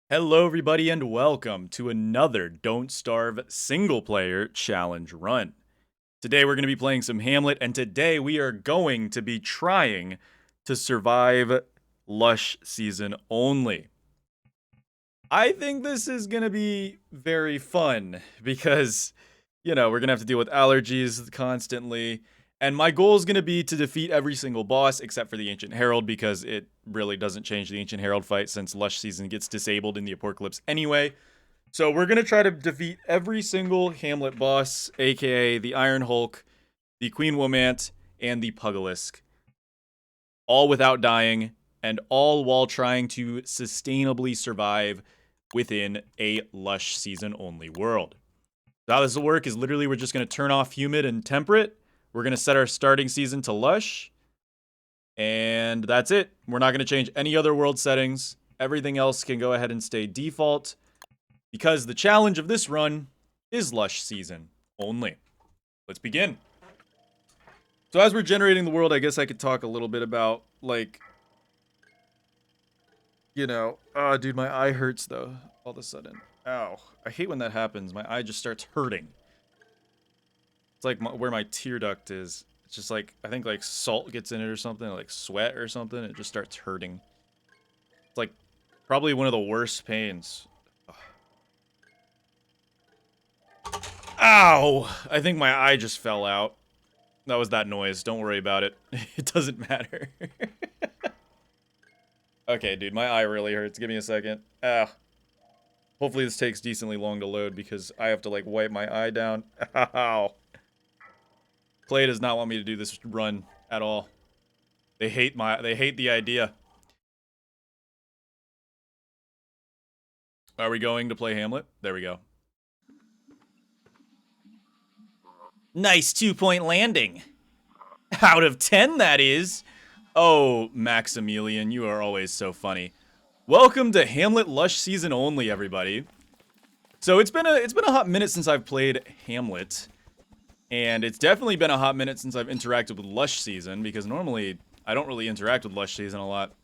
Hello, everybody, and welcome to another Don't Starve single player challenge run. Today, we're going to be playing some Hamlet, and today we are going to be trying to survive Lush season only. I think this is going to be very fun because, we're going to have to deal with allergies constantly. And my goal is going to be to defeat every single boss except for the Ancient Herald because it really doesn't change the Ancient Herald fight since Lush season gets disabled in the Apocalypse anyway. So we're going to try to defeat every single Hamlet boss, aka the Iron Hulk, the Queen Womant, and the Pugilisk. All without dying, and all while trying to sustainably survive within a Lush season only world. So how this will work is literally we're just going to turn off Humid and Temperate. We're going to set our starting season to Lush. And that's it. We're not going to change any other world settings. Everything else can go ahead and stay default. Because the challenge of this run is Lush season only. Let's begin. So as we're generating the world, I guess I could talk a little bit about, dude, my eye hurts though, all of a sudden. Ow. I hate when that happens. My eye just starts hurting. It's like where my tear duct is. It's just like, I think like salt gets in it or something, like sweat or something. It just starts hurting. It's like probably one of the worst pains. Ugh. Ow! I think my eye just fell out. That was that noise. Don't worry about it. It doesn't matter. Okay, dude, my eye really hurts. Give me a second. Hopefully this takes decently long to load because I have to like wipe my eye down. Ow. Clay does not want me to do this run at all. They hate the idea. Are we going to play Hamlet? There we go. Nice 2-point landing. Out of 10, that is. Oh, Maximilian, you are always so funny. Welcome to Hamlet Lush season only, everybody. So it's been a hot minute since I've played Hamlet. And it's definitely been a hot minute since I've interacted with Lush season, because normally I don't really interact with Lush season a lot.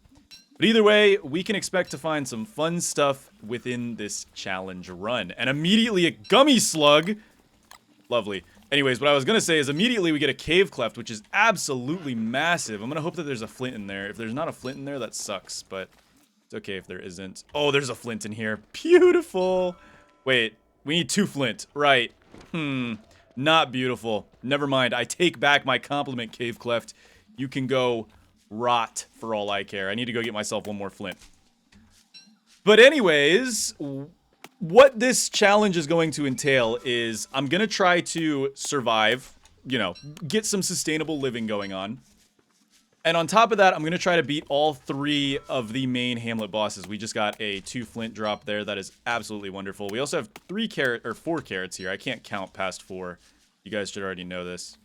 But either way, we can expect to find some fun stuff within this challenge run. And immediately a gummy slug. Lovely. Anyways, what I was going to say is immediately we get a cave cleft, which is absolutely massive. I'm going to hope that there's a flint in there. If there's not a flint in there, that sucks, but it's okay if there isn't. Oh, there's a flint in here. Beautiful. Wait, we need 2 flint. Right. Not beautiful. Never mind. I take back my compliment, Cave Cleft. You can go rot for all I care. I need to go get myself 1 more flint. But anyways, what this challenge is going to entail is I'm going to try to survive, get some sustainable living going on. And on top of that, I'm going to try to beat all 3 of the main Hamlet bosses. We just got a 2 flint drop there. That is absolutely wonderful. We also have 4 carrots here. I can't count past 4. You guys should already know this.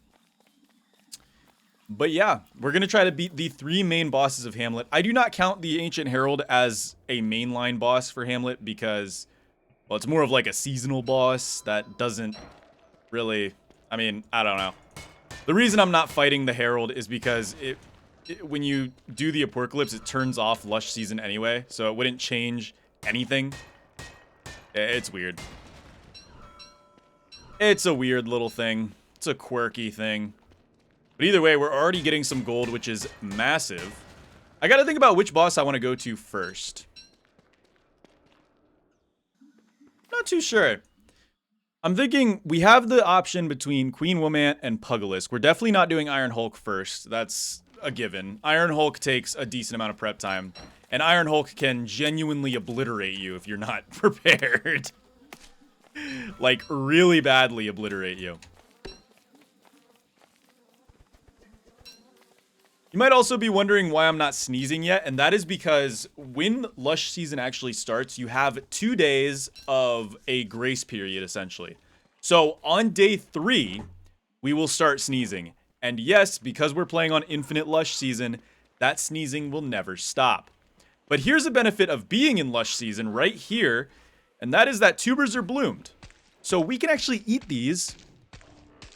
But yeah, we're going to try to beat the 3 main bosses of Hamlet. I do not count the Ancient Herald as a mainline boss for Hamlet because, well, it's more of like a seasonal boss that doesn't really, I don't know. The reason I'm not fighting the Herald is because when you do the Apocalypse, it turns off Lush season anyway, so it wouldn't change anything. It's weird. It's a weird little thing. It's a quirky thing. But either way, we're already getting some gold, which is massive. I gotta think about which boss I want to go to first. Not too sure. I'm thinking we have the option between Queen Womant and Pugilisk. We're definitely not doing Iron Hulk first. That's a given. Iron Hulk takes a decent amount of prep time. And Iron Hulk can genuinely obliterate you if you're not prepared. Like, really badly obliterate you. You might also be wondering why I'm not sneezing yet, and that is because when Lush season actually starts, you have 2 days of a grace period, essentially. So on day 3, we will start sneezing. And yes, because we're playing on Infinite Lush season, that sneezing will never stop. But here's a benefit of being in Lush season right here, and that is that tubers are bloomed. So we can actually eat these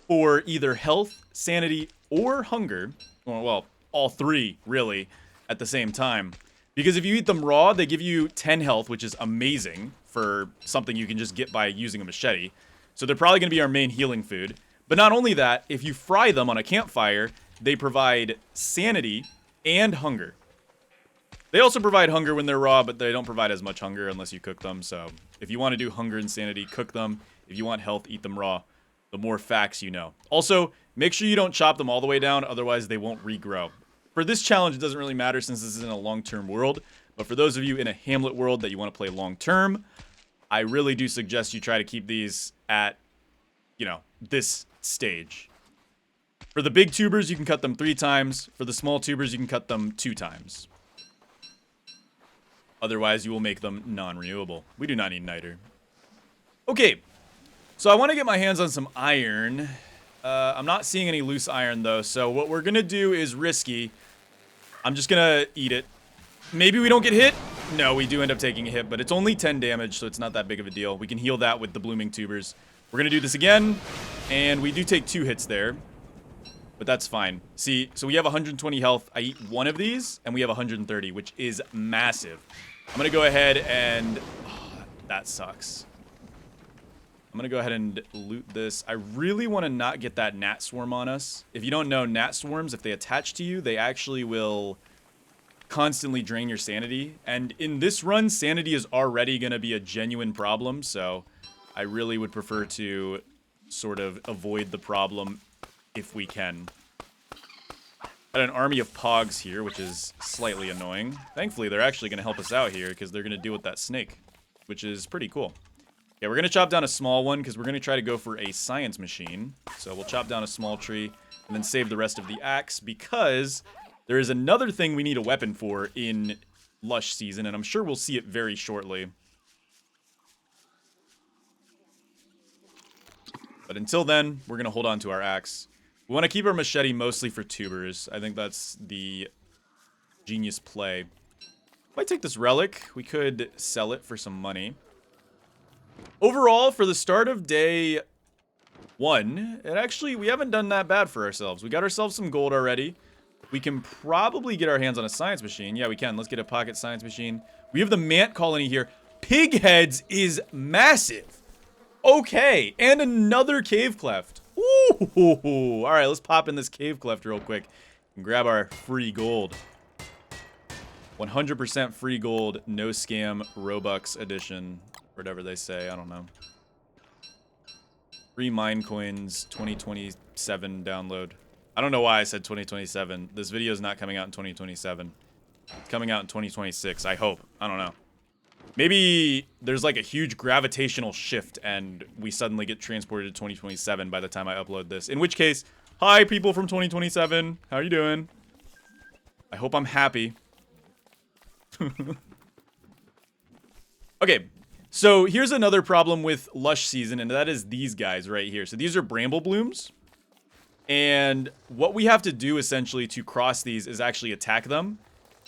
for either health, sanity, or hunger. Well, all 3, really, at the same time. Because if you eat them raw, they give you 10 health, which is amazing for something you can just get by using a machete. So they're probably going to be our main healing food. But not only that, if you fry them on a campfire, they provide sanity and hunger. They also provide hunger when they're raw, but they don't provide as much hunger unless you cook them. So if you want to do hunger and sanity, cook them. If you want health, eat them raw. The more facts you know. Also, make sure you don't chop them all the way down, otherwise they won't regrow. For this challenge, it doesn't really matter since this is in a long-term world. But for those of you in a Hamlet world that you want to play long-term, I really do suggest you try to keep these at, you know, this stage. For the big tubers, you can cut them 3 times. For the small tubers, you can cut them 2 times. Otherwise, you will make them non-renewable. We do not need niter. Okay, so I want to get my hands on some iron. I'm not seeing any loose iron, though, so what we're going to do is risky. I'm just going to eat it. Maybe we don't get hit. No, we do end up taking a hit, but it's only 10 damage, so it's not that big of a deal. We can heal that with the blooming tubers. We're going to do this again, and we do take 2 hits there, but that's fine. See, so we have 120 health. I eat 1 of these, and we have 130, which is massive. I'm going to go ahead and... Oh, that sucks. I'm going to go ahead and loot this. I really want to not get that gnat swarm on us. If you don't know, gnat swarms, if they attach to you, they actually will constantly drain your sanity. And in this run, sanity is already going to be a genuine problem, so I really would prefer to sort of avoid the problem if we can. Got an army of pogs here, which is slightly annoying. Thankfully, they're actually going to help us out here because they're going to deal with that snake, which is pretty cool. Yeah, we're going to chop down a small one because we're going to try to go for a science machine. So we'll chop down a small tree and then save the rest of the axe because there is another thing we need a weapon for in Lush season, and I'm sure we'll see it very shortly. But until then, we're going to hold on to our axe. We want to keep our machete mostly for tubers. I think that's the genius play. If I take this relic, we could sell it for some money. Overall, for the start of day 1, we haven't done that bad for ourselves. We got ourselves some gold already. We can probably get our hands on a science machine. Yeah, we can. Let's get a pocket science machine. We have the Mant colony here. Pig heads is massive. Okay, and another cave cleft. Ooh, all right, let's pop in this cave cleft real quick and grab our free gold. 100% free gold, no scam, Robux edition, whatever they say, I don't know. Free mine coins, 2027 download. I don't know why I said 2027. This video is not coming out in 2027. It's coming out in 2026, I hope. I don't know. Maybe there's like a huge gravitational shift and we suddenly get transported to 2027 by the time I upload this. In which case, hi people from 2027. How are you doing? I hope I'm happy. Okay, so here's another problem with Lush season, and that is these guys right here. So these are bramble blooms. And what we have to do essentially to cross these is actually attack them.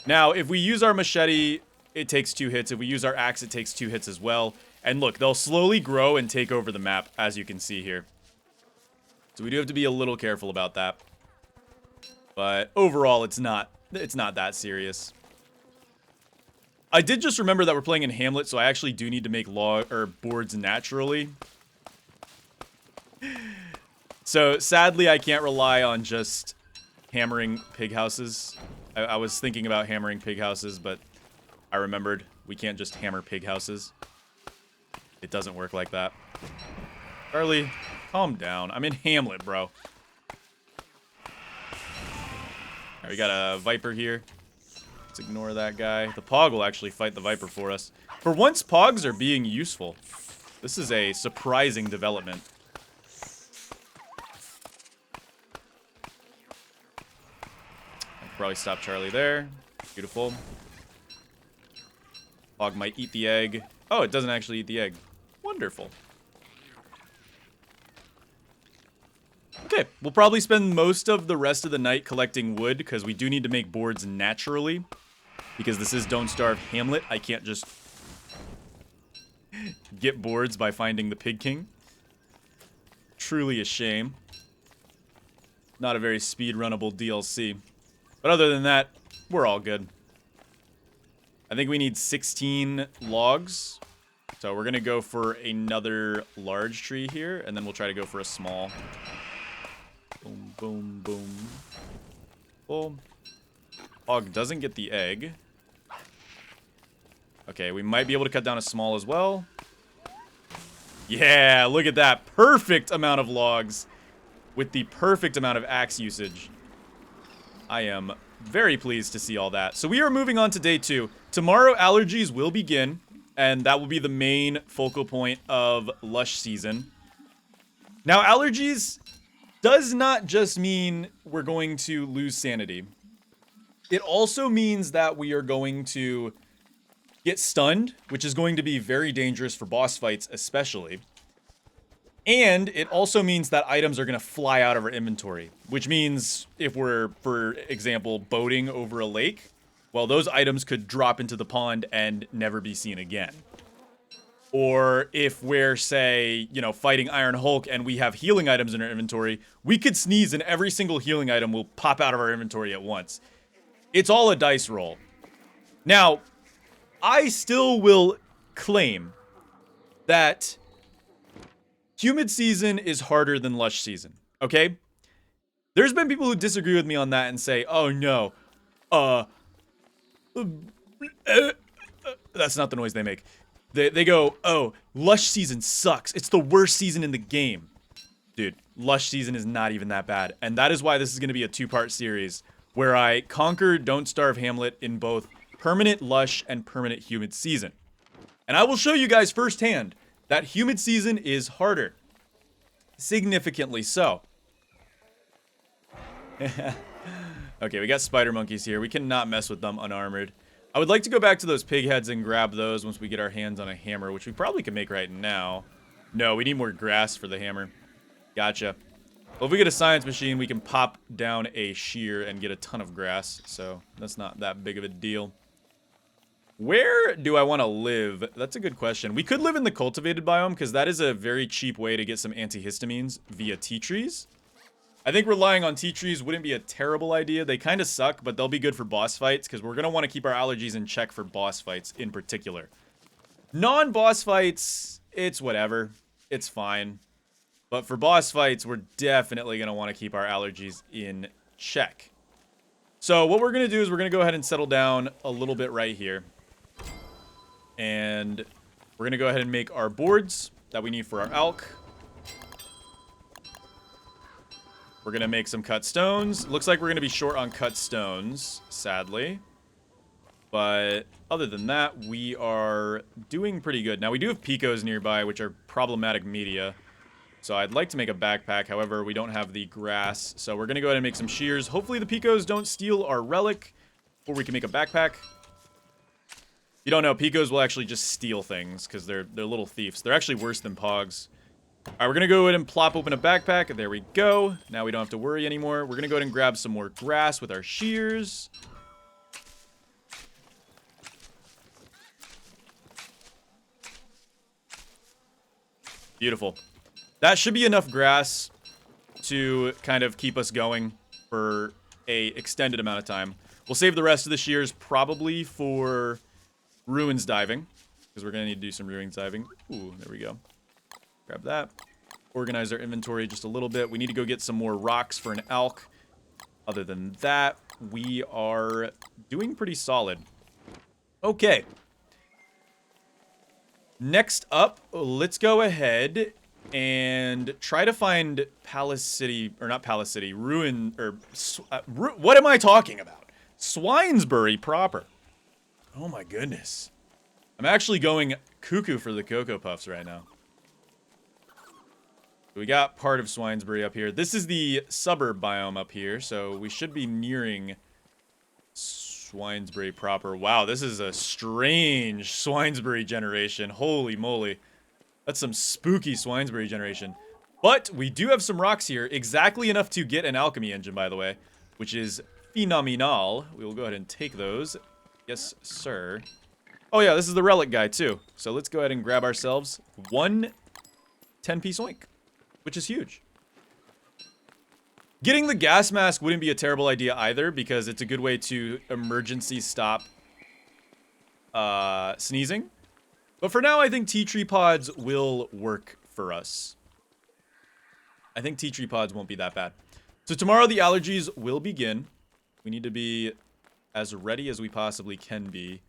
Now, if we use our machete, it takes 2 hits. If we use our axe, it takes 2 hits as well. And look, they'll slowly grow and take over the map, as you can see here. So we do have to be a little careful about that. But overall, it's not that serious. I did just remember that we're playing in Hamlet, so I actually do need to make boards naturally. So sadly, I can't rely on just hammering pig houses. I was thinking about hammering pig houses, but I remembered we can't just hammer pig houses. It doesn't work like that. Charlie, calm down. I'm in Hamlet, bro. Alright, we got a viper here. Let's ignore that guy. The pog will actually fight the viper for us. For once, pogs are being useful. This is a surprising development. I could probably stop Charlie there. Beautiful. Pog might eat the egg. Oh, it doesn't actually eat the egg. Wonderful. Okay, we'll probably spend most of the rest of the night collecting wood because we do need to make boards naturally. Because this is Don't Starve Hamlet. I can't just get boards by finding the Pig King. Truly a shame. Not a very speedrunnable DLC. But other than that, we're all good. I think we need 16 logs. So we're going to go for another large tree here, and then we'll try to go for a small. Boom, boom, boom. Boom. Hog doesn't get the egg. Okay, we might be able to cut down a small as well. Yeah, look at that. Perfect amount of logs with the perfect amount of axe usage. I am very pleased to see all that. So we are moving on to day 2. Tomorrow, allergies will begin, and that will be the main focal point of Lush season. Now, allergies does not just mean we're going to lose sanity. It also means that we are going to get stunned, which is going to be very dangerous for boss fights especially. And it also means that items are going to fly out of our inventory, which means if we're, for example, boating over a lake, well, those items could drop into the pond and never be seen again. Or if we're, say, you know, fighting Iron Hulk and we have healing items in our inventory, we could sneeze and every single healing item will pop out of our inventory at once. It's all a dice roll. Now, I still will claim that humid season is harder than lush season, okay? There's been people who disagree with me on that and say, oh no, that's not the noise they make. They go, oh, lush season sucks. It's the worst season in the game. Dude, lush season is not even that bad. And that is why this is going to be a 2-part series where I conquer Don't Starve Hamlet in both permanent lush and permanent humid season. And I will show you guys firsthand that humid season is harder. Significantly so. Okay, we got spider monkeys here. We cannot mess with them unarmored. I would like to go back to those pig heads and grab those once we get our hands on a hammer, which we probably can make right now. No, we need more grass for the hammer. Gotcha. Well, if we get a science machine, we can pop down a shear and get a ton of grass, so that's not that big of a deal. Where do I want to live? That's a good question. We could live in the cultivated biome, because that is a very cheap way to get some antihistamines via tea trees. I think relying on tea trees wouldn't be a terrible idea. They kind of suck, but they'll be good for boss fights, because we're going to want to keep our allergies in check for boss fights in particular. Non-boss fights, it's whatever. It's fine. But for boss fights, we're definitely going to want to keep our allergies in check. So what we're going to do is we're going to go ahead and settle down a little bit right here. And we're going to go ahead and make our boards that we need for our alk. We're going to make some cut stones. Looks like we're going to be short on cut stones, sadly. But other than that, we are doing pretty good. Now, we do have picos nearby, which are problematic media. So I'd like to make a backpack. However, we don't have the grass. So we're going to go ahead and make some shears. Hopefully the picos don't steal our relic before we can make a backpack. You don't know, picos will actually just steal things because they're little thieves. They're actually worse than pogs. All right, we're going to go ahead and plop open a backpack. There we go. Now we don't have to worry anymore. We're going to go ahead and grab some more grass with our shears. Beautiful. That should be enough grass to kind of keep us going for a extended amount of time. We'll save the rest of the shears probably for ruins diving, because we're going to need to do some ruins diving. Ooh, there we go. Grab that. Organize our inventory just a little bit. We need to go get some more rocks for an alk. Other than that, we are doing pretty solid. Okay. Next up, let's go ahead and try to find Palace City, or not Palace City, what am I talking about? Swinesbury proper. Oh my goodness. I'm actually going cuckoo for the Cocoa Puffs right now. We got part of Swinesbury up here. This is the suburb biome up here, so we should be nearing Swinesbury proper. Wow, this is a strange Swinesbury generation. Holy moly. That's some spooky Swinesbury generation. But we do have some rocks here, exactly enough to get an alchemy engine, by the way, which is phenomenal. We will go ahead and take those. Yes, sir. Oh yeah, this is the relic guy too. So let's go ahead and grab ourselves one 10-piece oink, which is huge. Getting the gas mask wouldn't be a terrible idea either, because it's a good way to emergency stop sneezing. But for now, I think tea tree pods will work for us. I think tea tree pods won't be that bad. So tomorrow the allergies will begin. We need to be as ready as we possibly can be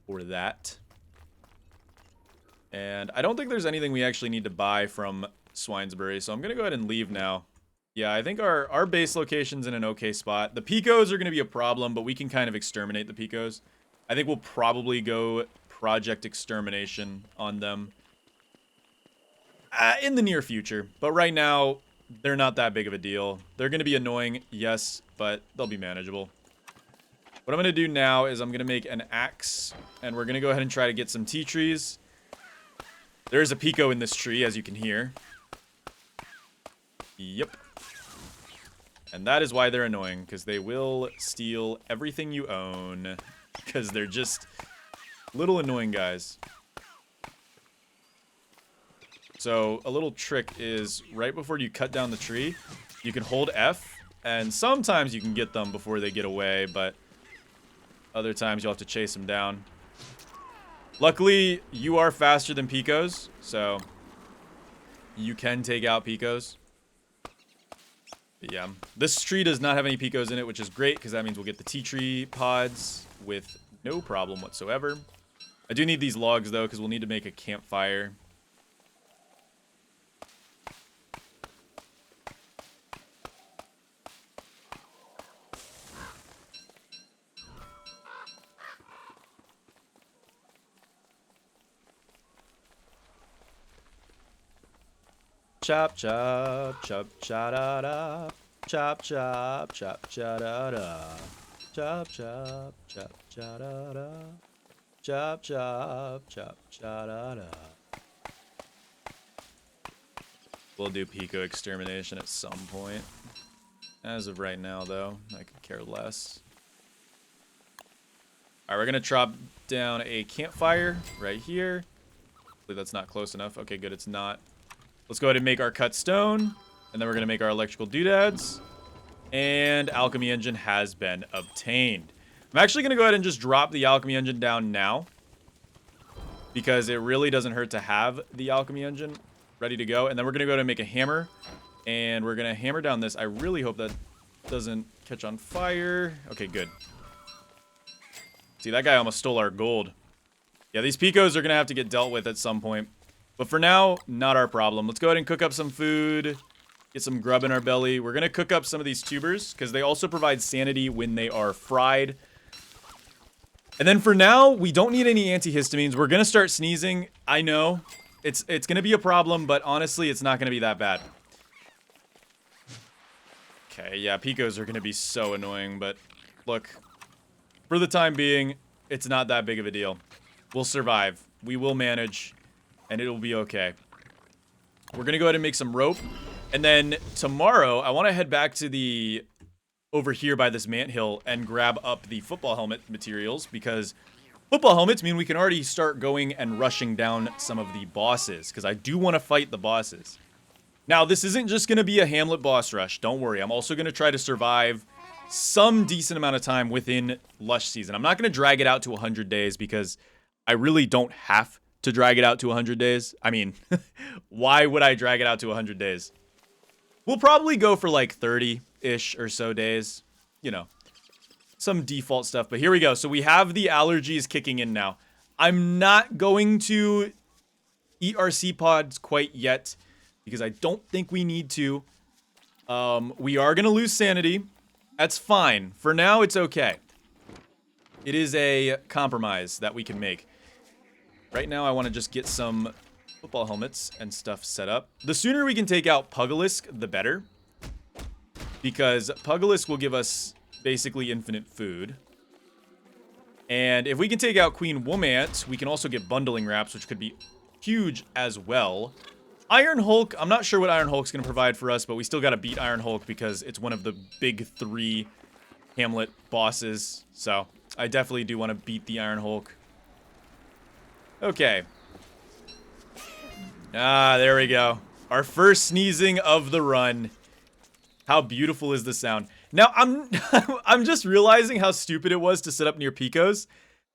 for that. And I don't think there's anything we actually need to buy from Swinesbury, so I'm going to go ahead and leave now. Yeah, I think our base location's in an okay spot. The Picos are going to be a problem, but we can kind of exterminate the Picos. I think we'll probably go Project Extermination on them in the near future. But right now, they're not that big of a deal. They're going to be annoying, yes, but they'll be manageable. What I'm going to do now is I'm going to make an axe, and we're going to go ahead and try to get some tea trees. There is a Pico in this tree, as you can hear. Yep. And that is why they're annoying, because they will steal everything you own. Because they're just little annoying guys. So a little trick is right before you cut down the tree, you can hold F, and sometimes you can get them before they get away, but other times you'll have to chase them down. Luckily, you are faster than Picos, so you can take out Picos. But yeah, this tree does not have any Picos in it, which is great, because that means we'll get the tea tree pods with no problem whatsoever. I do need these logs, though, because we'll need to make a campfire. Chop, chop, chop, cha-da-da. Chop, chop, chop, cha-da-da. Chop, chop, chop, cha-da-da. Chop, chop, chop, cha-da-da. We'll do Pico Extermination at some point. As of right now, though, I could care less. Alright, we're gonna chop down a campfire right here. Hopefully that's not close enough. Okay, good, it's not. Let's go ahead and make our cut stone, and then we're going to make our electrical doodads. And alchemy engine has been obtained. I'm actually going to go ahead and just drop the alchemy engine down now, because it really doesn't hurt to have the alchemy engine ready to go. And then we're going to go ahead and make a hammer, and we're going to hammer down this. I really hope that doesn't catch on fire. Okay, good. See, that guy almost stole our gold. Yeah, these Picos are going to have to get dealt with at some point. But for now, not our problem. Let's go ahead and cook up some food. Get some grub in our belly. We're going to cook up some of these tubers, because they also provide sanity when they are fried. And then for now, we don't need any antihistamines. We're going to start sneezing. I know. It's going to be a problem, but honestly, it's not going to be that bad. Okay, yeah, Picos are going to be so annoying, but look. For the time being, it's not that big of a deal. We'll survive. We will manage. And it'll be okay. We're going to go ahead and make some rope. And then tomorrow, I want to head back to the... over here by this manthill and grab up the football helmet materials. Because football helmets mean we can already start going and rushing down some of the bosses. Because I do want to fight the bosses. Now, this isn't just going to be a Hamlet boss rush. Don't worry. I'm also going to try to survive some decent amount of time within Lush season. I'm not going to drag it out to 100 days because I really don't have to drag it out to 100 days. I mean, why would I drag it out to 100 days? We'll probably go for like 30-ish or so days. You know, some default stuff. But here we go. So we have the allergies kicking in now. I'm not going to eat our sea pods quite yet because I don't think we need to. We are going to lose sanity. That's fine. For now, it's okay. It is a compromise that we can make. Right now, I want to just get some football helmets and stuff set up. The sooner we can take out Pugilisk, the better. Because Pugilisk will give us basically infinite food. And if we can take out Queen Womant, we can also get bundling wraps, which could be huge as well. Iron Hulk, I'm not sure what Iron Hulk's going to provide for us, but we still got to beat Iron Hulk because it's one of the big 3 Hamlet bosses. So I definitely do want to beat the Iron Hulk. Okay. Ah, there we go. Our first sneezing of the run. How beautiful is the sound? Now, I'm I'm just realizing how stupid it was to set up near Picos.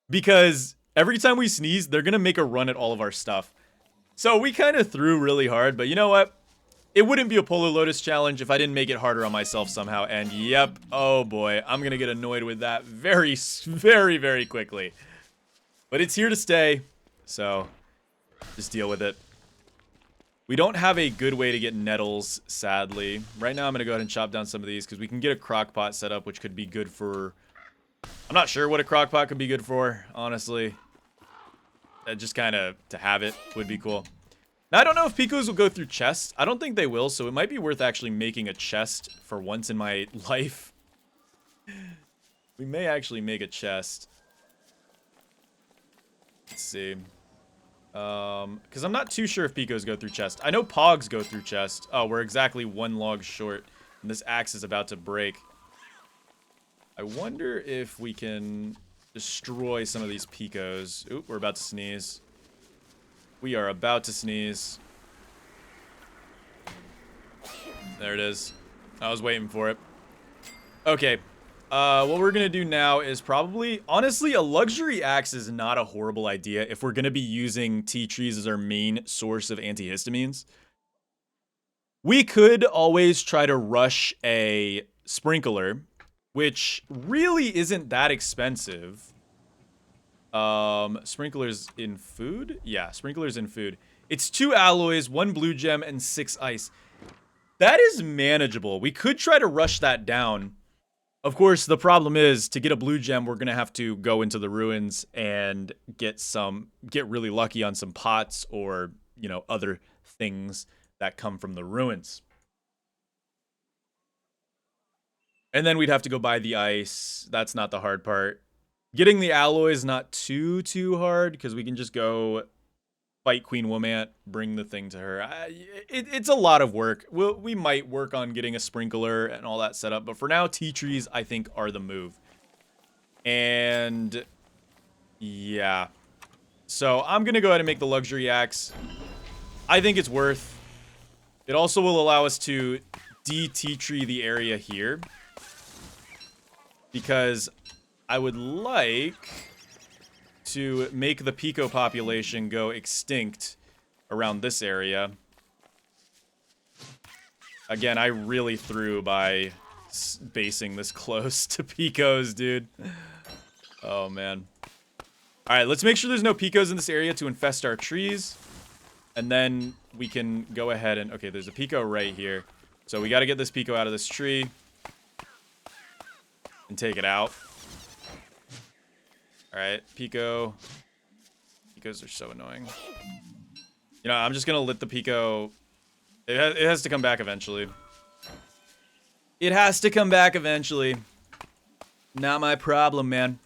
Because Every time we sneeze, they're gonna make a run at all of our stuff. So we kind of threw really hard, but you know what? It wouldn't be a Polarlotus challenge if I didn't make it harder on myself somehow. And yep, oh boy, I'm gonna get annoyed with that very, very quickly. But it's here to stay, so just deal with it. We don't have a good way to get nettles, sadly. Right now, I'm gonna go ahead and chop down some of these because we can get a crock pot set up, which could be good for... I'm not sure what a crock pot could be good for, honestly. Just kind of to have it would be cool. Now, I don't know if picos will go through chests. I don't think they will, so it might be worth actually making a chest for once in my life. We may actually make a chest. Let's see. Because I'm not too sure if picos go through chest. I know pogs go through chest. Oh, we're exactly one log short, and this axe is about to break. I wonder if we can destroy some of these picos. Oop, we're about to sneeze. We are about to sneeze. There it is. I was waiting for it. Okay. What we're gonna do now is probably... Honestly, a luxury axe is not a horrible idea if we're gonna be using tea trees as our main source of antihistamines. We could always try to rush a sprinkler, which really isn't that expensive. Sprinklers in food? Yeah, sprinklers in food. It's 2 alloys, 1 blue gem, and 6 ice. That is manageable. We could try to rush that down. Of course, the problem is, to get a blue gem, we're gonna have to go into the ruins and get really lucky on some pots or, you know, other things that come from the ruins. And then we'd have to go buy the ice. That's not the hard part. Getting the alloy is not too hard, because we can just go fight Queen Womant, bring the thing to her. It's a lot of work. We might work on getting a sprinkler and all that set up, but for now, tea trees, I think, are the move. And yeah. So I'm going to go ahead and make the luxury axe. I think it's worth. It also will allow us to de-tea tree the area here, because I would like to make the Pico population go extinct around this area. Again, I really threw by basing this close to Picos, dude. Oh, man. Alright, let's make sure there's no Picos in this area to infest our trees. And then we can go ahead and... Okay, there's a Pico right here. So we got to get this Pico out of this tree and take it out. Alright, Pico. Picos are so annoying. You know, I'm just gonna let the Pico... It has to come back eventually. It has to come back eventually. Not my problem, man.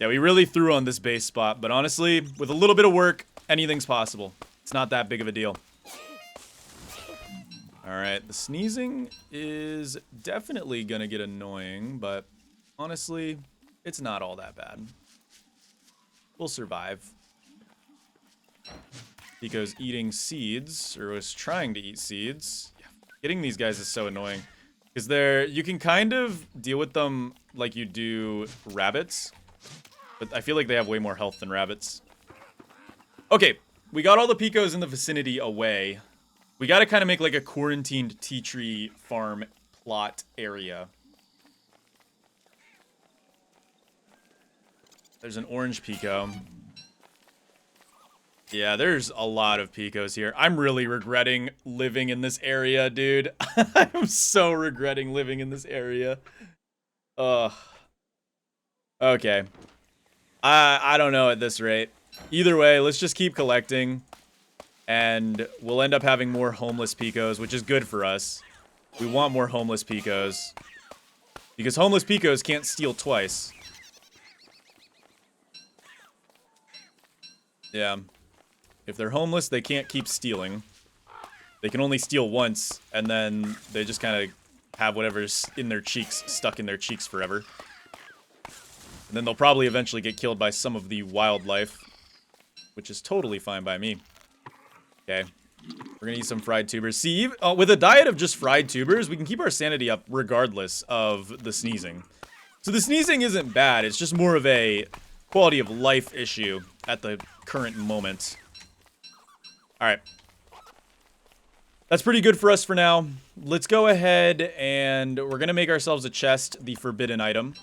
Yeah, we really threw on this base spot, but honestly, with a little bit of work, anything's possible. It's not that big of a deal. Alright, the sneezing is definitely gonna get annoying, but honestly... It's not all that bad. We'll survive. Pico's eating seeds, or was trying to eat seeds. Yeah, getting these guys is so annoying. Because you can kind of deal with them like you do rabbits. But I feel like they have way more health than rabbits. Okay, we got all the Picos in the vicinity away. We gotta kind of make like a quarantined tea tree farm plot area. There's an orange Pico. Yeah, there's a lot of Picos here. I'm really regretting living in this area, dude. I'm so regretting living in this area. Ugh. Okay. I don't know at this rate. Either way, let's just keep collecting. And we'll end up having more homeless Picos, which is good for us. We want more homeless Picos. Because homeless Picos can't steal twice. Yeah. If they're homeless, they can't keep stealing. They can only steal once, and then they just kind of have whatever's in their cheeks stuck in their cheeks forever. And then they'll probably eventually get killed by some of the wildlife, which is totally fine by me. Okay. We're gonna eat some fried tubers. See, with a diet of just fried tubers, we can keep our sanity up regardless of the sneezing. So the sneezing isn't bad. It's just more of a quality of life issue at the current moment. Alright. That's pretty good for us for now. Let's go ahead and we're going to make ourselves a chest, the forbidden item.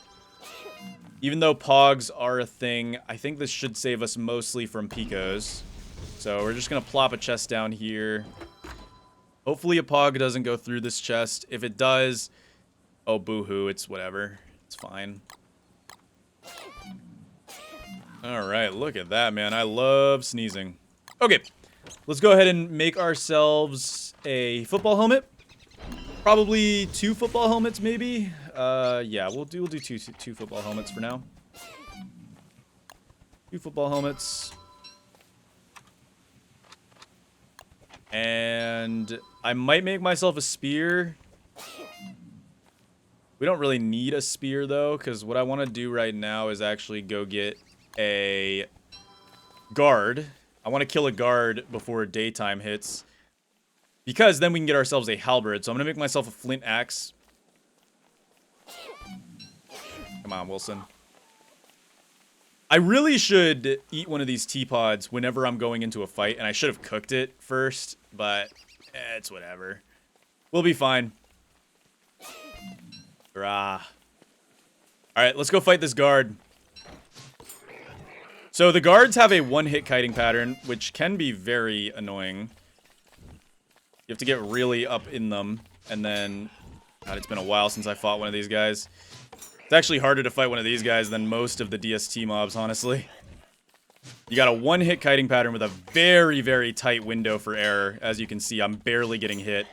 Even though pogs are a thing, I think this should save us mostly from picos. So we're just going to plop a chest down here. Hopefully a pog doesn't go through this chest. If it does, oh boo-hoo, it's whatever. It's fine. Alright, look at that, man. I love sneezing. Okay, let's go ahead and make ourselves a football helmet. Probably 2 football helmets, maybe. Yeah, we'll do two football helmets for now. 2 football helmets. And I might make myself a spear. We don't really need a spear, though, because what I want to do right now is actually go get a guard. I want to kill a guard before daytime hits, because then we can get ourselves a halberd. So I'm going to make myself a flint axe. Come on, Wilson. I really should eat one of these teapods whenever I'm going into a fight, and I should have cooked it first, but it's whatever. We'll be fine. Hurrah. Alright, let's go fight this guard. So the guards have a one-hit kiting pattern, which can be very annoying. You have to get really up in them, and then... God, it's been a while since I fought one of these guys. It's actually harder to fight one of these guys than most of the DST mobs, honestly. You got a one-hit kiting pattern with a very, very tight window for error. As you can see, I'm barely getting hit.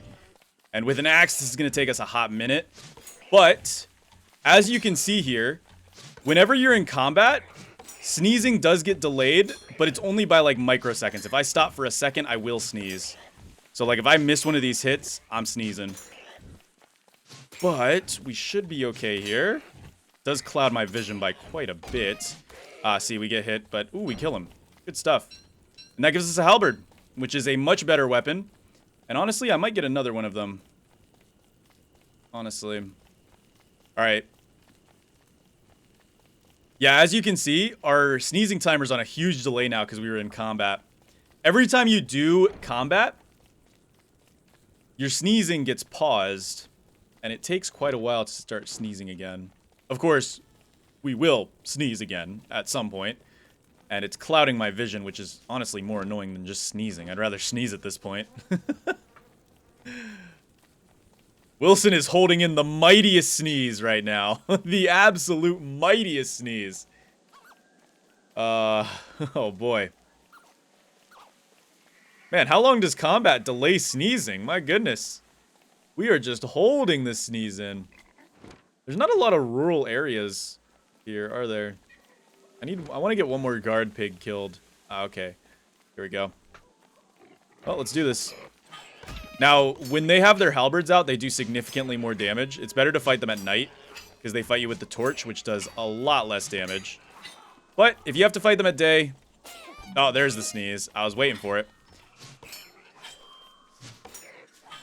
And with an axe, this is going to take us a hot minute. But, as you can see here, whenever you're in combat, sneezing does get delayed, but it's only by, like, microseconds. If I stop for a second, I will sneeze. So, like, if I miss one of these hits, I'm sneezing. But, we should be okay here. It does cloud my vision by quite a bit. See, we get hit, but, ooh, we kill him. Good stuff. And that gives us a halberd, which is a much better weapon. And honestly, I might get another one of them. Honestly. Alright. Yeah, as you can see, our sneezing timer's on a huge delay now because we were in combat. Every time you do combat, your sneezing gets paused, and it takes quite a while to start sneezing again. Of course, we will sneeze again at some point, and it's clouding my vision, which is honestly more annoying than just sneezing. I'd rather sneeze at this point. Wilson is holding in the mightiest sneeze right now. The absolute mightiest sneeze. Oh boy. Man, how long does combat delay sneezing? My goodness. We are just holding the sneeze in. There's not a lot of rural areas here, are there? I want to get one more guard pig killed. Okay. Here we go. Well, let's do this. Now, when they have their halberds out, they do significantly more damage. It's better to fight them at night, because they fight you with the torch, which does a lot less damage. But, if you have to fight them at day... Oh, there's the sneeze. I was waiting for it.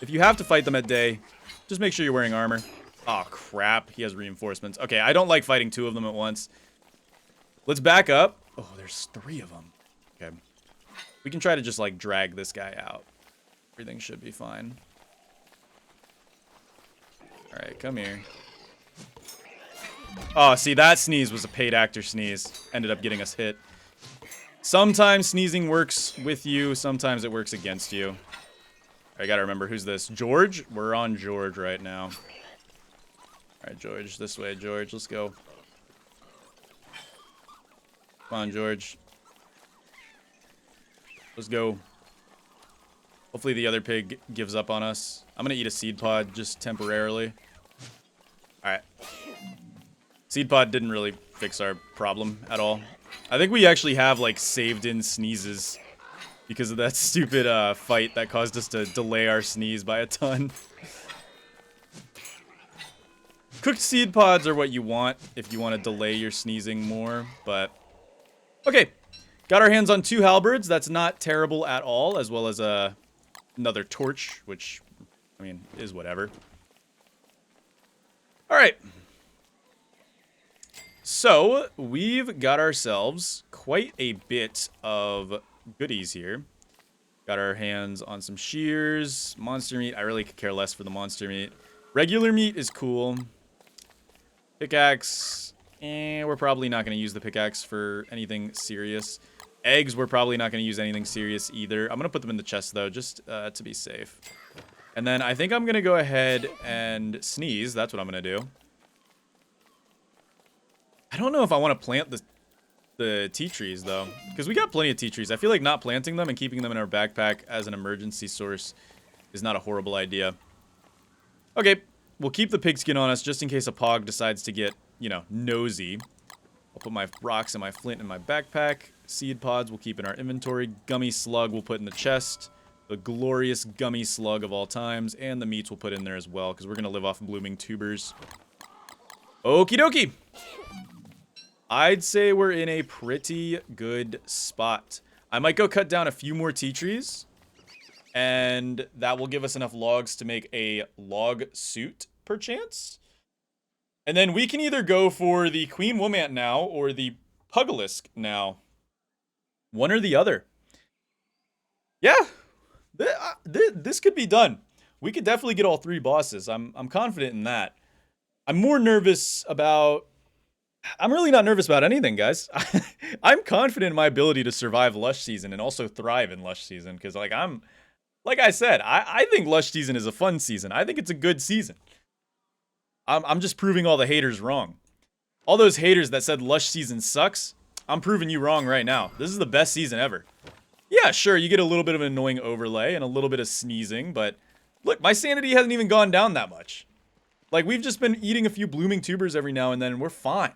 If you have to fight them at day, just make sure you're wearing armor. Oh, crap. He has reinforcements. Okay, I don't like fighting 2 of them at once. Let's back up. Oh, there's 3 of them. Okay. We can try to just, like, drag this guy out. Everything should be fine. Alright, come here. Oh, see, that sneeze was a paid actor sneeze. Ended up getting us hit. Sometimes sneezing works with you, sometimes it works against you. I gotta remember, who's this? George? We're on George right now. Alright, George. This way, George. Let's go. Come on, George. Let's go. Hopefully the other pig gives up on us. I'm gonna eat a seed pod just temporarily. Alright. Seed pod didn't really fix our problem at all. I think we actually have, like, saved in sneezes because of that stupid fight that caused us to delay our sneeze by a ton. Cooked seed pods are what you want if you want to delay your sneezing more, but... Okay. Got our hands on 2 halberds. That's not terrible at all, as well as another torch, which, I mean, is whatever. Alright. So, we've got ourselves quite a bit of goodies here. Got our hands on some shears, monster meat. I really could care less for the monster meat. Regular meat is cool. Pickaxe, we're probably not going to use the pickaxe for anything serious. Eggs, we're probably not going to use anything serious either. I'm going to put them in the chest, though, just to be safe. And then I think I'm going to go ahead and sneeze. That's what I'm going to do. I don't know if I want to plant the tea trees, though, because we got plenty of tea trees. I feel like not planting them and keeping them in our backpack as an emergency source is not a horrible idea. Okay, we'll keep the pigskin on us just in case a pog decides to get, you know, nosy. I'll put my rocks and my flint in my backpack. Seed pods we'll keep in our inventory. Gummy slug we'll put in the chest. The glorious gummy slug of all times. And the meats we'll put in there as well, because we're going to live off blooming tubers. Okie dokie. I'd say we're in a pretty good spot. I might go cut down a few more tea trees. And that will give us enough logs to make a log suit, perchance. And then we can either go for the Queen Wombat now or the Pugalisk now. One or the other. Yeah, this could be done. We could definitely get all three bosses. I'm confident in that. I'm more nervous about... I'm really not nervous about anything, guys. I'm confident in my ability to survive Lush season and also thrive in Lush season. Because, like I said, I think Lush season is a fun season. I think it's a good season. I'm just proving all the haters wrong. All those haters that said Lush season sucks, I'm proving you wrong right now. This is the best season ever. Yeah, sure, you get a little bit of an annoying overlay and a little bit of sneezing, but look, my sanity hasn't even gone down that much. Like, we've just been eating a few blooming tubers every now and then, and we're fine.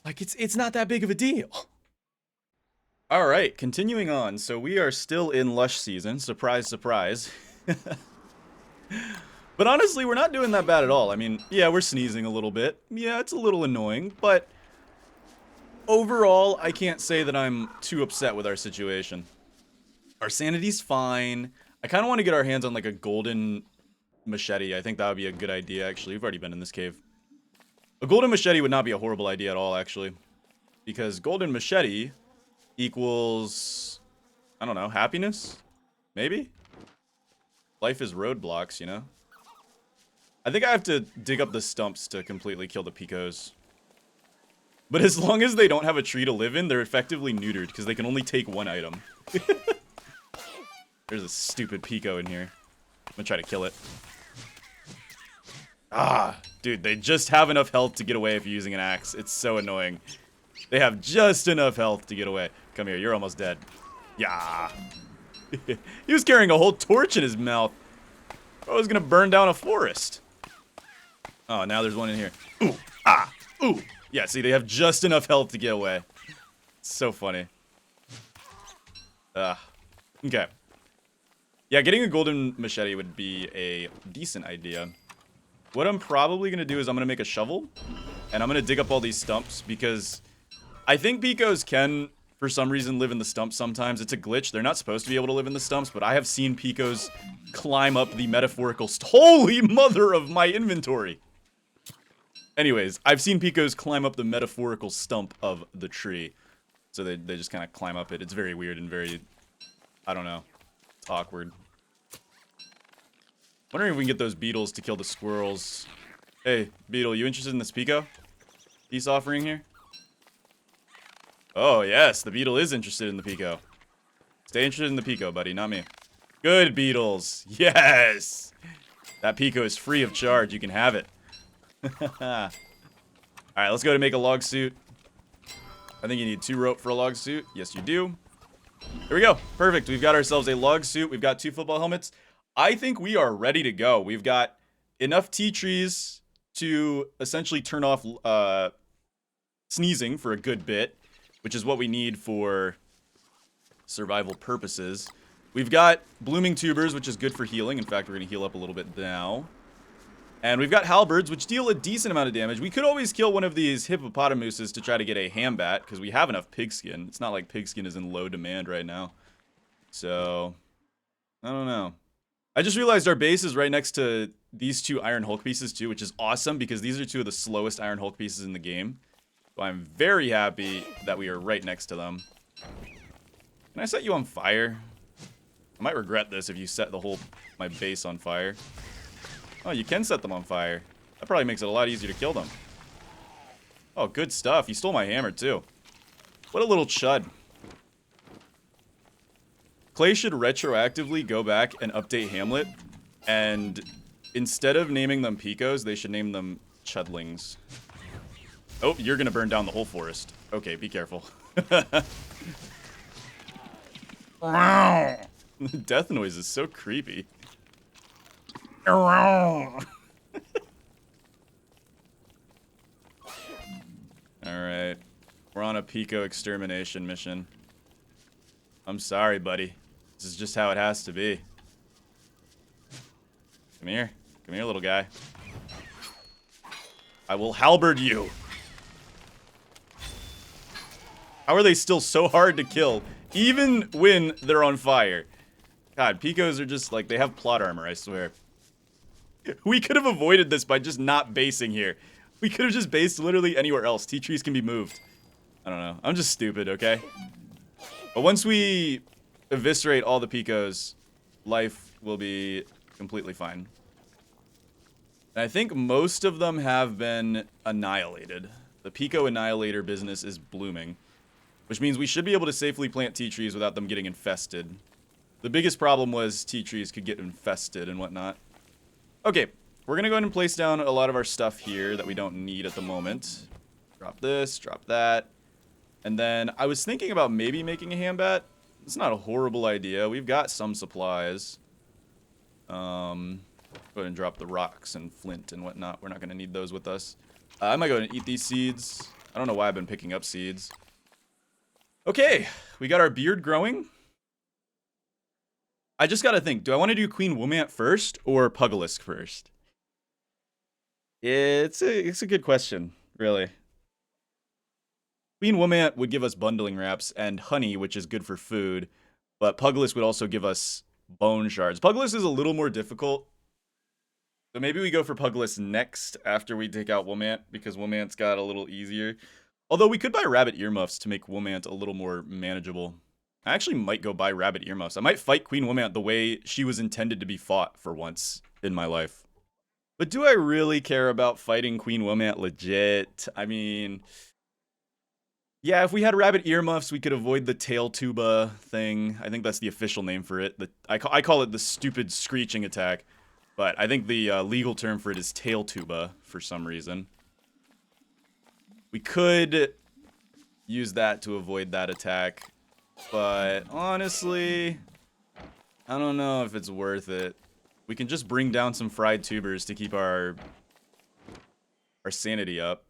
Like, it's not that big of a deal. Alright, continuing on. So we are still in Lush season. Surprise, surprise. But honestly, we're not doing that bad at all. I mean, yeah, we're sneezing a little bit. Yeah, it's a little annoying, but overall, I can't say that I'm too upset with our situation. Our sanity's fine. I kind of want to get our hands on, like, a golden machete. I think that would be a good idea, actually. We've already been in this cave. A golden machete would not be a horrible idea at all, actually. Because golden machete equals, I don't know, happiness? Maybe? Life is roadblocks, you know? I think I have to dig up the stumps to completely kill the picos. But as long as they don't have a tree to live in, they're effectively neutered, because they can only take one item. There's a stupid pico in here. I'm gonna try to kill it. Ah, dude, they just have enough health to get away if you're using an axe. It's so annoying. They have just enough health to get away. Come here, you're almost dead. Yeah. He was carrying a whole torch in his mouth. I was gonna burn down a forest. Oh, now there's one in here. Ooh, ah, ooh. Yeah, see, they have just enough health to get away. It's so funny. Okay. Yeah, getting a golden machete would be a decent idea. What I'm probably gonna do is I'm gonna make a shovel, and I'm gonna dig up all these stumps, because I think picos can, for some reason, live in the stumps sometimes. It's a glitch. They're not supposed to be able to live in the stumps, but I have seen picos climb up the metaphorical holy mother of my inventory! Anyways, I've seen picos climb up the metaphorical stump of the tree. So they just kind of climb up it. It's very weird and very, I don't know, it's awkward. Wondering if we can get those beetles to kill the squirrels. Hey, beetle, you interested in this pico? Peace offering here? Oh, yes, the beetle is interested in the pico. Stay interested in the pico, buddy, not me. Good, beetles. Yes! That pico is free of charge. You can have it. Alright, let's go to make a log suit. I think you need 2 rope for a log suit. Yes, you do. Here we go. Perfect. We've got ourselves a log suit. We've got 2 football helmets. I think we are ready to go. We've got enough tea trees to essentially turn off sneezing for a good bit, which is what we need for survival purposes. We've got blooming tubers, which is good for healing. In fact, we're going to heal up a little bit now. And we've got halberds, which deal a decent amount of damage. We could always kill one of these hippopotamuses to try to get a hambat, because we have enough pigskin. It's not like pigskin is in low demand right now. So, I don't know. I just realized our base is right next to these 2 Iron Hulk pieces too, which is awesome, because these are 2 of the slowest Iron Hulk pieces in the game. So I'm very happy that we are right next to them. Can I set you on fire? I might regret this if you set my base on fire. Oh, you can set them on fire. That probably makes it a lot easier to kill them. Oh, good stuff. You stole my hammer, too. What a little chud. Clay should retroactively go back and update Hamlet. And instead of naming them Picos, they should name them Chudlings. Oh, you're going to burn down the whole forest. Okay, be careful. The death noise is so creepy. Alright. We're on a Pico extermination mission. I'm sorry, buddy. This is just how it has to be. Come here. Come here, little guy. I will halberd you. How are they still so hard to kill, even when they're on fire? God, Picos are just like, they have plot armor, I swear. We could have avoided this by just not basing here. We could have just based literally anywhere else. Tea trees can be moved. I don't know. I'm just stupid, okay? But once we eviscerate all the Picos, life will be completely fine. And I think most of them have been annihilated. The Pico Annihilator business is blooming, which means we should be able to safely plant tea trees without them getting infested. The biggest problem was tea trees could get infested and whatnot. Okay, we're going to go ahead and place down a lot of our stuff here that we don't need at the moment. Drop this, drop that. And then I was thinking about maybe making a handbat. It's not a horrible idea. We've got some supplies. Go ahead and drop the rocks and flint and whatnot. We're not going to need those with us. I might go ahead and eat these seeds. I don't know why I've been picking up seeds. Okay, we got our beard growing. I just gotta think, do I want to do Queen Womant first or Pugilisk first? It's a good question, really. Queen Womant would give us bundling wraps and honey, which is good for food, but Pugilisk would also give us bone shards. Pugilisk is a little more difficult, so maybe we go for Pugilisk next after we take out Womant, because Womant's got a little easier. Although we could buy rabbit earmuffs to make Womant a little more manageable. I actually might go buy rabbit earmuffs. I might fight Queen Womant the way she was intended to be fought for once in my life. But do I really care about fighting Queen Womant legit? I mean, yeah, if we had rabbit earmuffs, we could avoid the tail tuba thing. I think that's the official name for it. I call it the stupid screeching attack. But I think the legal term for it is tail tuba for some reason. We could use that to avoid that attack. But honestly, I don't know if it's worth it. We can just bring down some fried tubers to keep our sanity up.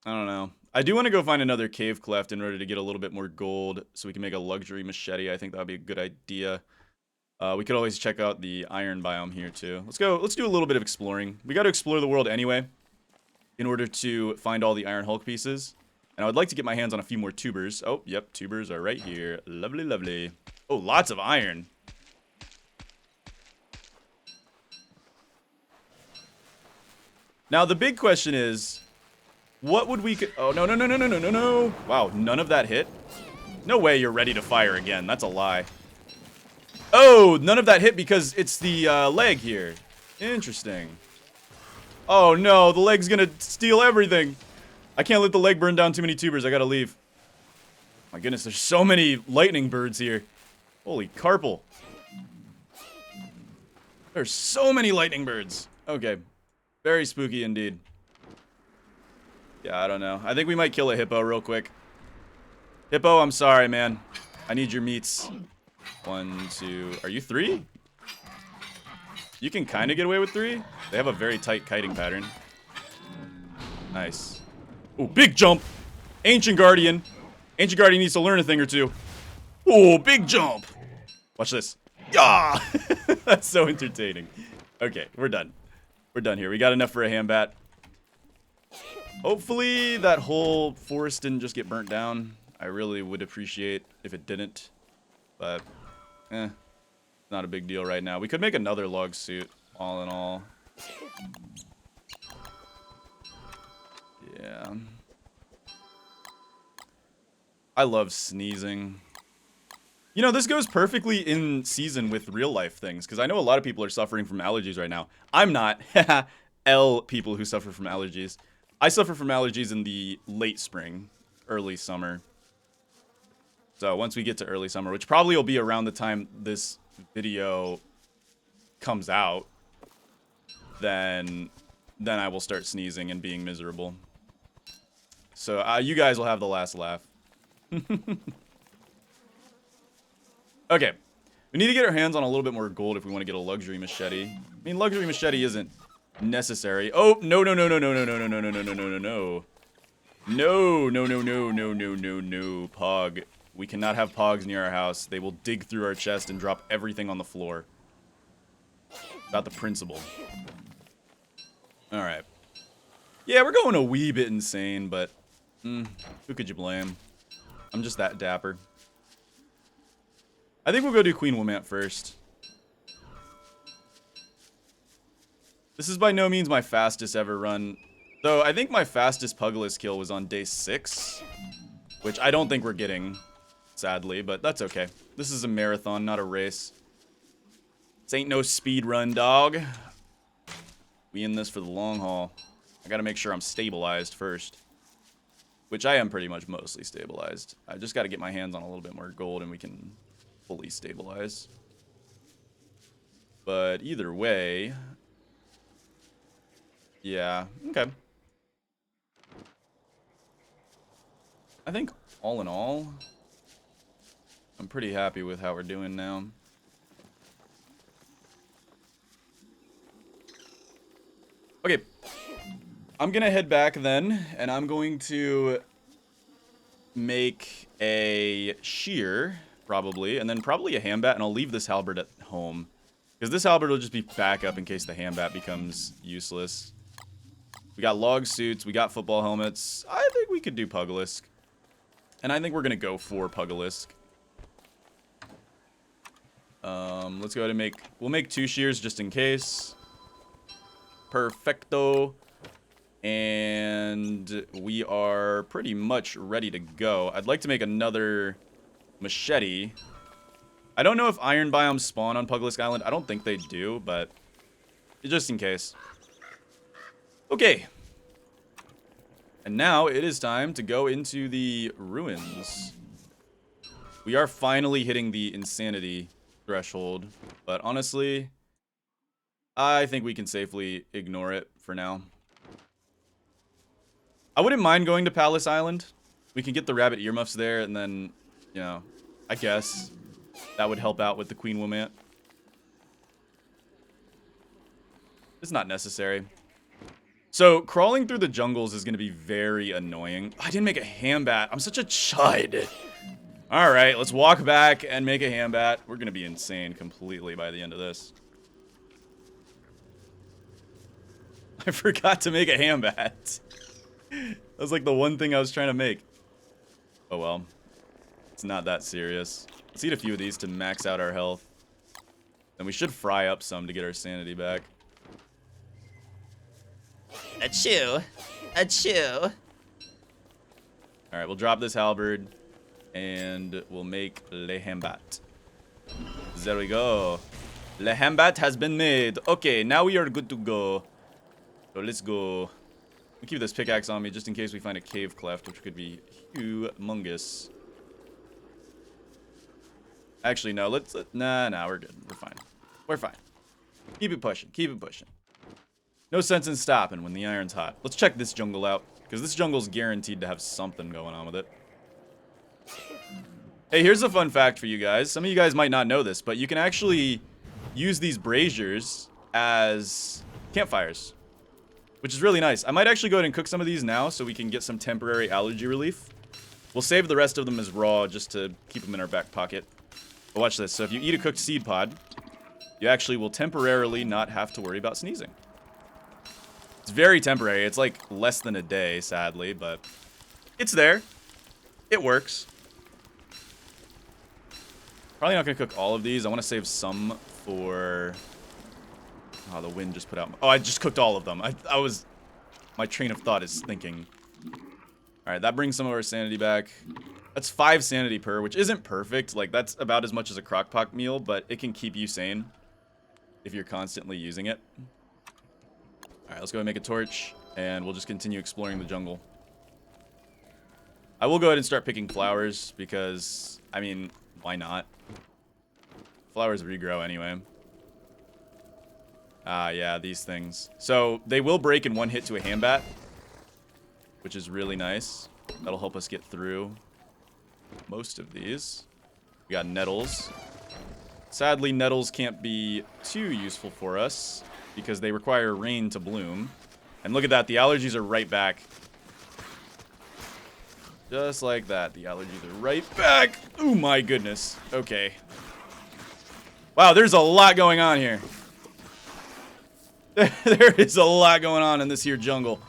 I don't know. I do want to go find another cave cleft in order to get a little bit more gold so we can make a luxury machete. I think that would be a good idea. We could always check out the iron biome here too. Let's do a little bit of exploring. We got to explore the world anyway in order to find all the iron hulk pieces. And I would like to get my hands on a few more tubers. Oh, yep, tubers are right here. Lovely, lovely. Oh, lots of iron. Now, the big question is, what would we... Oh, no, no, no, no, no, no, no, no. Wow, none of that hit? No way you're ready to fire again. That's a lie. Oh, none of that hit because it's the leg here. Interesting. Oh, no, the leg's gonna steal everything. I can't let the leg burn down too many tubers. I gotta leave. My goodness, there's so many lightning birds here. Holy carpal. There's so many lightning birds. Okay. Very spooky indeed. Yeah, I don't know. I think we might kill a hippo real quick. Hippo, I'm sorry, man. I need your meats. 1, 2... Are you 3? You can kind of get away with 3. They have a very tight kiting pattern. Nice. Oh, big jump. Ancient Guardian. Ancient Guardian needs to learn a thing or two. Oh, big jump. Watch this. Yeah. That's so entertaining. Okay, we're done. We're done here. We got enough for a handbat. Hopefully that whole forest didn't just get burnt down. I really would appreciate if it didn't. But, not a big deal right now. We could make another log suit, all in all. Yeah. I love sneezing. You know, this goes perfectly in season with real life things, because I know a lot of people are suffering from allergies right now. I'm not. People who suffer from allergies. I suffer from allergies in the late spring, early summer. So once we get to early summer, which probably will be around the time this video comes out, then I will start sneezing and being miserable. So you guys will have the last laugh. Okay. We need to get our hands on a little bit more gold if we want to get a luxury machete. I mean, luxury machete isn't necessary. Oh, no, no, no, no, no, no, no, no, no, no, no, no, no, no. No, no, no, no, no, no, no, no, Pog. We cannot have Pogs near our house. They will dig through our chest and drop everything on the floor. About the principle. Alright. Yeah, we're going a wee bit insane, but who could you blame? I'm just that dapper. I think we'll go do Queen Wilmette first. This is by no means my fastest ever run. Though, I think my fastest Pugilist kill was on day 6. Which I don't think we're getting, sadly, but that's okay. This is a marathon, not a race. This ain't no speed run, dog. We in this for the long haul. I gotta make sure I'm stabilized first. Which I am pretty much mostly stabilized. I just gotta get my hands on a little bit more gold and we can fully stabilize. But either way... Yeah, okay. I think all in all, I'm pretty happy with how we're doing now. Okay, I'm gonna head back then, and I'm going to make a shear, probably, and then probably a handbat, and I'll leave this halberd at home. Because this halberd will just be backup in case the handbat becomes useless. We got log suits, we got football helmets. I think we could do Pugilisk. And I think we're gonna go for Pugilisk. Let's go ahead and we'll make 2 shears just in case. Perfecto. And we are pretty much ready to go. I'd like to make another machete. I don't know if iron biomes spawn on Pugilisk Island. I don't think they do, but just in case. Okay. And now it is time to go into the ruins. We are finally hitting the insanity threshold, but honestly, I think we can safely ignore it for now. I wouldn't mind going to Palace Island. We can get the rabbit earmuffs there, and then, you know, I guess that would help out with the Queen Wilmette. It's not necessary. So, crawling through the jungles is going to be very annoying. I didn't make a handbat. I'm such a chud. Alright, let's walk back and make a handbat. We're going to be insane completely by the end of this. I forgot to make a handbat. That was like the one thing I was trying to make. Oh well. It's not that serious. Let's eat a few of these to max out our health. Then we should fry up some to get our sanity back. Achoo. Achoo. Alright, we'll drop this halberd. And we'll make le hambat. There we go. Le hambat has been made. Okay, now we are good to go. So let's go. I'll keep this pickaxe on me just in case we find a cave cleft, which could be humongous. Actually, no, nah, we're good. We're fine. We're fine. Keep it pushing. Keep it pushing. No sense in stopping when the iron's hot. Let's check this jungle out, because this jungle's guaranteed to have something going on with it. Hey, here's a fun fact for you guys. Some of you guys might not know this, but you can actually use these braziers as campfires, which is really nice. I might actually go ahead and cook some of these now so we can get some temporary allergy relief. We'll save the rest of them as raw just to keep them in our back pocket. But watch this. So if you eat a cooked seed pod, you actually will temporarily not have to worry about sneezing. It's very temporary. It's like less than a day, sadly, but it's there. It works. Probably not going to cook all of these. I want to save some for... Oh, the wind just put out... Oh, I just cooked all of them. I was... My train of thought is thinking. Alright, that brings some of our sanity back. That's 5 sanity per, which isn't perfect. Like, that's about as much as a crockpot meal, but it can keep you sane if you're constantly using it. Alright, let's go and make a torch, and we'll just continue exploring the jungle. I will go ahead and start picking flowers, because, I mean, why not? Flowers regrow anyway. Yeah, these things. So, they will break in one hit to a handbat, which is really nice. That'll help us get through most of these. We got nettles. Sadly, nettles can't be too useful for us because they require rain to bloom. And look at that, the allergies are right back. Just like that, the allergies are right back. Oh my goodness. Okay. Wow, there's a lot going on here. There is a lot going on in this here jungle.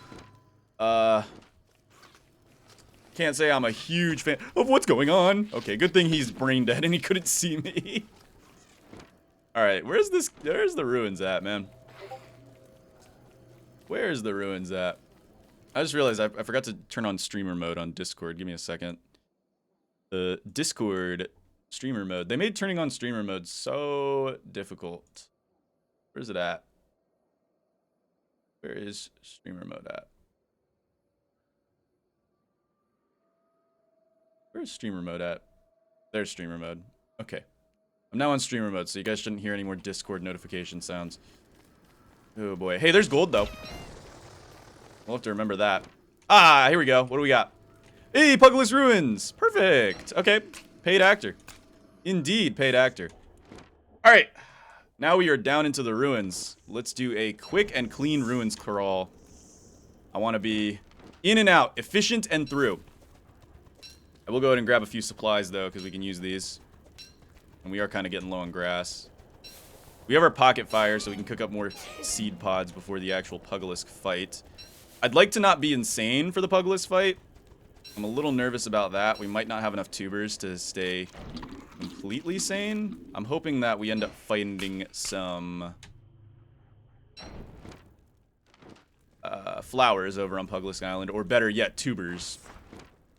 Can't say I'm a huge fan of what's going on. Okay, good thing he's brain dead and he couldn't see me. Alright, where's the ruins at, man? Where's the ruins at? I just realized I forgot to turn on streamer mode on Discord. Give me a second. Discord streamer mode. They made turning on streamer mode so difficult. Where's it at? Where is streamer mode at? Where's streamer mode at? There's streamer mode. Okay. I'm now on streamer mode, so you guys shouldn't hear any more Discord notification sounds. Oh boy. Hey, there's gold though. We'll have to remember that. Ah, here we go. What do we got? Hey, Pugilist Ruins. Perfect. Okay. Paid actor. Indeed, paid actor. All right. Now we are down into the ruins. Let's do a quick and clean ruins crawl. I want to be in and out, efficient and through. I will go ahead and grab a few supplies, though, because we can use these. And we are kind of getting low on grass. We have our pocket fire, so we can cook up more seed pods before the actual Pugilisk fight. I'd like to not be insane for the Pugilisk fight. I'm a little nervous about that. We might not have enough tubers to stay completely sane. I'm hoping that we end up finding some flowers over on Pugilisk Island, or better yet, tubers.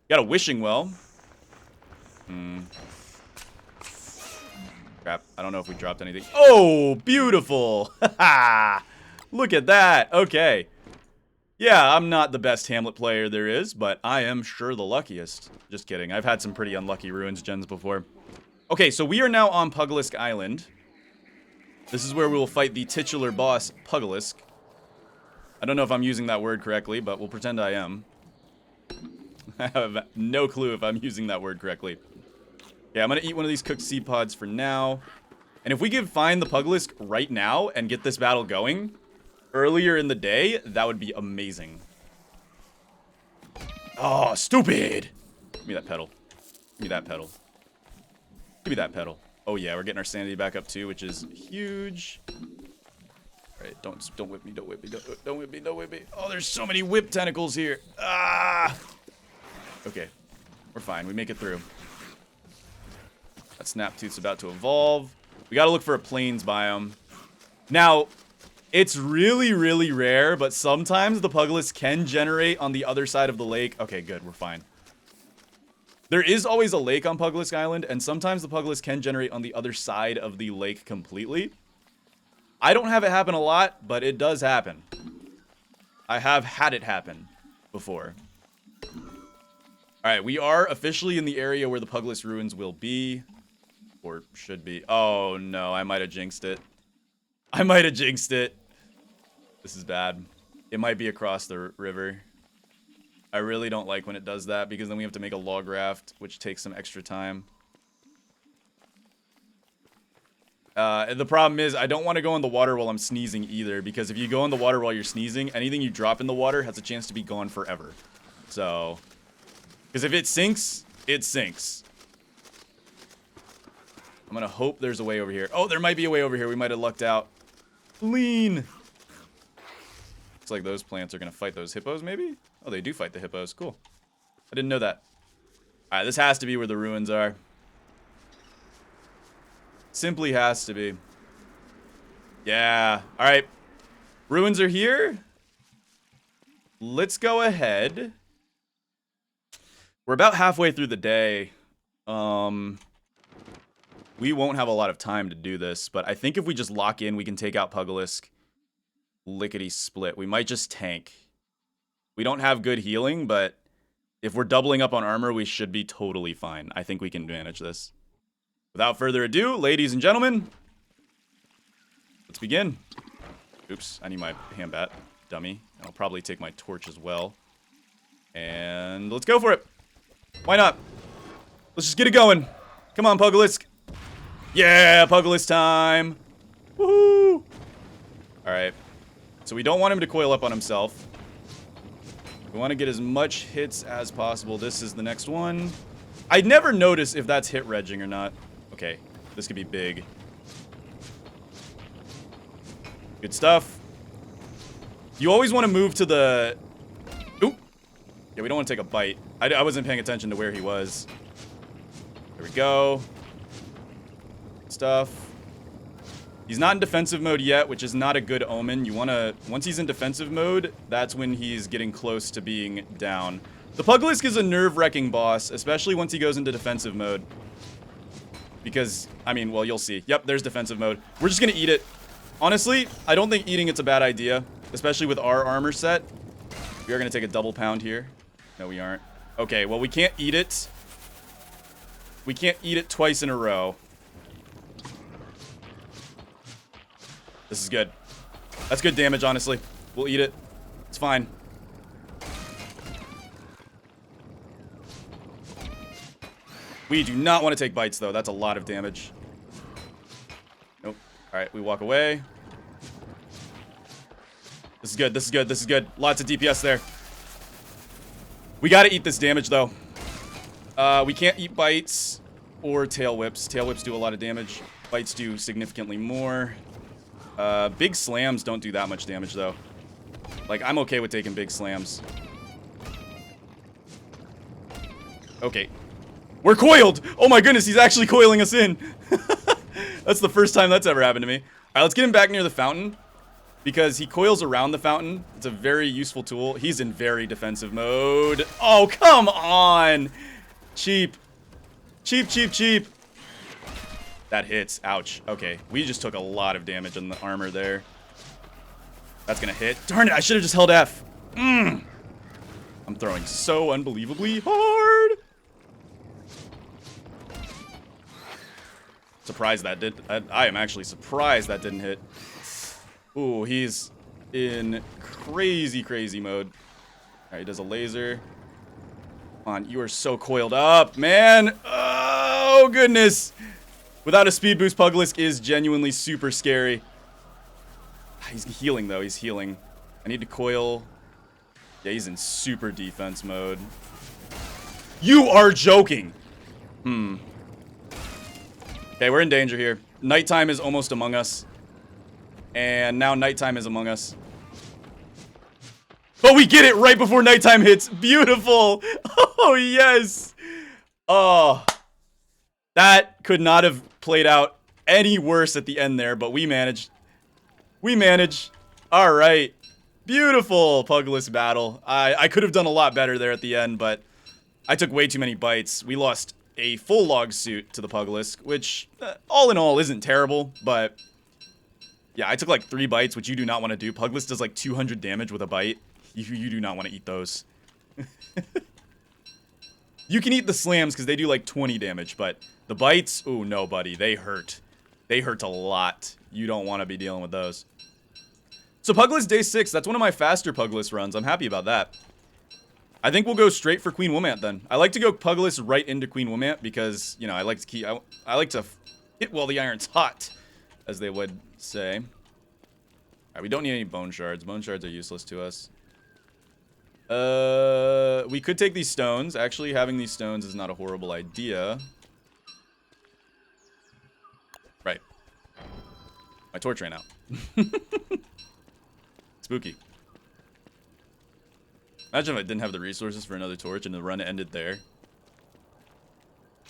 Got a wishing well. Crap, I don't know if we dropped anything. Oh, beautiful! Look at that. Okay. Yeah, I'm not the best Hamlet player there is, but I am sure the luckiest. Just kidding. I've had some pretty unlucky ruins gens before. Okay, so we are now on Pugilisk Island. This is where we will fight the titular boss, Pugilisk. I don't know if I'm using that word correctly, but we'll pretend I am. I have no clue if I'm using that word correctly. Yeah, I'm going to eat one of these cooked seed pods for now. And if we could find the Pugilisk right now and get this battle going earlier in the day, that would be amazing. Oh, stupid! Give me that pedal. Give me that pedal. Give me that pedal. Oh yeah, we're getting our sanity back up too, which is huge. Alright, don't whip me, don't whip me, don't whip me, don't whip me. Oh, there's so many whip tentacles here. Ah! Okay, we're fine. We make it through. That Snaptooth's about to evolve. We gotta look for a plains biome. Now, it's really, really rare, but sometimes the Pugilisk can generate on the other side of the lake. Okay, good. We're fine. There is always a lake on Pugilisk Island, and sometimes the Pugilisk can generate on the other side of the lake completely. I don't have it happen a lot, but it does happen. I have had it happen before. Alright, we are officially in the area where the Pugilisk ruins will be. Or should be. Oh no, I might have jinxed it. I might have jinxed it. This is bad. It might be across the river. I really don't like when it does that, because then we have to make a log raft, which takes some extra time. The problem is, I don't want to go in the water while I'm sneezing either, because if you go in the water while you're sneezing, anything you drop in the water has a chance to be gone forever. So, because if it sinks, it sinks. I'm gonna hope there's a way over here. Oh, there might be a way over here. We might have lucked out. Lean! Looks like those plants are gonna fight those hippos, maybe? Oh, they do fight the hippos. Cool. I didn't know that. Alright, this has to be where the ruins are. Simply has to be. Yeah. Alright. Ruins are here. Let's go ahead We're about halfway through the day. We won't have a lot of time to do this, but I think if we just lock in, we can take out Pugilisk. Lickety split. We might just tank. We don't have good healing, but if we're doubling up on armor, we should be totally fine. I think we can manage this. Without further ado, ladies and gentlemen, let's begin. Oops, I need my handbat, dummy. I'll probably take my torch as well. And let's go for it. Why not? Let's just get it going. Come on, Pugilisk. Yeah, Pugilisk time. Woohoo! Alright. So we don't want him to coil up on himself. We want to get as much hits as possible. This is the next one. I'd never notice if that's hit regging or not. Okay, this could be big. Good stuff. You always want to move to the... Oop. Yeah, we don't want to take a bite. I wasn't paying attention to where he was. There we go. Stuff. He's not in defensive mode yet, which is not a good omen. You want to... Once he's in defensive mode, that's when he's getting close to being down. The Pugilisk is a nerve-wracking boss, especially once he goes into defensive mode. Because, I mean, well, you'll see. Yep, there's defensive mode. We're just going to eat it. Honestly, I don't think eating it's a bad idea, especially with our armor set. We are going to take a double pound here. No, we aren't. Okay, well, we can't eat it. We can't eat it twice in a row. This is good. That's good damage, honestly. We'll eat it. It's fine. We do not want to take bites, though. That's a lot of damage. Nope. Alright, we walk away. This is good, this is good, this is good. Lots of DPS there. We gotta eat this damage, though. We can't eat bites or tail whips. Tail whips do a lot of damage. Bites do significantly more. Big slams don't do that much damage, though. Like, I'm okay with taking big slams. Okay. We're coiled! Oh my goodness, he's actually coiling us in! That's the first time that's ever happened to me. Alright, let's get him back near the fountain. Because he coils around the fountain. It's a very useful tool. He's in very defensive mode. Oh, come on! Cheap. Cheap, cheap, cheap. That hits. Ouch. Okay, we just took a lot of damage on the armor there. That's gonna hit. Darn it, I should have just held F. I'm throwing so unbelievably hard. Surprised that did. I am actually surprised that didn't hit. Ooh, he's in crazy, crazy mode. Alright, he does a laser. Come on, you are so coiled up, man. Oh, goodness. Without a speed boost, Pugilisk is genuinely super scary. He's healing, though. He's healing. I need to coil. Yeah, he's in super defense mode. You are joking. Okay, we're in danger here. Nighttime is almost among us. And now nighttime is among us. But we get it right before nighttime hits. Beautiful. Oh, yes. Oh. That could not have played out any worse at the end there, but we managed. We managed. All right. Beautiful Pugilisk battle. I could have done a lot better there at the end, but I took way too many bites. We lost a full log suit to the Pugilisk, which all in all isn't terrible, but yeah, I took like 3 bites, which you do not want to do. Pugilisk does like 200 damage with a bite. You do not want to eat those. You can eat the slams because they do like 20 damage, but the bites, ooh, no, buddy. They hurt. They hurt a lot. You don't want to be dealing with those. So Pugilisk day 6, that's one of my faster Pugilisk runs. I'm happy about that. I think we'll go straight for Queen Womant then. I like to go Pugilisk right into Queen Womant because, you know, I like to keep, I like to hit while the iron's hot, as they would say. Alright, we don't need any bone shards. Bone shards are useless to us. We could take these stones. Actually, having these stones is not a horrible idea. Right. My torch ran out. Spooky. Imagine if I didn't have the resources for another torch and the run ended there.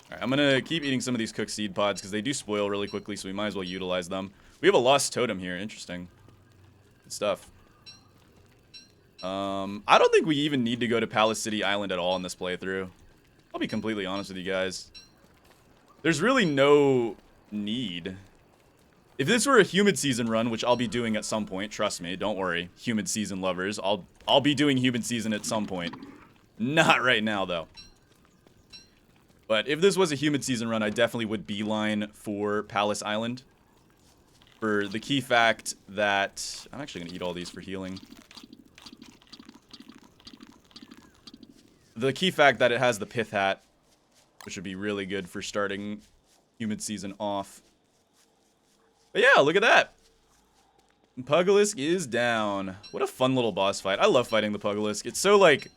Alright, I'm gonna keep eating some of these cooked seed pods because they do spoil really quickly, so we might as well utilize them. We have a lost totem here. Interesting. Good stuff. I don't think we even need to go to Palace City Island at all in this playthrough. I'll be completely honest with you guys. There's really no need. If this were a humid season run, which I'll be doing at some point, trust me, don't worry, humid season lovers. I'll be doing humid season at some point. Not right now, though. But if this was a humid season run, I definitely would beeline for Palace Island. For the key fact that... I'm actually going to eat all these for healing. The key fact that it has the Pith Hat, which would be really good for starting humid season off. But yeah, look at that. Pugilisk is down. What a fun little boss fight. I love fighting the Pugilisk. It's so like...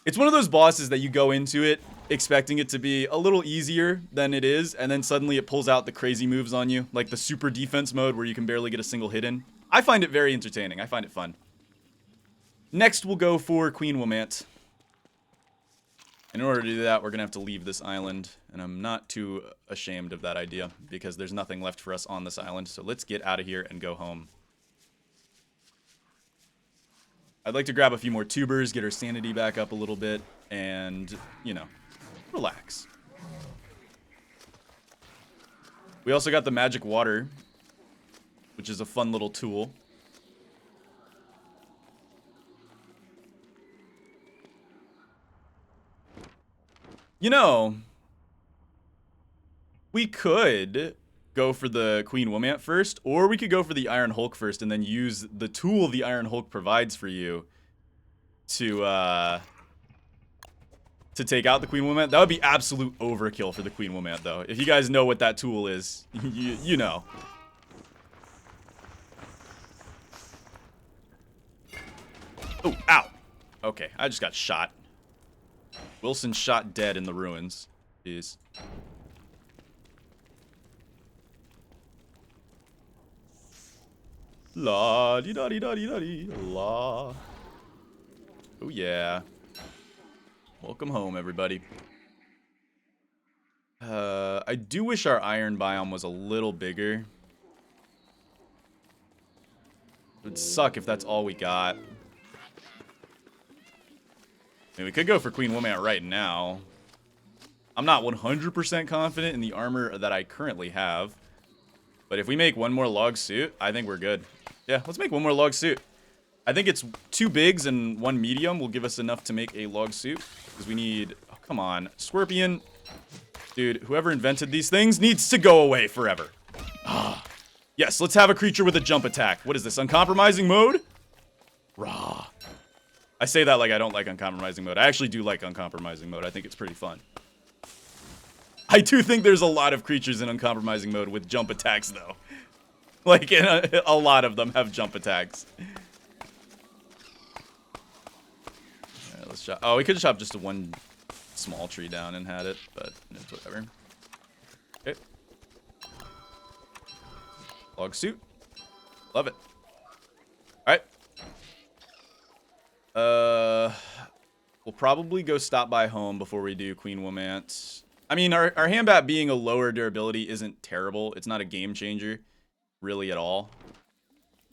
It's one of those bosses that you go into it expecting it to be a little easier than it is, and then suddenly it pulls out the crazy moves on you, like the super defense mode where you can barely get a single hit in. I find it very entertaining. I find it fun. Next, we'll go for Queen Womant. In order to do that, we're going to have to leave this island, and I'm not too ashamed of that idea, because there's nothing left for us on this island, so let's get out of here and go home. I'd like to grab a few more tubers, get our sanity back up a little bit, and, you know, relax. We also got the magic water, which is a fun little tool. You know, we could go for the Queen Womant first, or we could go for the Iron Hulk first and then use the tool the Iron Hulk provides for you to take out the Queen Womant. That would be absolute overkill for the Queen Womant, though. If you guys know what that tool is, you know. Oh, ow. Okay, I just got shot. Wilson shot dead in the ruins. Jeez. La di da di da di da di la. Oh yeah. Welcome home, everybody. I do wish our iron biome was a little bigger. It would suck if that's all we got. I mean, we could go for Queen Womant right now. I'm not 100% confident in the armor that I currently have. But if we make one more log suit, I think we're good. Yeah, let's make one more log suit. I think it's 2 bigs and 1 medium will give us enough to make a log suit. Because we need... Oh, come on. Scorpion. Dude, whoever invented these things needs to go away forever. Yes, let's have a creature with a jump attack. What is this, uncompromising mode? Rah. I say that like I don't like uncompromising mode. I actually do like uncompromising mode. I think it's pretty fun. I do think there's a lot of creatures in uncompromising mode with jump attacks, though. Like, a lot of them have jump attacks. Alright, let's chop. Oh, we could chop just one small tree down and had it, but it's whatever. Okay. Log suit. Love it. Alright. We'll probably go stop by home before we do Queen Womant. I mean, our Hambat being a lower durability isn't terrible. It's not a game changer, really, at all.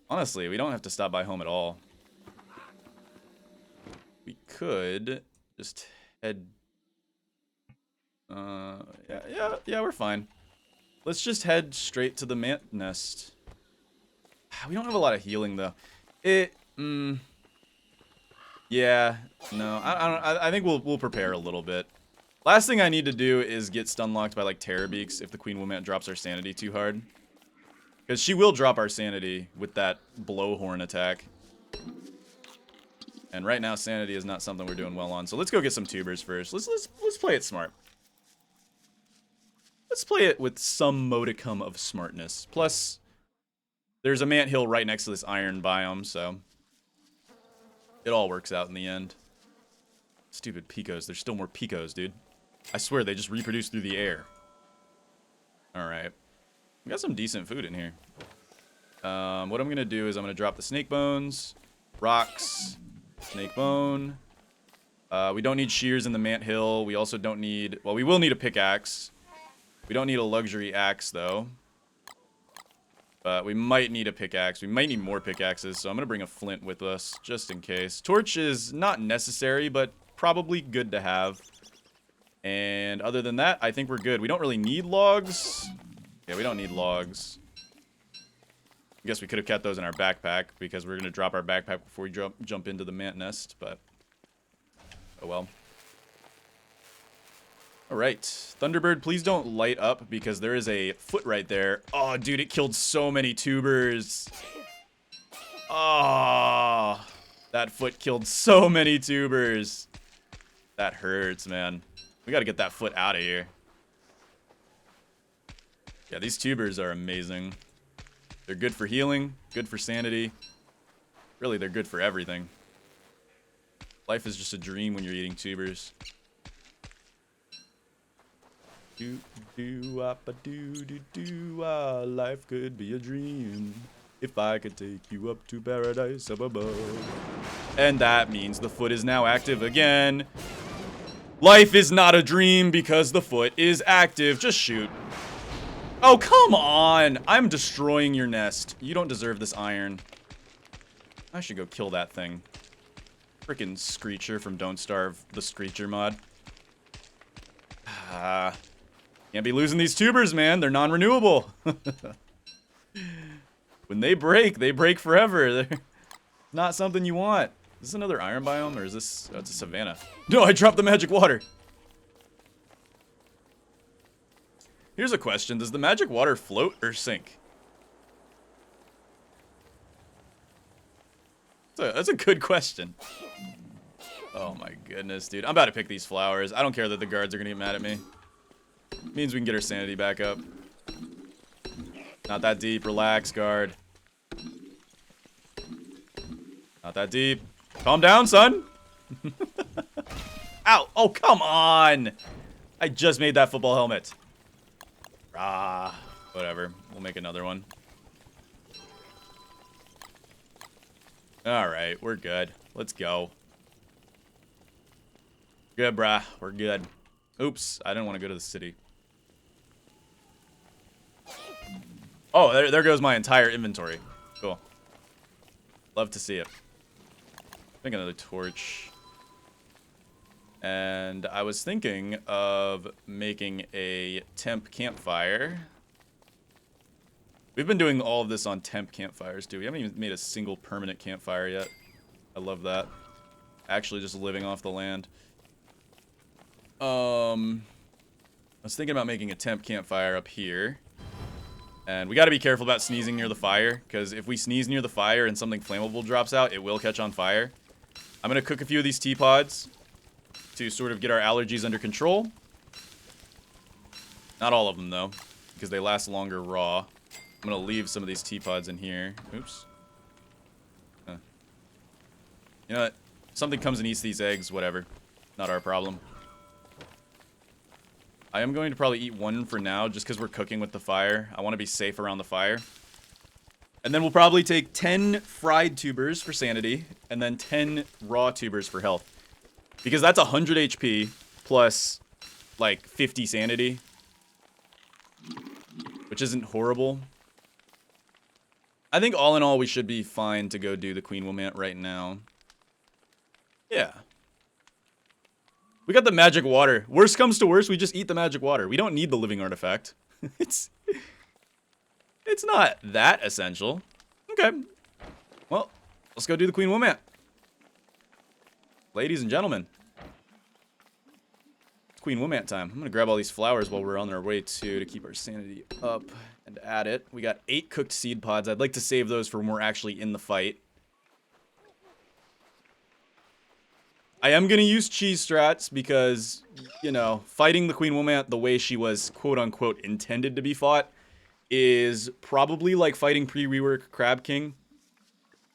Honestly, we don't have to stop by home at all. We could just head... Yeah, we're fine. Let's just head straight to the Mant Nest. We don't have a lot of healing, though. Yeah, no, I think we'll prepare a little bit. Last thing I need to do is get stun locked by like Terror Beaks if the Queen Womant drops our sanity too hard. Because she will drop our sanity with that blowhorn attack. And right now sanity is not something we're doing well on. So let's go get some tubers first. Let's play it smart. Let's play it with some modicum of smartness. Plus, there's a Mant Hill right next to this iron biome, so it all works out in the end. Stupid Picos. There's still more Picos, dude. I swear, they just reproduce through the air. Alright. We got some decent food in here. What I'm going to do is I'm going to drop the snake bones, rocks, snake bone. We don't need shears in the Mant Hill. We also don't need... Well, we will need a pickaxe. We don't need a luxury axe, though. But we might need a pickaxe. We might need more pickaxes, so I'm going to bring a flint with us, just in case. Torch is not necessary, but probably good to have. And other than that, I think we're good. We don't really need logs. Yeah, we don't need logs. I guess we could have kept those in our backpack because we're going to drop our backpack before we jump into the mant nest, but oh well. All right, Thunderbird, please don't light up because there is a foot right there. Oh, dude, it killed so many tubers. Oh, that foot killed so many tubers. That hurts, man. We got to get that foot out of here. Yeah, these tubers are amazing. They're good for healing, good for sanity. Really, they're good for everything. Life is just a dream when you're eating tubers. Life could be a dream if I could take you up to paradise up above. And that means the foot is now active again. Life is not a dream because the foot is active. Just shoot. Oh, come on! I'm destroying your nest. You don't deserve this iron. I should go kill that thing. Frickin' Screecher from Don't Starve, the Screecher mod. Can't be losing these tubers, man. They're non-renewable. When they break forever. They're not something you want. Is this another iron biome, or is this... Oh, it's a savanna. No, I dropped the magic water. Here's a question. Does the magic water float or sink? That's a good question. Oh my goodness, dude. I'm about to pick these flowers. I don't care that the guards are gonna get mad at me. It means we can get our sanity back up. Not that deep. Relax, guard. Not that deep. Calm down, son. Ow. Oh, come on. I just made that football helmet. Ah, whatever. We'll make another one. Alright, we're good. Let's go. Good, brah. We're good. Oops, I didn't want to go to the city. Oh, there goes my entire inventory. Cool. Love to see it. Make another torch. And I was thinking of making a temp campfire. We've been doing all of this on temp campfires, too. We haven't even made a single permanent campfire yet. I love that. Actually just living off the land. I was thinking about making a temp campfire up here. And we got to be careful about sneezing near the fire, because if we sneeze near the fire and something flammable drops out, it will catch on fire. I'm going to cook a few of these teapods to sort of get our allergies under control. Not all of them, though, because they last longer raw. I'm going to leave some of these teapods in here. Oops. You know what? Something comes and eats these eggs, whatever. Not our problem. I am going to probably eat one for now, just because we're cooking with the fire. I want to be safe around the fire. And then we'll probably take 10 fried tubers for sanity, and then 10 raw tubers for health. Because that's 100 HP, plus, like, 50 sanity. Which isn't horrible. I think all in all, we should be fine to go do the Queen Wilmant right now. Yeah. We got the magic water. Worst comes to worst, we just eat the magic water. We don't need the living artifact. It's not that essential. Okay. Well, let's go do the Queen Wilmant. Ladies and gentlemen. It's Queen Wilmant time. I'm going to grab all these flowers while we're on our way to keep our sanity up and add it. We got 8 cooked seed pods. I'd like to save those for when we're actually in the fight. I am going to use cheese strats because, you know, fighting the Queen Wilmant the way she was quote-unquote intended to be fought is probably like fighting pre-rework Crab King.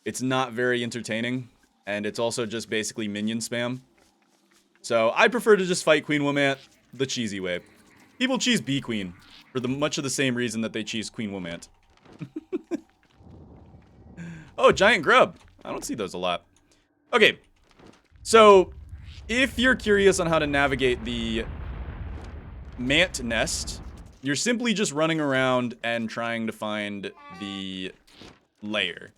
It's not very entertaining, and it's also just basically minion spam. So I prefer to just fight Queen Wilmant the cheesy way. People cheese Bee Queen for much of the same reason that they cheese Queen Wilmant. Oh, giant grub. I don't see those a lot. Okay. So, if you're curious on how to navigate the mant nest, you're simply just running around and trying to find the lair.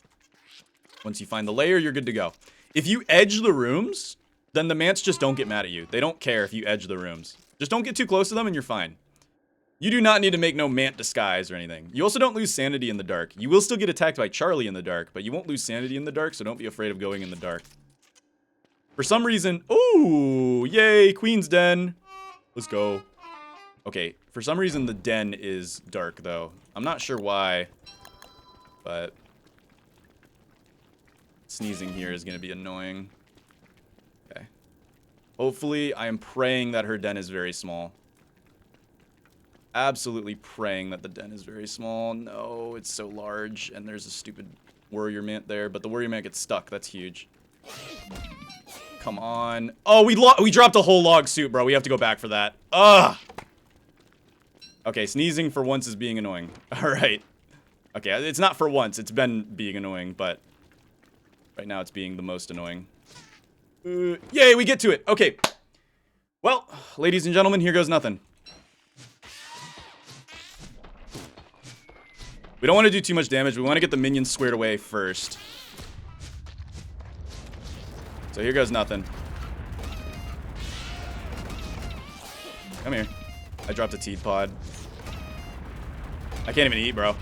Once you find the lair, you're good to go. If you edge the rooms, then the mants just don't get mad at you. They don't care if you edge the rooms. Just don't get too close to them and you're fine. You do not need to make no mant disguise or anything. You also don't lose sanity in the dark. You will still get attacked by Charlie in the dark, but you won't lose sanity in the dark, so don't be afraid of going in the dark. For some reason, ooh, yay, Queen's Den. Let's go. Okay, for some reason the den is dark though. I'm not sure why, but sneezing here is gonna be annoying. Okay. Hopefully, I am praying that her den is very small. Absolutely praying that the den is very small. No, it's so large, and there's a stupid warrior mant there, but the warrior mant gets stuck. That's huge. Come on. Oh, we dropped a whole log suit, bro. We have to go back for that. Ugh. Okay, sneezing for once is being annoying. All right. Okay, it's not for once. It's been being annoying, but right now it's being the most annoying. Yay, we get to it. Okay. Well, ladies and gentlemen, here goes nothing. We don't want to do too much damage. We want to get the minions squared away first. So here goes nothing. Come here. I dropped a teed pod. I can't even eat, bro.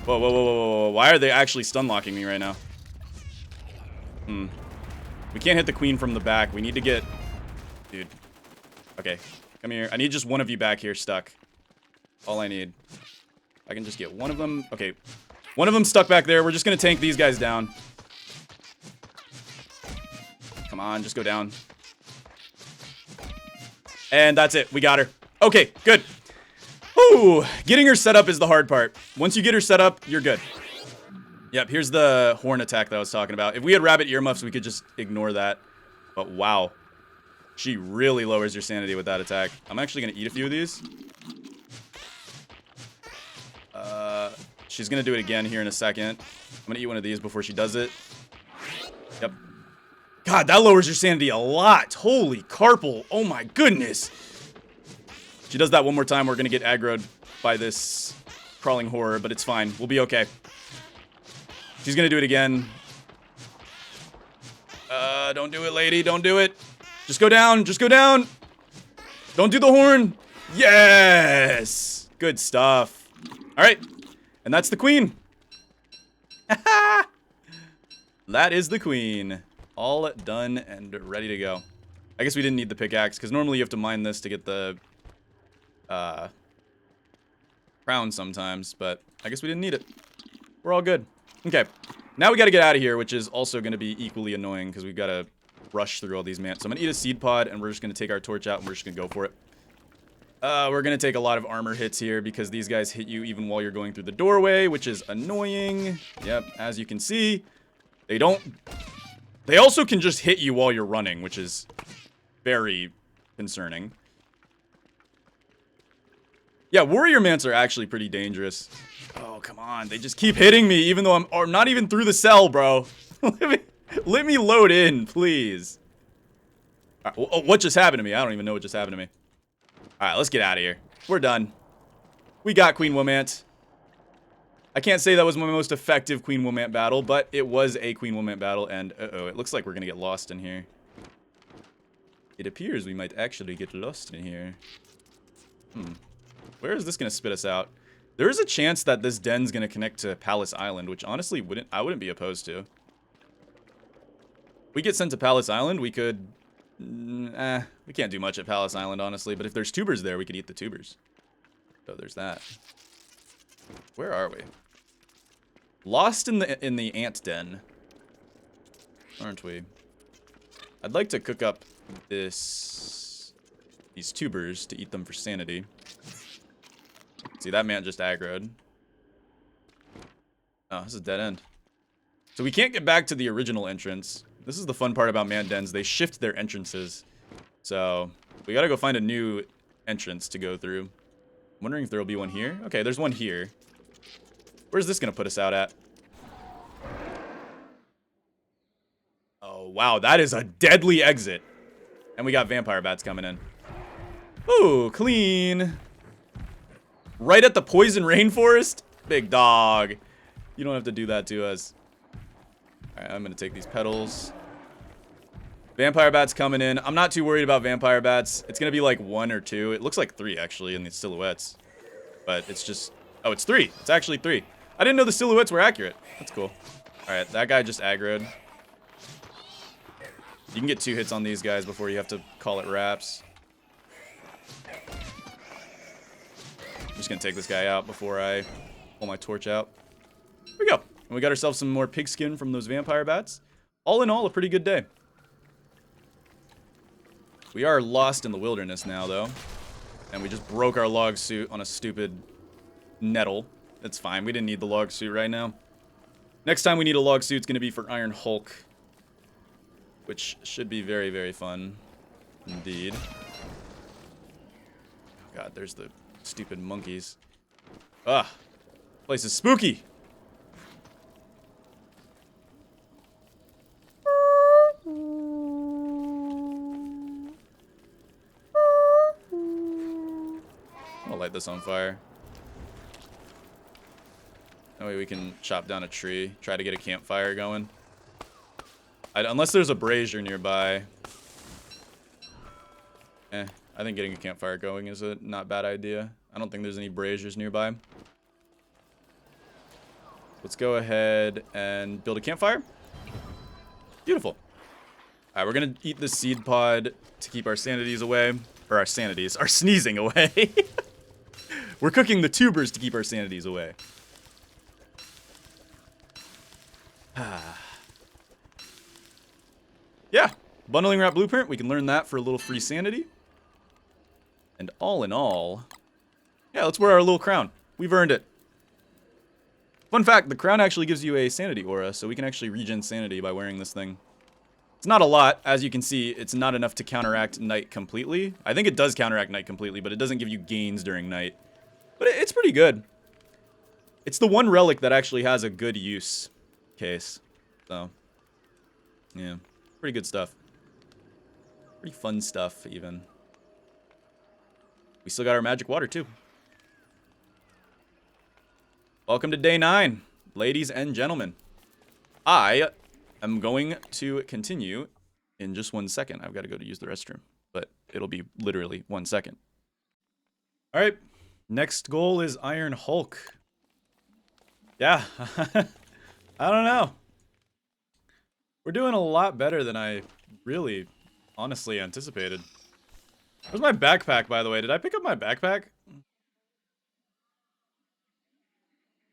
Whoa, whoa, whoa, whoa, whoa. Why are they actually stun locking me right now? We can't hit the queen from the back. We need to get... Dude. Okay. Come here. I need just one of you back here stuck. All I need. I can just get one of them. Okay. One of them stuck back there. We're just going to tank these guys down. Come on, just go down. And that's it. We got her. Okay, good. Ooh, getting her set up is the hard part. Once you get her set up, you're good. Yep, here's the horn attack that I was talking about. If we had rabbit earmuffs, we could just ignore that. But wow. She really lowers your sanity with that attack. I'm actually going to eat a few of these. She's going to do it again here in a second. I'm going to eat one of these before she does it. Yep. God, that lowers your sanity a lot. Holy carpal. Oh my goodness. She does that one more time. We're going to get aggroed by this crawling horror, but it's fine. We'll be okay. She's going to do it again. Don't do it, lady. Don't do it. Just go down. Just go down. Don't do the horn. Yes. Good stuff. All right. And that's the queen. That is the queen. All done and ready to go. I guess we didn't need the pickaxe, because normally you have to mine this to get the crown sometimes, but I guess we didn't need it. We're all good. Okay. Now we got to get out of here, which is also going to be equally annoying, because we've got to rush through all these mants. So I'm going to eat a seed pod, and we're just going to take our torch out, and we're just going to go for it. We're going to take a lot of armor hits here, because these guys hit you even while you're going through the doorway, which is annoying. Yep, as you can see, they don't... They also can just hit you while you're running, which is very concerning. Yeah, warrior mants are actually pretty dangerous. Oh, come on. They just keep hitting me, even though I'm not even through the cell, bro. let me load in, please. Right, what just happened to me? I don't even know what just happened to me. All right, let's get out of here. We're done. We got Queen Womant. I can't say that was my most effective Queen Womant battle, but it was a Queen Womant battle, and uh-oh, it looks like we're gonna get lost in here. It appears we might actually get lost in here. Where is this gonna spit us out? There is a chance that this den's gonna connect to Palace Island, which honestly I wouldn't be opposed to. If we get sent to Palace Island, we could... we can't do much at Palace Island, honestly, but if there's tubers there, we could eat the tubers. So there's that. Where are we? Lost in the ant den, aren't we? I'd like to cook up these tubers to eat them for sanity. See, that man just aggroed. Oh, this is a dead end. So we can't get back to the original entrance. This is the fun part about man dens. They shift their entrances. So we gotta go find a new entrance to go through. I'm wondering if there'll be one here. Okay, there's one here. Where's this gonna put us out at? Oh, wow, that is a deadly exit. And we got vampire bats coming in. Ooh, clean. Right at the poison rainforest? Big dog. You don't have to do that to us. Alright, I'm gonna take these petals. Vampire bats coming in. I'm not too worried about vampire bats. It's going to be like 1 or 2. It looks like 3, actually, in the silhouettes. But it's just... Oh, it's 3. It's actually 3. I didn't know the silhouettes were accurate. That's cool. Alright, that guy just aggroed. You can get 2 hits on these guys before you have to call it wraps. I'm just going to take this guy out before I pull my torch out. Here we go. And we got ourselves some more pigskin from those vampire bats. All in all, a pretty good day. We are lost in the wilderness now, though. And we just broke our log suit on a stupid nettle. That's fine. We didn't need the log suit right now. Next time we need a log suit, it's going to be for Iron Hulk. Which should be very, very fun. Indeed. Oh god, there's the stupid monkeys. Ah. Place is spooky. I'll light this on fire. That way we can chop down a tree. Try to get a campfire going. Unless there's a brazier nearby. I think getting a campfire going is a not bad idea. I don't think there's any braziers nearby. Let's go ahead and build a campfire. Beautiful. Alright, we're gonna eat the seed pod to keep our sanities away. Or our sneezing away. We're cooking the tubers to keep our sanities away. Yeah, bundling wrap blueprint. We can learn that for a little free sanity. And all in all, yeah, let's wear our little crown. We've earned it. Fun fact, the crown actually gives you a sanity aura, so we can actually regen sanity by wearing this thing. It's not a lot. As you can see, it's not enough to counteract night completely. I think it does counteract night completely, but it doesn't give you gains during night. But it's pretty good. It's the one relic that actually has a good use case. So, yeah. Pretty good stuff. Pretty fun stuff, even. We still got our magic water, too. Welcome to day 9, ladies and gentlemen. I am going to continue in just 1 second. I've got to go to use the restroom, but it'll be literally 1 second. All right. Next goal is Iron Hulk. Yeah. I don't know. We're doing a lot better than I really, honestly anticipated. Where's my backpack, by the way? Did I pick up my backpack?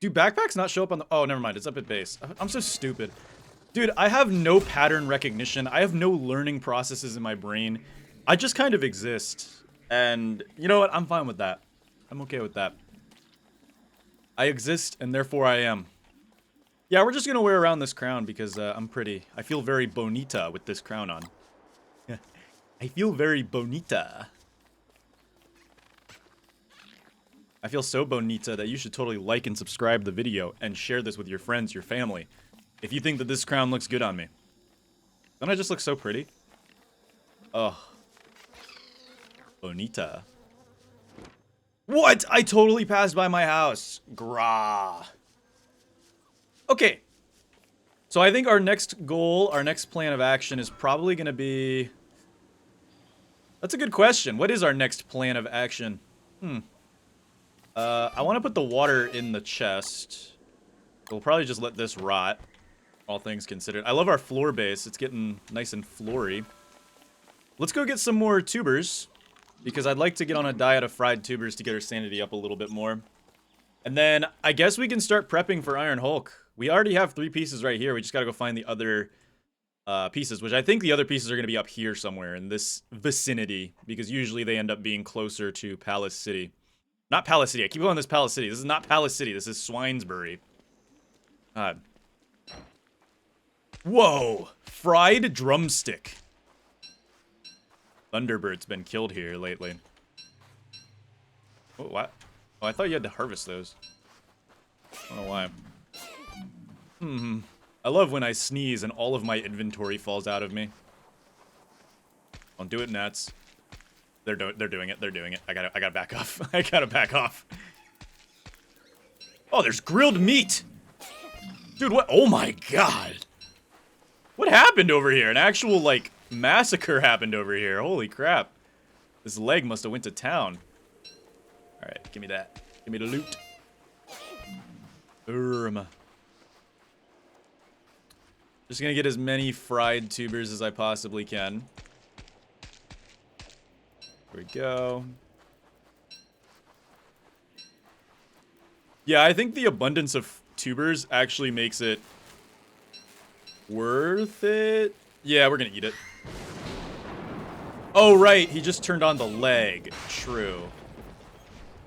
Do backpacks not show up on the... Oh, never mind. It's up at base. I'm so stupid. Dude, I have no pattern recognition. I have no learning processes in my brain. I just kind of exist. And you know what? I'm fine with that. I'm okay with that. I exist, and therefore I am. Yeah, we're just gonna wear around this crown because I'm pretty. I feel very bonita with this crown on. I feel very bonita. I feel so bonita that you should totally like and subscribe the video and share this with your friends, your family, if you think that this crown looks good on me. Don't I just look so pretty? Ugh. Bonita. What? I totally passed by my house. Grah. Okay. So I think our next goal, our next plan of action is probably going to be... That's a good question. What is our next plan of action? I want to put the water in the chest. We'll probably just let this rot, all things considered. I love our floor base. It's getting nice and floory. Let's go get some more tubers, because I'd like to get on a diet of fried tubers to get our sanity up a little bit more. And then I guess we can start prepping for Iron Hulk. We already have 3 pieces right here. We just got to go find the other pieces, which I think the other pieces are going to be up here somewhere in this vicinity, because usually they end up being closer to Palace City. Not Palace City. I keep calling this Palace City. This is not Palace City. This is Swinesbury. God. Whoa! Fried drumstick. Thunderbird's been killed here lately. Oh, what? Oh, I thought you had to harvest those. I don't know why. I love when I sneeze and all of my inventory falls out of me. Don't do it, Nats. They're doing it. They're doing it. I gotta back off. I gotta back off. Oh, there's grilled meat. Dude, what? Oh my god. What happened over here? An actual, like, massacre happened over here. Holy crap. This leg must have went to town. Alright, give me that. Give me the loot. Just gonna get as many fried tubers as I possibly can. Here we go. Yeah, I think the abundance of tubers actually makes it worth it. Yeah, we're gonna eat it. Oh, right. He just turned on the leg. True.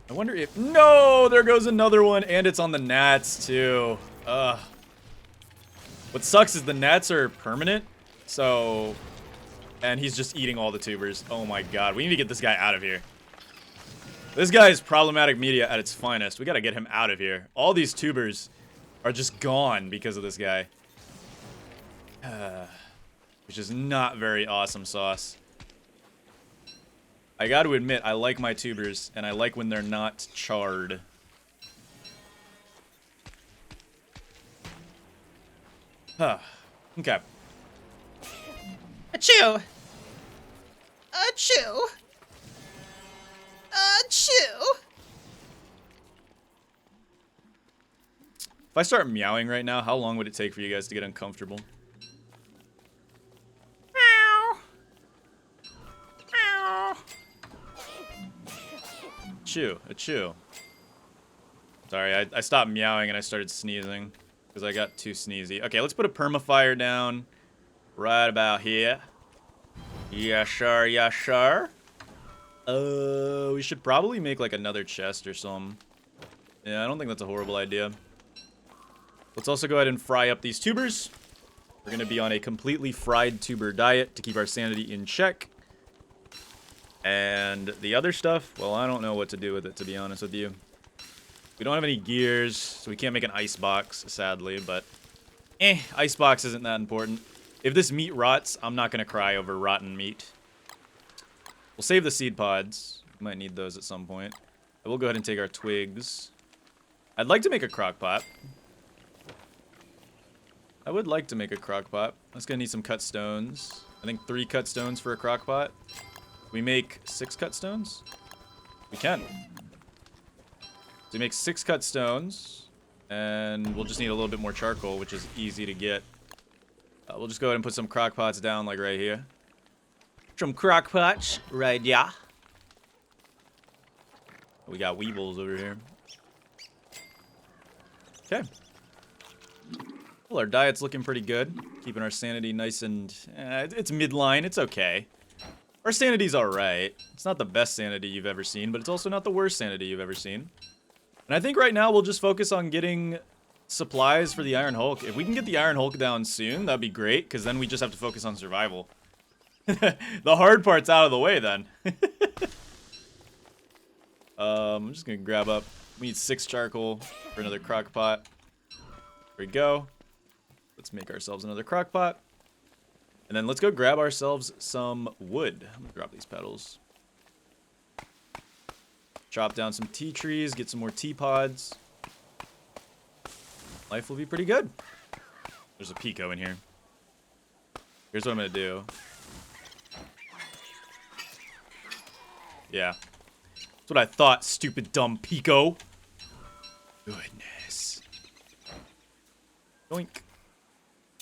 I wonder if... No! There goes another one. And it's on the gnats, too. Ugh. What sucks is the gnats are permanent. So... And he's just eating all the tubers. Oh, my God. We need to get this guy out of here. This guy is problematic media at its finest. We gotta get him out of here. All these tubers are just gone because of this guy. Which is not very awesome sauce. I gotta admit, I like my tubers, and I like when they're not charred. Huh. Okay. Achoo! Achoo! Achoo! If I start meowing right now, how long would it take for you guys to get uncomfortable? Meow. Meow. Achoo, achoo. Sorry, I stopped meowing and I started sneezing because I got too sneezy. Okay, let's put a permafire down right about here. Yes, sir, yes, sir. We should probably make like another chest or something. Yeah, I don't think that's a horrible idea. Let's also go ahead and fry up these tubers. We're gonna be on a completely fried tuber diet to keep our sanity in check. And the other stuff, well, I don't know what to do with it, to be honest with you. We don't have any gears, so we can't make an ice box, sadly, but ice box isn't that important. If this meat rots, I'm not gonna cry over rotten meat. We'll save the seed pods. We might need those at some point. But we'll go ahead and take our twigs. I'd like to make a crock pot. I would like to make a crock pot. That's gonna need some cut stones. I think 3 cut stones for a crock pot. Can we make 6 cut stones? We can. So we make 6 cut stones. And we'll just need a little bit more charcoal, which is easy to get. We'll just go ahead and put some crock pots down like right here. Some crock pots right, yeah. We got weebles over here. Okay. Well, our diet's looking pretty good. Keeping our sanity nice and... it's midline. It's okay. Our sanity's alright. It's not the best sanity you've ever seen, but it's also not the worst sanity you've ever seen. And I think right now we'll just focus on getting supplies for the Iron Hulk. If we can get the Iron Hulk down soon, that'd be great, because then we just have to focus on survival. The hard part's out of the way then. I'm just gonna grab up. We need 6 charcoal for another crock pot. There we go. Let's make ourselves another crock pot. And then let's go grab ourselves some wood. I'm gonna drop these petals. Chop down some tea trees, get some more tea pods. Life will be pretty good. There's a Pico in here. Here's what I'm gonna do. Yeah. That's what I thought, stupid dumb Pico. Goodness. Doink.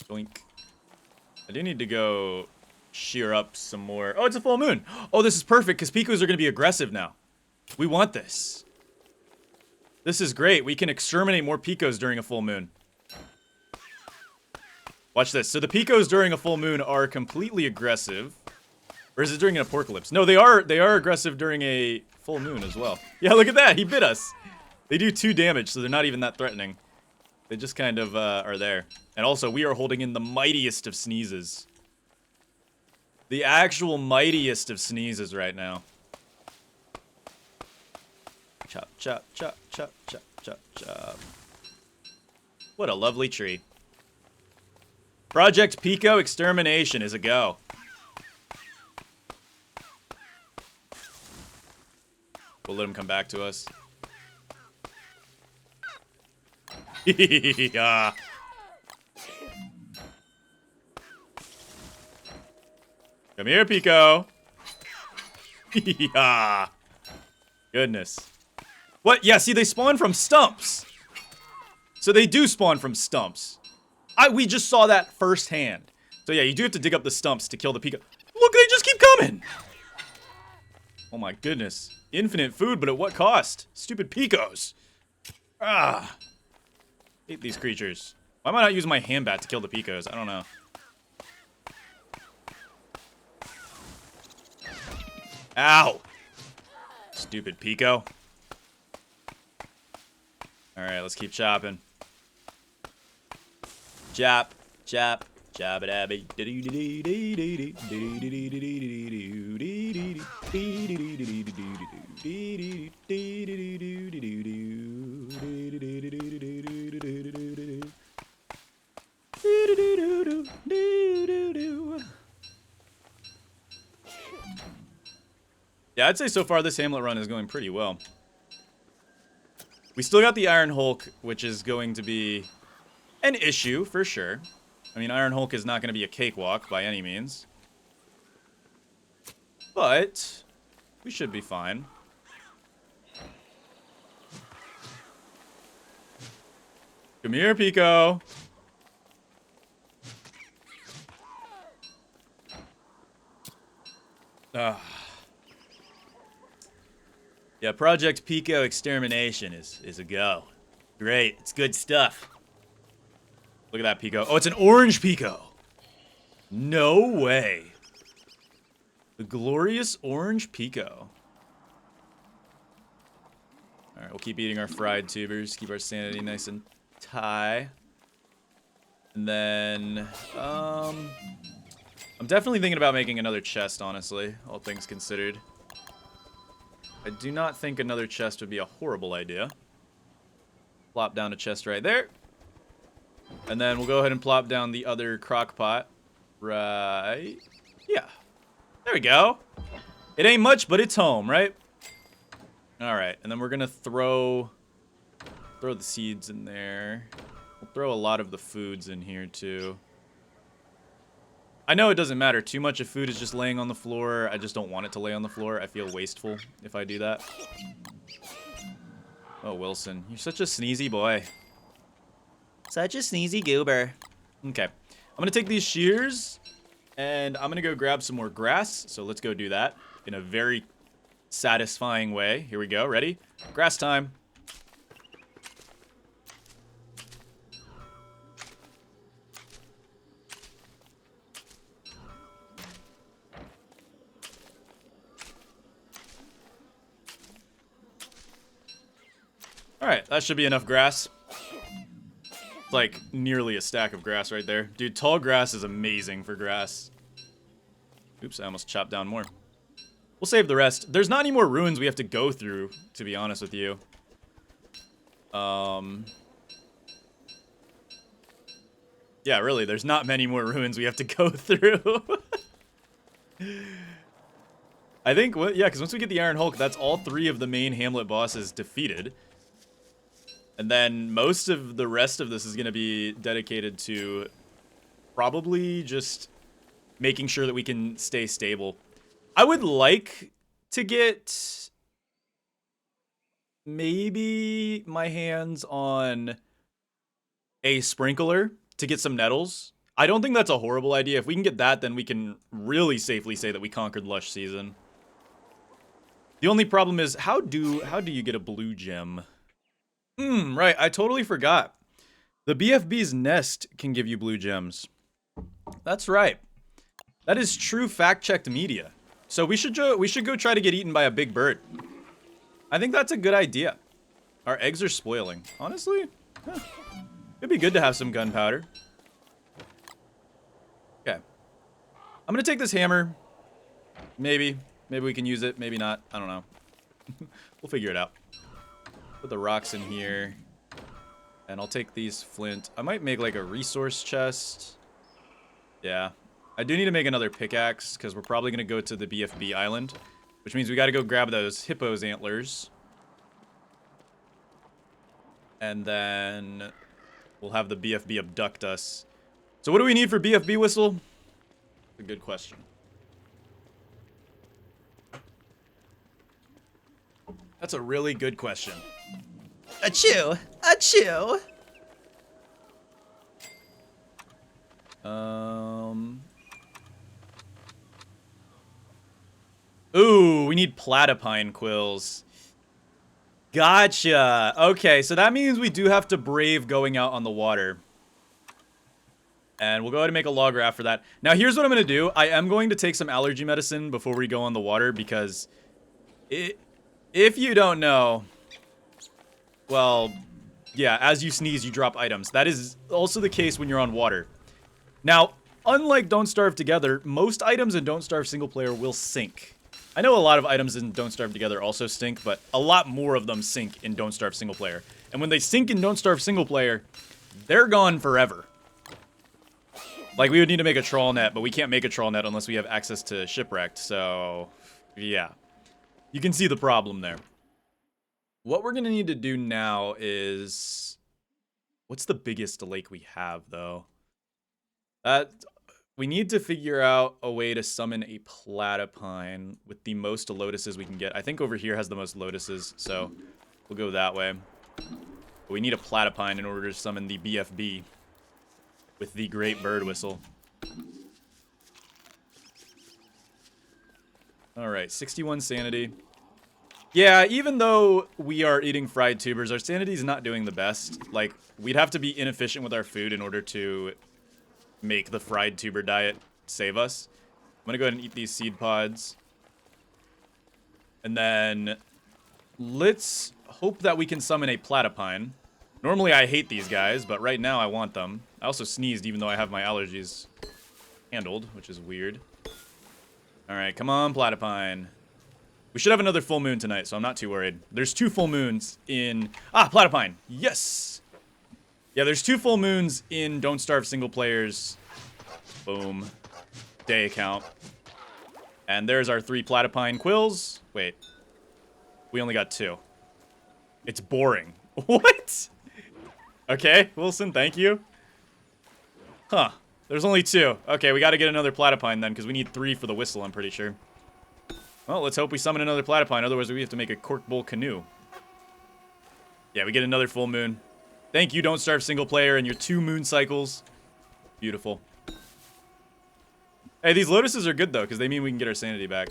Doink. I do need to go shear up some more. Oh, it's a full moon. Oh, this is perfect, because Picos are going to be aggressive now. We want this. This is great. We can exterminate more Picos during a full moon. Watch this. So the Picos during a full moon are completely aggressive. Or is it during an apocalypse? No, they are aggressive during a full moon as well. Yeah, look at that. He bit us. They do 2 damage, so they're not even that threatening. They just kind of are there. And also, we are holding in the mightiest of sneezes. The actual mightiest of sneezes right now. Chop, chop, chop, chop, chop, chop, chop. What a lovely tree. Project Pico Extermination is a go. We'll let him come back to us. Yeah. Come here, Pico. Yeah. Goodness. What? Yeah, see, they spawn from stumps. So they do spawn from stumps. We just saw that firsthand. So yeah, you do have to dig up the stumps to kill the Pico. Look, they just keep coming. Oh my goodness. Infinite food, but at what cost? Stupid Picos. Ah. Hate these creatures. Why am I not using my hand bat to kill the Picos? I don't know. Ow. Stupid Pico. Alright, let's keep chopping. Chop, chop, chop it abby. Yeah, I'd say so far this Hamlet run is going pretty well. We still got the Iron Hulk, which is going to be an issue for sure. I mean, Iron Hulk is not going to be a cakewalk by any means. But we should be fine. Come here, Pico. Yeah, Project Pico Extermination is a go. Great, it's good stuff. Look at that Pico. Oh, it's an orange Pico. No way. The glorious orange Pico. Alright, we'll keep eating our fried tubers. Keep our sanity nice and high. And then, I'm definitely thinking about making another chest, honestly. All things considered. I do not think another chest would be a horrible idea. Plop down a chest right there. And then we'll go ahead and plop down the other crock pot. Right. Yeah. There we go. It ain't much, but it's home, right? Alright, and then we're gonna throw the seeds in there. We'll throw a lot of the foods in here, too. I know it doesn't matter. Too much of food is just laying on the floor. I just don't want it to lay on the floor. I feel wasteful if I do that. Oh, Wilson. You're such a sneezy boy. Such a sneezy goober. Okay. I'm going to take these shears, and I'm going to go grab some more grass. So let's go do that in a very satisfying way. Here we go. Ready? Grass time. Alright, that should be enough grass. It's like nearly a stack of grass right there. Dude, tall grass is amazing for grass. Oops, I almost chopped down more. We'll save the rest. There's not any more ruins we have to go through, to be honest with you. Yeah, really, there's not many more ruins we have to go through. I think, yeah, because once we get the Iron Hulk, that's all 3 of the main Hamlet bosses defeated. And then most of the rest of this is going to be dedicated to probably just making sure that we can stay stable. I would like to get maybe my hands on a sprinkler to get some nettles. I don't think that's a horrible idea. If we can get that, then we can really safely say that we conquered Lush season. The only problem is, how do you get a blue gem? Right, I totally forgot. The BFB's nest can give you blue gems. That's right. That is true fact-checked media. So we should go try to get eaten by a big bird. I think that's a good idea. Our eggs are spoiling. Honestly, it'd be good to have some gunpowder. Okay. I'm gonna take this hammer. Maybe we can use it, maybe not. I don't know. We'll figure it out. Put the rocks in here. And I'll take these flint. I might make like a resource chest. Yeah. I do need to make another pickaxe because we're probably going to go to the BFB island. Which means we got to go grab those hippo's antlers. And then we'll have the BFB abduct us. So what do we need for BFB whistle? That's a good question. That's a really good question. Achoo! Achoo! Ooh, we need platypine quills. Gotcha. Okay, so that means we do have to brave going out on the water. And we'll go ahead and make a log raft for that. Now, here's what I'm going to do. I am going to take some allergy medicine before we go on the water because if you don't know, well, yeah, as you sneeze, you drop items. That is also the case when you're on water. Now, unlike Don't Starve Together, most items in Don't Starve single player will sink. I know a lot of items in Don't Starve Together also stink, but a lot more of them sink in Don't Starve single player. And when they sink in Don't Starve single player, they're gone forever. Like, we would need to make a trawl net, but we can't make a trawl net unless we have access to Shipwrecked, so yeah. You can see the problem there. What we're gonna need to do now is... What's the biggest lake we have, though? We need to figure out a way to summon a platypine with the most lotuses we can get. I think over here has the most lotuses, so we'll go that way. But we need a platypine in order to summon the BFB with the great bird whistle. Alright, 61 sanity. Yeah, even though we are eating fried tubers, our sanity's not doing the best. Like, we'd have to be inefficient with our food in order to make the fried tuber diet save us. I'm gonna go ahead and eat these seed pods. And then let's hope that we can summon a platypine. Normally I hate these guys, but right now I want them. I also sneezed even though I have my allergies handled, which is weird. Alright, come on, platypine. We should have another full moon tonight, so I'm not too worried. There's 2 full moons in... Ah, platypine! Yes! Yeah, there's 2 full moons in Don't Starve single players. Boom. Day account. And there's our 3 platypine quills. Wait. We only got 2. It's boring. What? Okay, Wilson, thank you. Huh. There's only 2. Okay, we gotta get another platypine then, because we need 3 for the whistle, I'm pretty sure. Well, let's hope we summon another platypine, otherwise we have to make a cork bowl canoe. Yeah, we get another full moon. Thank you, Don't Starve single player, and your 2 moon cycles. Beautiful. Hey, these lotuses are good, though, because they mean we can get our sanity back.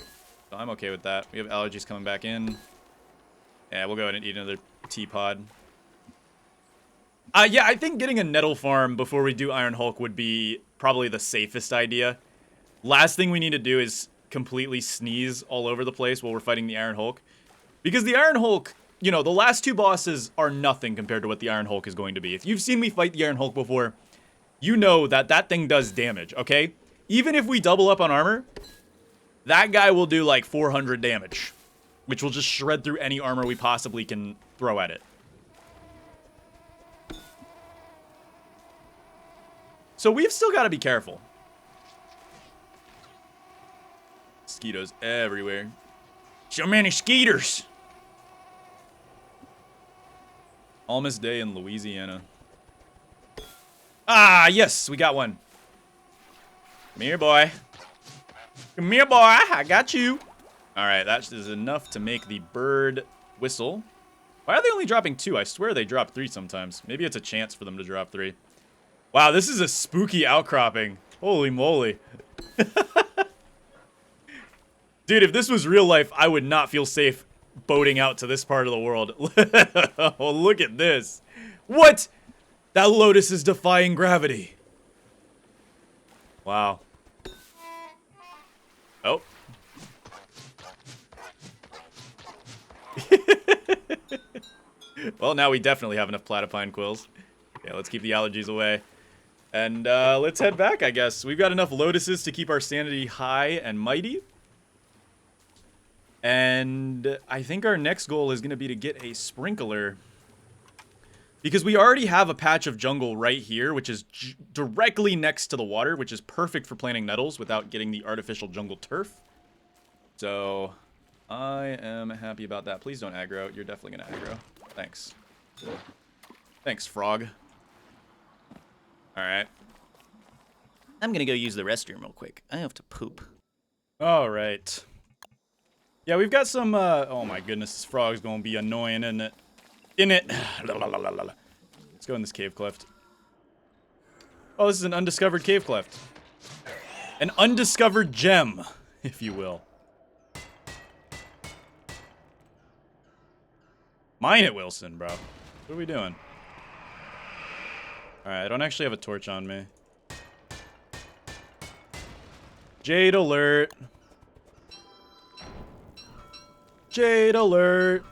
So I'm okay with that. We have allergies coming back in. Yeah, we'll go ahead and eat another teapot. Yeah, I think getting a nettle farm before we do Iron Hulk would be probably the safest idea. Last thing we need to do is completely sneeze all over the place while we're fighting the Iron Hulk. Because the Iron Hulk... You know, the last 2 bosses are nothing compared to what the Iron Hulk is going to be. If you've seen me fight the Iron Hulk before, you know that that thing does damage, okay? Even if we double up on armor, that guy will do like 400 damage, which will just shred through any armor we possibly can throw at it. So we've still got to be careful. Mosquitoes everywhere. So many skeeters! Almost day in Louisiana. Ah, yes, we got one. Come here, boy. Come here, boy. I got you. All right, that is enough to make the bird whistle. Why are they only dropping 2? I swear they drop 3 sometimes. Maybe it's a chance for them to drop 3. Wow, this is a spooky outcropping. Holy moly. Dude, if this was real life, I would not feel safe boating out to this part of the world. Oh, look at this. What? That lotus is defying gravity. Wow. Oh. Well, now we definitely have enough platypine quills. Yeah, let's keep the allergies away. And let's head back, I guess. We've got enough lotuses to keep our sanity high and mighty. And I think our next goal is going to be to get a sprinkler. Because we already have a patch of jungle right here, which is directly next to the water, which is perfect for planting nettles without getting the artificial jungle turf. So, I am happy about that. Please don't aggro. You're definitely going to aggro. Thanks. Thanks, frog. Alright. I'm gonna go use the restroom real quick. I have to poop. Alright. Yeah, we've got some, oh my goodness, this frog's gonna be annoying, isn't it? Let's go in this cave cleft. Oh, this is an undiscovered cave cleft. An undiscovered gem, if you will. Mine it, Wilson, bro. What are we doing? Alright, I don't actually have a torch on me. Jade alert. Jade alert.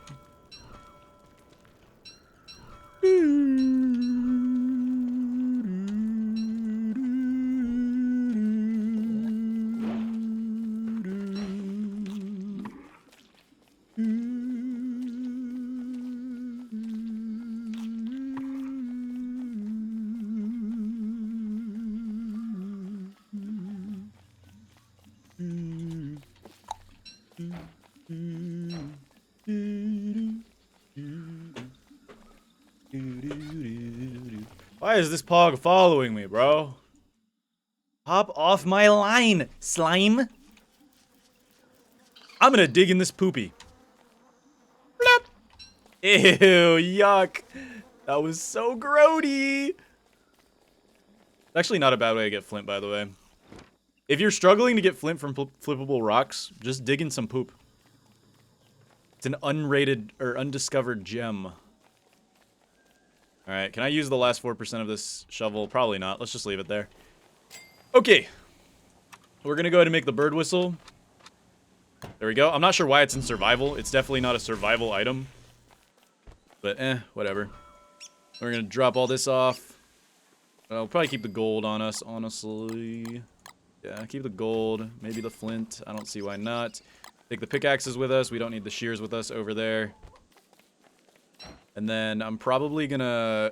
Why is this pog following me, bro? Hop off my line, slime. I'm gonna dig in this poopy. Blop. Ew, yuck. That was so grody. Actually not a bad way to get flint, by the way. If you're struggling to get flint from flippable rocks, just dig in some poop. It's an unrated or undiscovered gem. Alright, can I use the last 4% of this shovel? Probably not. Let's just leave it there. Okay. We're gonna go ahead and make the bird whistle. There we go. I'm not sure why it's in survival. It's definitely not a survival item. But, whatever. We're gonna drop all this off. I'll probably keep the gold on us, honestly. Yeah, keep the gold. Maybe the flint. I don't see why not. Take the pickaxes with us. We don't need the shears with us over there. And then I'm probably gonna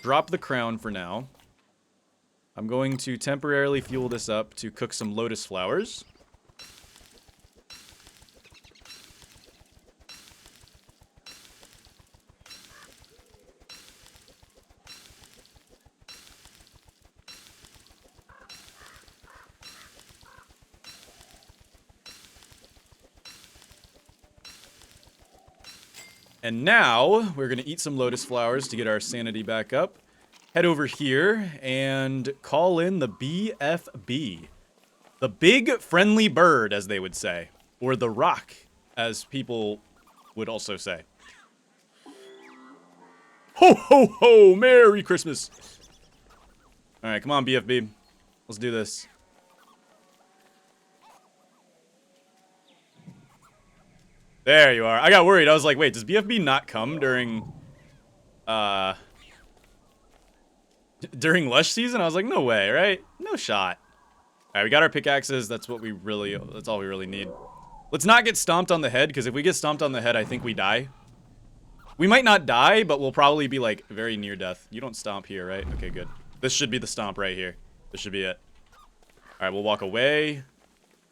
drop the crown for now. I'm going to temporarily fuel this up to cook some lotus flowers. And now, we're going to eat some lotus flowers to get our sanity back up. Head over here and call in the BFB. The big friendly bird, as they would say. Or the rock, as people would also say. Ho, ho, ho! Merry Christmas! Alright, come on, BFB. Let's do this. There you are. I got worried. I was like, wait, does BFB not come during, during Lush season? I was like, no way, right? No shot. Alright, we got our pickaxes. That's what we really, that's all we really need. Let's not get stomped on the head, because if we get stomped on the head, I think we die. We might not die, but we'll probably be, like, very near death. You don't stomp here, right? Okay, good. This should be the stomp right here. This should be it. Alright, we'll walk away.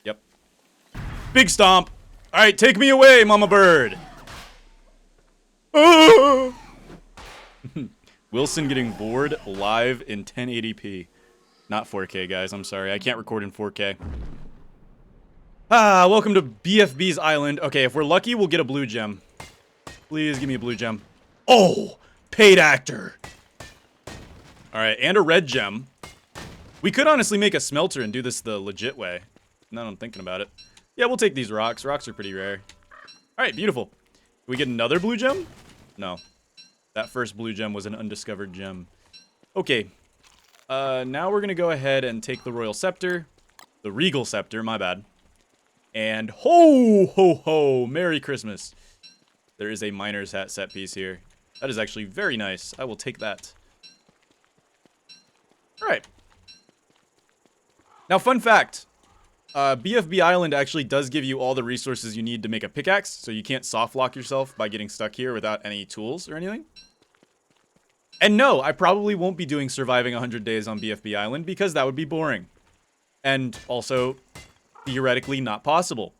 Yep. Big stomp! Alright, take me away, Mama Bird! Wilson getting bored live in 1080p. Not 4K, guys. I'm sorry. I can't record in 4K. Ah, welcome to BFB's Island. Okay, if we're lucky, we'll get a blue gem. Please give me a blue gem. Oh! Paid actor! Alright, and a red gem. We could honestly make a smelter and do this the legit way. Now that I'm thinking about it. Yeah, we'll take these rocks. Rocks are pretty rare. Alright, beautiful. Can we get another blue gem? No. That first blue gem was an undiscovered gem. Okay. Now we're gonna go ahead and take the royal scepter. The regal scepter, my bad. And ho, ho, ho, Merry Christmas. There is a miner's hat set piece here. That is actually very nice. I will take that. Alright. Now, fun fact. BFB Island actually does give you all the resources you need to make a pickaxe, so you can't soft lock yourself by getting stuck here without any tools or anything. And no, I probably won't be doing surviving 100 days on BFB Island because that would be boring. And also, theoretically not possible.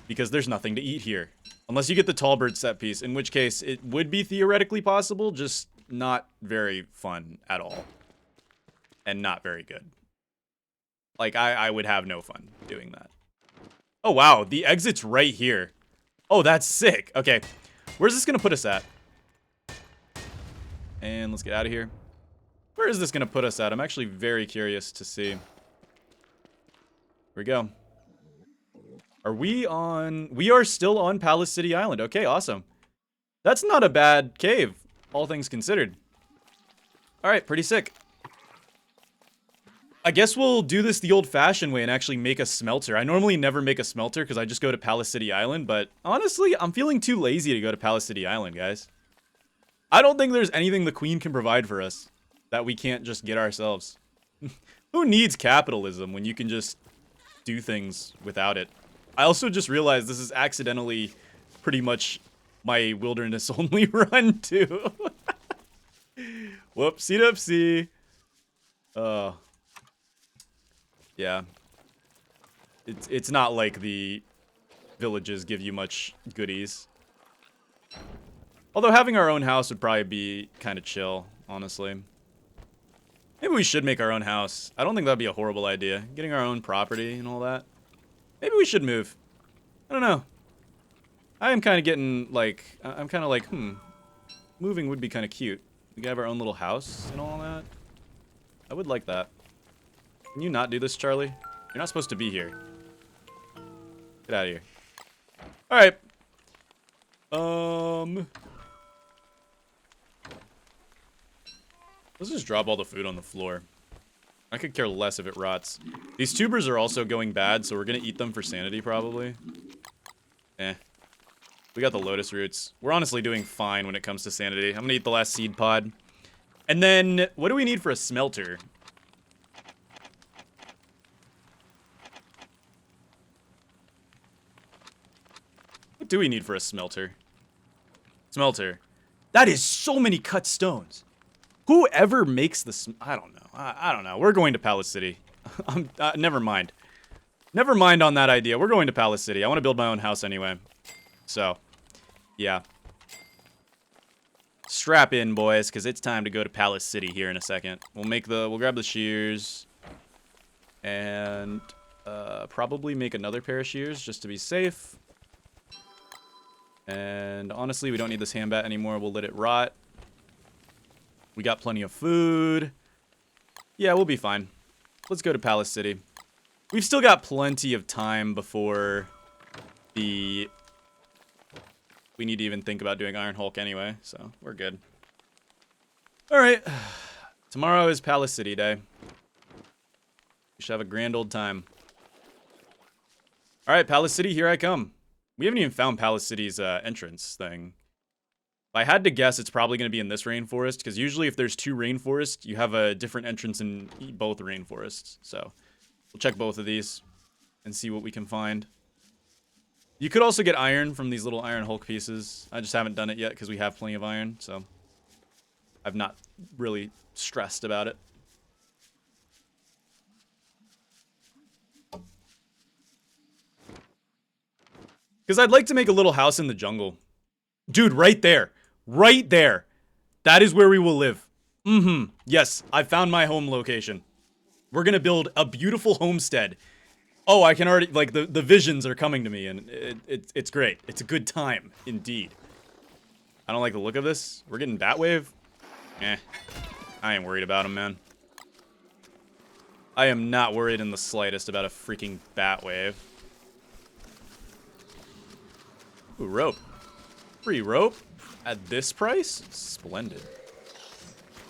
Because there's nothing to eat here. Unless you get the tall bird set piece, in which case it would be theoretically possible, just not very fun at all. And not very good. Like, I would have no fun doing that. Oh, wow. The exit's right here. Oh, that's sick. Okay. Where's this gonna put us at? And let's get out of here. Where is this gonna put us at? I'm actually very curious to see. Here we go. Are we on... We are still on Palace City Island. Okay, awesome. That's not a bad cave, all things considered. Alright, pretty sick. I guess we'll do this the old-fashioned way and actually make a smelter. I normally never make a smelter because I just go to Palace City Island, but honestly, I'm feeling too lazy to go to Palace City Island, guys. I don't think there's anything the Queen can provide for us that we can't just get ourselves. Who needs capitalism when you can just do things without it? I also just realized this is accidentally pretty much my wilderness only run too. Whoopsie doopsie. Yeah. It's not like the villages give you much goodies. Although having our own house would probably be kind of chill, honestly. Maybe we should make our own house. I don't think that'd be a horrible idea. Getting our own property and all that. Maybe we should move. I don't know. I am kind of getting, like... I'm kind of like, moving would be kind of cute. We could have our own little house and all that. I would like that. Can you not do this, Charlie? You're not supposed to be here. Get out of here. Alright. Let's just drop all the food on the floor. I could care less if it rots. These tubers are also going bad, so we're gonna eat them for sanity, probably. Eh. We got the lotus roots. We're honestly doing fine when it comes to sanity. I'm gonna eat the last seed pod. And then, what do we need for a smelter? What do we need for a smelter? Smelter. That is so many cut stones. Whoever makes the... I don't know. I don't know. We're going to Palace City. Never mind. Never mind on that idea. We're going to Palace City. I want to build my own house anyway. So, yeah. Strap in, boys, because it's time to go to Palace City here in a second. We'll grab the shears. And probably make another pair of shears just to be safe. And honestly, we don't need this hand bat anymore. We'll let it rot. We got plenty of food. Yeah, we'll be fine. Let's go to Palace City. We've still got plenty of time before we need to even think about doing Iron Hulk anyway, so we're good. Alright. Tomorrow is Palace City Day. We should have a grand old time. Alright, Palace City, here I come. We haven't even found Palace City's entrance thing. If I had to guess, it's probably going to be in this rainforest, because usually if there's two rainforests, you have a different entrance in both rainforests. So, we'll check both of these and see what we can find. You could also get iron from these little Iron Hulk pieces. I just haven't done it yet, because we have plenty of iron, so I've not really stressed about it. Because I'd like to make a little house in the jungle. Dude, right there. Right there. That is where we will live. Yes, I found my home location. We're going to build a beautiful homestead. Oh, I can already, like, the visions are coming to me, and it's great. It's a good time, indeed. I don't like the look of this. We're getting Batwave. Eh. I ain't worried about him, man. I am not worried in the slightest about a freaking Batwave. Ooh, rope. Free rope at this price? Splendid.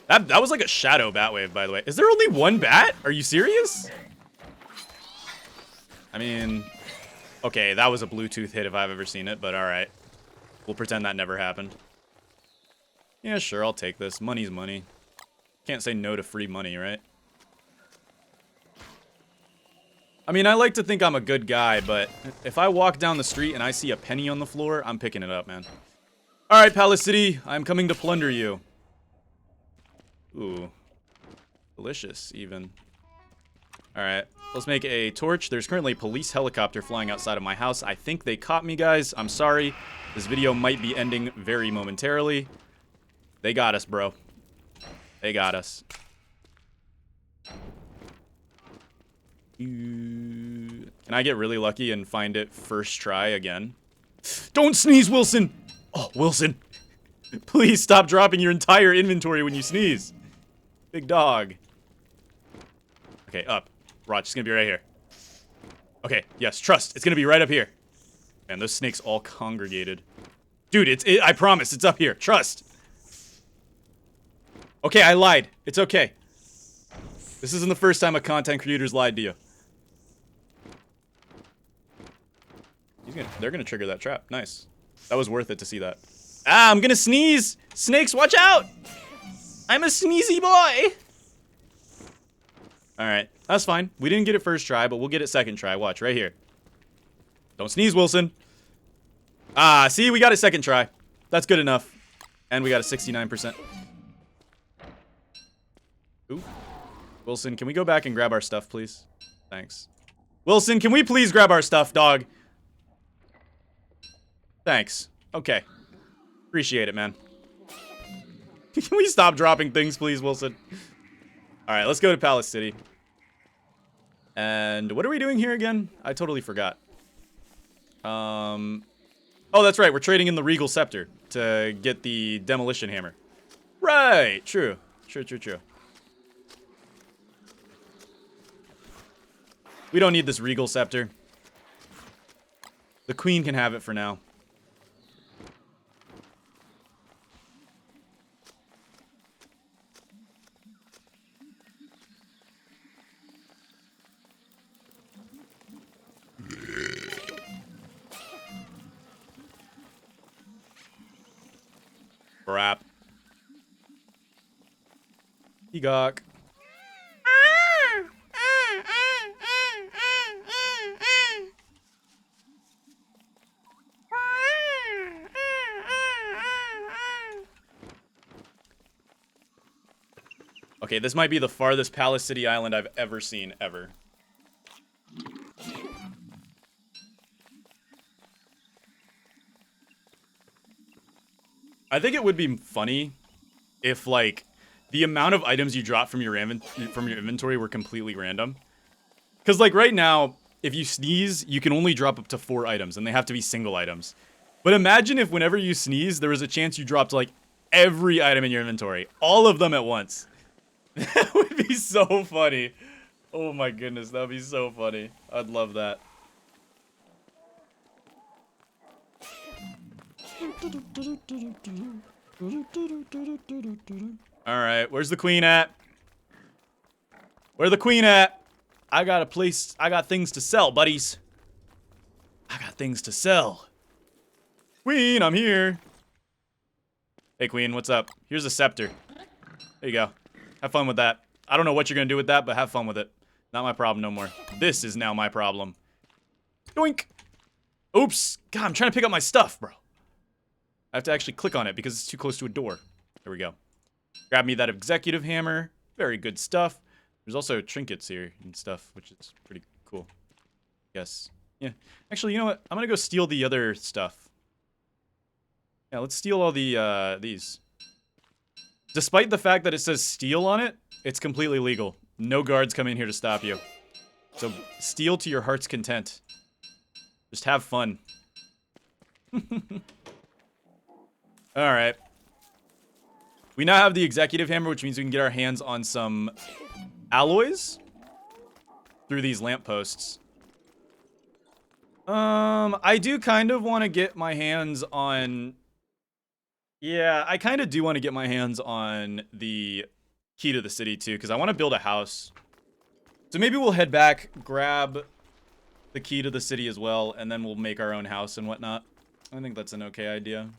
That was like a shadow Batwave, by the way. Is there only one bat? Are you serious? I mean, okay, that was a Bluetooth hit if I've ever seen it, but alright. We'll pretend that never happened. Yeah, sure, I'll take this. Money's money. Can't say no to free money, right? I mean, I like to think I'm a good guy, but if I walk down the street and I see a penny on the floor, I'm picking it up, man. Alright, Palace City, I'm coming to plunder you. Ooh. Delicious, even. Alright, let's make a torch. There's currently a police helicopter flying outside of my house. I think they caught me, guys. I'm sorry. This video might be ending very momentarily. They got us, bro. They got us. Can I get really lucky and find it first try again? Don't sneeze, Wilson! Oh, Wilson. Please stop dropping your entire inventory when you sneeze. Big dog. Okay, up. Watch, it's gonna be right here. Okay, yes, trust. It's gonna be right up here. Man, those snakes all congregated. Dude, I promise, it's up here. Trust. Okay, I lied. It's okay. This isn't the first time a content creator's lied to you. They're gonna trigger that trap. Nice. That was worth it to see that. Ah, I'm gonna sneeze! Snakes, watch out! I'm a sneezy boy! Alright, that's fine. We didn't get it first try, but we'll get it second try. Watch, right here. Don't sneeze, Wilson. Ah, see, we got it second try. That's good enough. And we got a 69%. Ooh. Wilson, can we go back and grab our stuff, please? Thanks. Wilson, can we please grab our stuff, dog? Thanks. Okay. Appreciate it, man. Can we stop dropping things, please, Wilson? Alright, let's go to Palace City. And what are we doing here again? I totally forgot. Oh, that's right. We're trading in the Regal Scepter to get the Demolition Hammer. Right. True. True. We don't need this Regal Scepter. The Queen can have it for now. Crap. Peacock. Okay, this might be the farthest Palace City Island I've ever seen, ever. I think it would be funny if, like, the amount of items you drop from your inventory were completely random. Because, like, right now, if you sneeze, you can only drop up to 4 items, and they have to be single items. But imagine if whenever you sneeze, there was a chance you dropped, like, every item in your inventory. All of them at once. That would be so funny. Oh my goodness, that would be so funny. I'd love that. Alright, where's the Queen at? Where's the Queen at? I got things to sell, buddies. I got things to sell. Queen, I'm here. Hey, Queen, what's up? Here's a scepter. There you go. Have fun with that. I don't know what you're gonna do with that, but have fun with it. Not my problem no more. This is now my problem. Doink! Oops! God, I'm trying to pick up my stuff, bro. I have to actually click on it because it's too close to a door. There we go. Grab me that executive hammer. Very good stuff. There's also trinkets here and stuff, which is pretty cool. Yes. Yeah. Actually, you know what? I'm gonna go steal the other stuff. Yeah, let's steal all the, these. Despite the fact that it says steal on it, it's completely legal. No guards come in here to stop you. So, steal to your heart's content. Just have fun. Alright. We now have the executive hammer, which means we can get our hands on some alloys through these lampposts. I do kind of want to get my hands on... Yeah, I kind of do want to get my hands on the key to the city, too, because I want to build a house. So maybe we'll head back, grab the key to the city as well, and then we'll make our own house and whatnot. I think that's an okay idea.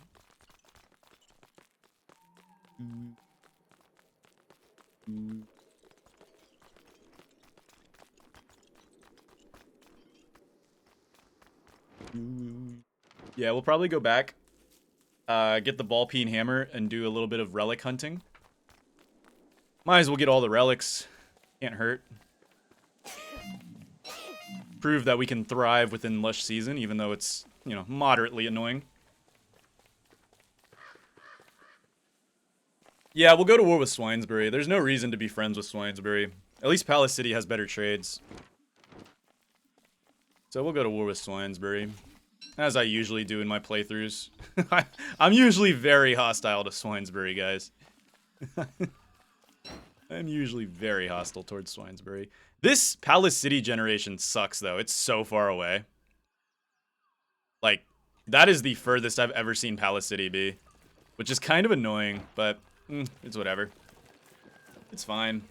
Yeah, we'll probably go back, get the ball peen hammer, and do a little bit of relic hunting. Might as well get all the relics. Can't hurt. Prove that we can thrive within Lush season, even though it's, you know, moderately annoying. Yeah, we'll go to war with Swinesbury. There's no reason to be friends with Swinesbury. At least Palace City has better trades. So we'll go to war with Swinesbury, as I usually do in my playthroughs. I'm usually very hostile to Swinesbury, guys. I'm usually very hostile towards Swinesbury. This Palace City generation sucks, though. It's so far away. Like, that is the furthest I've ever seen Palace City be. Which is kind of annoying, but it's whatever. It's fine.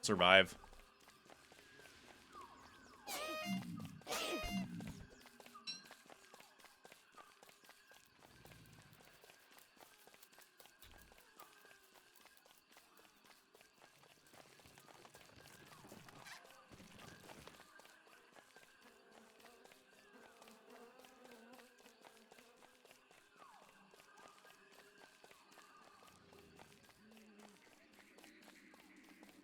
Survive.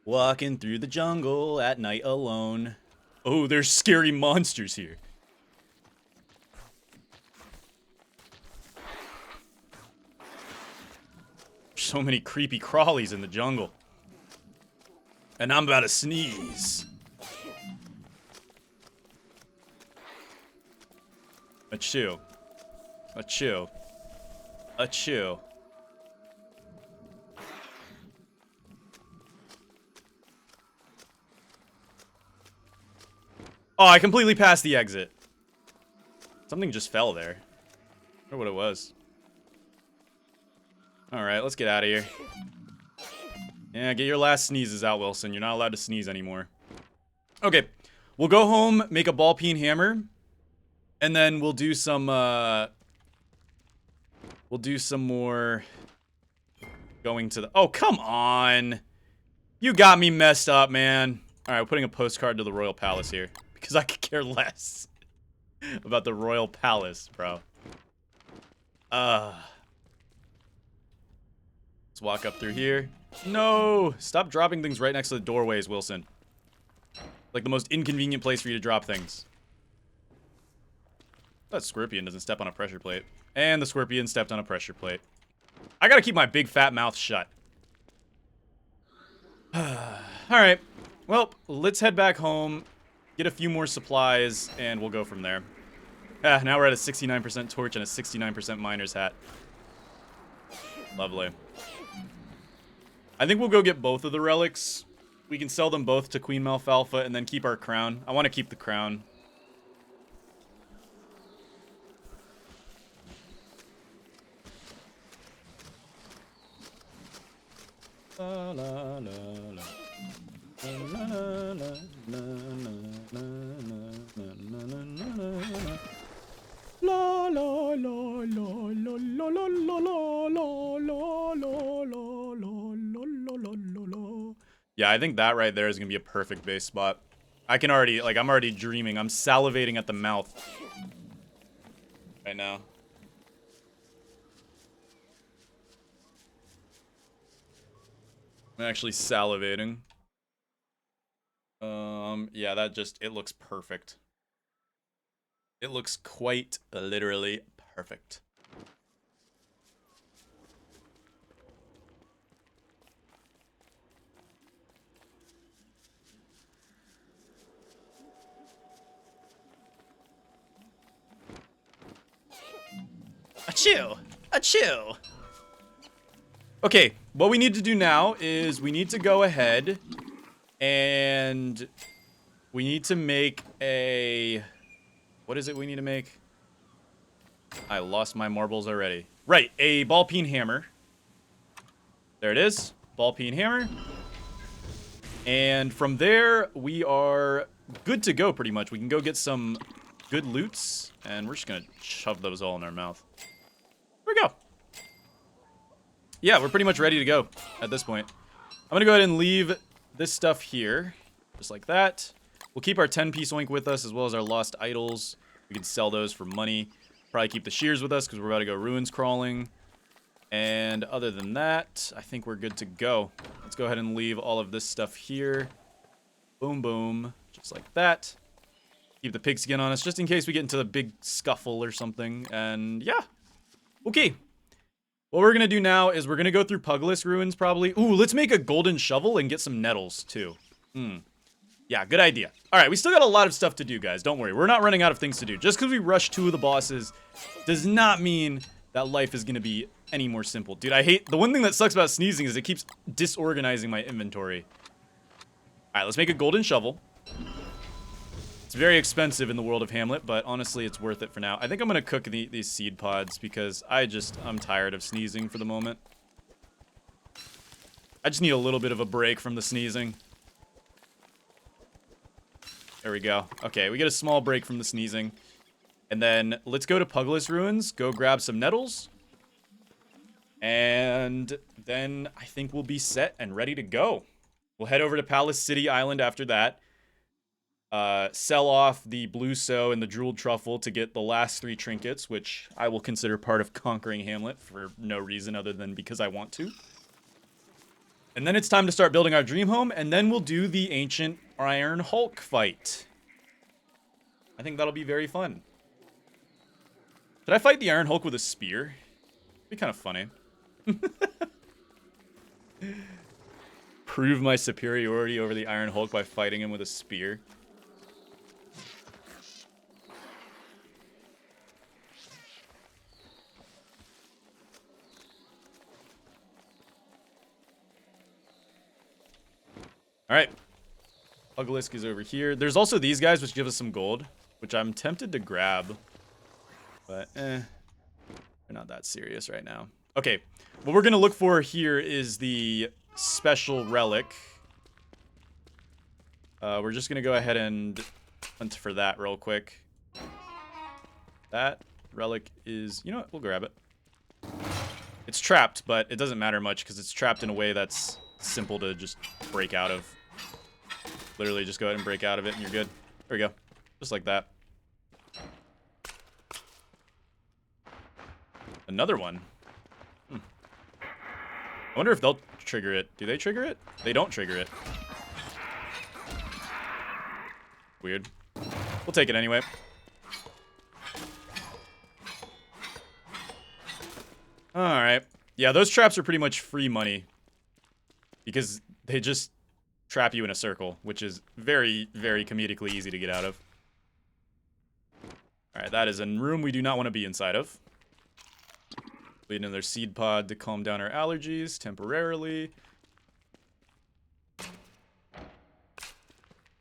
Walking through the jungle at night alone. Oh, there's scary monsters here. So many creepy crawlies in the jungle. And I'm about to sneeze. Achoo. Achoo. Achoo. Oh, I completely passed the exit. Something just fell there. I don't know what it was. Alright, let's get out of here. Yeah, get your last sneezes out, Wilson. You're not allowed to sneeze anymore. Okay, we'll go home, make a ball peen hammer, and then we'll do some, more going to the... Oh, come on! You got me messed up, man. Alright, we're putting a postcard to the Royal Palace here. Because I could care less about the Royal Palace, bro. Let's walk up through here. No! Stop dropping things right next to the doorways, Wilson. Like the most inconvenient place for you to drop things. That Scorpion doesn't step on a pressure plate. And the Scorpion stepped on a pressure plate. I gotta keep my big fat mouth shut. Alright. Well, let's head back home. Get a few more supplies, and we'll go from there. Now we're at a 69% torch and a 69% miner's hat. Lovely. I think we'll go get both of the relics. We can sell them both to Queen Malfalfa and then keep our crown. I want to keep the crown. La, la, la, la. Yeah, I think that right there is gonna be a perfect base spot. I can already, like, I'm already dreaming. I'm salivating at the mouth right now. I'm actually salivating. Yeah, that just, it looks perfect. It looks quite literally perfect. Achoo! Achoo! Okay, what we need to do now is we need to go ahead and we need to make a... What is it we need to make? I lost my marbles already. Right, a ball peen hammer. There it is. Ball peen hammer. And from there, we are good to go pretty much. We can go get some good loots, and we're just going to shove those all in our mouth. There we go. Yeah, we're pretty much ready to go at this point. I'm going to go ahead and leave this stuff here, just like that. We'll keep our 10-piece oink with us, as well as our lost idols. We can sell those for money. Probably keep the shears with us, because we're about to go ruins crawling. And other than that, I think we're good to go. Let's go ahead and leave all of this stuff here. Boom, boom. Just like that. Keep the pigskin on us, just in case we get into the big scuffle or something. And yeah. Okay. What we're going to do now is we're going to go through Puglis ruins, probably. Ooh, let's make a golden shovel and get some nettles, too. Yeah, good idea. All right, we still got a lot of stuff to do, guys. Don't worry. We're not running out of things to do. Just because we rushed 2 of the bosses does not mean that life is going to be any more simple. Dude, I hate... The one thing that sucks about sneezing is it keeps disorganizing my inventory. All right, let's make a golden shovel. It's very expensive in the world of Hamlet, but honestly, it's worth it for now. I think I'm going to cook these seed pods because I'm tired of sneezing for the moment. I just need a little bit of a break from the sneezing. There we go. Okay, we get a small break from the sneezing. And then let's go to Polarlotus Ruins, go grab some nettles. And then I think we'll be set and ready to go. We'll head over to Palace City Island after that. Sell off the blue sow and the jeweled truffle to get the last 3 trinkets, which I will consider part of conquering Hamlet for no reason other than because I want to. And then it's time to start building our dream home, and then we'll do the ancient Iron Hulk fight. I think that'll be very fun. Did I fight the Iron Hulk with a spear? It'd be kind of funny. Prove my superiority over the Iron Hulk by fighting him with a spear. Alright. Pugilisk is over here. There's also these guys, which give us some gold, which I'm tempted to grab. But, they're not that serious right now. Okay, what we're going to look for here is the special relic. We're just going to go ahead and hunt for that real quick. That relic is... You know what? We'll grab it. It's trapped, but it doesn't matter much because it's trapped in a way that's simple to just break out of. Literally just go ahead and break out of it and you're good. There we go. Just like that. Another one. I wonder if they'll trigger it. Do they trigger it? They don't trigger it. Weird. We'll take it anyway. Alright. Yeah, those traps are pretty much free money. Because they just trap you in a circle, which is very, very comedically easy to get out of. Alright, that is a room we do not want to be inside of. We need another seed pod to calm down our allergies temporarily.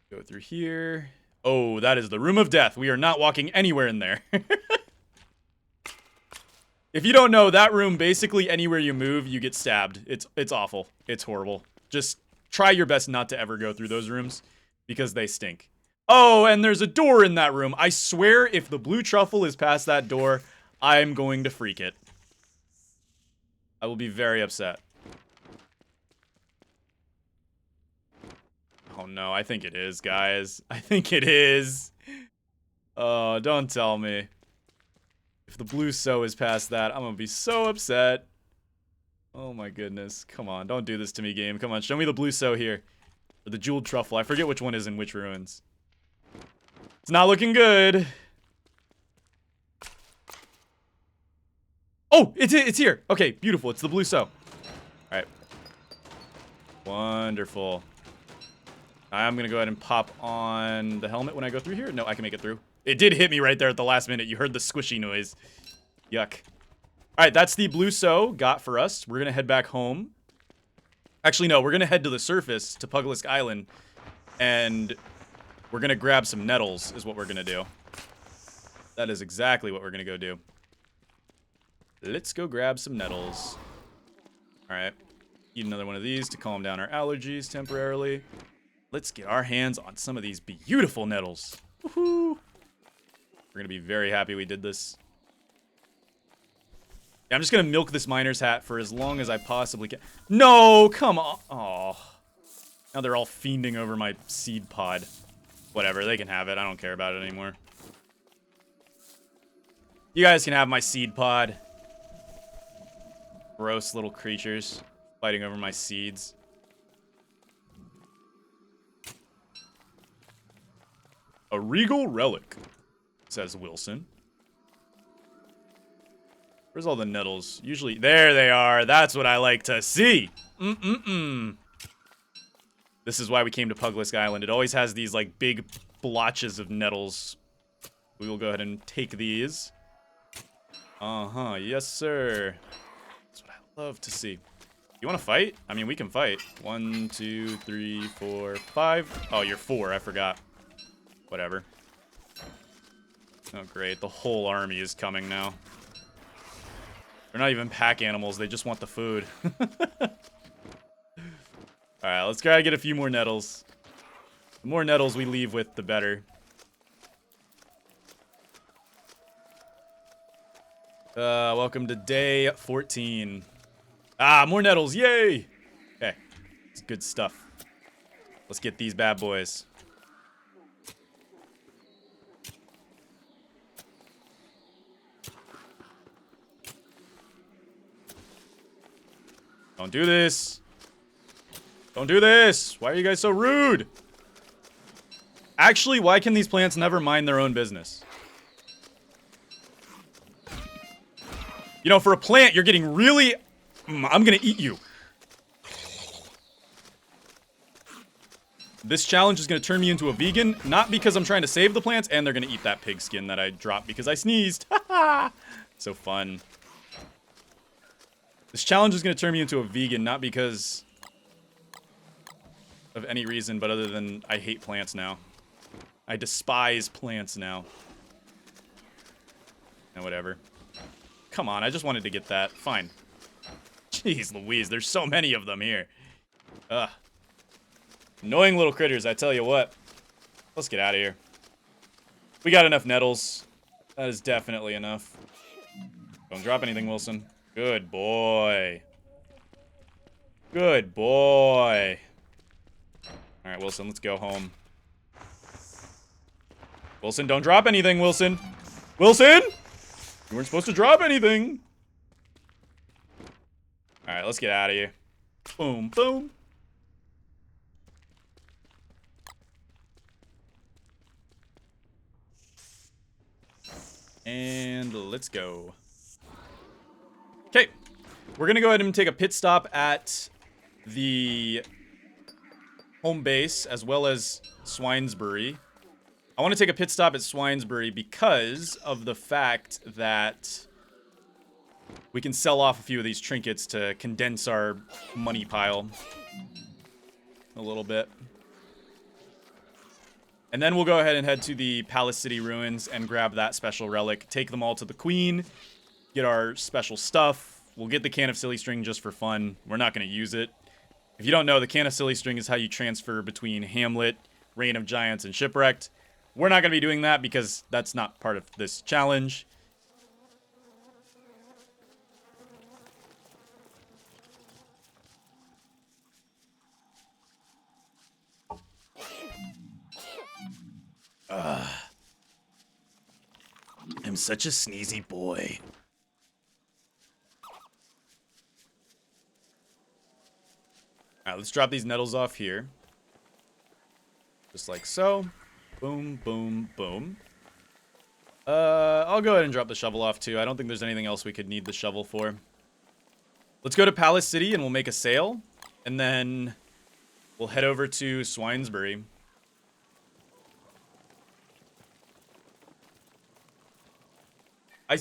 Go through here. Oh, that is the room of death. We are not walking anywhere in there. If you don't know, that room, basically anywhere you move, you get stabbed. It's awful. It's horrible. Just try your best not to ever go through those rooms because they stink. Oh, and there's a door in that room. I swear if the blue truffle is past that door, I'm going to freak it. I will be very upset. Oh no, I think it is, guys. I think it is. Oh, don't tell me. If the blue sow is past that, I'm gonna be so upset. Oh my goodness. Come on, don't do this to me, game. Come on, show me the blue sow here. Or the jeweled truffle. I forget which one is in which ruins. It's not looking good. Oh, it's here. Okay, beautiful. It's the blue sow. Alright. Wonderful. I'm gonna go ahead and pop on the helmet when I go through here. No, I can make it through. It did hit me right there at the last minute. You heard the squishy noise. Yuck. Alright, that's the blue sow got for us. We're gonna head back home. Actually, no, we're gonna head to the surface, to Pugilisk Island. And we're gonna grab some nettles, is what we're gonna do. That is exactly what we're gonna go do. Let's go grab some nettles. Alright. Eat another one of these to calm down our allergies temporarily. Let's get our hands on some of these beautiful nettles. Woohoo! We're gonna be very happy we did this. Yeah, I'm just gonna milk this miner's hat for as long as I possibly can. No, come on. Oh. Now they're all fiending over my seed pod. Whatever, they can have it. I don't care about it anymore. You guys can have my seed pod. Gross little creatures fighting over my seeds. A regal relic, says Wilson. Where's all the nettles? Usually, there they are. That's what I like to see. This is why we came to Puglisk Island. It always has these, like, big blotches of nettles. We will go ahead and take these. Uh-huh. Yes, sir. That's what I love to see. You want to fight? I mean, we can fight. 1, 2, 3, 4, 5. Oh, you're 4. I forgot. Whatever. Oh, great. The whole army is coming now. They're not even pack animals. They just want the food. Alright, let's try to get a few more nettles. The more nettles we leave with, the better. Welcome to day 14. Ah, more nettles. Yay! Okay. It's good stuff. Let's get these bad boys. Don't do this. Don't do this. Why are you guys so rude? Actually, why can these plants never mind their own business? You know, for a plant, you're getting really... I'm gonna eat you. This challenge is gonna turn me into a vegan, not because I'm trying to save the plants, and they're gonna eat that pig skin that I dropped because I sneezed. So fun. This challenge is gonna turn me into a vegan, not because of any reason, but other than I hate plants now. I despise plants now. And whatever. Come on, I just wanted to get that. Fine. Jeez Louise, there's so many of them here. Ugh. Annoying little critters, I tell you what. Let's get out of here. We got enough nettles. That is definitely enough. Don't drop anything, Wilson. Good boy. Good boy. Alright, Wilson, let's go home. Wilson, don't drop anything, Wilson. Wilson! You weren't supposed to drop anything. Alright, let's get out of here. Boom, boom. And let's go. Okay. We're going to go ahead and take a pit stop at the home base as well as Swinesbury. I want to take a pit stop at Swinesbury because of the fact that we can sell off a few of these trinkets to condense our money pile a little bit. And then we'll go ahead and head to the Palace City ruins and grab that special relic. Take them all to the Queen. Get our special stuff. We'll get the can of silly string just for fun. We're not going to use it. If you don't know, the can of silly string is how you transfer between Hamlet, Reign of Giants, and Shipwrecked. We're not going to be doing that because that's not part of this challenge. I'm such a sneezy boy. Alright, let's drop these nettles off here. Just like so. Boom, boom, boom. I'll go ahead and drop the shovel off too. I don't think there's anything else we could need the shovel for. Let's go to Palace City and we'll make a sale. And then we'll head over to Swinesbury.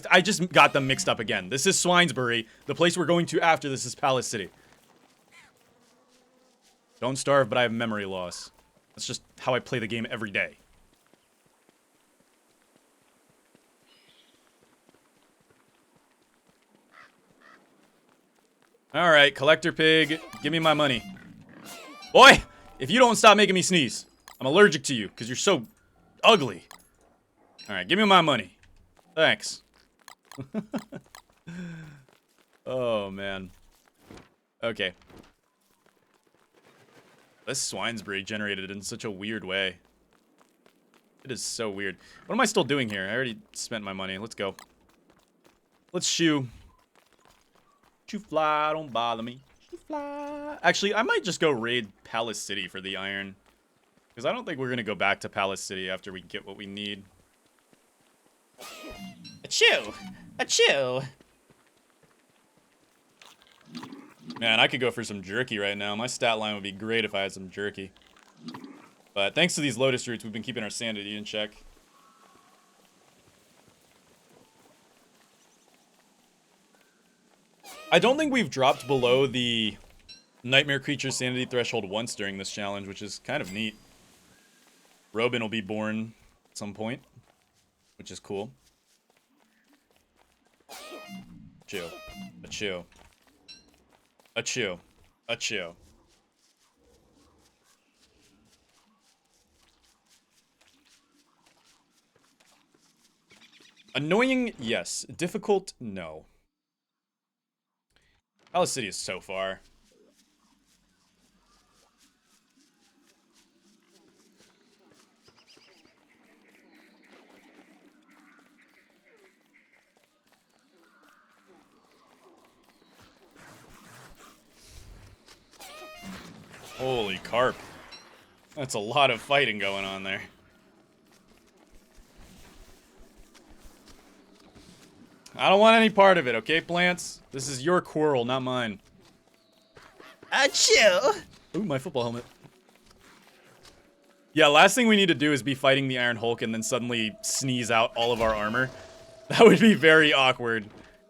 I just got them mixed up again. This is Swinesbury. The place we're going to after this is Palace City. Don't starve, but I have memory loss. That's just how I play the game every day. Alright, collector pig, give me my money. Boy, if you don't stop making me sneeze, I'm allergic to you because you're so ugly. Alright, give me my money. Thanks. Oh, man. Okay. This Swinesbury generated in such a weird way. It is so weird. What am I still doing here? I already spent my money. Let's go. Let's shoo. Shoo fly, don't bother me. Shoo fly. Actually, I might just go raid Palace City for the iron. Because I don't think we're going to go back to Palace City after we get what we need. Achoo! Achoo! Man, I could go for some jerky right now. My stat line would be great if I had some jerky. But thanks to these Lotus roots, we've been keeping our sanity in check. I don't think we've dropped below the Nightmare Creature sanity threshold once during this challenge, which is kind of neat. Robin will be born at some point, which is cool. Achoo. Achoo. Achoo. Achoo. Annoying, yes. Difficult, no. Palace City is so far. Holy carp. That's a lot of fighting going on there. I don't want any part of it, okay, plants? This is your quarrel, not mine. Achoo! Ooh, my football helmet. Yeah, last thing we need to do is be fighting the Iron Hulk and then suddenly sneeze out all of our armor. That would be very awkward.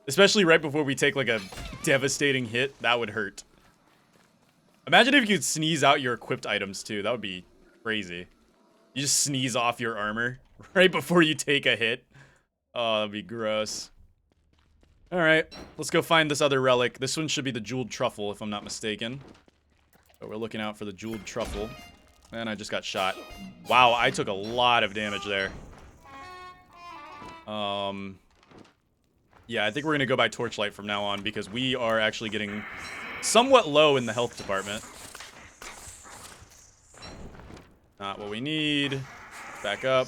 Especially right before we take like a devastating hit. That would hurt. Imagine if you could sneeze out your equipped items too. That would be crazy. You just sneeze off your armor right before you take a hit. Oh, that'd be gross. Alright, let's go find this other relic. This one should be the Jeweled Truffle, if I'm not mistaken. But we're looking out for the Jeweled Truffle. And I just got shot. Wow, I took a lot of damage there. Yeah, I think we're gonna go by Torchlight from now on because we are actually getting somewhat low in the health department. Not what we need. Back up.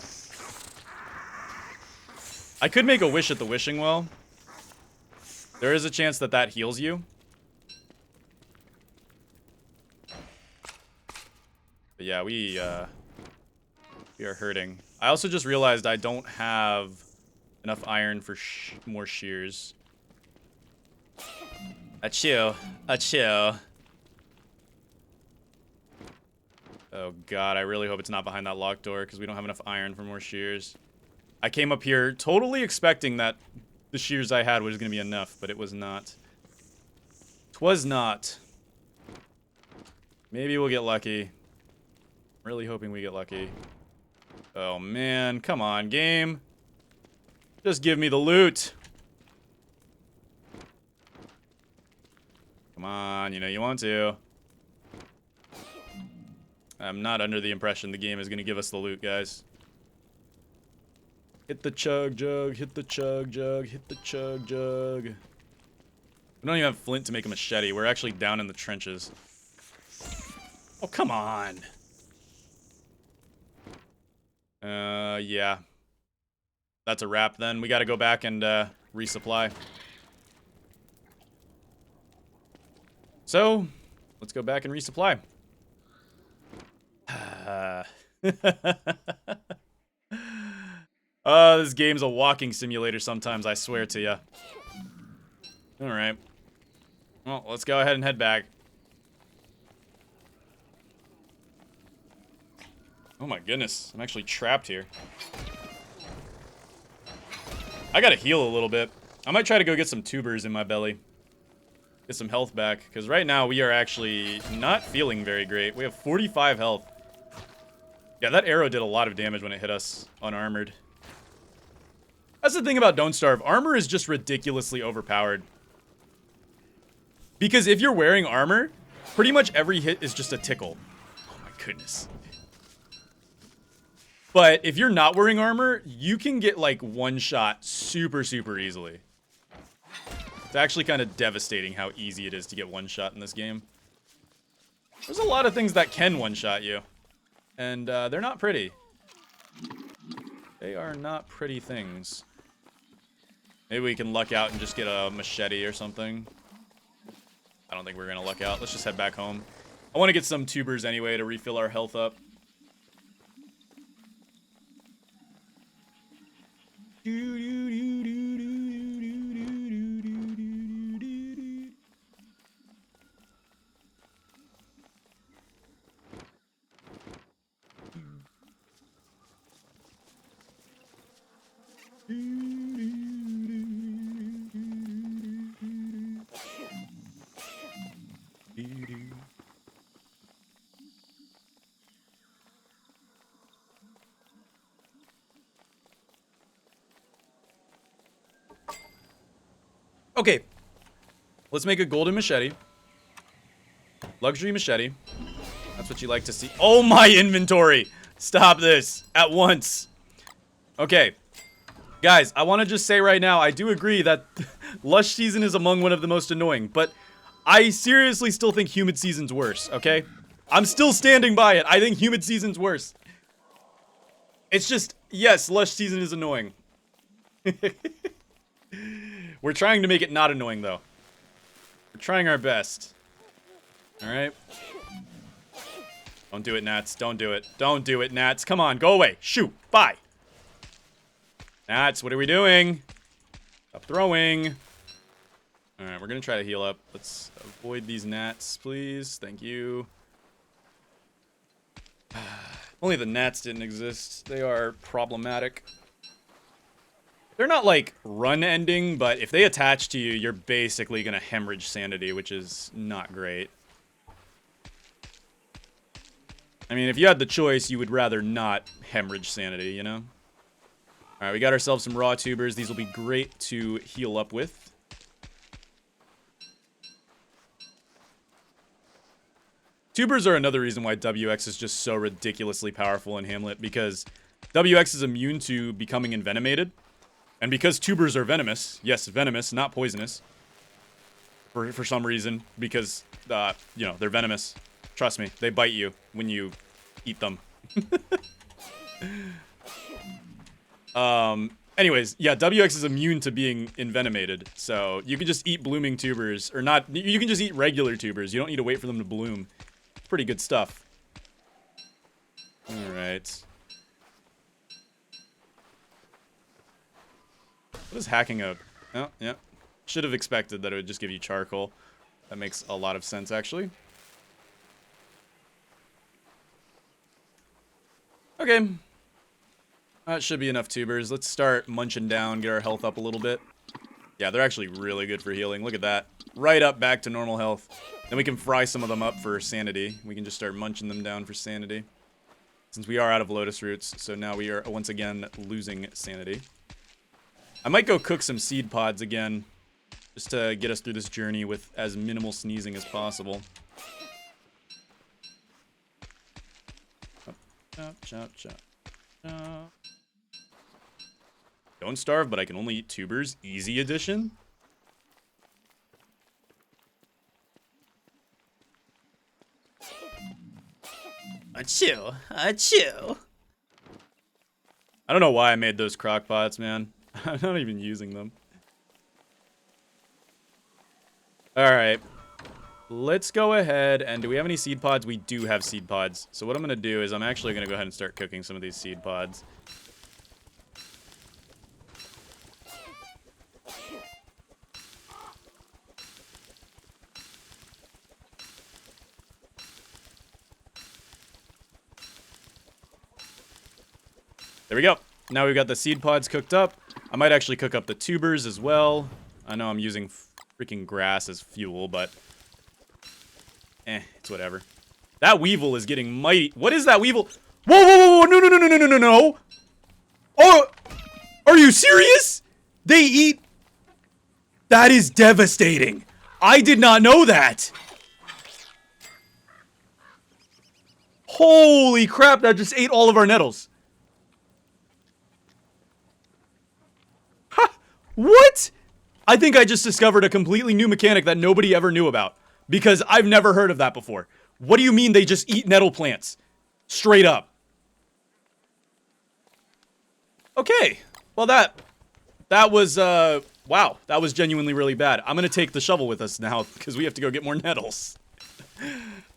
I could make a wish at the wishing well. There is a chance that that heals you. But yeah, we are hurting. I also just realized I don't have enough iron for more shears. Achoo. Achoo. Oh god, I really hope it's not behind that locked door because we don't have enough iron for more shears. I came up here totally expecting that the shears I had was going to be enough, but it was not. 'Twas not. Maybe we'll get lucky. Really hoping we get lucky. Oh man, come on, game. Just give me the loot. Come on, you know you want to. I'm not under the impression the game is going to give us the loot, guys. Hit the chug jug, hit the chug jug, hit the chug jug. We don't even have flint to make a machete. We're actually down in the trenches. Oh, come on. Yeah. That's a wrap then. We gotta go back and resupply. So, let's go back and resupply. This game's a walking simulator sometimes, I swear to ya. Alright. Well, let's go ahead and head back. Oh my goodness, I'm actually trapped here. I gotta heal a little bit. I might try to go get some tubers in my belly. Get some health back, because right now we are actually not feeling very great. We have 45 health. Yeah, that arrow did a lot of damage when it hit us unarmored. That's the thing about Don't Starve. Armor is just ridiculously overpowered. Because if you're wearing armor, pretty much every hit is just a tickle. Oh my goodness. But if you're not wearing armor, you can get like one shot super, super easily. It's actually kind of devastating how easy it is to get one shot in this game. There's a lot of things that can one shot you. And they're not pretty. They are not pretty things. Maybe we can luck out and just get a machete or something. I don't think we're gonna luck out. Let's just head back home. I want to get some tubers anyway to refill our health up. Okay, let's make a golden machete. Luxury machete. That's what you like to see. Oh, my inventory! Stop this at once. Okay. Guys, I want to just say right now, I do agree that Lush season is among one of the most annoying, but I seriously still think humid season's worse, okay? I'm still standing by it. I think humid season's worse. It's just, yes, Lush season is annoying. We're trying to make it not annoying, though. We're trying our best. Alright? Don't do it, Nats. Don't do it. Don't do it, Nats. Come on, go away. Shoot. Bye. Nats, what are we doing? Stop throwing. Alright, we're gonna try to heal up. Let's avoid these gnats, please. Thank you. Only the gnats didn't exist. They are problematic. They're not, like, run-ending, but if they attach to you, you're basically gonna hemorrhage sanity, which is not great. I mean, if you had the choice, you would rather not hemorrhage sanity, you know? Alright, we got ourselves some raw tubers. These will be great to heal up with. Tubers are another reason why WX is just so ridiculously powerful in Hamlet, because WX is immune to becoming envenomated. And because tubers are venomous, yes, venomous, not poisonous, for some reason, because, you know, they're venomous. Trust me, they bite you when you eat them. Anyways, yeah, WX is immune to being envenomated, so you can just eat blooming tubers, or not, you can just eat regular tubers. You don't need to wait for them to bloom. It's pretty good stuff. Alright. What is hacking a... Oh, yeah. Should have expected that it would just give you charcoal. That makes a lot of sense, actually. Okay. That should be enough tubers. Let's start munching down, get our health up a little bit. Yeah, they're actually really good for healing. Look at that. Right up back to normal health. Then we can fry some of them up for sanity. We can just start munching them down for sanity. Since we are out of lotus roots, so now we are once again losing sanity. I might go cook some seed pods again, just to get us through this journey with as minimal sneezing as possible. Chop, chop, chop, chop. Don't starve, but I can only eat tubers. Easy edition. Achoo, achoo. I don't know why I made those crock pots, man. I'm not even using them. Alright. Let's go ahead and... Do we have any seed pods? We do have seed pods. So what I'm going to do is I'm actually going to go ahead and start cooking some of these seed pods. There we go. Now we've got the seed pods cooked up. I might actually cook up the tubers as well. I know I'm using freaking grass as fuel, but... it's whatever. That weevil is getting mighty... What is that weevil? Whoa, whoa, whoa, whoa, no, no, no, no, no, no, no, no! Oh! Are you serious? They eat... That is devastating. I did not know that. Holy crap, that just ate all of our nettles. What? I think I just discovered a completely new mechanic that nobody ever knew about. Because I've never heard of that before. What do you mean they just eat nettle plants? Straight up. Okay. Well, that was, wow. That was genuinely really bad. I'm gonna take the shovel with us now, because we have to go get more nettles.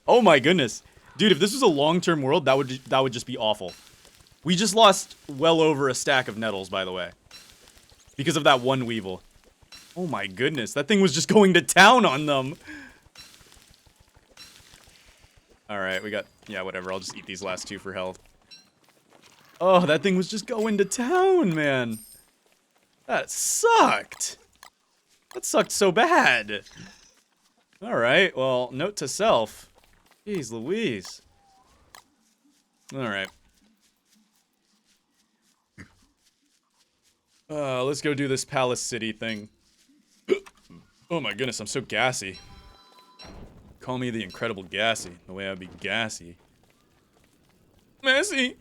Oh my goodness. Dude, if this was a long-term world, that would just be awful. We just lost well over a stack of nettles, by the way. Because of that one weevil. Oh my goodness, that thing was just going to town on them. Alright, we got... Yeah, whatever, I'll just eat these last two for health. Oh, that thing was just going to town, man. That sucked. That sucked so bad. Alright, well, note to self. Jeez Louise. Alright. Let's go do this Palace City thing. Oh my goodness, I'm so gassy. Call me the Incredible Gassy, the way I'd be gassy. Messy!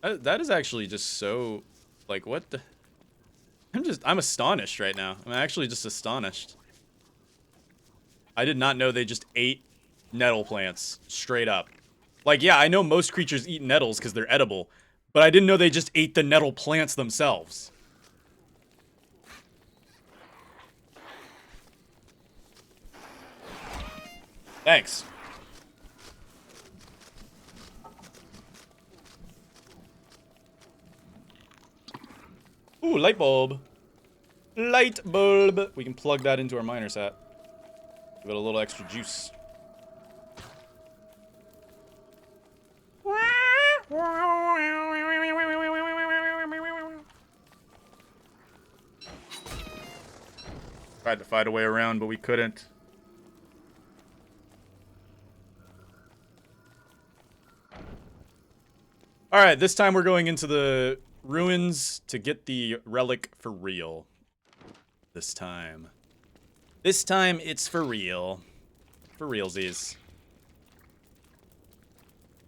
That is actually just so, like, what the? I'm astonished right now. I'm actually just astonished. I did not know they just ate nettle plants, straight up. Like, yeah, I know most creatures eat nettles because they're edible, but I didn't know they just ate the nettle plants themselves. Thanks. Ooh, light bulb. Light bulb. We can plug that into our miner's hat. Give it a little extra juice. Tried to fight a way around, but we couldn't. Alright, this time we're going into the ruins to get the relic for real. This time. This time it's for real. For realsies.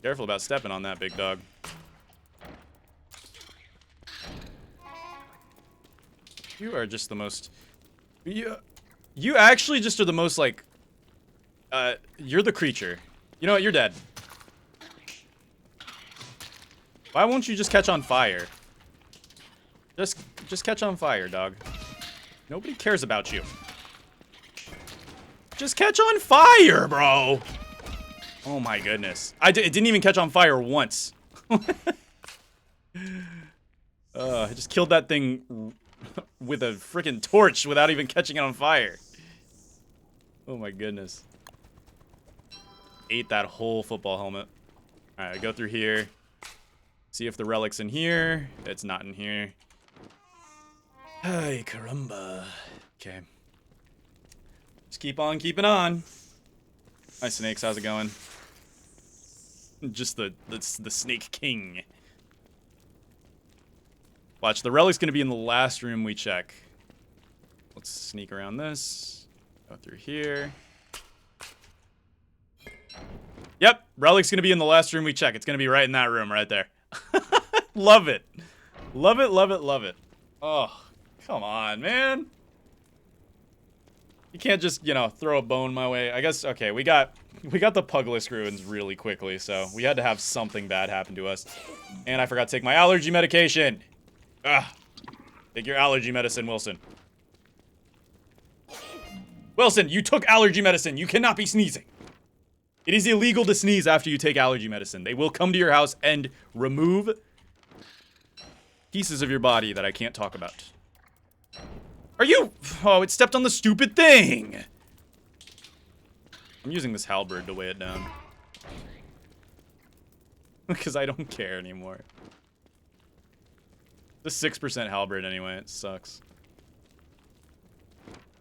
Careful about stepping on that, big dog. You are just the most... You actually just are the most, like... you're the creature. You know what? You're dead. Why won't you just catch on fire? Just catch on fire, dog. Nobody cares about you. Just catch on fire, bro! Oh my goodness. It didn't even catch on fire once. I just killed that thing with a freaking torch without even catching it on fire. Oh my goodness. Ate that whole football helmet. Alright, go through here. See if the relic's in here. It's not in here. Ay, caramba. Okay. Just keep on keeping on. Hi, snakes. How's it going? Just the snake king. Watch, the relic's gonna be in the last room we check. Let's sneak around this. Go through here. Yep, relic's gonna be in the last room we check. It's gonna be right in that room right there. Love it. Love it, love it, love it. Oh, come on, man. You can't just, you know, throw a bone my way. I guess, okay, we got the Puglisk ruins really quickly, so we had to have something bad happen to us. And I forgot to take my allergy medication. Ugh. Take your allergy medicine, Wilson. Wilson, you took allergy medicine. You cannot be sneezing. It is illegal to sneeze after you take allergy medicine. They will come to your house and remove pieces of your body that I can't talk about. Are you? Oh, it stepped on the stupid thing. I'm using this halberd to weigh it down. Because I don't care anymore. The 6% halberd anyway, it sucks.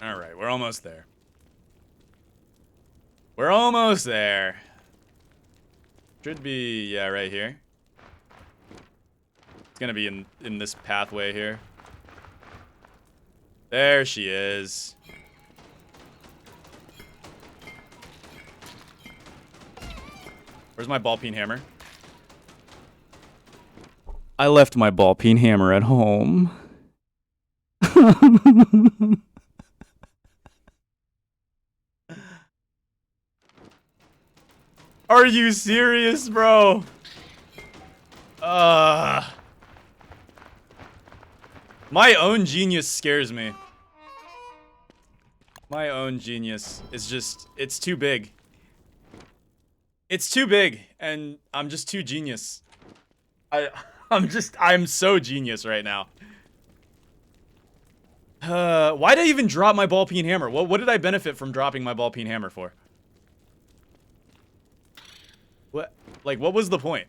Alright, we're almost there. We're almost there. Should be, yeah, right here. It's gonna be in this pathway here. There she is. Where's my ball peen hammer? I left my ball peen hammer at home. Are you serious, bro? My own genius scares me. My own genius is just, it's too big. It's too big, and I'm just too genius. I'm so genius right now. Why did I even drop my ball peen hammer? What did I benefit from dropping my ball peen hammer for? What? Like, what was the point?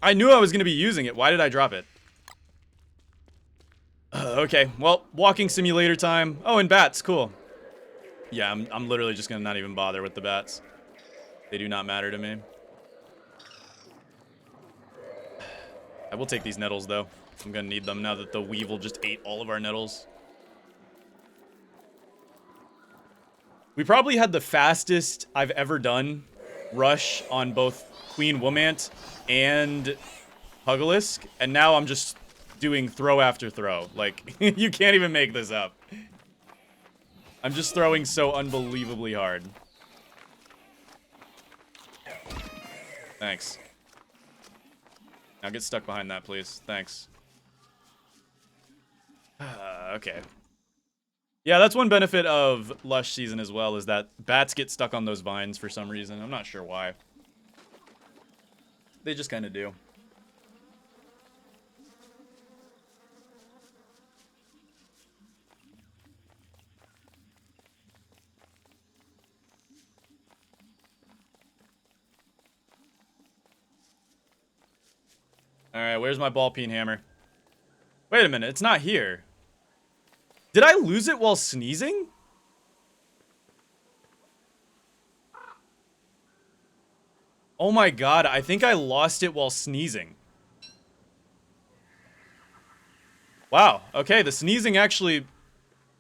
I knew I was going to be using it. Why did I drop it? Okay, well, walking simulator time. Oh, and bats, cool. Yeah, I'm literally just going to not even bother with the bats. They do not matter to me. I will take these nettles, though. I'm going to need them now that the weevil just ate all of our nettles. We probably had the fastest I've ever done rush on both Queen Womant and Pugilisk, and now I'm just doing throw after throw. Like, you can't even make this up. I'm just throwing so unbelievably hard. Thanks. Now get stuck behind that, please. Thanks. Okay. Yeah, that's one benefit of Lush season as well, is that bats get stuck on those vines for some reason. I'm not sure why. They just kind of do. Alright, where's my ball peen hammer? Wait a minute, it's not here. Did I lose it while sneezing? Oh my god, I think I lost it while sneezing. Wow, okay, the sneezing actually...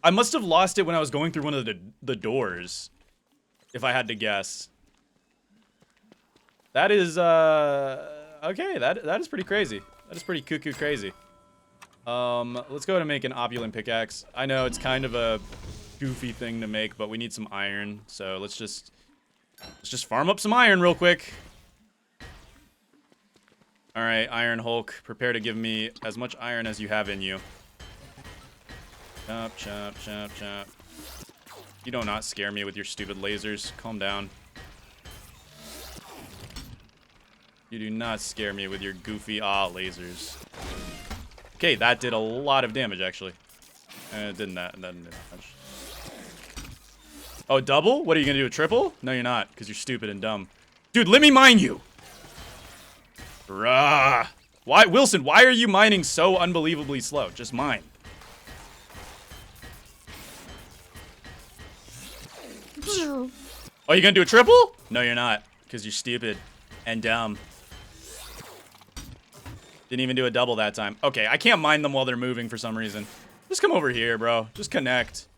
I must have lost it when I was going through one of the doors. If I had to guess. That is, okay, that is pretty crazy. That is pretty cuckoo crazy. Let's go ahead and make an opulent pickaxe. I know it's kind of a goofy thing to make, but we need some iron. So let's just farm up some iron real quick. All right, Iron Hulk, prepare to give me as much iron as you have in you. Chop, chop, chop, chop. You do not scare me with your stupid lasers. Calm down. You do not scare me with your goofy lasers. Okay, that did a lot of damage, actually. It didn't that didn't do that much. Oh, double? What are you gonna do, a triple? No, you're not, because you're stupid and dumb. Dude, let me mine you! Rah! Why, Wilson, why are you mining so unbelievably slow? Just mine. Oh, you gonna do a triple? No, you're not, because you're stupid and dumb. Didn't even do a double that time. Okay, I can't mine them while they're moving for some reason. Just come over here, bro. Just connect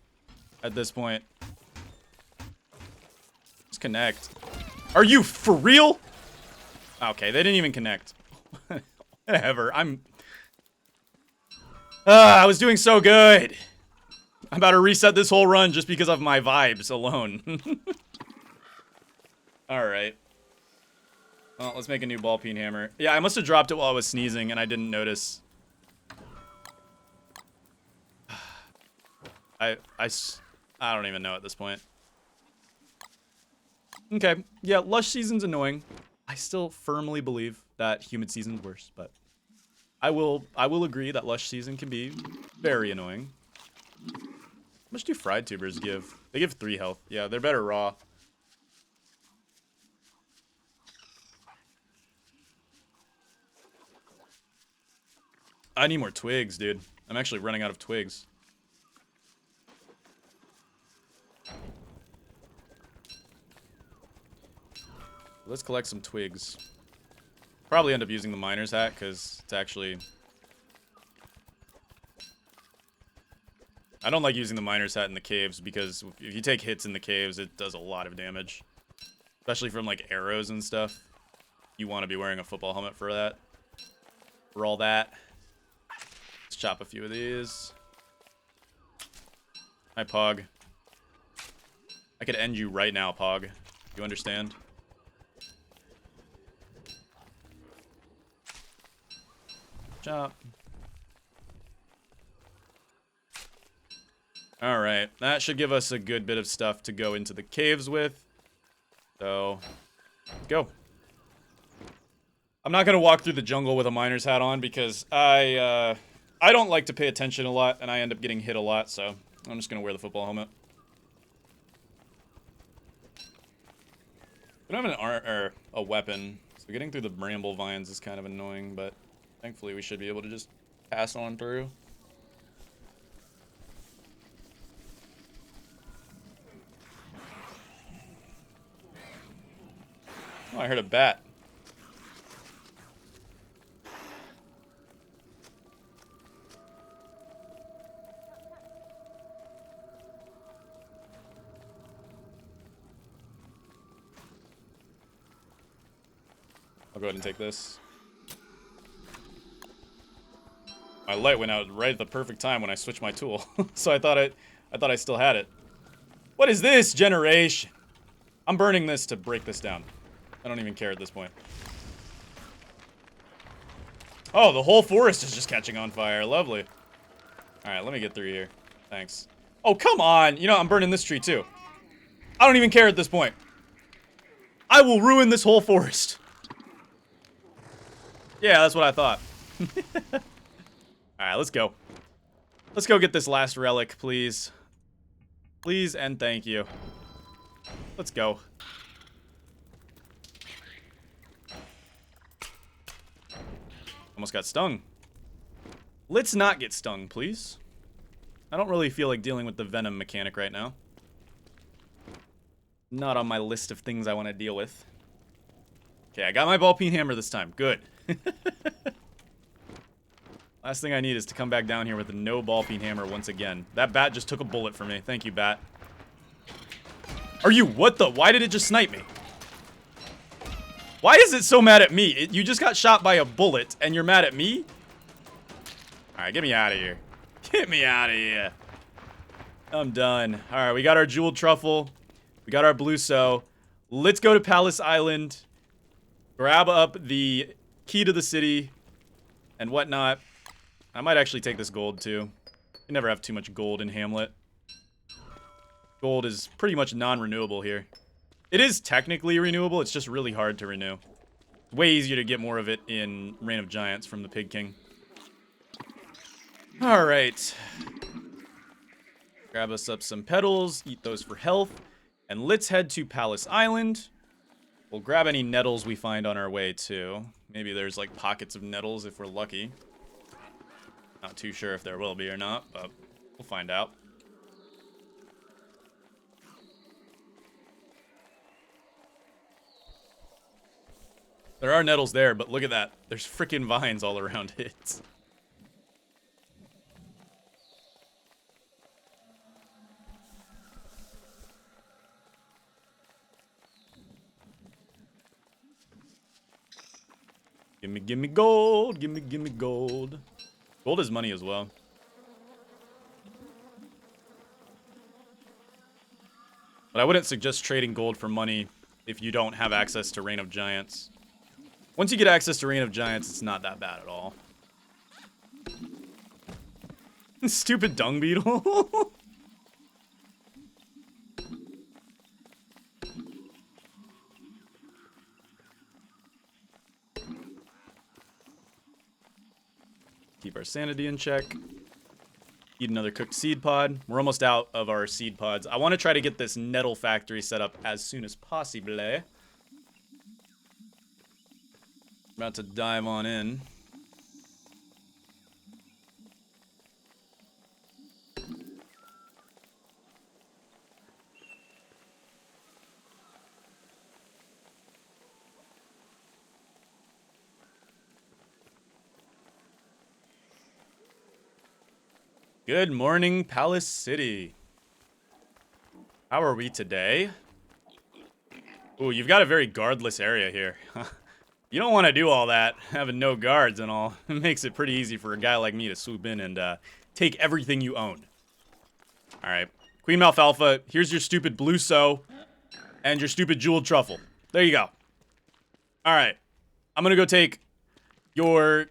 at this point. Just connect. Are you for real? Okay, they didn't even connect. Whatever, I was doing so good. I'm about to reset this whole run just because of my vibes alone. Alright. Well, let's make a new ball peen hammer. Yeah, I must have dropped it while I was sneezing and I didn't notice. I don't even know at this point. Okay, yeah, Lush season's annoying. I still firmly believe that humid season's worse, but I will agree that Lush season can be very annoying. How much do fried tubers give? They give 3 health. Yeah, they're better raw. I need more twigs, dude. I'm actually running out of twigs. Let's collect some twigs. Probably end up using the miner's hat, because it's actually... I don't like using the miner's hat in the caves, because if you take hits in the caves, it does a lot of damage. Especially from, like, arrows and stuff. You want to be wearing a football helmet for that. For all that. Let's chop a few of these. Hi, Pog. I could end you right now, Pog. You understand? Chop. Alright, that should give us a good bit of stuff to go into the caves with. So, let's go. I'm not going to walk through the jungle with a miner's hat on because I I don't like to pay attention a lot, and I end up getting hit a lot, so I'm just gonna wear the football helmet. I don't have a weapon, so getting through the bramble vines is kind of annoying, but thankfully we should be able to just pass on through. Oh, I heard a bat. I'll go ahead and take this. My light went out right at the perfect time when I switched my tool, so I thought I still had it. What is this generation? I'm burning this to break this down. I don't even care at this point. Oh, the whole forest is just catching on fire. Lovely. All right, let me get through here. Thanks. Oh, come on. You know, I'm burning this tree too. I don't even care at this point. I will ruin this whole forest. Yeah, that's what I thought. Alright, let's go. Let's go get this last relic, please. Please and thank you. Let's go. Almost got stung. Let's not get stung, please. I don't really feel like dealing with the venom mechanic right now. Not on my list of things I want to deal with. Okay, I got my ball peen hammer this time. Good. Last thing I need is to come back down here with a no ball peen hammer once again. That bat just took a bullet for me. Thank you, bat. Are you? What the? Why did it just snipe me? Why is it so mad at me? You just got shot by a bullet and you're mad at me? Alright, get me out of here. Get me out of here. I'm done. Alright, we got our jeweled truffle. We got our blue so. Let's go to Palace Island. Grab up the key to the city and whatnot. I might actually take this gold too. You never have too much gold in Hamlet. Gold is pretty much non-renewable here. It is technically renewable, it's just really hard to renew. Way easier to get more of it in Reign of Giants from the Pig King. Alright. Grab us up some petals, eat those for health, and let's head to Palace Island. We'll grab any nettles we find on our way too. Maybe there's like pockets of nettles if we're lucky. Not too sure if there will be or not, but we'll find out. There are nettles there, but look at that. There's freaking vines all around it. Gimme gold. Gimme gold. Gold is money as well. But I wouldn't suggest trading gold for money if you don't have access to Reign of Giants. Once you get access to Reign of Giants, it's not that bad at all. Stupid dung beetle. Keep our sanity in check. Eat another cooked seed pod. We're almost out of our seed pods. I want to try to get this nettle factory set up as soon as possible. About to dive on in. Good morning, Palace City. How are we today? Ooh, you've got a very guardless area here. You don't want to do all that, having no guards and all. It makes it pretty easy for a guy like me to swoop in and take everything you own. Alright. Queen Malfalfa, here's your stupid blue so and your stupid jeweled truffle. There you go. Alright. I'm gonna go take your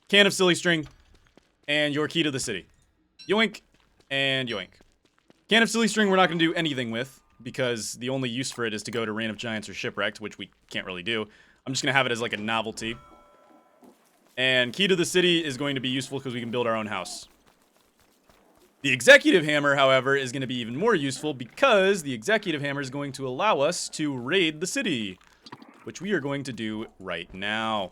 can of silly string and your key to the city. Yoink and yoink. Can of silly string we're not going to do anything with, because the only use for it is to go to Reign of Giants or Shipwrecked, which we can't really do. I'm just going to have it as like a novelty. And key to the city is going to be useful because we can build our own house. The executive hammer, however, is going to be even more useful because the executive hammer is going to allow us to raid the city, which we are going to do right now.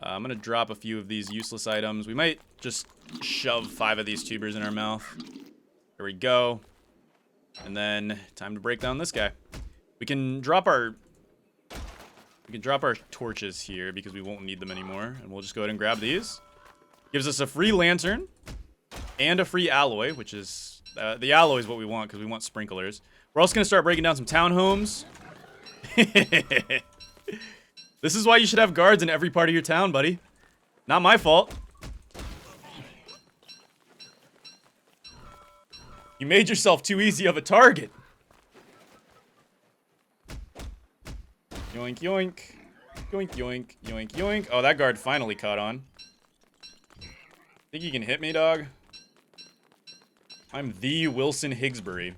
I'm going to drop a few of these useless items. We might just shove 5 of these tubers in our mouth. There we go. And then time to break down this guy. We can drop our torches here because we won't need them anymore. And we'll just go ahead and grab these. Gives us a free lantern and a free alloy, which is... the alloy is what we want because we want sprinklers. We're also going to start breaking down some townhomes. This is why you should have guards in every part of your town, buddy. Not my fault. You made yourself too easy of a target. Yoink, yoink. Yoink, yoink, yoink, yoink. Oh, that guard finally caught on. Think you can hit me, dog? I'm the Wilson Higsbury.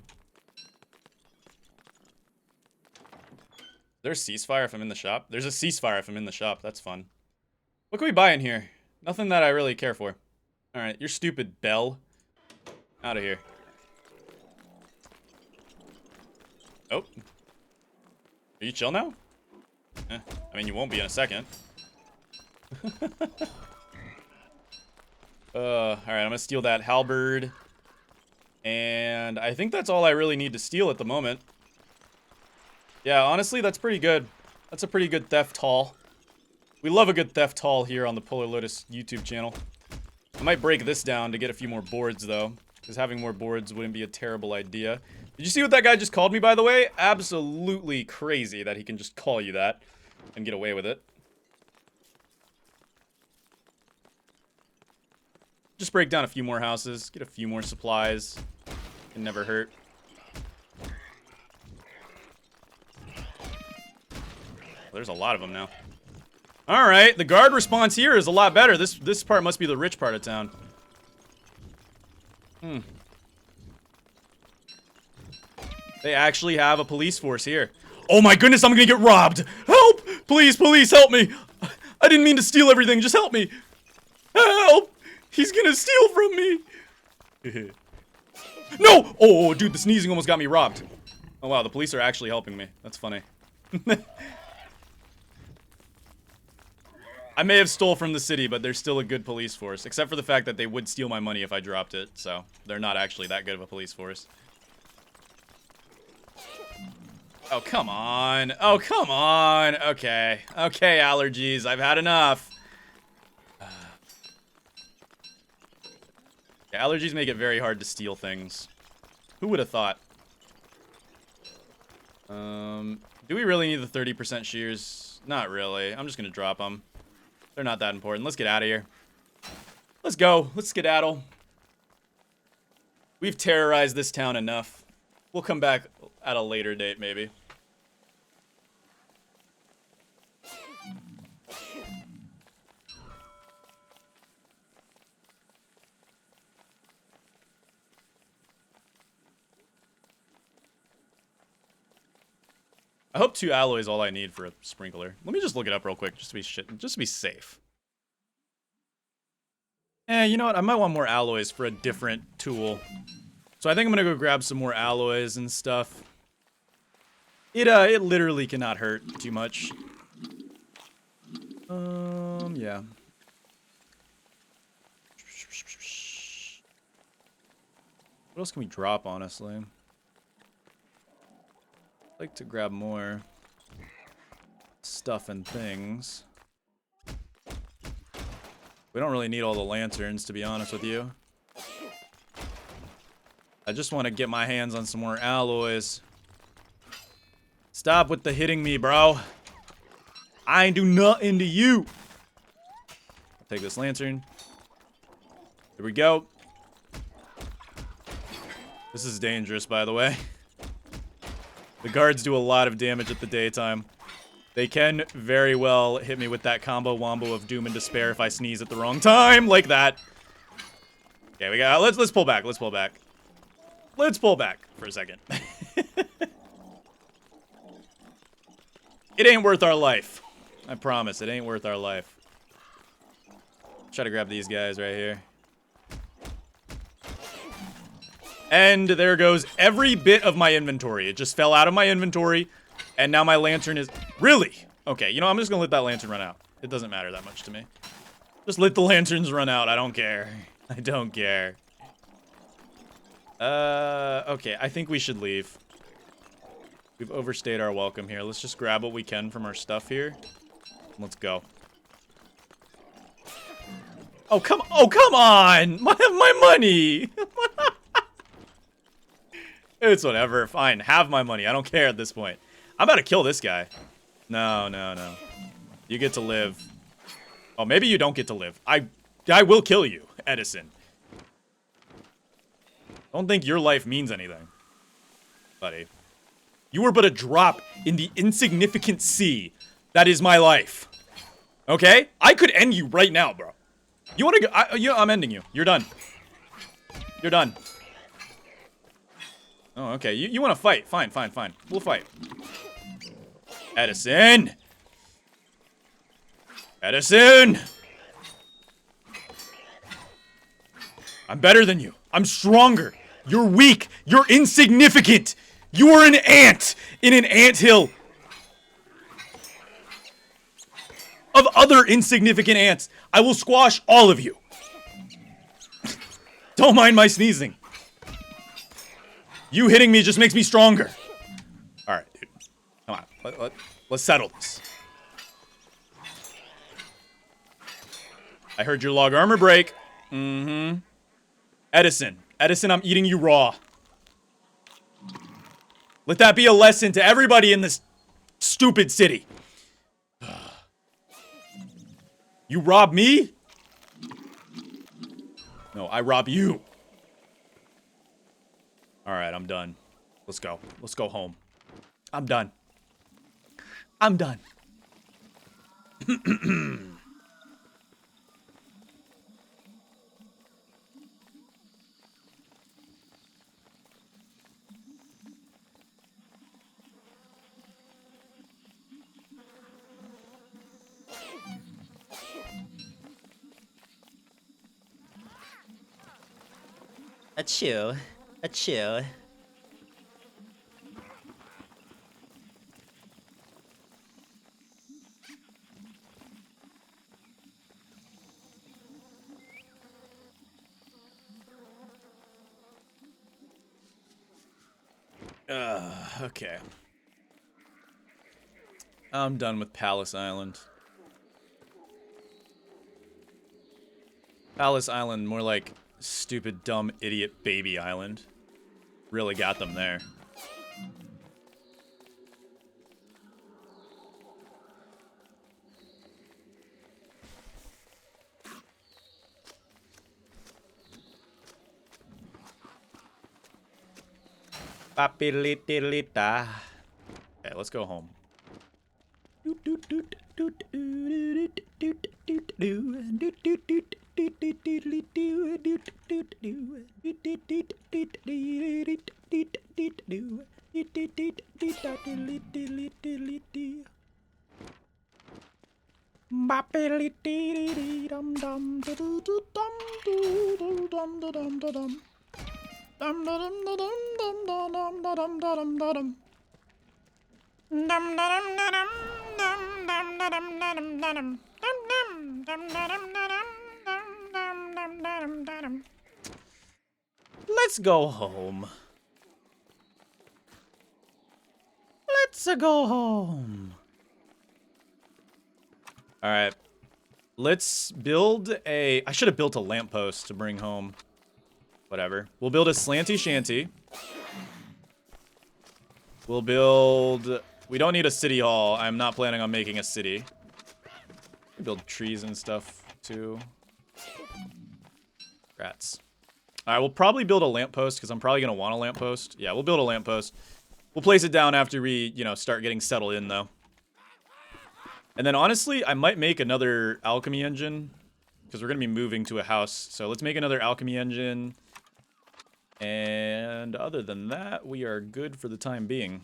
Is there a ceasefire if I'm in the shop? There's a ceasefire if I'm in the shop. That's fun. What can we buy in here? Nothing that I really care for. Alright, you're stupid, Belle. Out of here. Oh. Are you chill now? I mean, you won't be in a second. Alright, I'm gonna steal that halberd. And I think that's all I really need to steal at the moment. Yeah, honestly, that's pretty good. That's a pretty good theft haul. We love a good theft haul here on the Polarlotus YouTube channel. I might break this down to get a few more boards, though. Because having more boards wouldn't be a terrible idea. Did you see what that guy just called me, by the way? Absolutely crazy that he can just call you that and get away with it. Just break down a few more houses, get a few more supplies. Can never hurt. There's a lot of them now. Alright, the guard response here is a lot better. This part must be the rich part of town. They actually have a police force here. Oh my goodness, I'm gonna get robbed! Help! Please, police, help me! I didn't mean to steal everything, just help me! Help! He's gonna steal from me! No! Oh, dude, the sneezing almost got me robbed. Oh wow, the police are actually helping me. That's funny. I may have stole from the city, but they're still a good police force. Except for the fact that they would steal my money if I dropped it. So, they're not actually that good of a police force. Oh, come on. Oh, come on. Okay. Okay, allergies. I've had enough. Yeah, allergies make it very hard to steal things. Who would have thought? Do we really need the 30% shears? Not really. I'm just gonna drop them. They're not that important. Let's get out of here. Let's go. Let's skedaddle. We've terrorized this town enough. We'll come back at a later date, maybe. I hope 2 alloy is all I need for a sprinkler. Let me just look it up real quick, just to be safe. You know what? I might want more alloys for a different tool. So I think I'm gonna go grab some more alloys and stuff. It literally cannot hurt too much. Yeah. What else can we drop, honestly? I'd like to grab more stuff and things. We don't really need all the lanterns, to be honest with you. I just want to get my hands on some more alloys. Stop with the hitting me, bro. I ain't do nothing to you. I'll take this lantern. Here we go. This is dangerous, by the way. The guards do a lot of damage at the daytime. They can very well hit me with that combo wombo of doom and despair if I sneeze at the wrong time, like that. Okay, we got. Let's pull back. Let's pull back. Let's pull back for a second. It ain't worth our life. I promise, it ain't worth our life. Try to grab these guys right here. And there goes every bit of my inventory. It just fell out of my inventory. And now my lantern is... Really? Okay, you know, I'm just gonna let that lantern run out. It doesn't matter that much to me. Just let the lanterns run out. I don't care. I don't care. Okay, I think we should leave. We've overstayed our welcome here. Let's just grab what we can from our stuff here. Let's go. Oh, come on! My money! It's whatever. Fine, have my money. I don't care at this point. I'm about to kill this guy. No. You get to live. Oh, maybe you don't get to live. I will kill you, Edison. Don't think your life means anything, buddy. You were but a drop in the insignificant sea that is my life. Okay? I could end you right now, bro. You wanna go? I'm ending you. You're done. You're done. Oh, okay. You wanna fight? Fine. We'll fight. Edison! Edison! I'm better than you. I'm stronger. You're weak. You're insignificant. You are an ant in an anthill of other insignificant ants. I will squash all of you. Don't mind my sneezing. You hitting me just makes me stronger. All right, dude. Come on. Let's settle this. I heard your log armor break. Mm-hmm. Edison, I'm eating you raw. Let that be a lesson to everybody in this stupid city. You rob me? No, I rob you. All right, I'm done. Let's go. Let's go home. I'm done. I'm done. Achoo. Achoo. Okay. I'm done with Palace Island. Palace Island, more like stupid, dumb, idiot, baby island. Really got them there. Papilitilita. Okay, let's go home. Let's go home. Let's go home. All right. Let's build a... I should have built a lamppost to bring home. Whatever. We'll build a slanty shanty. We'll build... We don't need a city hall. I'm not planning on making a city. We'll build trees and stuff, too. Rats. Alright, we'll probably build a lamppost, because I'm probably going to want a lamppost. Yeah, we'll build a lamppost. We'll place it down after we, you know, start getting settled in, though. And then, honestly, I might make another alchemy engine, because we're going to be moving to a house. So let's make another alchemy engine. And other than that, we are good for the time being.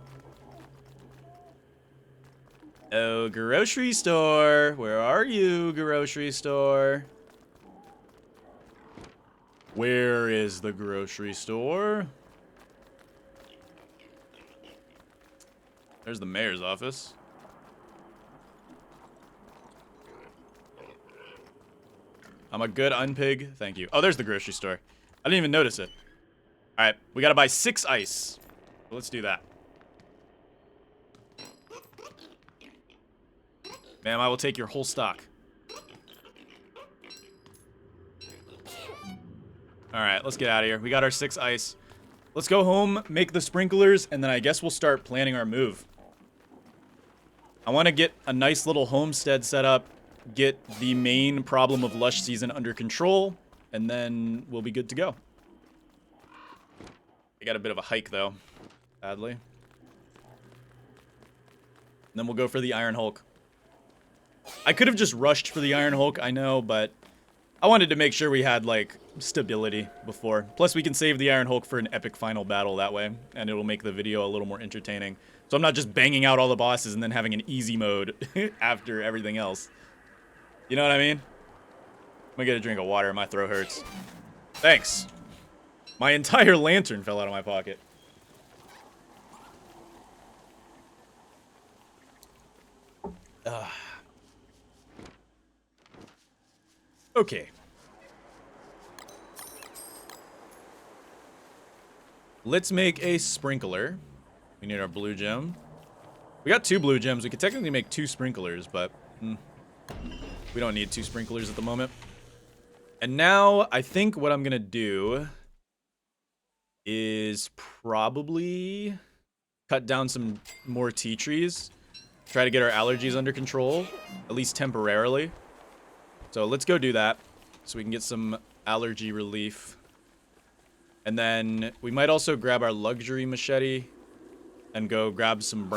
Oh, grocery store. Where are you, grocery store? Where is the grocery store? There's the mayor's office. I'm a good unpig. Thank you. Oh, there's the grocery store. I didn't even notice it. All right, we gotta buy 6 ice. So let's do that. Ma'am, I will take your whole stock. All right, let's get out of here. We got our 6 ice. Let's go home, make the sprinklers, and then I guess we'll start planning our move. I want to get a nice little homestead set up, get the main problem of Lush season under control, and then we'll be good to go. I got a bit of a hike, though, sadly. And then we'll go for the Iron Hulk. I could have just rushed for the Iron Hulk, I know, but I wanted to make sure we had, like, stability before. Plus, we can save the Iron Hulk for an epic final battle that way, and it'll make the video a little more entertaining. So I'm not just banging out all the bosses and then having an easy mode after everything else. You know what I mean? I'm gonna get a drink of water. My throat hurts. Thanks. My entire lantern fell out of my pocket. Okay. Let's make a sprinkler. We need our blue gem. We got 2 blue gems. We could technically make 2 sprinklers, but we don't need 2 sprinklers at the moment. And now I think what I'm gonna do is probably cut down some more tea trees. Try to get our allergies under control, at least temporarily. So let's go do that so we can get some allergy relief. And then we might also grab our luxury machete and go grab some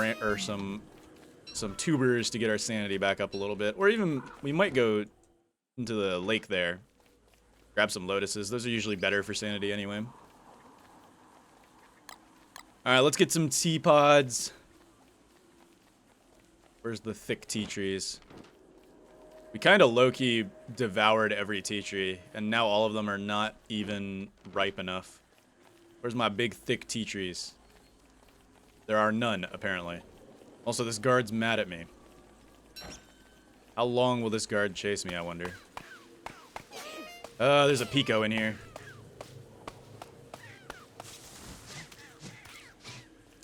some tubers to get our sanity back up a little bit. Or even we might go into the lake there. Grab some lotuses. Those are usually better for sanity anyway. Alright, let's get some tea pods. Where's the thick tea trees? We kind of low-key devoured every tea tree, and now all of them are not even ripe enough. Where's my big, thick tea trees? There are none, apparently. Also, this guard's mad at me. How long will this guard chase me, I wonder? There's a Pico in here.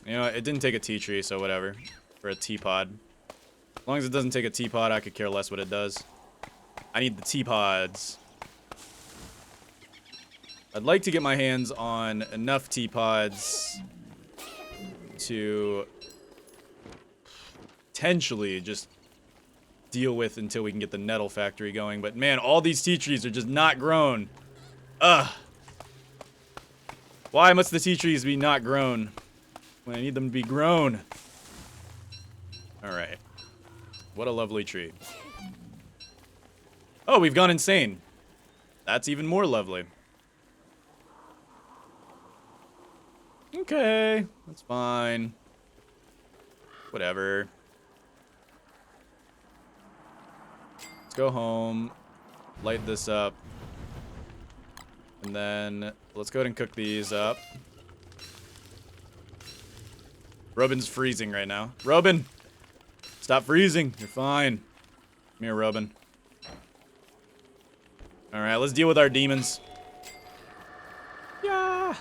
You know, it didn't take a tea tree, so whatever. Or a tea pod. As long as it doesn't take a tea pod, I could care less what it does. I need the tea pods. I'd like to get my hands on enough tea pods to potentially just deal with until we can get the nettle factory going. But man, all these tea trees are just not grown. Ugh. Why must the tea trees be not grown when I need them to be grown? Alright. What a lovely tree. Oh, we've gone insane. That's even more lovely. Okay, that's fine. Whatever. Let's go home, light this up, and then let's go ahead and cook these up. Robin's freezing right now. Robin! Stop freezing. You're fine. Come here, Robin. Alright, let's deal with our demons. Yeah!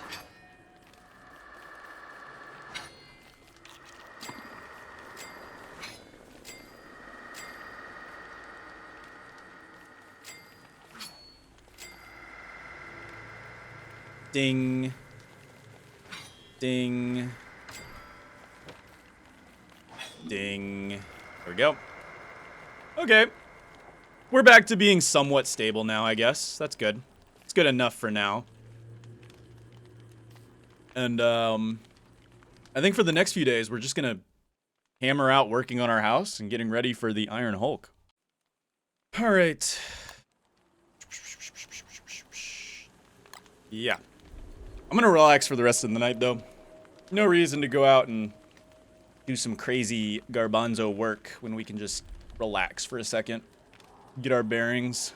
Ding. Ding. Ding. There we go. Okay. We're back to being somewhat stable now, I guess. That's good. It's good enough for now. And, I think for the next few days, we're just gonna hammer out working on our house and getting ready for the Iron Hulk. Alright. Yeah. I'm gonna relax for the rest of the night, though. No reason to go out and do some crazy garbanzo work when we can just relax for a second, get our bearings.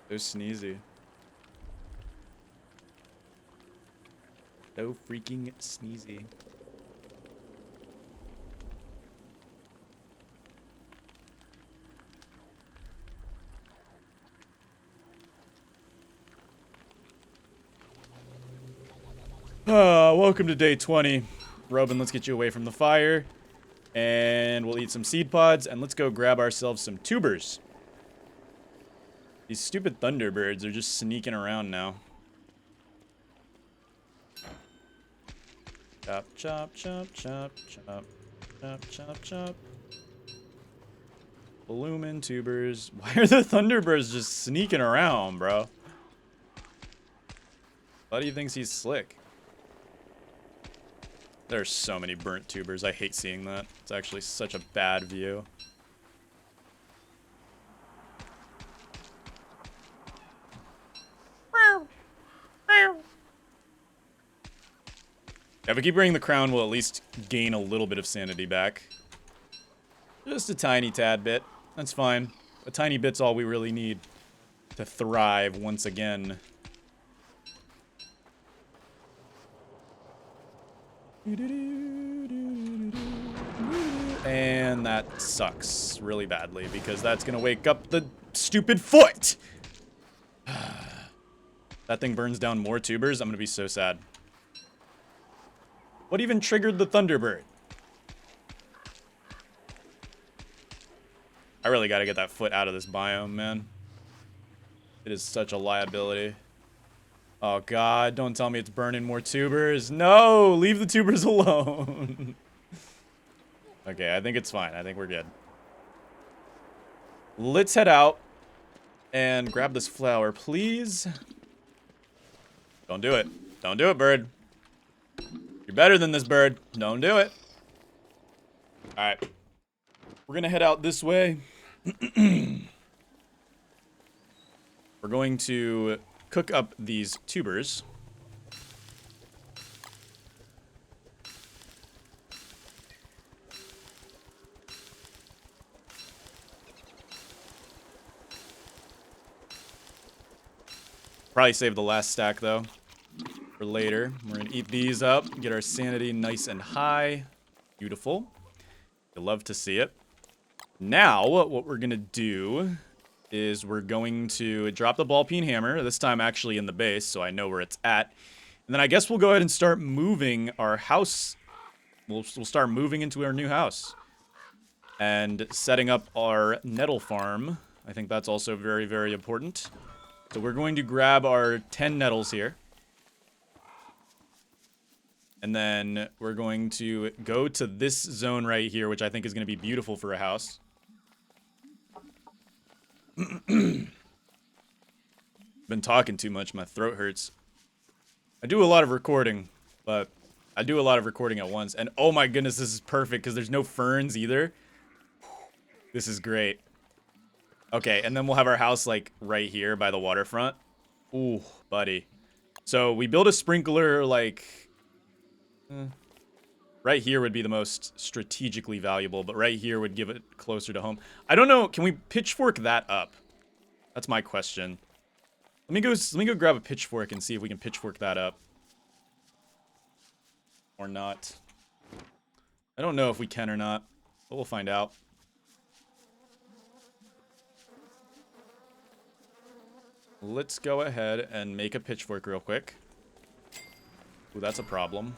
So sneezy. So freaking sneezy. Welcome to day 20. Robin, let's get you away from the fire. And we'll eat some seed pods, and let's go grab ourselves some tubers. These stupid thunderbirds are just sneaking around now. Chop, chop, chop, chop, chop, chop, chop, chop. Bloomin' tubers. Why are the thunderbirds just sneaking around, bro? Buddy thinks he's slick. There's so many burnt tubers. I hate seeing that. It's actually such a bad view. If we keep wearing the crown, we'll at least gain a little bit of sanity back. Just a tiny tad bit. That's fine. A tiny bit's all we really need to thrive once again. And that sucks really badly because that's gonna wake up the stupid foot! That thing burns down more tubers. I'm gonna be so sad. What even triggered the Thunderbird? I really gotta get that foot out of this biome, man. It is such a liability. Oh god, don't tell me it's burning more tubers. No, leave the tubers alone. Okay, I think it's fine. I think we're good. Let's head out and grab this flower, please. Don't do it. Don't do it, bird. You're better than this, bird. Don't do it. Alright. We're gonna head out this way. We're going to cook up these tubers. Probably save the last stack, though, for later. We're going to eat these up, get our sanity nice and high. Beautiful. You'll love to see it. Now, what we're going to do is we're going to drop the ball peen hammer, this time actually in the base, so I know where it's at. And then I guess we'll go ahead and start moving our house. We'll start moving into our new house. And setting up our nettle farm. I think that's also very, very important. So we're going to grab our 10 nettles here. And then we're going to go to this zone right here, which I think is going to be beautiful for a house. Been talking too much. My throat hurts. I do a lot of recording, but I do a lot of recording at once. And oh my goodness, this is perfect because there's no ferns either. This is great. Okay, and then we'll have our house, like, right here by the waterfront. Ooh, buddy. So we build a sprinkler, like... right here would be the most strategically valuable, but right here would give it closer to home. I don't know, can we pitchfork that up? That's my question. Let me go grab a pitchfork and see if we can pitchfork that up. Or not. I don't know if we can or not, but we'll find out. Let's go ahead and make a pitchfork real quick. Ooh, that's a problem.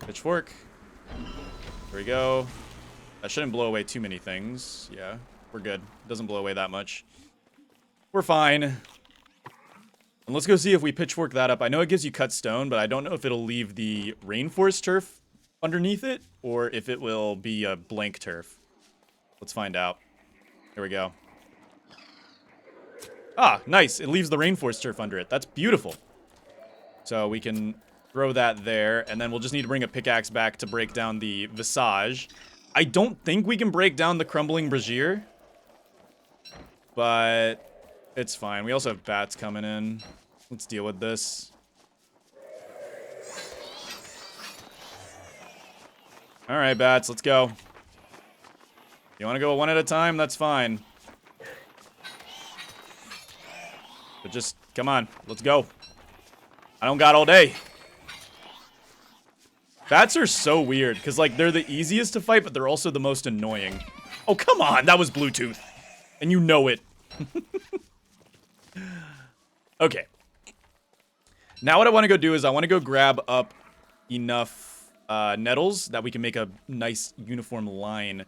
Pitchfork. There we go. That shouldn't blow away too many things. Yeah, we're good. It doesn't blow away that much. We're fine. And let's go see if we pitchfork that up. I know it gives you cut stone, but I don't know if it'll leave the rainforest turf underneath it or if it will be a blank turf. Let's find out. Here we go. Ah, nice. It leaves the rainforest turf under it. That's beautiful. So we can throw that there, and then we'll just need to bring a pickaxe back to break down the visage. I don't think we can break down the crumbling brazier, but it's fine. We also have bats coming in. Let's deal with this. All right, bats, let's go. You want to go one at a time? That's fine. But just, come on, let's go. I don't got all day. Bats are so weird, because, like, they're the easiest to fight, but they're also the most annoying. Oh, come on, that was Bluetooth. And you know it. Okay. Now what I want to go do is I want to go grab up enough nettles that we can make a nice uniform line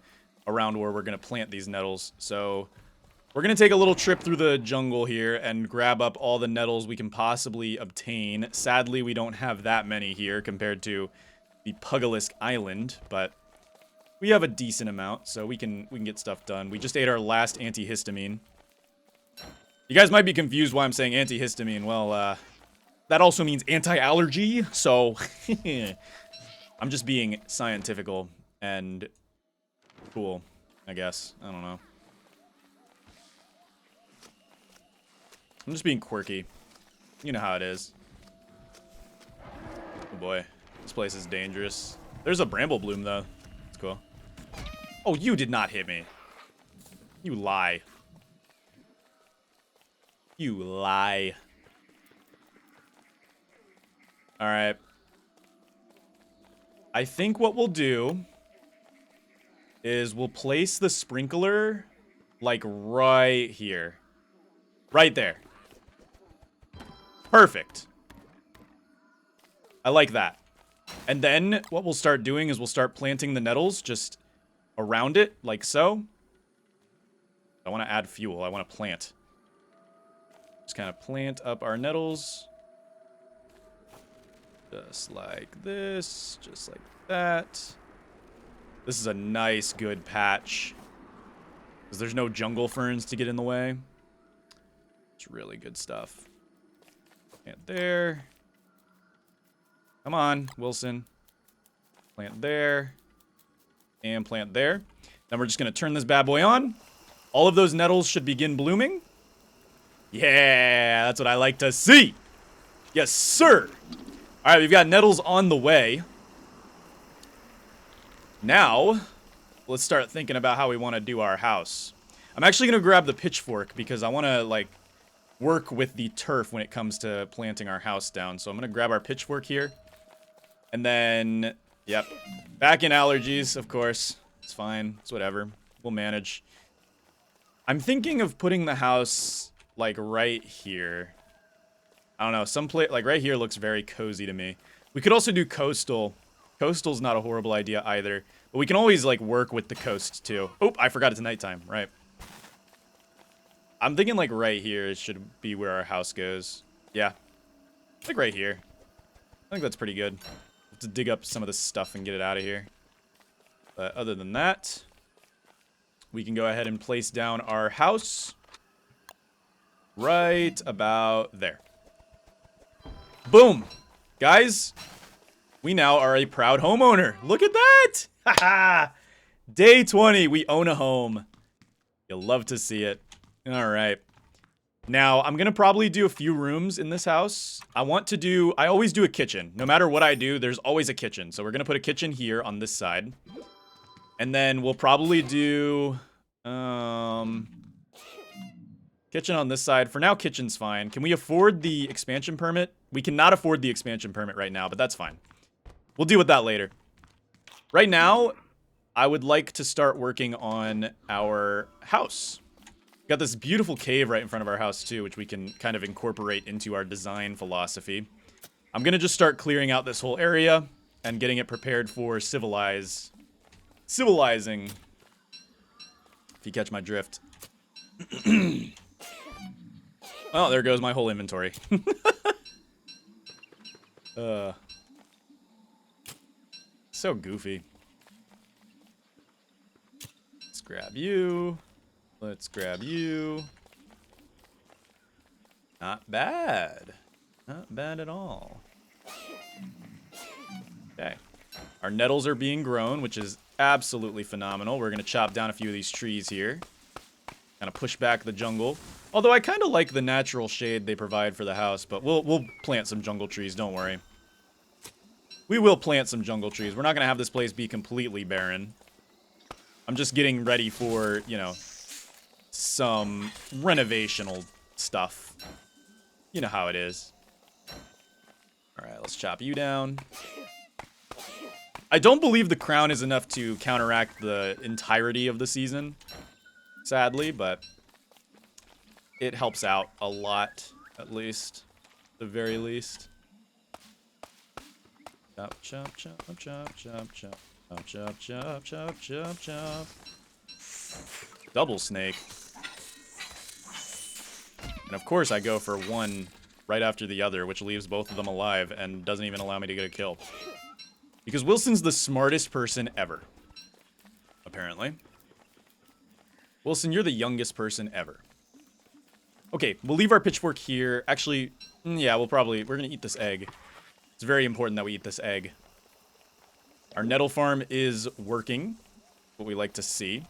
around where we're going to plant these nettles. So we're going to take a little trip through the jungle here and grab up all the nettles we can possibly obtain. Sadly, we don't have that many here compared to the Pugalisk Island, but we have a decent amount, so we can get stuff done. We just ate our last antihistamine. You guys might be confused why I'm saying antihistamine. Well, that also means anti-allergy, so I'm just being scientifical and cool, I guess. I don't know. I'm just being quirky. You know how it is. Oh boy, this place is dangerous. There's a bramble bloom though. That's cool. Oh, you did not hit me. You lie. You lie. Alright. I think what we'll do is we'll place the sprinkler, like, right here. Right there. Perfect. I like that. And then what we'll start doing is we'll start planting the nettles just around it, like so. I want to add fuel. I want to plant. Just kind of plant up our nettles. Just like this. Just like that. This is a nice, good patch. Because there's no jungle ferns to get in the way. It's really good stuff. Plant there. Come on, Wilson. Plant there. And plant there. Then we're just going to turn this bad boy on. All of those nettles should begin blooming. Yeah, that's what I like to see. Yes, sir. All right, we've got nettles on the way. Now, let's start thinking about how we want to do our house. I'm actually going to grab the pitchfork because I want to, like, work with the turf when it comes to planting our house down. So I'm going to grab our pitchfork here. And then, yep, back in allergies, of course. It's fine. It's whatever. We'll manage. I'm thinking of putting the house, like, right here. I don't know. Some place, like, right here looks very cozy to me. We could also do coastal. Coastal's not a horrible idea either. But we can always, like, work with the coast, too. Oh, I forgot it's nighttime. Right. I'm thinking, like, right here should be where our house goes. Yeah. Like, right here. I think that's pretty good. Have to dig up some of this stuff and get it out of here. But other than that, we can go ahead and place down our house right about there. Boom. Guys, we now are a proud homeowner. Look at that. Haha. Day 20, we own a home. You'll love to see it. All right. Now, I'm going to probably do a few rooms in this house. I always do a kitchen. No matter what I do, there's always a kitchen. So we're going to put a kitchen here on this side. And then we'll probably do kitchen on this side. For now, kitchen's fine. Can we afford the expansion permit? We cannot afford the expansion permit right now, but that's fine. We'll deal with that later. Right now, I would like to start working on our house. Got this beautiful cave right in front of our house too, which we can kind of incorporate into our design philosophy. I'm gonna just start clearing out this whole area and getting it prepared for civilizing. If you catch my drift. Oh, there goes my whole inventory. So goofy. Let's grab you. Let's grab you. Not bad. Not bad at all. Okay. Our nettles are being grown, which is absolutely phenomenal. We're going to chop down a few of these trees here. Kind of push back the jungle. Although I kind of like the natural shade they provide for the house, but we'll plant some jungle trees, don't worry. We will plant some jungle trees. We're not going to have this place be completely barren. I'm just getting ready for, you know, some renovational stuff. You know how it is. Alright, let's chop you down. I don't believe the crown is enough to counteract the entirety of the season, sadly, but it helps out a lot, at least. At the very least. Chop, chop, chop, chop, chop, chop. Chop, chop, chop, chop, chop, chop. Double snake. And of course I go for one right after the other, which leaves both of them alive and doesn't even allow me to get a kill. Because Wilson's the smartest person ever. Apparently. Wilson, you're the youngest person ever. Okay, we'll leave our pitchfork here. Actually, yeah, we're gonna eat this egg. It's very important that we eat this egg. Our nettle farm is working. What we like to see.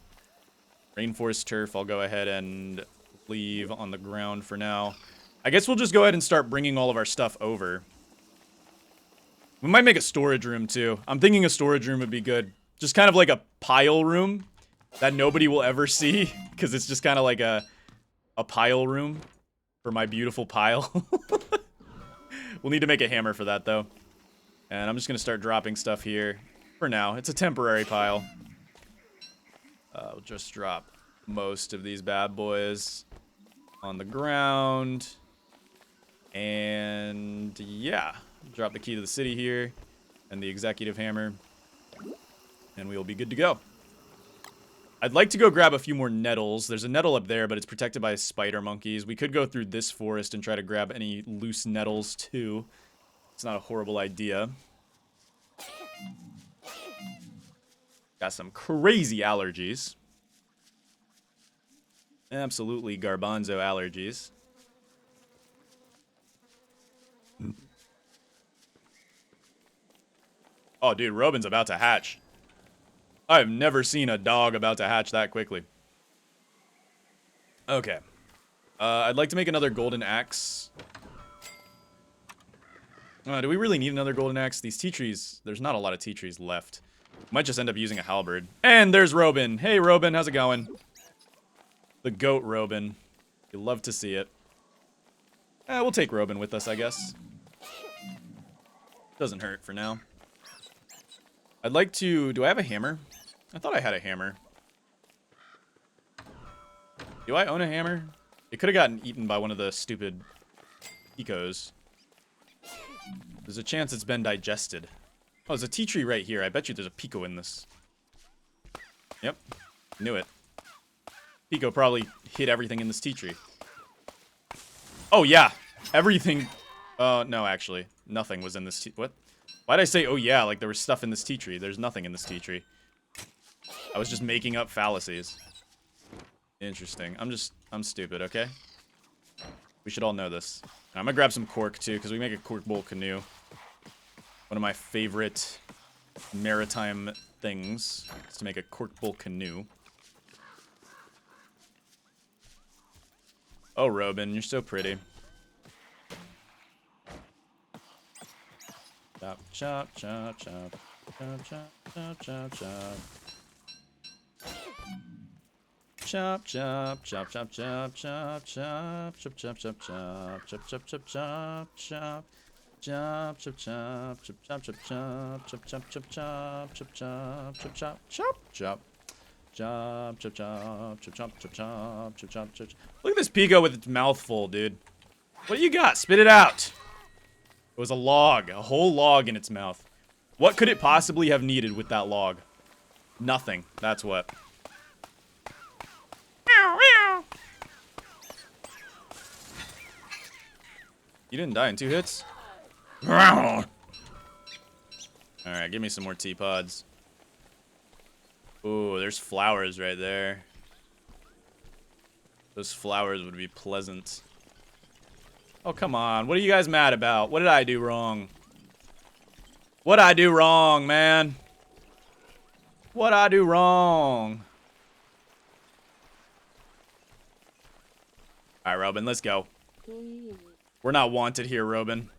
Rainforest turf, I'll go ahead and leave on the ground for now. I guess we'll just go ahead and start bringing all of our stuff over. We might make a storage room, too. I'm thinking a storage room would be good. Just kind of like a pile room that nobody will ever see. Because it's just kind of like a pile room for my beautiful pile. We'll need to make a hammer for that, though. And I'm just going to start dropping stuff here. For now, it's a temporary pile. We'll just drop most of these bad boys on the ground. And yeah, drop the key to the city here and the executive hammer. And we will be good to go. I'd like to go grab a few more nettles. There's a nettle up there, but it's protected by spider monkeys. We could go through this forest and try to grab any loose nettles, too. It's not a horrible idea. Got some crazy allergies. Absolutely garbanzo allergies. Oh, dude, Robin's about to hatch. I've never seen a dog about to hatch that quickly. Okay. I'd like to make another golden axe. Do we really need another golden axe? These tea trees, there's not a lot of tea trees left. Might just end up using a halberd. And there's Robin. Hey, Robin, how's it going? The goat Robin. You love to see it. We'll take Robin with us, I guess. Doesn't hurt for now. I'd like to... Do I have a hammer? I thought I had a hammer. Do I own a hammer? It could have gotten eaten by one of the stupid ecos. There's a chance it's been digested. Oh, there's a tea tree right here. I bet you there's a pico in this. Yep. Knew it. Pico probably hit everything in this tea tree. Oh, yeah. Everything... no, actually. Nothing was in this tea... What? Why'd I say, oh, yeah, like there was stuff in this tea tree? There's nothing in this tea tree. I was just making up fallacies. Interesting. I'm stupid, okay? We should all know this. I'm gonna grab some cork, too, because we make a cork bowl canoe. One of my favorite maritime things is to make a cork bowl canoe. Oh, Robin, you're so pretty. Chop, chop, chop, chop. Chop, chop, chop, chop, chop. Chop, chop, chop, chop, chop, chop, chop, chop, chop, chop, chop, chop, chop, chop, chop, chop. Chop, chop, chop, chop, chop, chop, chop, chop, chop, chop, chop, chop, chop, chop, chop, chop, chop. Chop, chop, chop, chop, chop, chop, chop, chop, chop, chop. Look at this pico with its mouth full, dude. What do you got? Spit it out. It was a log, a whole log in its mouth. What could it possibly have needed with that log? Nothing. That's what. You didn't die in 2 hits? Alright, give me some more teapods. Ooh, there's flowers right there. Those flowers would be pleasant. Oh, come on. What are you guys mad about? What did I do wrong? What'd I do wrong, man? What'd I do wrong? Alright, Robin, let's go. We're not wanted here, Robin.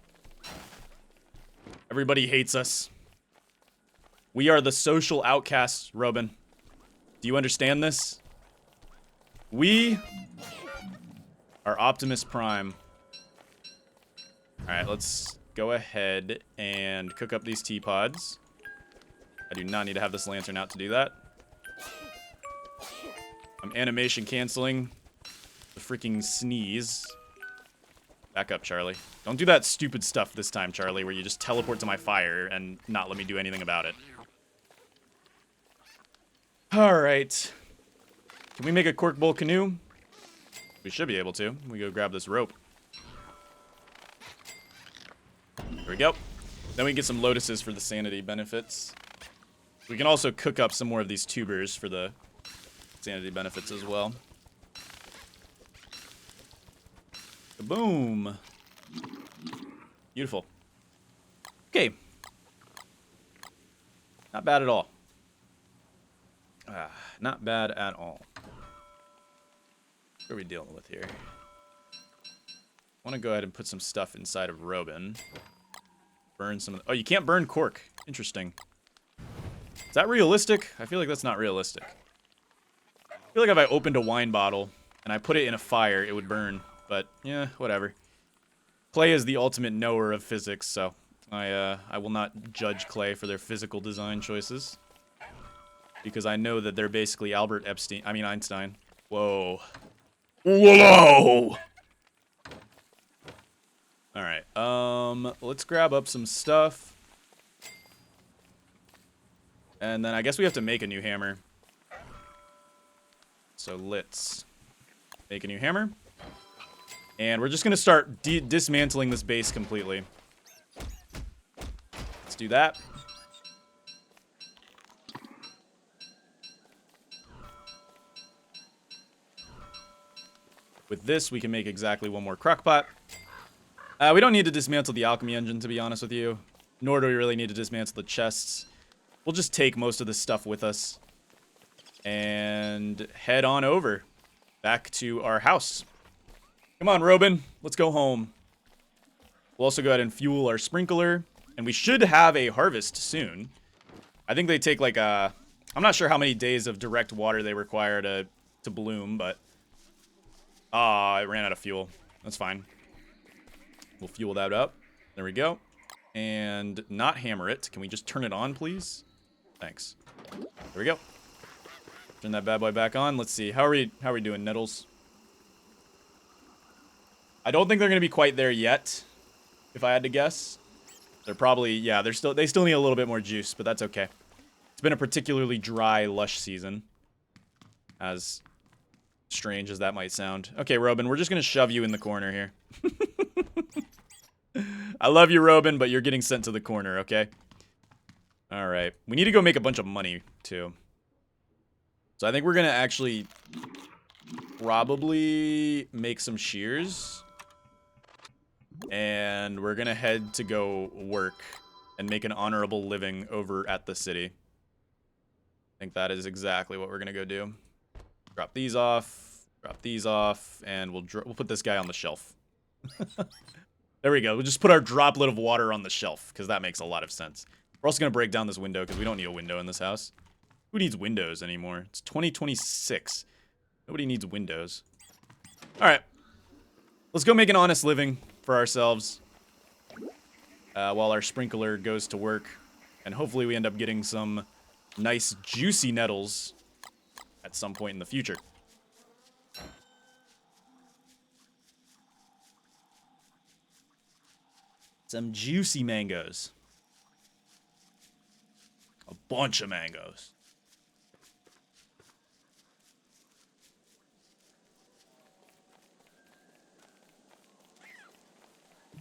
Everybody hates us. We are the social outcasts, Robin. Do you understand this? We are Optimus Prime. Alright, let's go ahead and cook up these teapods. I do not need to have this lantern out to do that. I'm animation canceling the freaking sneeze. Back up, Charlie. Don't do that stupid stuff this time, Charlie, where you just teleport to my fire and not let me do anything about it. Alright. Can we make a cork bowl canoe? We should be able to. We go grab this rope. There we go. Then we can get some lotuses for the sanity benefits. We can also cook up some more of these tubers for the sanity benefits as well. Boom. Beautiful. Okay. Not bad at all. Not bad at all. What are we dealing with here? I want to go ahead and put some stuff inside of Robin. Burn some of the... Oh, you can't burn cork. Interesting. Is that realistic? I feel like that's not realistic. I feel like if I opened a wine bottle and I put it in a fire, it would burn. But, yeah, whatever. Clay is the ultimate knower of physics, so I will not judge Clay for their physical design choices. Because I know that they're basically Einstein. Whoa. Whoa! Alright, let's grab up some stuff. And then I guess we have to make a new hammer. So let's make a new hammer. And we're just going to start dismantling this base completely. Let's do that. With this, we can make exactly one more crockpot. We don't need to dismantle the alchemy engine, to be honest with you. Nor do we really need to dismantle the chests. We'll just take most of this stuff with us. And head on over. Back to our house. Come on, Robin. Let's go home. We'll also go ahead and fuel our sprinkler. And we should have a harvest soon. I think they take like a... I'm not sure how many days of direct water they require to bloom, but... Ah, it ran out of fuel. That's fine. We'll fuel that up. There we go. And not hammer it. Can we just turn it on, please? Thanks. There we go. Turn that bad boy back on. Let's see. How are we doing, Nettles? I don't think they're gonna be quite there yet, if I had to guess. They're probably, yeah, they still need a little bit more juice, but that's okay. It's been a particularly dry Lush season. As strange as that might sound. Okay, Robin, we're just gonna shove you in the corner here. I love you, Robin, but you're getting sent to the corner, okay? Alright. We need to go make a bunch of money, too. So I think we're gonna actually probably make some shears. And we're gonna head to go work and make an honorable living over at the city. I think that is exactly what we're gonna go do. Drop these off, and we'll put this guy on the shelf. There we go. We'll just put our droplet of water on the shelf, because that makes a lot of sense. We're also gonna break down this window, because we don't need a window in this house. Who needs windows anymore? It's 2026. Nobody needs windows. Alright. Let's go make an honest living for ourselves. While our sprinkler goes to work. And hopefully we end up getting some nice juicy nettles at some point in the future. Some juicy mangoes. A bunch of mangoes.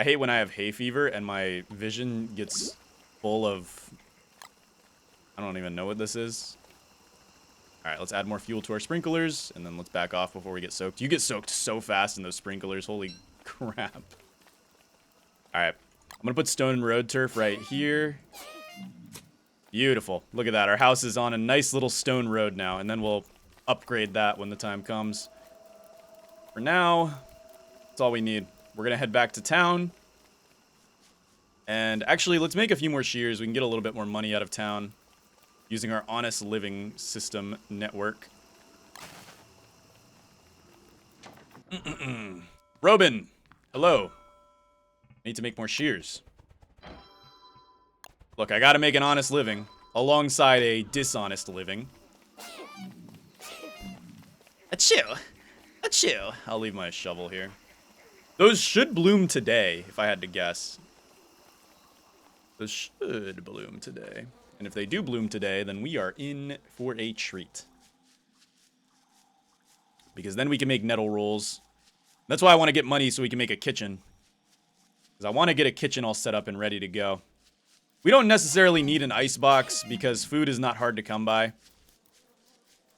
I hate when I have hay fever and my vision gets full of... I don't even know what this is. All right, let's add more fuel to our sprinklers, and then let's back off before we get soaked. You get soaked so fast in those sprinklers. Holy crap. All right, I'm going to put stone road turf right here. Beautiful. Look at that. Our house is on a nice little stone road now, and then we'll upgrade that when the time comes. For now, that's all we need. We're going to head back to town. And actually, let's make a few more shears. We can get a little bit more money out of town using our honest living system network. Robin, hello. I need to make more shears. Look, I gotta make an honest living alongside a dishonest living. Achoo! Achoo! I'll leave my shovel here. Those should bloom today, if I had to guess. Those should bloom today. And if they do bloom today, then we are in for a treat. Because then we can make nettle rolls. That's why I want to get money so we can make a kitchen. Because I want to get a kitchen all set up and ready to go. We don't necessarily need an ice box because food is not hard to come by.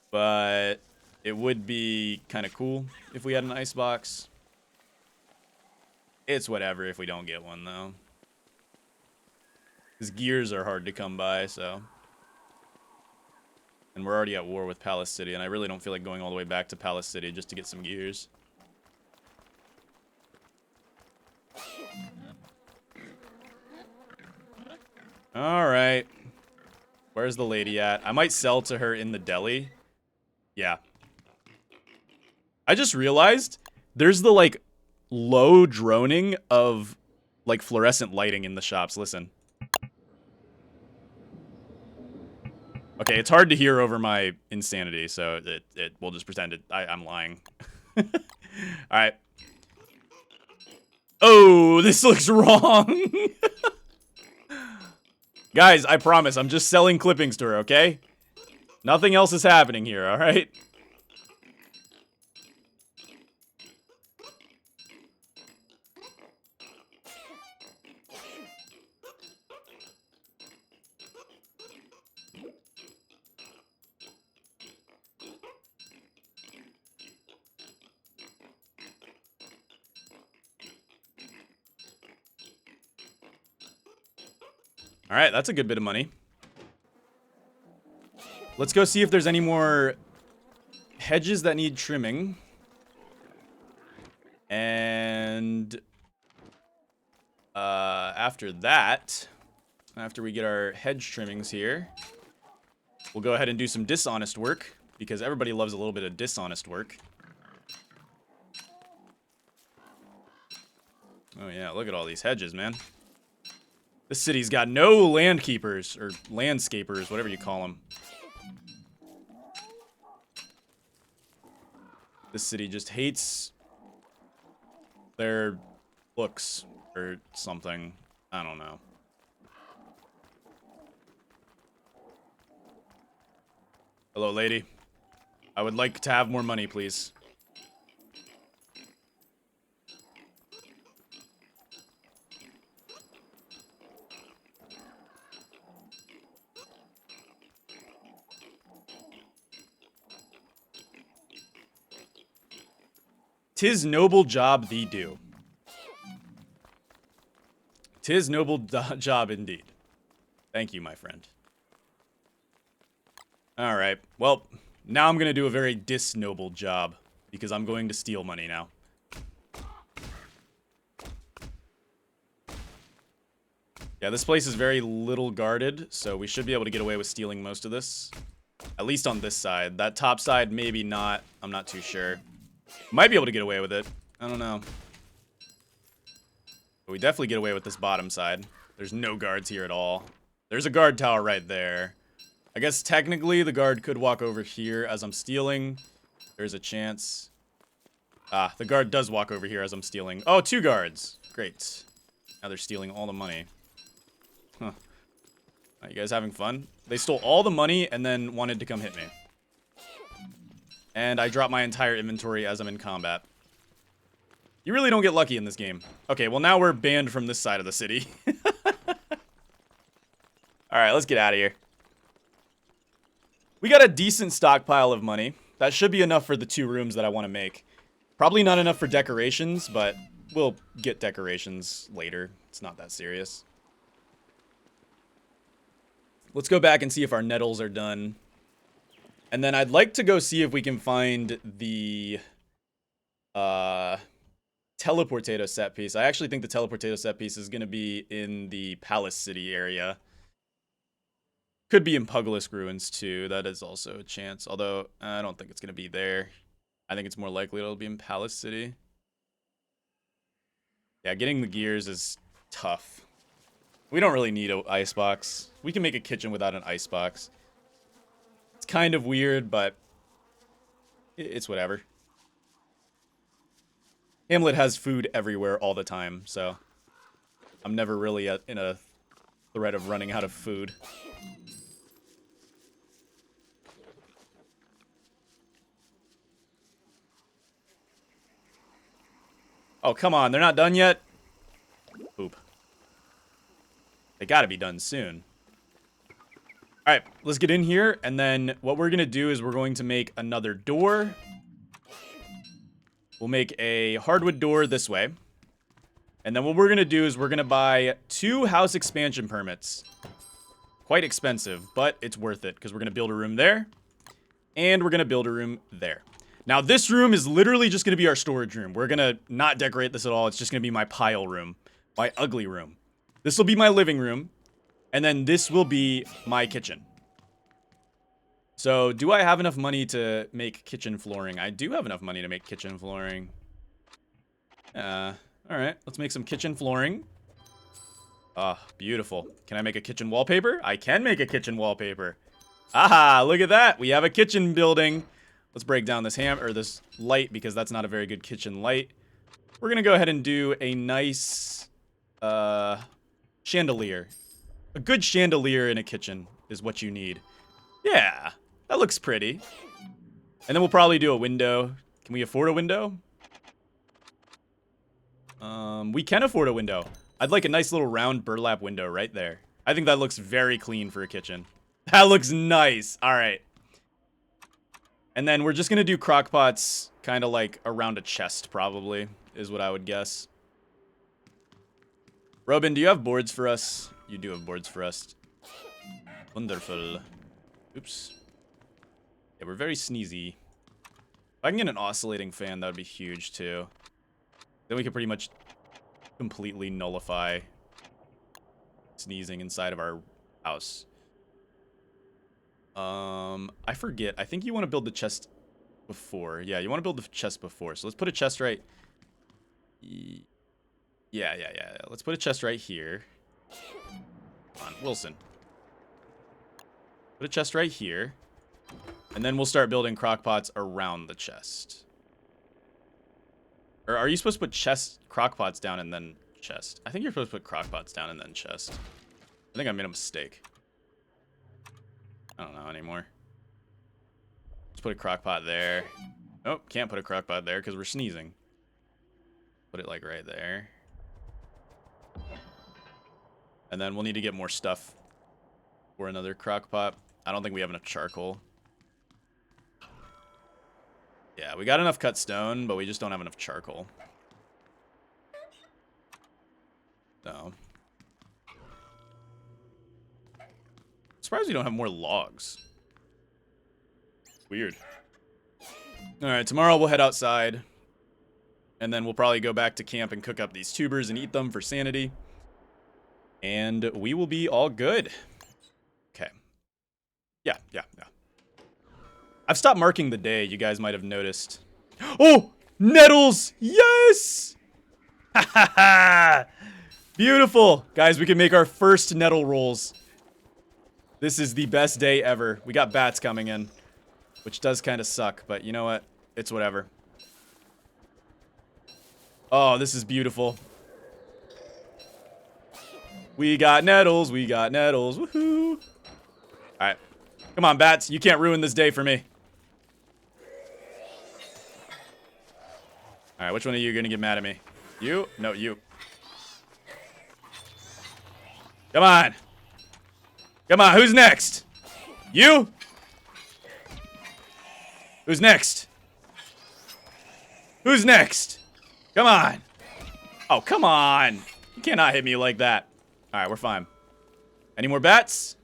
But it would be kind of cool if we had an ice box. It's whatever if we don't get one, though. Because gears are hard to come by, so. And we're already at war with Palace City, and I really don't feel like going all the way back to Palace City just to get some gears. Alright. Where's the lady at? I might sell to her in the deli. Yeah. I just realized there's the, like, low droning of, like, fluorescent lighting in the shops. Listen. Okay, it's hard to hear over my insanity, so we'll just pretend I'm lying. Alright. Oh, this looks wrong! Guys, I promise, I'm just selling clippings to her, okay? Nothing else is happening here, alright? Alright, that's a good bit of money. Let's go see if there's any more hedges that need trimming. And after that, after we get our hedge trimmings here, we'll go ahead and do some dishonest work, because everybody loves a little bit of dishonest work. Oh yeah, look at all these hedges, man. This city's got no land keepers, or landscapers, whatever you call them. This city just hates their looks, or something. I don't know. Hello, lady. I would like to have more money, please. Tis noble job thee do. Tis noble job indeed. Thank you, my friend. Alright, well, now I'm gonna do a very disnoble job, because I'm going to steal money now. Yeah, this place is very little guarded, so we should be able to get away with stealing most of this. At least on this side. That top side, maybe not. I'm not too sure. Might be able to get away with it. I don't know. But we definitely get away with this bottom side. There's no guards here at all. There's a guard tower right there. I guess technically the guard could walk over here as I'm stealing. There's a chance. Ah, the guard does walk over here as I'm stealing. Oh, 2 guards. Great. Now they're stealing all the money. Huh. Are you guys having fun? They stole all the money and then wanted to come hit me. And I dropped my entire inventory as I'm in combat. You really don't get lucky in this game. Okay, well now we're banned from this side of the city. Alright, let's get out of here. We got a decent stockpile of money. That should be enough for the 2 rooms that I want to make. Probably not enough for decorations, but we'll get decorations later. It's not that serious. Let's go back and see if our nettles are done. And then I'd like to go see if we can find the teleportato set piece. I actually think the teleportato set piece is going to be in the Palace City area. Could be in Pugilisk Ruins too. That is also a chance. Although, I don't think it's going to be there. I think it's more likely it'll be in Palace City. Yeah, getting the gears is tough. We don't really need an icebox. We can make a kitchen without an icebox. It's kind of weird, but it's whatever. Hamlet has food everywhere all the time, so I'm never really in a threat of running out of food. Oh, come on. They're not done yet? Poop. They gotta be done soon. Alright, let's get in here, and then what we're gonna do is we're going to make another door. We'll make a hardwood door this way. And then what we're gonna do is we're gonna buy 2 house expansion permits. Quite expensive, but it's worth it, because we're gonna build a room there, and we're gonna build a room there. Now, this room is literally just going to be our storage room. We're going to not decorate this at all. It's just going to be my pile room. My ugly room. This will be my living room. And then this will be my kitchen. So, do I have enough money to make kitchen flooring? I do have enough money to make kitchen flooring. Alright, let's make some kitchen flooring. Ah, beautiful. Can I make a kitchen wallpaper? I can make a kitchen wallpaper. Aha, look at that. We have a kitchen building. Let's break down this this light, because that's not a very good kitchen light. We're gonna go ahead and do a nice chandelier. A good chandelier in a kitchen is what you need. Yeah, that looks pretty. And then we'll probably do a window. Can we afford a window? We can afford a window. I'd like a nice little round burlap window right there. I think that looks very clean for a kitchen. That looks nice. All right. And then we're just going to do crockpots kind of like around a chest, probably, is what I would guess. Robin, do you have boards for us? You do have boards for us. Wonderful. Oops. Yeah, we're very sneezy. If I can get an oscillating fan, that would be huge, too. Then we could pretty much completely nullify sneezing inside of our house. I forget. I think you want to build the chest before. Yeah, you want to build the chest before. So let's put a chest right... Yeah. Let's put a chest right here. Come on, Wilson. Put a chest right here. And then we'll start building crockpots around the chest. Or are you supposed to put crockpots down and then chest? I think you're supposed to put crockpots down and then chest. I think I made a mistake. I don't know anymore. Let's put a crockpot there. Nope, can't put a crockpot there because we're sneezing. Put it like right there. And then we'll need to get more stuff for another crockpot. I don't think we have enough charcoal. Yeah, we got enough cut stone, but we just don't have enough charcoal. So. Surprised we don't have more logs. Weird. Alright, tomorrow we'll head outside. And then we'll probably go back to camp and cook up these tubers and eat them for sanity. And we will be all good. Okay. Yeah. I've stopped marking the day, you guys might have noticed. Oh! Nettles! Yes! Ha ha ha! Beautiful! Guys, we can make our first nettle rolls. This is the best day ever. We got bats coming in, which does kind of suck, but you know what? It's whatever. Oh, this is beautiful. We got nettles, woohoo! Alright. Come on, bats, you can't ruin this day for me. All right, which one of you are gonna get mad at me? You? No, you. Come on. Come on, who's next? You? Who's next? Who's next? Come on. Oh, come on. You cannot hit me like that. All right, we're fine. Any more bats?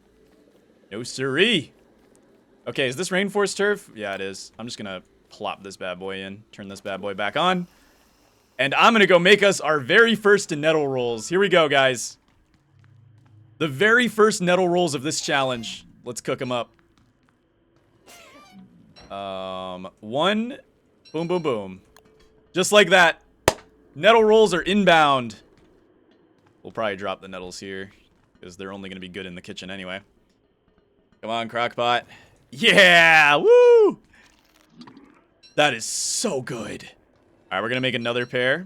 No siree. Okay, is this rainforest turf? Yeah, it is. I'm just gonna plop this bad boy in, turn this bad boy back on. And I'm gonna go make us our very first nettle rolls. Here we go, guys. The very first nettle rolls of this challenge. Let's cook them up. One. Boom, boom, boom. Just like that. Nettle rolls are inbound. We'll probably drop the nettles here, because they're only gonna be good in the kitchen anyway. Come on, crockpot. Yeah! Woo! That is so good. Alright, we're gonna make another pair.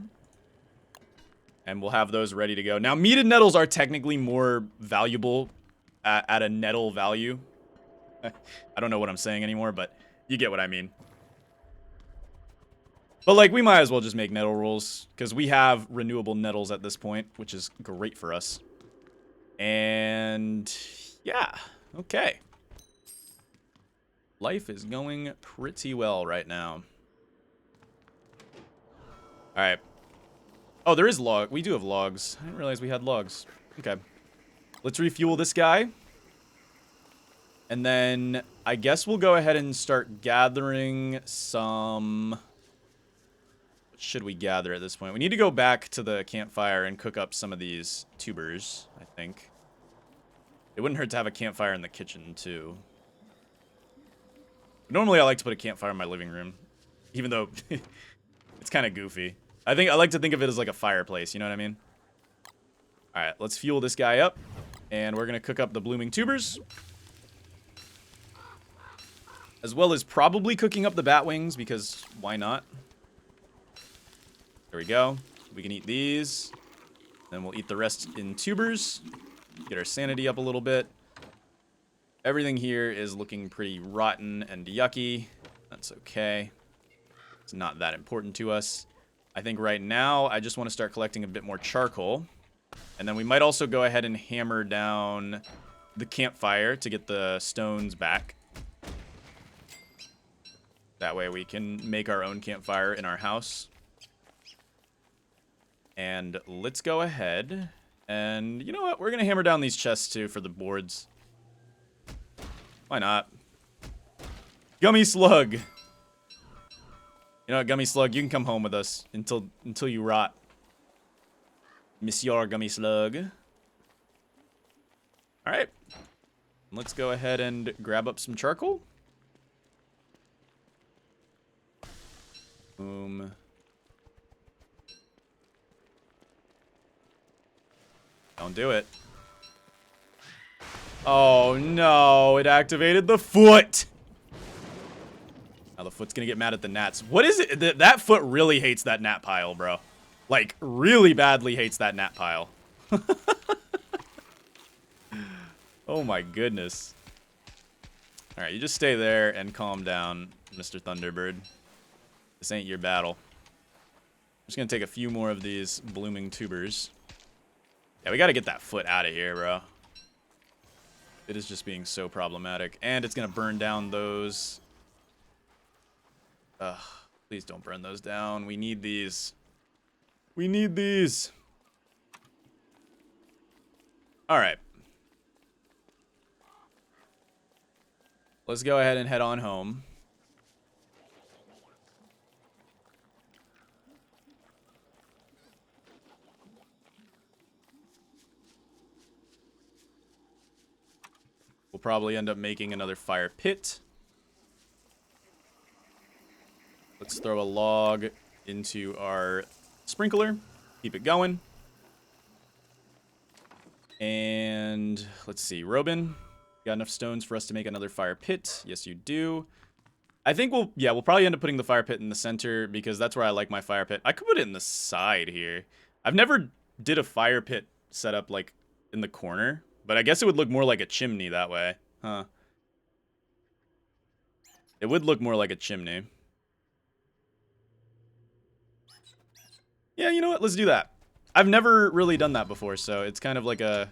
And we'll have those ready to go. Now, meated nettles are technically more valuable at a nettle value. I don't know what I'm saying anymore, but you get what I mean. But, like, we might as well just make nettle rolls, because we have renewable nettles at this point, which is great for us. And, yeah, okay. Life is going pretty well right now. Alright. Oh, there is log. We do have logs. I didn't realize we had logs. Okay. Let's refuel this guy. And then I guess we'll go ahead and start gathering some... What should we gather at this point? We need to go back to the campfire and cook up some of these tubers, I think. It wouldn't hurt to have a campfire in the kitchen, too. Normally, I like to put a campfire in my living room. Even though it's kind of goofy. I like to think of it as like a fireplace, you know what I mean? Alright, let's fuel this guy up. And we're going to cook up the blooming tubers. As well as probably cooking up the bat wings, because why not? There we go. We can eat these. Then we'll eat the rest in tubers. Get our sanity up a little bit. Everything here is looking pretty rotten and yucky. That's okay. It's not that important to us. I think right now, I just want to start collecting a bit more charcoal. And then we might also go ahead and hammer down the campfire to get the stones back. That way we can make our own campfire in our house. And let's go ahead. And you know what? We're going to hammer down these chests too for the boards. Why not? Gummy Slug. You know what, Gummy Slug? You can come home with us until you rot. Monsieur Gummy Slug. Alright. Let's go ahead and grab up some charcoal. Boom. Don't do it. Oh no, it activated the foot! Now the foot's gonna get mad at the gnats. What is it? That foot really hates that gnat pile, bro. Like, really badly hates that gnat pile. Oh my goodness. Alright, you just stay there and calm down, Mr. Thunderbird. This ain't your battle. I'm just gonna take a few more of these blooming tubers. Yeah, we gotta get that foot out of here, bro. It is just being so problematic. And it's gonna burn down those... Ugh, please don't burn those down. We need these. We need these. Alright. Let's go ahead and head on home. We'll probably end up making another fire pit. Let's throw a log into our sprinkler. Keep it going. And let's see. Robin, got enough stones for us to make another fire pit? Yes, you do. I think we'll probably end up putting the fire pit in the center because that's where I like my fire pit. I could put it in the side here. I've never did a fire pit setup like in the corner, but I guess it would look more like a chimney that way. Huh. It would look more like a chimney. Yeah, you know what? Let's do that. I've never really done that before, so it's kind of like a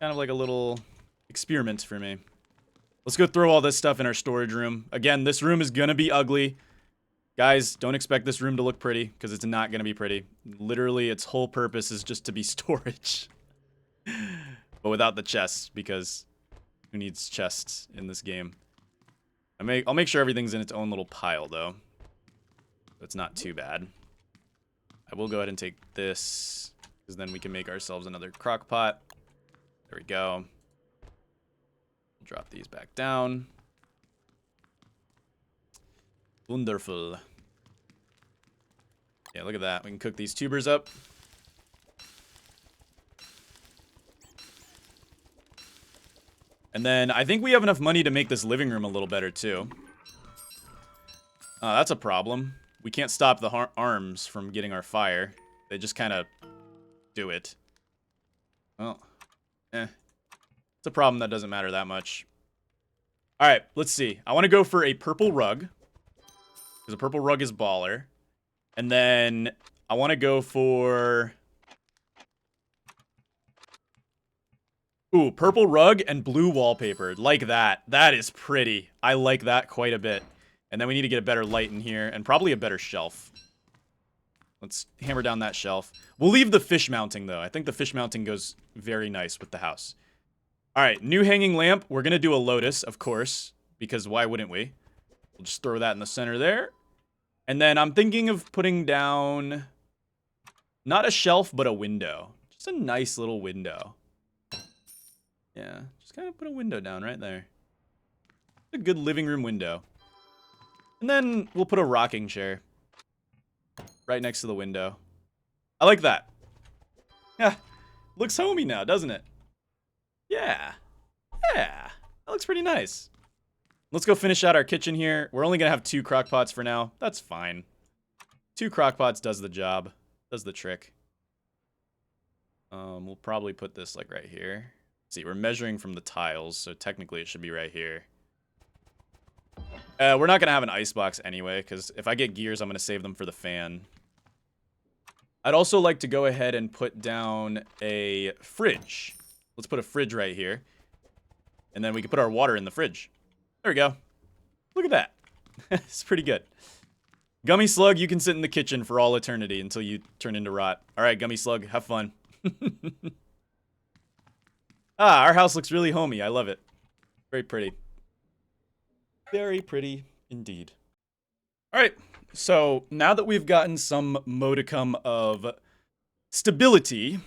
little experiment for me. Let's go throw all this stuff in our storage room. Again, this room is gonna be ugly. Guys, don't expect this room to look pretty, because it's not gonna be pretty. Literally, its whole purpose is just to be storage. But without the chests, because who needs chests in this game? I'll make sure everything's in its own little pile, though. So it's not too bad. I will go ahead and take this, because then we can make ourselves another crock pot. There we go. Drop these back down. Wonderful. Yeah, look at that. We can cook these tubers up. And then I think we have enough money to make this living room a little better, too. That's a problem. We can't stop the arms from getting our fire. They just kind of do it. Well, it's a problem that doesn't matter that much. All right, let's see. I want to go for a purple rug, because a purple rug is baller. And then I want to go for... Ooh, purple rug and blue wallpaper. Like that. That is pretty. I like that quite a bit. And then we need to get a better light in here, and probably a better shelf. Let's hammer down that shelf. We'll leave the fish mounting, though. I think the fish mounting goes very nice with the house. All right, new hanging lamp. We're going to do a lotus, of course, because why wouldn't we? We'll just throw that in the center there. And then I'm thinking of putting down not a shelf, but a window. Just a nice little window. Yeah, just kind of put a window down right there. A good living room window. And then we'll put a rocking chair right next to the window. I like that. Yeah, looks homey now, doesn't it? Yeah. Yeah, that looks pretty nice. Let's go finish out our kitchen here. We're only going to have 2 crock pots for now. That's fine. 2 crock pots does the job. Does the trick. We'll probably put this like right here. See, we're measuring from the tiles, so technically it should be right here. We're not going to have an icebox anyway, because if I get gears, I'm going to save them for the fan. I'd also like to go ahead and put down a fridge. Let's put a fridge right here. And then we can put our water in the fridge. There we go. Look at that. It's pretty good. Gummy Slug, you can sit in the kitchen for all eternity until you turn into rot. All right, Gummy Slug, have fun. Our house looks really homey. I love it. Very pretty. Very pretty indeed. All right, so now that we've gotten some modicum of stability,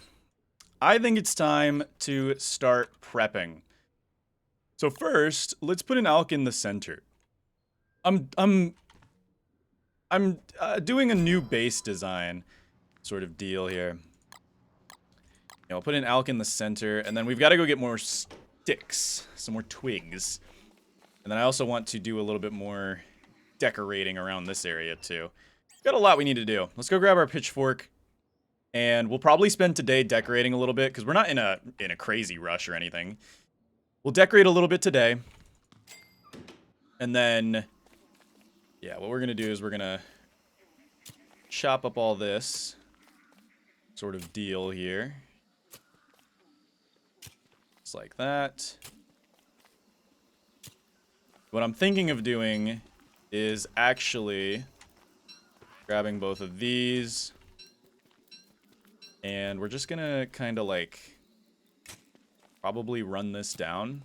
I think it's time to start prepping. So first, let's put an alk in the center. I'm doing a new base design sort of deal here. I'll put an alk in the center, and then we've got to go get more sticks, some more twigs. And then I also want to do a little bit more decorating around this area too. Got a lot we need to do. Let's go grab our pitchfork, and we'll probably spend today decorating a little bit because we're not in a crazy rush or anything. We'll decorate a little bit today, and then yeah, what we're gonna do is we're gonna chop up all this sort of deal here, just like that. What I'm thinking of doing is actually grabbing both of these, and we're just gonna kind of like probably run this down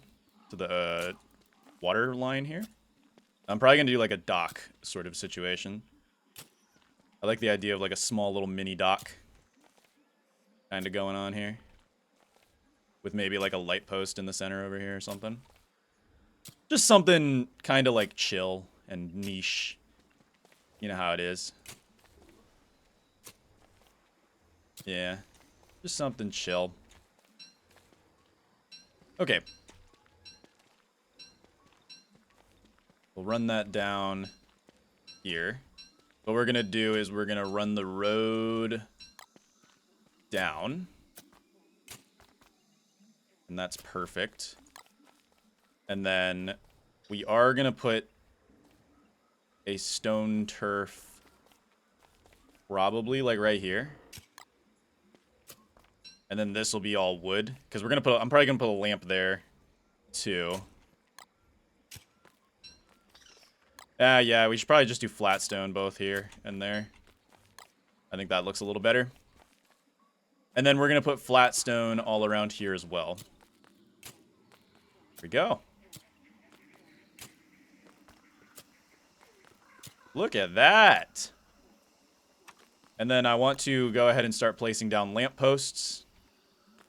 to the water line here. I'm probably gonna do like a dock sort of situation. I like the idea of like a small little mini dock kind of going on here, with maybe like a light post in the center over here or something. Just something kind of like chill and niche. You know how it is. Yeah. Just something chill. Okay. We'll run that down here. What we're going to do is we're going to run the road down. And that's perfect. And then we are going to put a stone turf probably like right here. And then this will be all wood. Because I'm probably gonna put a lamp there too. Yeah, we should probably just do flat stone both here and there. I think that looks a little better. And then we're gonna put flat stone all around here as well. Here we go. Look at that. And then I want to go ahead and start placing down lampposts.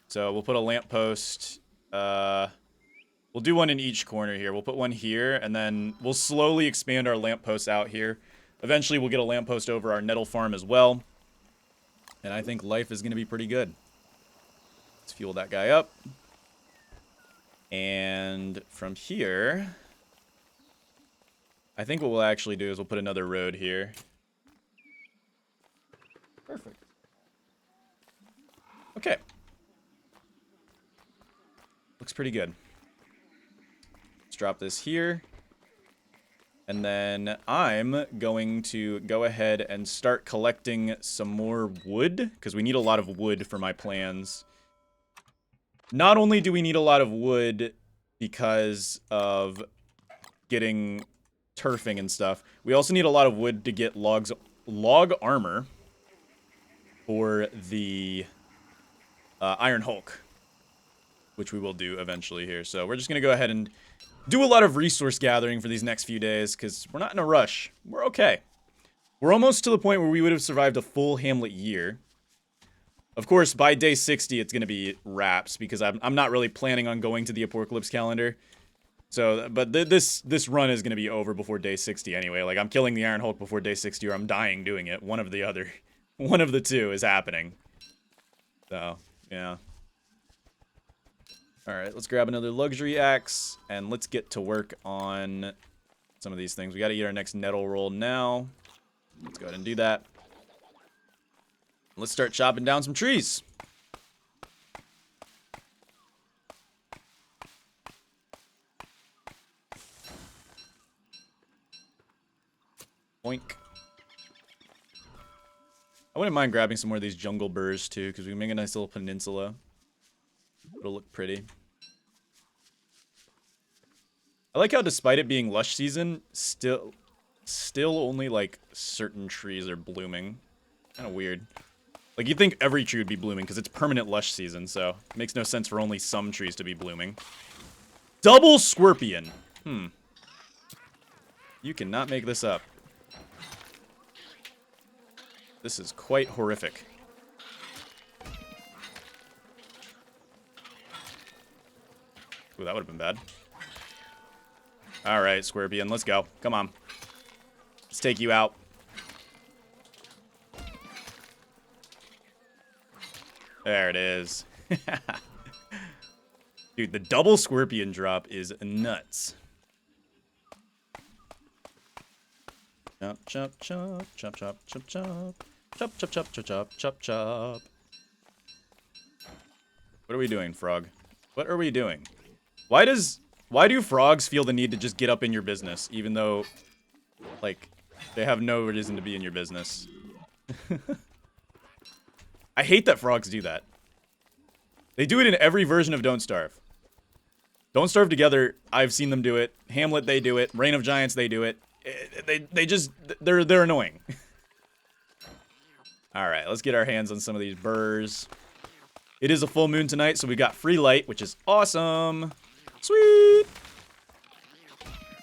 So we'll put a lamppost. We'll do one in each corner here. We'll put one here, and then we'll slowly expand our lampposts out here. Eventually, we'll get a lamppost over our nettle farm as well. And I think life is going to be pretty good. Let's fuel that guy up. And from here, I think what we'll actually do is we'll put another road here. Perfect. Okay. Looks pretty good. Let's drop this here. And then I'm going to go ahead and start collecting some more wood, because we need a lot of wood for my plans. Not only do we need a lot of wood because of getting turfing and stuff, we also need a lot of wood to get log armor for the Iron Hulk, which we will do eventually here. So we're just going to go ahead and do a lot of resource gathering for these next few days, because we're not in a rush. We're okay. We're almost to the point where we would have survived a full Hamlet year. Of course, by day 60, it's going to be wraps, because I'm not really planning on going to the Apocalypse calendar. So, but this run is going to be over before day 60 anyway. Like, I'm killing the Iron Hulk before day 60, or I'm dying doing it. One of the other. One of the two is happening. So, yeah. Alright, let's grab another luxury axe, and let's get to work on some of these things. We got to eat our next nettle roll now. Let's go ahead and do that. Let's start chopping down some trees. Boink. I wouldn't mind grabbing some more of these jungle burrs too, because we can make a nice little peninsula. It'll look pretty. I like how despite it being lush season, still only like certain trees are blooming. Kind of weird. Like you'd think every tree would be blooming because it's permanent lush season, so it makes no sense for only some trees to be blooming. Double scorpion. You cannot make this up. This is quite horrific. Ooh, that would have been bad. Alright, Scorpion, let's go. Come on. Let's take you out. There it is. Dude, the double Scorpion drop is nuts. Chop, chop, chop, chop, chop, chop, chop. Chop, chop, chop, chop, chop, chop, chop. What are we doing, frog? What are we doing? Why do frogs feel the need to just get up in your business, even though, like, they have no reason to be in your business? I hate that frogs do that. They do it in every version of Don't Starve. Don't Starve Together, I've seen them do it. Hamlet, they do it. Reign of Giants, they do it. They're annoying. Alright, let's get our hands on some of these burrs. It is a full moon tonight, so we got free light, which is awesome. Sweet.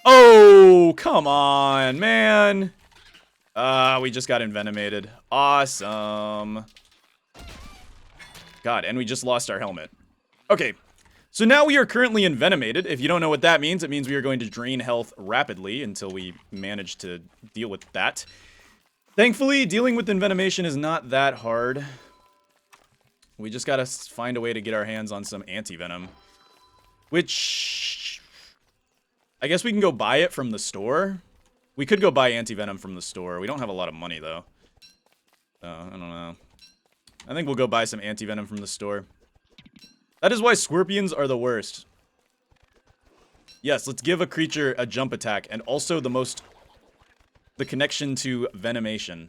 Oh, come on, man. We just got envenomated. Awesome. God, and we just lost our helmet. Okay, so now we are currently envenomated. If you don't know what that means, it means we are going to drain health rapidly until we manage to deal with that. Thankfully, dealing with envenomation is not that hard. We just gotta find a way to get our hands on some anti-venom. Which, I guess we can go buy it from the store. We could go buy anti-venom from the store. We don't have a lot of money, though. I don't know. I think we'll go buy some anti-venom from the store. That is why scorpions are the worst. Yes, let's give a creature a jump attack, and also the connection to venomation.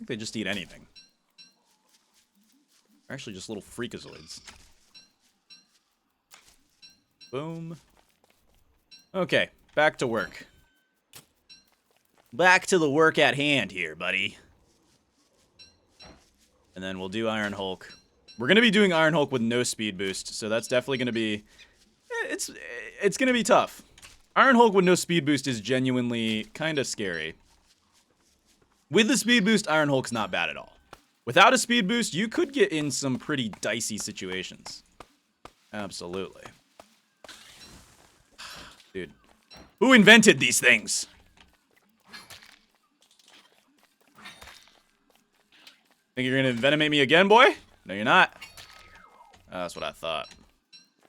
think they just eat anything. They're actually just little freakazoids. Boom. Okay, back to work. Back to the work at hand here, buddy. And then we'll do Iron Hulk. We're going to be doing Iron Hulk with no speed boost, so that's definitely going to be... It's going to be tough. Iron Hulk with no speed boost is genuinely kind of scary. With the speed boost, Iron Hulk's not bad at all. Without a speed boost, you could get in some pretty dicey situations. Absolutely. Dude. Who invented these things? Think you're gonna envenomate me again, boy? No, you're not. Oh, that's what I thought.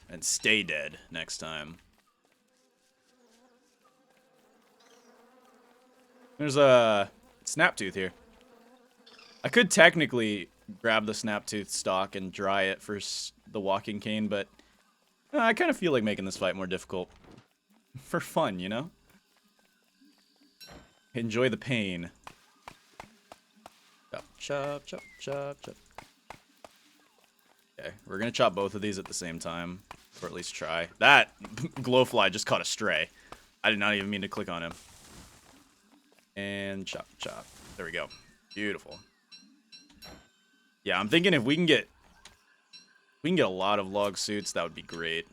And stay dead next time. There's a Snaptooth here. I could technically grab the Snaptooth stock and dry it for the walking cane, but I kind of feel like making this fight more difficult. For fun, you know? Enjoy the pain. Chop, chop, chop, chop, chop. Okay, we're gonna chop both of these at the same time. Or at least try. That glowfly just caught a stray. I did not even mean to click on him. And chop, chop. There we go. Beautiful. Yeah, I'm thinking if we can get a lot of log suits, that would be great.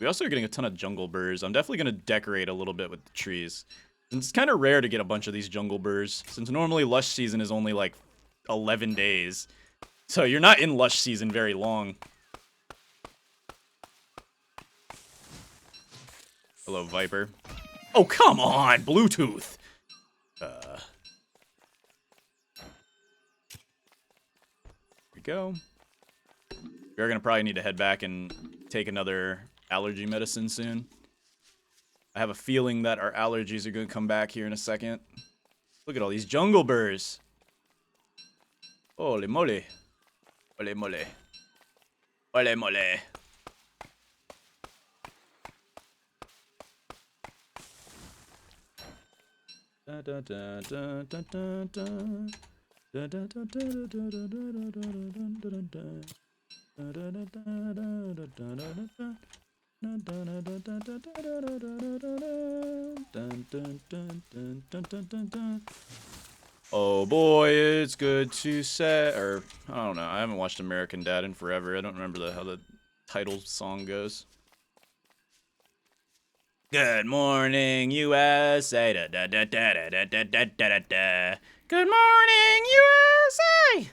We also are getting a ton of jungle burrs. I'm definitely going to decorate a little bit with the trees. Since it's kind of rare to get a bunch of these jungle burrs. Since normally Lush season is only like 11 days. So you're not in Lush season very long. Hello, Viper. Oh, come on! Bluetooth! Here we go. We're gonna probably need to head back and take another allergy medicine soon. I have a feeling that our allergies are gonna come back here in a second. Look at all these jungle burrs. Holy moly. Holy moly. Holy moly. Da, da, da, da, da, da, da. Da, da, da, da, da, da, da, da, da, da, da. Oh boy, it's good to say, or I don't know. I haven't watched American Dad in forever. I don't remember how the title song goes. Good morning, USA. Da, da, da, da, da, da, da, da, da, da. Good morning, USA.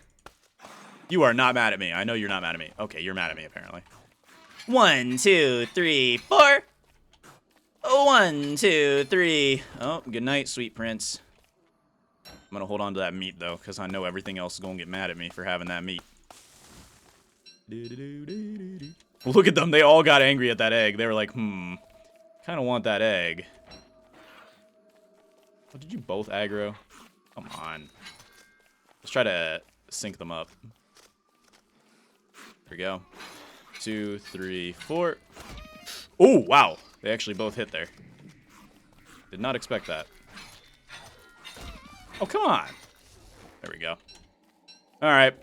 You are not mad at me. I know you're not mad at me. Okay, you're mad at me, apparently. 1, 2, 3, 4. 1, 2, 3. Oh, good night, sweet prince. I'm gonna hold on to that meat, though, because I know everything else is gonna get mad at me for having that meat. Look at them. They all got angry at that egg. They were like, kind of want that egg. Oh, did you both aggro? Come on. Let's try to sync them up. There we go. 2, 3, 4. Oh, wow. They actually both hit there. Did not expect that. Oh, come on. There we go. All right.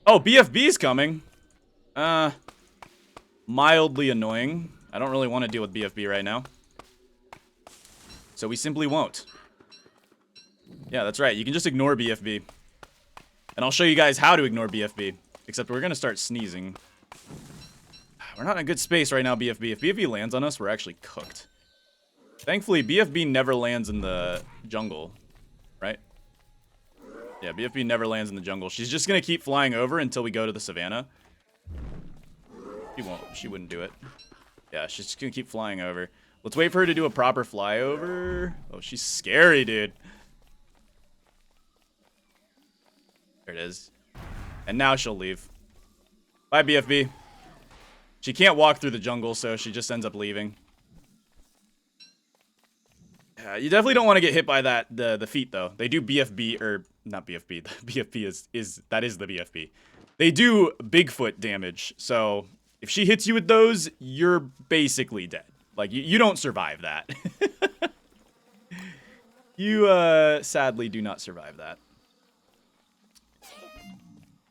Oh, BFB's coming. Mildly annoying. I don't really want to deal with BFB right now. So we simply won't. Yeah, that's right. You can just ignore BFB. And I'll show you guys how to ignore BFB. Except we're going to start sneezing. We're not in a good space right now, BFB. If BFB lands on us, we're actually cooked. Thankfully, BFB never lands in the jungle. Right? Yeah, BFB never lands in the jungle. She's just going to keep flying over until we go to the savannah. She won't. She wouldn't do it. Yeah, she's just going to keep flying over. Let's wait for her to do a proper flyover. Oh, she's scary, dude. There it is. And now she'll leave. Bye, BFB. She can't walk through the jungle, so she just ends up leaving. You definitely don't want to get hit by that the feet, though. They do BFB, or not BFB. BFB is the BFB. They do Bigfoot damage, so if she hits you with those, you're basically dead. Like, you don't survive that. You, sadly do not survive that.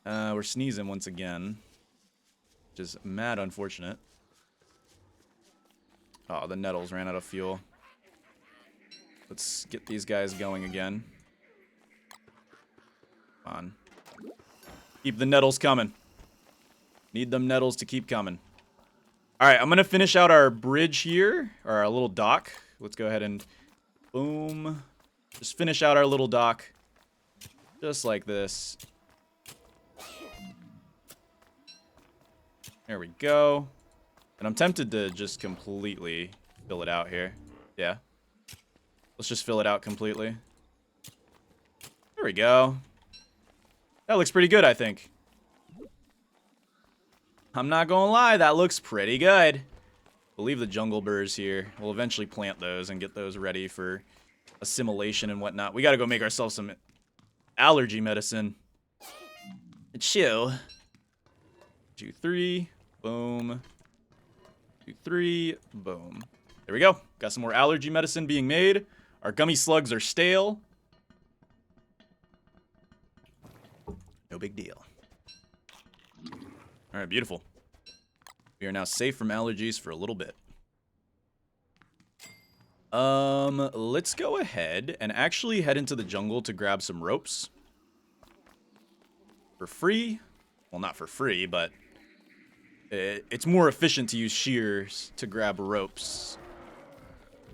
We're sneezing once again, which is mad unfortunate. Oh, the nettles ran out of fuel. Let's get these guys going again. Come on. Keep the nettles coming. Need them nettles to keep coming. Alright, I'm going to finish out our bridge here, or our little dock. Let's go ahead and boom. Just finish out our little dock. Just like this. There we go. And I'm tempted to just completely fill it out here. Yeah. Let's just fill it out completely. There we go. That looks pretty good, I think. I'm not gonna lie, that looks pretty good. We'll leave the jungle burrs here. We'll eventually plant those and get those ready for assimilation and whatnot. We gotta go make ourselves some allergy medicine. Achoo. 2, 3, boom. 2, 3, boom. There we go. Got some more allergy medicine being made. Our gummy slugs are stale. No big deal. All right, beautiful. We are now safe from allergies for a little bit. Let's go ahead and actually head into the jungle to grab some ropes. For free. Well, not for free, but it's more efficient to use shears to grab ropes.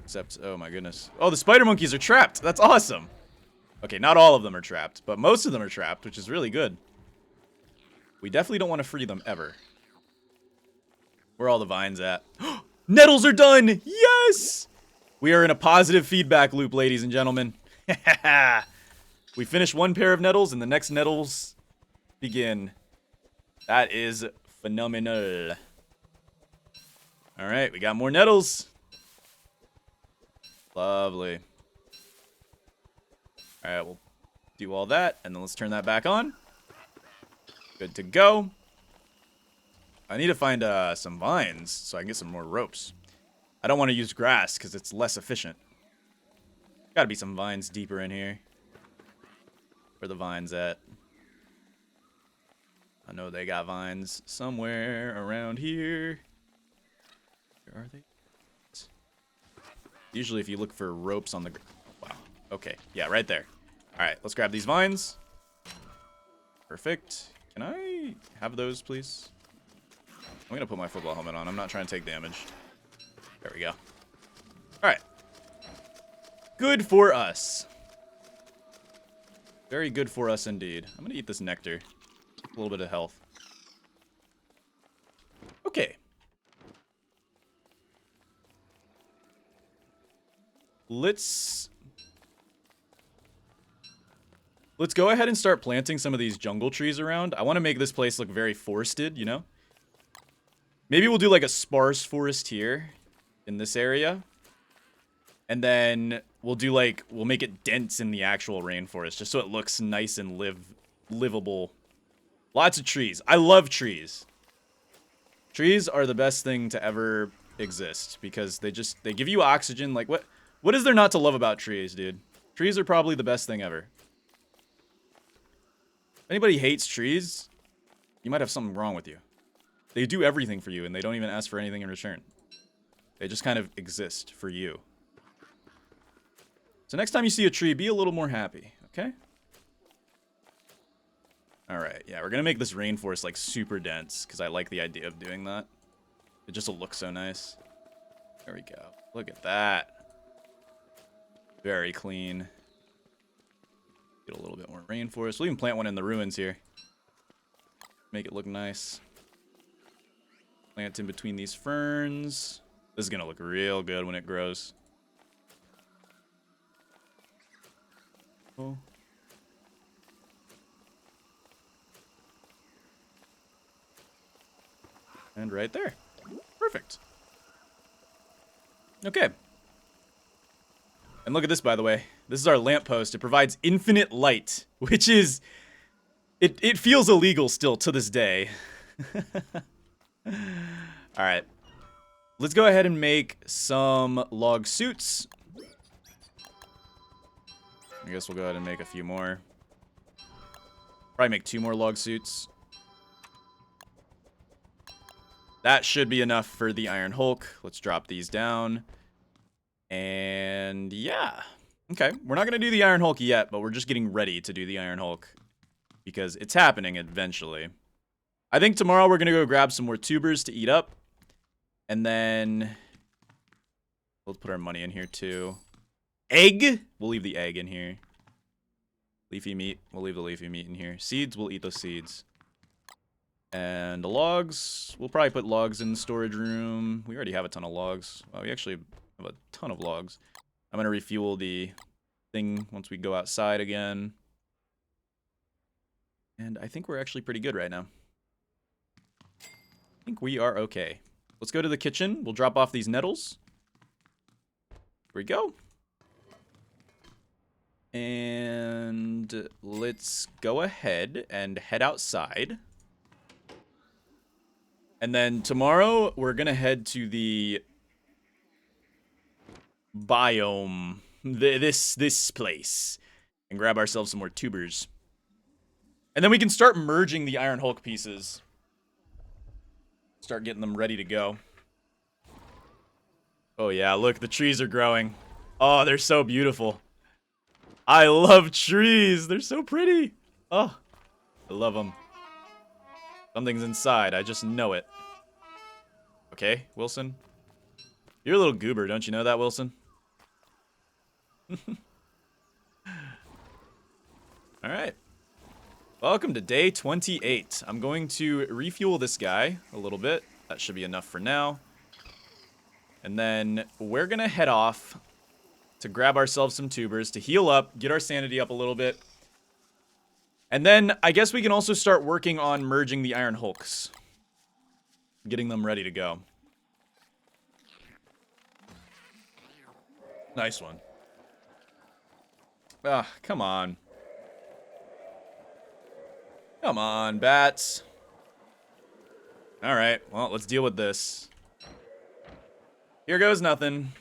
Except, oh my goodness. Oh, the spider monkeys are trapped. That's awesome. Okay, not all of them are trapped, but most of them are trapped, which is really good. We definitely don't want to free them ever. Where are all the vines at? Nettles are done! Yes! We are in a positive feedback loop, ladies and gentlemen. We finish one pair of nettles, and the next nettles begin. That is phenomenal. Alright, we got more nettles. Lovely. Alright, we'll do all that, and then let's turn that back on. Good to go. I need to find some vines so I can get some more ropes. I don't want to use grass because it's less efficient. Gotta be some vines deeper in here. Where are the vines at? I know they got vines somewhere around here. Where are they? Usually if you look for ropes on the... Wow. Okay. Yeah, right there. Alright, let's grab these vines. Perfect. Can I have those, please? I'm going to put my football helmet on. I'm not trying to take damage. There we go. Alright. Good for us. Very good for us indeed. I'm going to eat this nectar. A little bit of health. Okay. Let's go ahead and start planting some of these jungle trees around. I want to make this place look very forested, you know? Maybe we'll do like a sparse forest here in this area. And then we'll make it dense in the actual rainforest just so it looks nice and livable. Lots of trees. I love trees. Trees are the best thing to ever exist because they give you oxygen. Like what is there not to love about trees, dude? Trees are probably the best thing ever. If anybody hates trees, you might have something wrong with you. They do everything for you, and they don't even ask for anything in return. They just kind of exist for you. So next time you see a tree, be a little more happy, okay? Alright, yeah, we're gonna make this rainforest, like, super dense, because I like the idea of doing that. It just will look so nice. There we go. Look at that. Very clean. Get a little bit more rainforest. We'll even plant one in the ruins here. Make it look nice. Plant in between these ferns. This is going to look real good when it grows. Oh. And right there. Perfect. Okay. And look at this, by the way. This is our lamppost. It provides infinite light, which is... It feels illegal still to this day. Alright. Let's go ahead and make some log suits. I guess we'll go ahead and make a few more. Probably make 2 more log suits. That should be enough for the Iron Hulk. Let's drop these down. And yeah. Okay, we're not going to do the Iron Hulk yet, but we're just getting ready to do the Iron Hulk. Because it's happening eventually. I think tomorrow we're going to go grab some more tubers to eat up. And then we'll put our money in here too. Egg? We'll leave the egg in here. Leafy meat. We'll leave the leafy meat in here. Seeds, we'll eat those seeds. And the logs, we'll probably put logs in the storage room. We already have a ton of logs. Well, we actually have a ton of logs. I'm going to refuel the thing once we go outside again. And I think we're actually pretty good right now. I think we are okay. Let's go to the kitchen. We'll drop off these nettles. Here we go. And let's go ahead and head outside. And then tomorrow, we're going to head to the biome, this place, and grab ourselves some more tubers. And then we can start merging the Iron Hulk pieces. Start getting them ready to go. Oh yeah, look, the trees are growing. Oh, they're so beautiful. I love trees. They're so pretty. Oh, I love them. Something's inside. I just know it. Okay, Wilson. You're a little goober, don't you know that, Wilson? Alright. Welcome to day 28. I'm going to refuel this guy a little bit. That should be enough for now. And then we're going to head off to grab ourselves some tubers to heal up, get our sanity up a little bit. And then I guess we can also start working on merging the Iron Hulks. Getting them ready to go. Nice one. Ah, come on. Come on, bats. Alright, well, let's deal with this. Here goes nothing.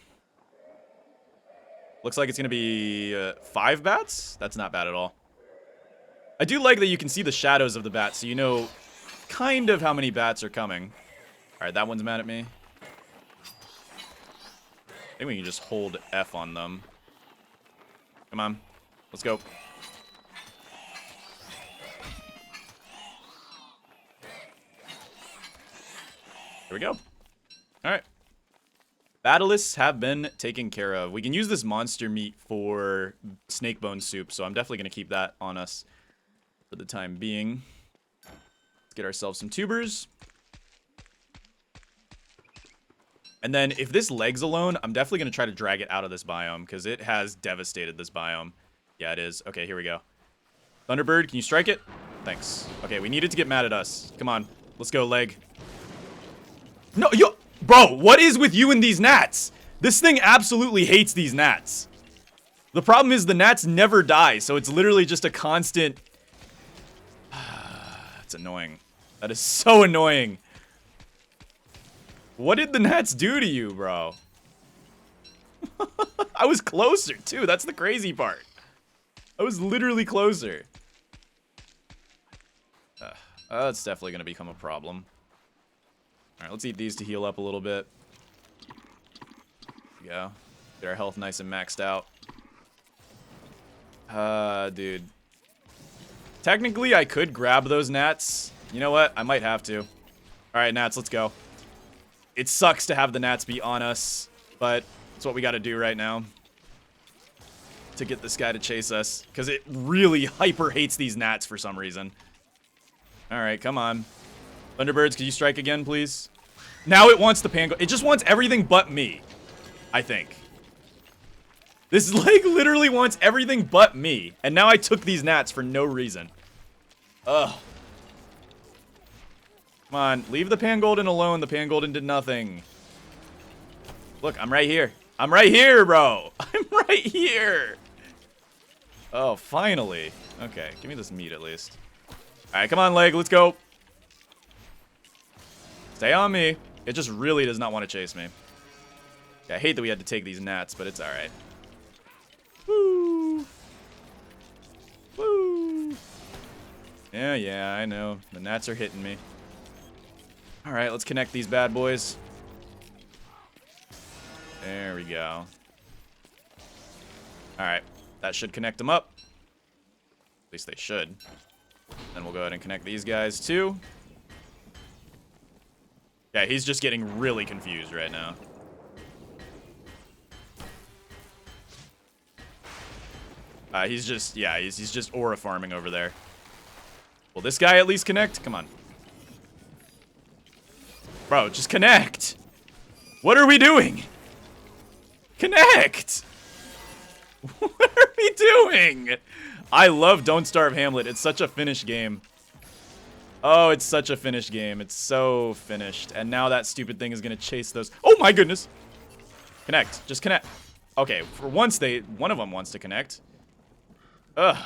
Looks like it's gonna be 5 bats? That's not bad at all. I do like that you can see the shadows of the bats, so you know kind of how many bats are coming. Alright, that one's mad at me. I think we can just hold F on them. Come on. Let's go. Here we go. Alright. Battalists have been taken care of. We can use this monster meat for snake bone soup, so I'm definitely going to keep that on us for the time being. Let's get ourselves some tubers. And then if this leg's alone, I'm definitely going to try to drag it out of this biome because it has devastated this biome. Yeah, it is. Okay, here we go. Thunderbird, can you strike it? Thanks. Okay, we needed to get mad at us. Come on. Let's go, leg. No, yo, bro, what is with you and these gnats? This thing absolutely hates these gnats. The problem is the gnats never die, so it's literally just a constant... It's annoying. That is so annoying. What did the gnats do to you, bro? I was closer, too. That's the crazy part. I was literally closer. That's definitely going to become a problem. Alright, let's eat these to heal up a little bit. There we go. Get our health nice and maxed out. Dude. Technically, I could grab those gnats. You know what? I might have to. Alright, gnats, let's go. It sucks to have the gnats be on us, but it's what we gotta do right now to get this guy to chase us, because it really hyper hates these gnats for some reason. Alright, come on. Thunderbirds, could you strike again, please? Now it wants the pango. It just wants everything but me, I think. This leg literally wants everything but me. And now I took these gnats for no reason. Ugh. Come on, leave the Pangolden alone. The Pangolden did nothing. Look, I'm right here. I'm right here, bro. I'm right here. Oh, finally. Okay, give me this meat at least. All right, come on, leg. Let's go. Stay on me. It just really does not want to chase me. Yeah, I hate that we had to take these gnats, but it's all right. Woo. Woo. Yeah, I know. The gnats are hitting me. Alright, let's connect these bad boys. There we go. Alright, that should connect them up. At least they should. Then we'll go ahead and connect these guys too. Yeah, he's just getting really confused right now. He's just aura farming over there. Will this guy at least connect? Come on. Bro, just connect. What are we doing? Connect. What are we doing? I love Don't Starve Hamlet. It's such a finished game. Oh, it's such a finished game. It's so finished. And now that stupid thing is going to chase those. Oh my goodness. Connect. Just connect. Okay, for once one of them wants to connect. Ugh.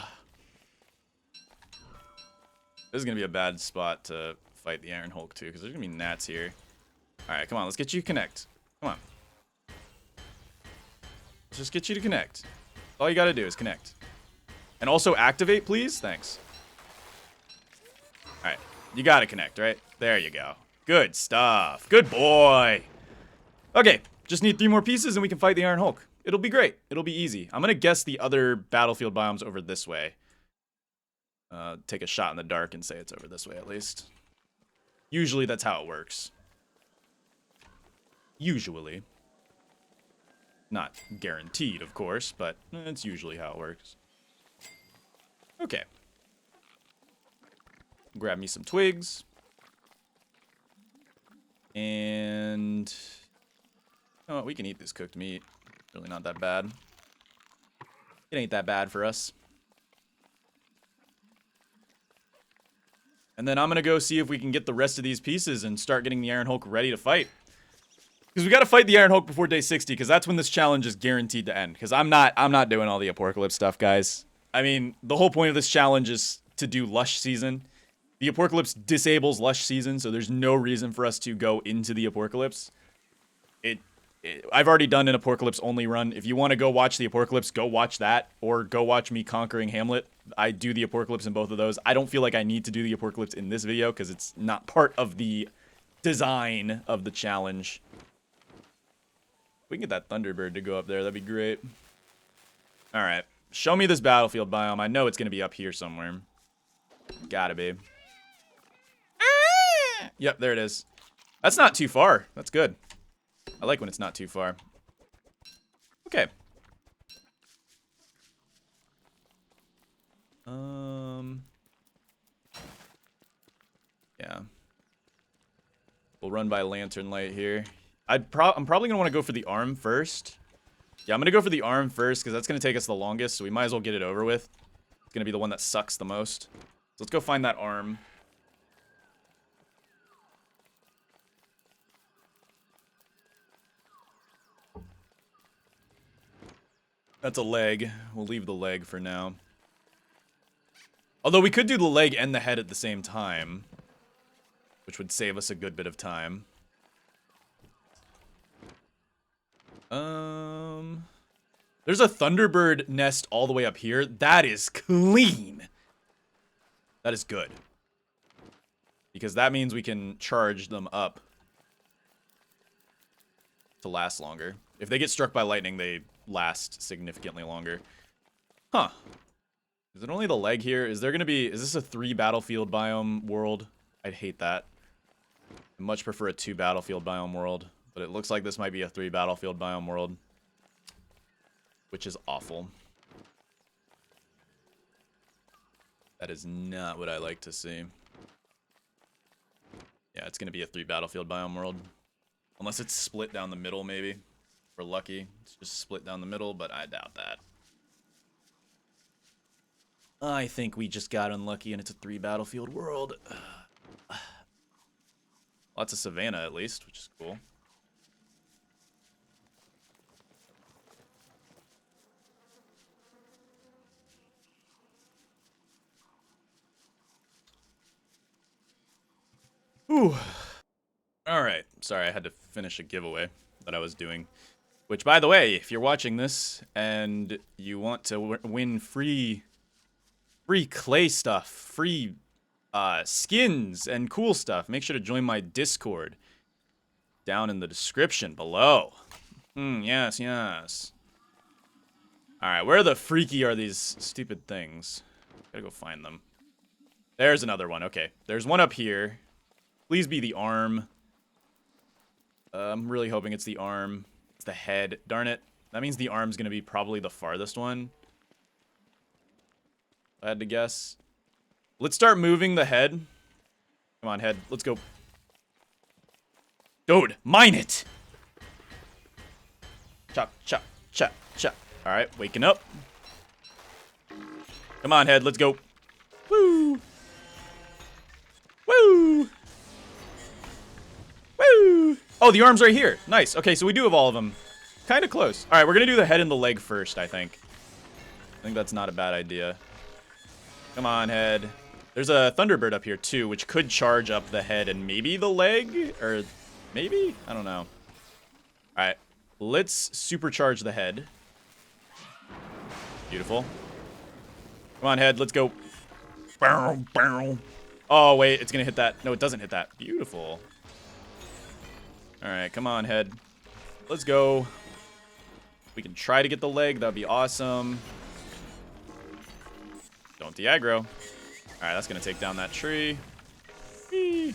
This is going to be a bad spot to fight the Iron Hulk too, because there's going to be gnats here. Alright, come on. Let's get you to connect. Come on. Let's just get you to connect. All you got to do is connect. And also activate, please. Thanks. Alright. You got to connect, right? There you go. Good stuff. Good boy. Okay. Just need 3 more pieces and we can fight the Iron Hulk. It'll be great. It'll be easy. I'm going to guess the other battlefield biomes over this way. Take a shot in the dark and say it's over this way at least. Usually that's how it works. Usually. Not guaranteed, of course, but it's usually how it works. Okay. Grab me some twigs. And... oh, we can eat this cooked meat. Really not that bad. It ain't that bad for us. And then I'm going to go see if we can get the rest of these pieces and start getting the Iron Hulk ready to fight. Because we got to fight the Iron Hulk before day 60, because that's when this challenge is guaranteed to end. Because I'm not doing all the Apocalypse stuff, guys. I mean, the whole point of this challenge is to do Lush season. The Apocalypse disables Lush season, so there's no reason for us to go into the Apocalypse. I've already done an Apocalypse only run. If you want to go watch the Apocalypse, go watch that. Or go watch me conquering Hamlet. I do the Apocalypse in both of those. I don't feel like I need to do the Apocalypse in this video because it's not part of the design of the challenge. If we can get that Thunderbird to go up there, that'd be great. Alright. Show me this battlefield biome. I know it's going to be up here somewhere. Gotta be. Yep, there it is. That's not too far. That's good. I like when it's not too far. Okay. Yeah. We'll run by lantern light here. I'm probably going to want to go for the arm first. Yeah, I'm going to go for the arm first because that's going to take us the longest, so we might as well get it over with. It's going to be the one that sucks the most. So let's go find that arm. That's a leg. We'll leave the leg for now. Although we could do the leg and the head at the same time, which would save us a good bit of time. There's a Thunderbird nest all the way up here. That is clean. That is good. Because that means we can charge them up to last longer. If they get struck by lightning, they last significantly longer. Huh. Is it only the leg here? Is this a 3 battlefield biome world? I'd hate that. I much prefer a 2 battlefield biome world. But it looks like this might be a 3 battlefield biome world. Which is awful. That is not what I like to see. Yeah, it's going to be a 3 battlefield biome world. Unless it's split down the middle, maybe. If we're lucky. It's just split down the middle, but I doubt that. I think we just got unlucky and it's a 3 battlefield world. Lots of savannah, at least, which is cool. Ooh. Alright. Sorry, I had to finish a giveaway that I was doing. Which, by the way, if you're watching this and you want to win free clay stuff, free skins and cool stuff, make sure to join my Discord down in the description below. Yes, yes. Alright, where the freaky are these stupid things? Gotta go find them. There's another one. Okay, there's one up here. Please be the arm. I'm really hoping it's the arm. It's the head. Darn it. That means the arm's gonna be probably the farthest one. If I had to guess. Let's start moving the head. Come on, head. Let's go. Dude, mine it! Chop, chop, chop, chop. Alright, waking up. Come on, head. Let's go. Woo! Woo! Woo! Oh, the arm's right here. Nice. Okay, so we do have all of them. Kind of close. Alright, we're gonna do the head and the leg first, I think. I think that's not a bad idea. Come on, head. There's a Thunderbird up here, too, which could charge up the head and maybe the leg? Or maybe? I don't know. Alright. Let's supercharge the head. Beautiful. Come on, head. Let's go. Oh, wait. It's going to hit that. No, it doesn't hit that. Beautiful. Alright, come on, head. Let's go. We can try to get the leg. That would be awesome. Don't de-aggro. Alright, that's going to take down that tree. Whee.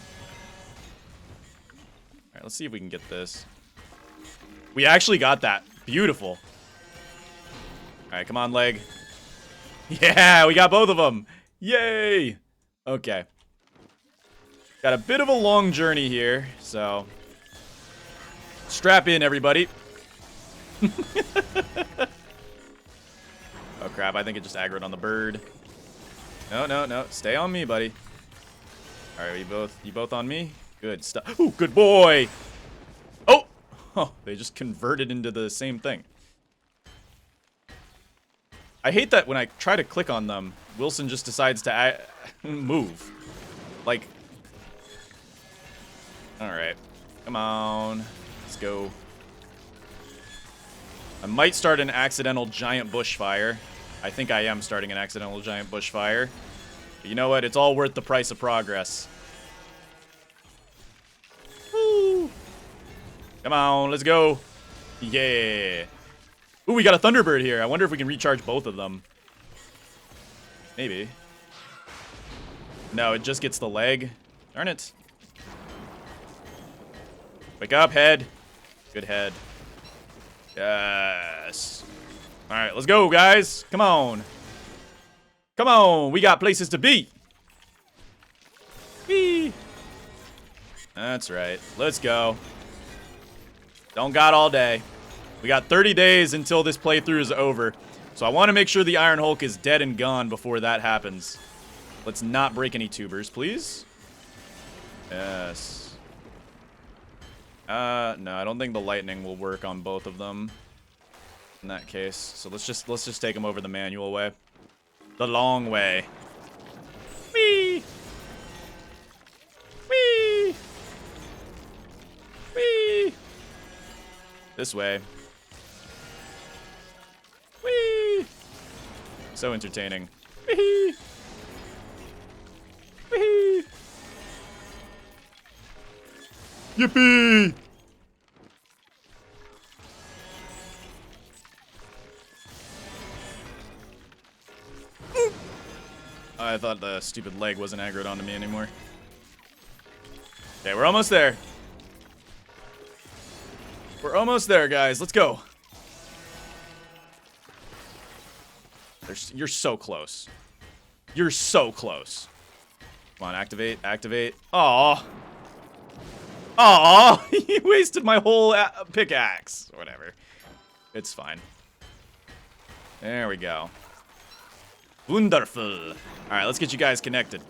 Alright, let's see if we can get this. We actually got that. Beautiful. Alright, come on, leg. Yeah, we got both of them. Yay! Okay. Got a bit of a long journey here, so... Strap in, everybody. Oh, crap. I think it just aggroed on the bird. No, no, no. Stay on me, buddy. Alright, you both on me? Good stuff. Ooh, good boy! Oh! Oh, they just converted into the same thing. I hate that when I try to click on them, Wilson just decides to move. Like... Alright. Come on. Let's go. I might start an accidental giant bushfire. I think I am starting an accidental giant bushfire. But you know what? It's all worth the price of progress. Woo! Come on, let's go. Yeah. Ooh, we got a Thunderbird here. I wonder if we can recharge both of them. Maybe. No, it just gets the leg. Darn it. Wake up, head. Good head. Yes. Alright, let's go, guys. Come on. Come on. We got places to be. Whee. That's right. Let's go. Don't got all day. We got 30 days until this playthrough is over. So I want to make sure the Iron Hulk is dead and gone before that happens. Let's not break any tubers, please. Yes. No, I don't think the lightning will work on both of them in that case. So let's just take them over the manual way. The long way. Whee! Whee! Whee! This way. Whee! So entertaining. Whee! Whee! Yippee! I thought the stupid leg wasn't aggroed onto me anymore. Okay, we're almost there. We're almost there, guys. Let's go. You're so close. You're so close. Come on, activate, activate. Aw. Aw, he wasted my whole pickaxe. Whatever. It's fine. There we go. Wonderful. Alright, let's get you guys connected.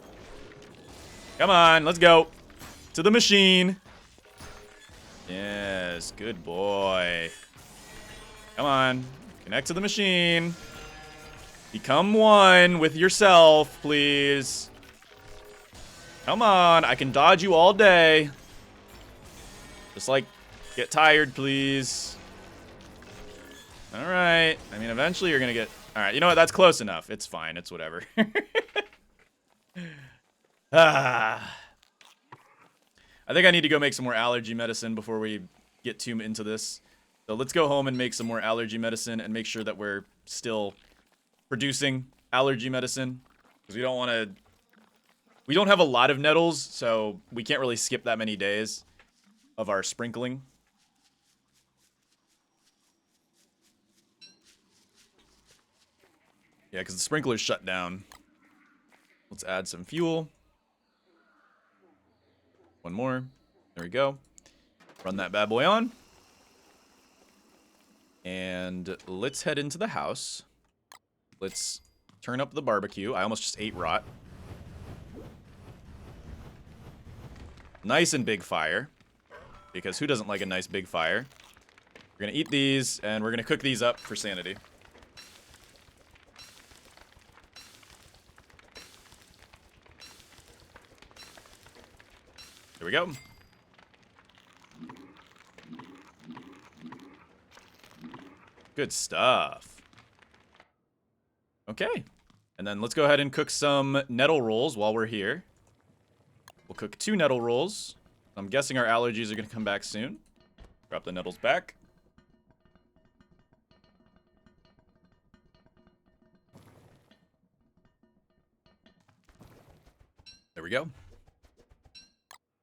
Come on, let's go. To the machine. Yes, good boy. Come on. Connect to the machine. Become one with yourself, please. Come on, I can dodge you all day. Just like, get tired, please. Alright. I mean, eventually you're gonna get... Alright, you know what? That's close enough. It's fine. It's whatever. Ah. I think I need to go make some more allergy medicine before we get too into this. So let's go home and make some more allergy medicine and make sure that we're still producing allergy medicine. Because we don't want to... We don't have a lot of nettles, so we can't really skip that many days of our sprinkling. Yeah, because the sprinkler's shut down. Let's add some fuel. One more. There we go. Run that bad boy on. And let's head into the house. Let's turn up the barbecue. I almost just ate rot. Nice and big fire. Because who doesn't like a nice big fire? We're going to eat these, and we're going to cook these up for sanity. Here we go. Good stuff. Okay. And then let's go ahead and cook some nettle rolls while we're here. We'll cook 2 nettle rolls. I'm guessing our allergies are going to come back soon. Drop the nettles back. There we go.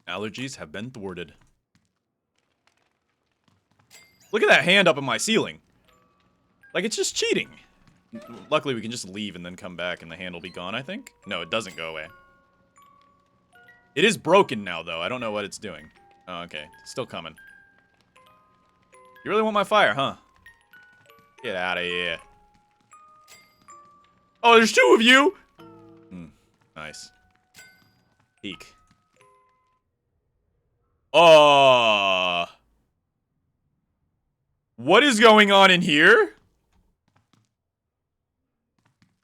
Allergies have been thwarted. Look at that hand up in my ceiling. Like, it's just cheating. Luckily, we can just leave and then come back and the hand will be gone, I think. No, it doesn't go away. It is broken now, though. I don't know what it's doing. Oh, okay. Still coming. You really want my fire, huh? Get out of here. Oh, there's 2 of you! Nice. Peek. What is going on in here?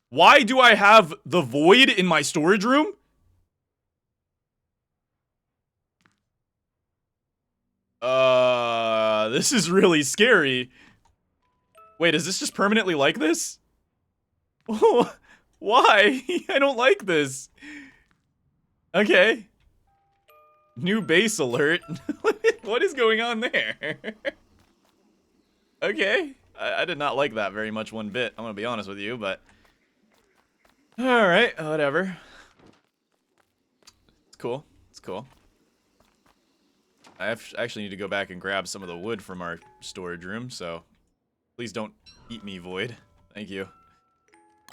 Why do I have the void in my storage room? This is really scary. Wait, is this just permanently like this? Oh, why? I don't like this. Okay. New base alert. What is going on there? Okay. I did not like that very much one bit. I'm gonna be honest with you, but... Alright, whatever. It's cool. It's cool. I actually need to go back and grab some of the wood from our storage room, so... Please don't eat me, Void. Thank you.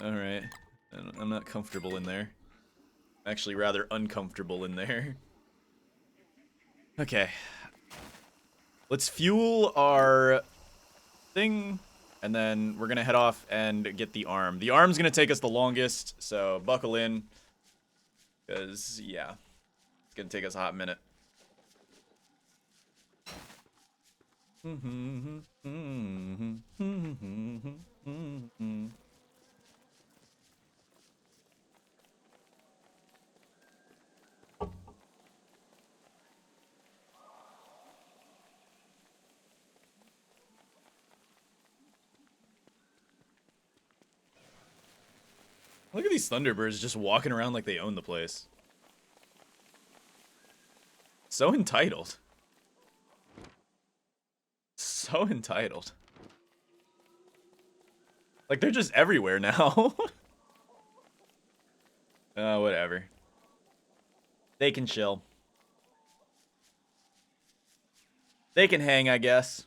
Alright. I'm not comfortable in there. I'm actually rather uncomfortable in there. Okay. Let's fuel our thing, and then we're gonna head off and get the arm. The arm's gonna take us the longest, so buckle in. Because, yeah. It's gonna take us a hot minute. Look at these Thunderbirds just walking around like they own the place. So entitled. So entitled. Like, they're just everywhere now. Whatever. They can chill. They can hang, I guess.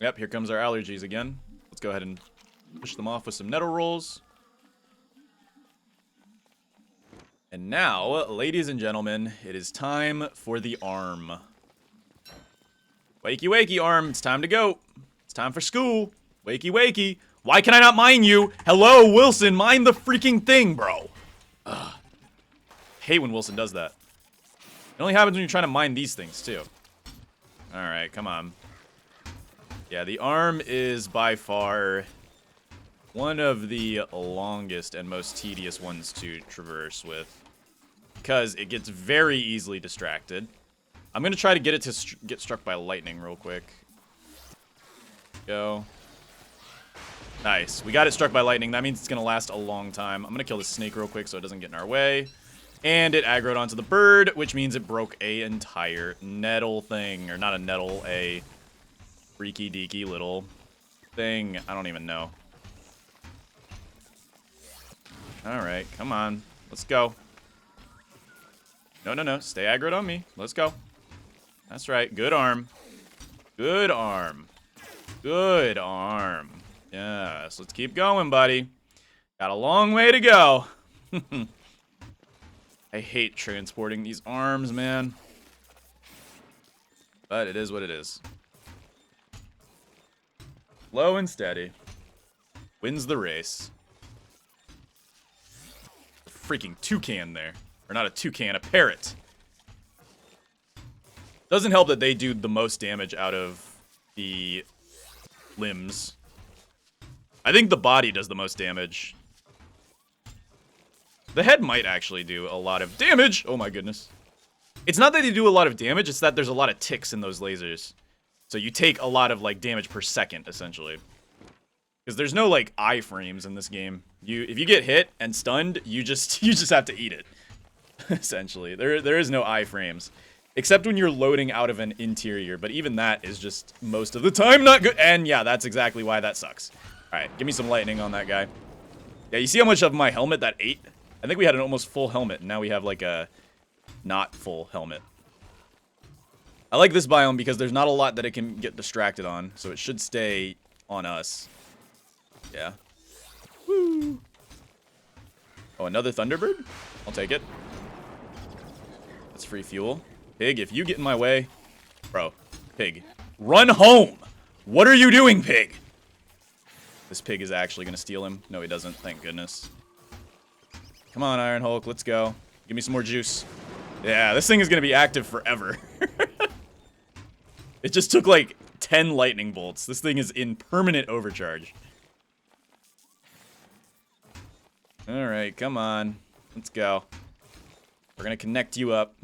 Yep, here comes our allergies again. Let's go ahead and push them off with some nettle rolls. And now, ladies and gentlemen, it is time for the arm. Wakey, wakey, arm. It's time to go. It's time for school. Wakey, wakey. Why can I not mine you? Hello, Wilson. Mine the freaking thing, bro. Ugh. Hate when Wilson does that. It only happens when you're trying to mine these things, too. Alright, come on. Yeah, the arm is by far one of the longest and most tedious ones to traverse with. because it gets very easily distracted. I'm going to try to get it to get struck by lightning real quick. Go. Nice. We got it struck by lightning. That means it's going to last a long time. I'm going to kill the snake real quick so it doesn't get in our way. And it aggroed onto the bird, which means it broke a entire nettle thing. Or not a nettle, a freaky deaky little thing. I don't even know. Alright, come on. Let's go. No, no, no. Stay aggroed on me. Let's go. That's right. Good arm. Good arm. Good arm. Yes, let's keep going, buddy. Got a long way to go. I hate transporting these arms, man. But it is what it is. Low and steady. Wins the race. Freaking toucan there. Or not a toucan, a parrot. Doesn't help that they do the most damage out of the limbs. I think the body does the most damage. The head might actually do a lot of damage. Oh my goodness. It's not that they do a lot of damage, it's that there's a lot of ticks in those lasers. So you take a lot of like damage per second, essentially. Because there's no like iframes in this game. If you get hit and stunned, you just have to eat it. Essentially. There is no iframes. Except when you're loading out of an interior, but even that is just most of the time not good. And yeah, that's exactly why that sucks. Alright, give me some lightning on that guy. Yeah, you see how much of my helmet that ate? I think we had an almost full helmet, and now we have like a not full helmet. I like this biome because there's not a lot that it can get distracted on, so it should stay on us. Yeah. Woo! Oh, another Thunderbird? I'll take it. That's free fuel. Pig, if you get in my way... Bro, pig. Run home! What are you doing, pig? This pig is actually going to steal him. No, he doesn't. Thank goodness. Come on, Iron Hulk. Let's go. Give me some more juice. Yeah, this thing is going to be active forever. It just took like 10 lightning bolts. This thing is in permanent overcharge. Alright, come on. Let's go. We're going to connect you up.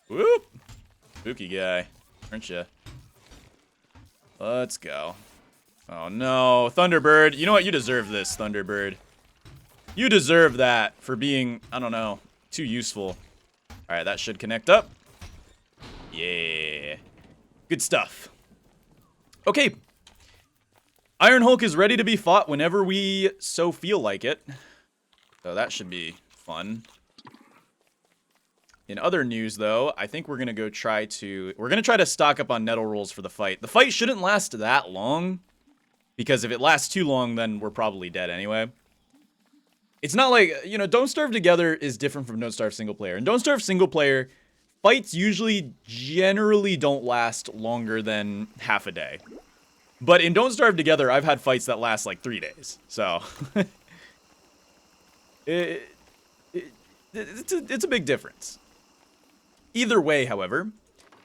Whoop! Spooky guy, aren't you? Let's go. Oh no, Thunderbird. You know what? You deserve this, Thunderbird. You deserve that for being, I don't know, too useful. Alright, that should connect up. Yeah. Good stuff. Okay. Iron Hulk is ready to be fought whenever we so feel like it. So that should be fun. In other news, though, I think we're going to go try to stock up on nettle rolls for the fight. The fight shouldn't last that long, because if it lasts too long, then we're probably dead anyway. It's not like, you know, Don't Starve Together is different from Don't Starve Single Player. In Don't Starve Single Player, fights generally don't last longer than half a day. But in Don't Starve Together, I've had fights that last like 3 days. So, it's a big difference. Either way, however,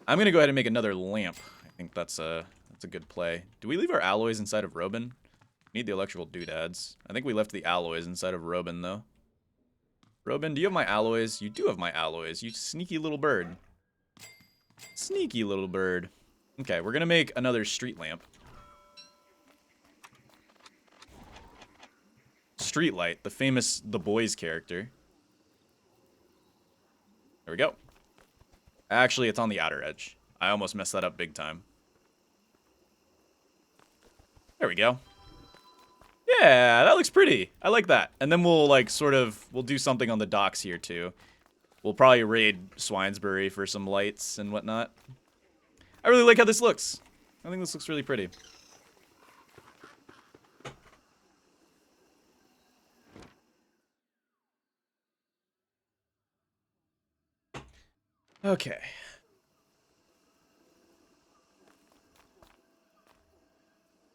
I'm going to go ahead and make another lamp. I think that's a good play. Do we leave our alloys inside of Robin? We need the electrical doodads. I think we left the alloys inside of Robin, though. Robin, do you have my alloys? You do have my alloys, you sneaky little bird. Sneaky little bird. Okay, we're going to make another street lamp. Streetlight, the famous The Boys character. There we go. Actually, it's on the outer edge. I almost messed that up big time. There we go. Yeah, that looks pretty. I like that. And then we'll, like, we'll do something on the docks here, too. We'll probably raid Swinesbury for some lights and whatnot. I really like how this looks. I think this looks really pretty. Okay.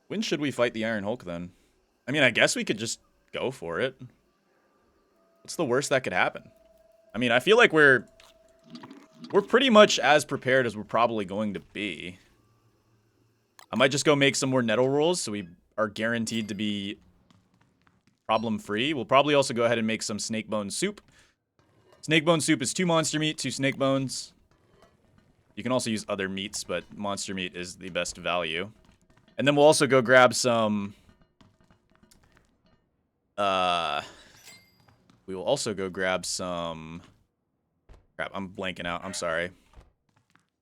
When should we fight the Iron Hulk, then? I mean, I guess we could just go for it. What's the worst that could happen? I mean, I feel like we're pretty much as prepared as we're probably going to be. I might just go make some more nettle rolls so we are guaranteed to be problem-free. We'll probably also go ahead and make some snake bone soup. Snake bone soup is 2 monster meat, 2 snake bones. You can also use other meats, but monster meat is the best value. And then we'll also go grab some... we will also go grab some... Crap, I'm blanking out. I'm sorry.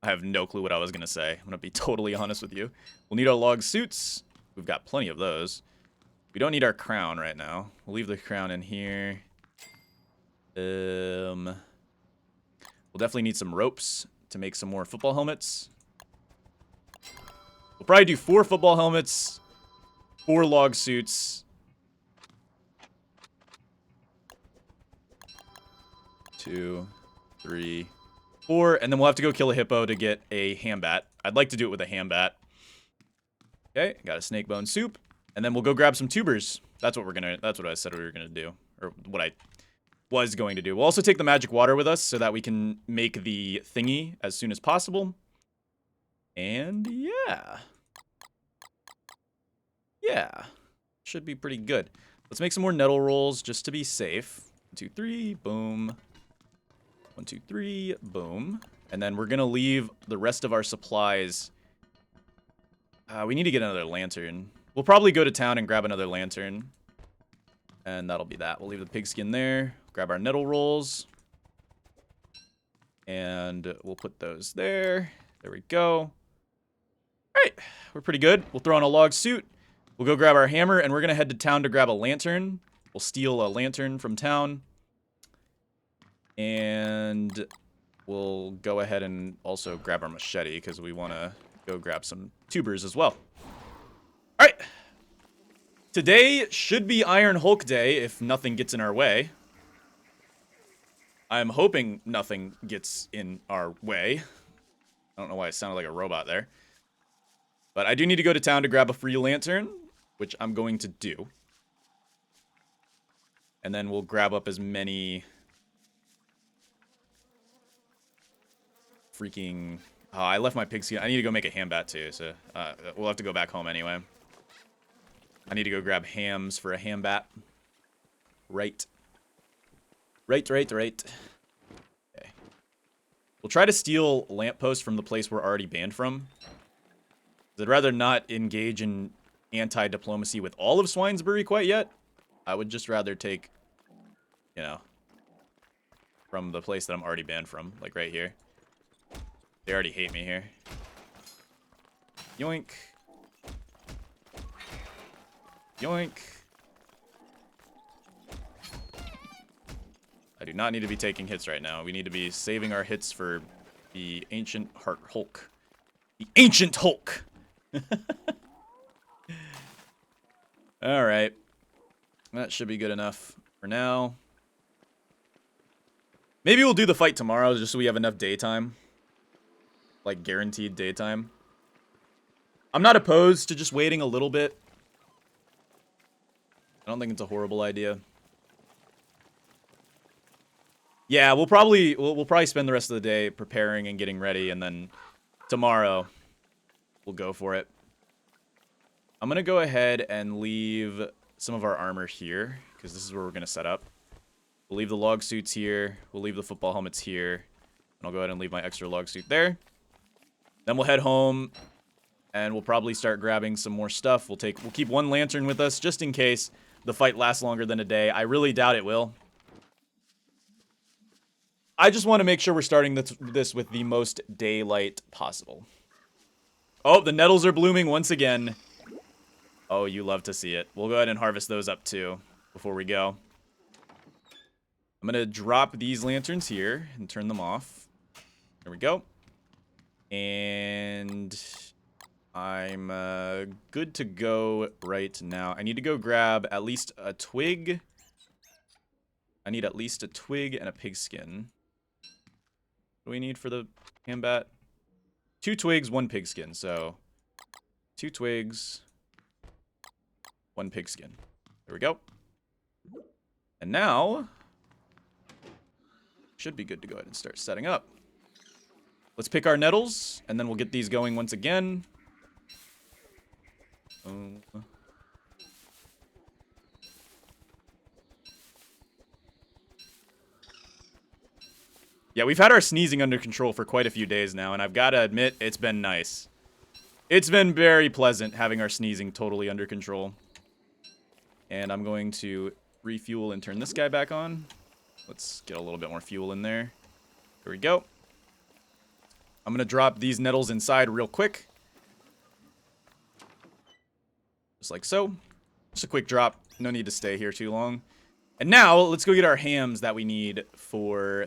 I have no clue what I was going to say. I'm going to be totally honest with you. We'll need our log suits. We've got plenty of those. We don't need our crown right now. We'll leave the crown in here. We'll definitely need some ropes to make some more football helmets. We'll probably do 4 football helmets, 4 log suits. 2, 3, 4, and then we'll have to go kill a hippo to get a ham bat. I'd like to do it with a ham bat. Okay, got a snake bone soup, and then we'll go grab some tubers. That's what I said we were gonna do, or what I was going to do. We'll also take the magic water with us so that we can make the thingy as soon as possible. And yeah. Yeah. Should be pretty good. Let's make some more nettle rolls just to be safe. 1, 2, 3, boom. 1, 2, 3, boom. And then we're gonna leave the rest of our supplies. We need to get another lantern. We'll probably go to town and grab another lantern. And that'll be that. We'll leave the pigskin there. Grab our nettle rolls. And we'll put those there. There we go. Alright, we're pretty good. We'll throw on a log suit. We'll go grab our hammer, and we're going to head to town to grab a lantern. We'll steal a lantern from town. And we'll go ahead and also grab our machete, because we want to go grab some tubers as well. Alright. Today should be Iron Hulk Day if nothing gets in our way. I'm hoping nothing gets in our way. I don't know why I sounded like a robot there. But I do need to go to town to grab a free lantern, which I'm going to do. And then we'll grab up as many freaking... Oh, I left my pigskin. I need to go make a ham bat too, so we'll have to go back home anyway. I need to go grab hams for a ham bat. Right. Right. Okay. We'll try to steal lampposts from the place we're already banned from. I'd rather not engage in anti-diplomacy with all of Swinesbury quite yet. I would just rather take, you know, from the place that I'm already banned from, like right here. They already hate me here. Yoink. Yoink. I do not need to be taking hits right now. We need to be saving our hits for the Ancient Heart Hulk. The Ancient Hulk! Alright. That should be good enough for now. Maybe we'll do the fight tomorrow just so we have enough daytime. Like, guaranteed daytime. I'm not opposed to just waiting a little bit. I don't think it's a horrible idea. Yeah, we'll probably spend the rest of the day preparing and getting ready, and then tomorrow we'll go for it. I'm gonna go ahead and leave some of our armor here because this is where we're gonna set up. We'll leave the log suits here. We'll leave the football helmets here. And I'll go ahead and leave my extra log suit there. Then we'll head home, and we'll probably start grabbing some more stuff. We'll keep 1 lantern with us just in case the fight lasts longer than a day. I really doubt it will. I just want to make sure we're starting this with the most daylight possible. Oh, the nettles are blooming once again. Oh, you love to see it. We'll go ahead and harvest those up too before we go. I'm going to drop these lanterns here and turn them off. There we go. And I'm good to go right now. I need to go grab at least a twig. I need at least a twig and a pigskin. What do we need for the ham bat? 2 twigs, 1 pigskin. So 2 twigs, 1 pigskin. There we go. And now should be good to go ahead and start setting up. Let's pick our nettles, and then we'll get these going once again. Yeah, we've had our sneezing under control for quite a few days now, and I've got to admit, it's been nice. It's been very pleasant having our sneezing totally under control. And I'm going to refuel and turn this guy back on. Let's get a little bit more fuel in there. Here we go. I'm going to drop these nettles inside real quick. Just like so. Just a quick drop. No need to stay here too long. And now, let's go get our hams that we need for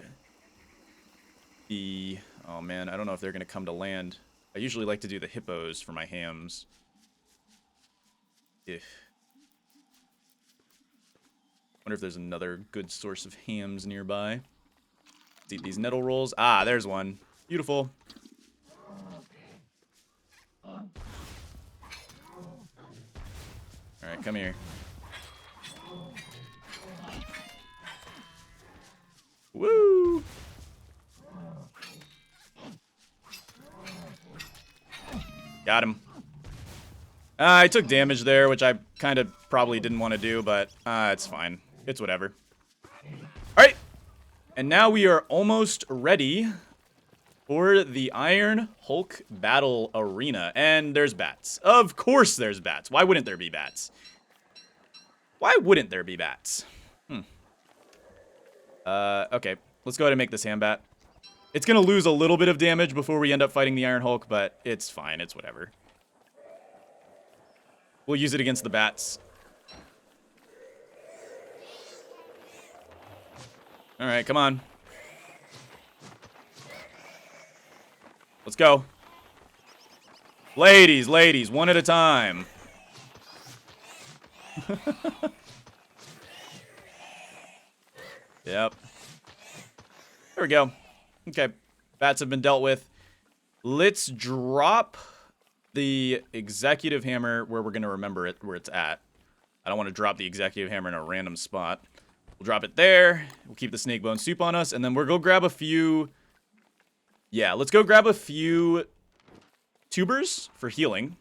the... Oh man, I don't know if they're going to come to land. I usually like to do the hippos for my hams. Wonder if there's another good source of hams nearby. Let's eat these nettle rolls. Ah, there's one. Beautiful. Alright, come here. Woo! Got him. I took damage there, which I kind of probably didn't want to do, but it's fine. It's whatever. Alright. And now we are almost ready for the Iron Hulk Battle Arena. And there's bats. Of course there's bats. Why wouldn't there be bats? Why wouldn't there be bats? Okay. Let's go ahead and make this ham bat. It's going to lose a little bit of damage before we end up fighting the Iron Hulk, but it's fine. It's whatever. We'll use it against the bats. Alright, come on. Let's go. Ladies, one at a time. Yep. There we go. Okay. Bats have been dealt with. Let's drop the executive hammer where we're going to remember it, where it's at. I don't want to drop the executive hammer in a random spot. We'll drop it there. We'll keep the snake bone soup on us, and then we'll go grab a few... Yeah, let's go grab a few tubers for healing.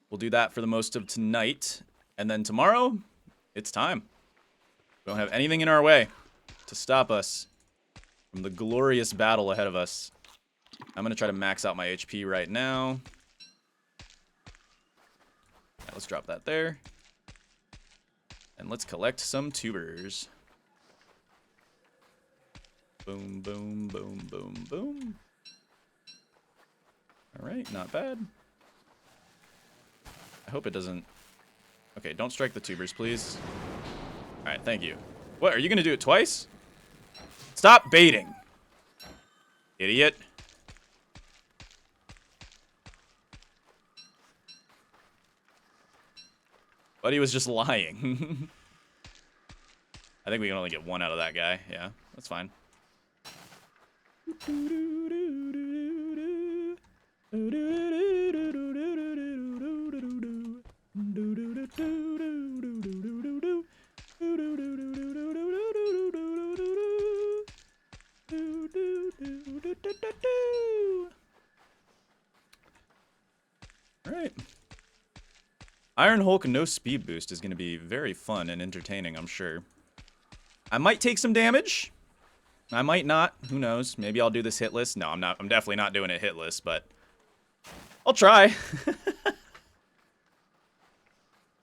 We'll do that for the most of tonight. And then tomorrow, it's time. We don't have anything in our way to stop us from the glorious battle ahead of us. I'm going to try to max out my HP right now. Yeah, let's drop that there. And let's collect some tubers. Boom, boom, boom, boom, boom. Alright, not bad. I hope it doesn't... Okay, don't strike the tubers, please. Alright, thank you. What, are you going to do it twice? Stop baiting. Idiot. But he was just lying. I think we can only get one out of that guy. Yeah, that's fine. Alright. Iron Hulk no speed boost is going to be very fun and entertaining, I'm sure. I might take some damage. I might not. Who knows? Maybe I'll do this hitless. No, I'm not. I'm definitely not doing it hitless, but I'll try.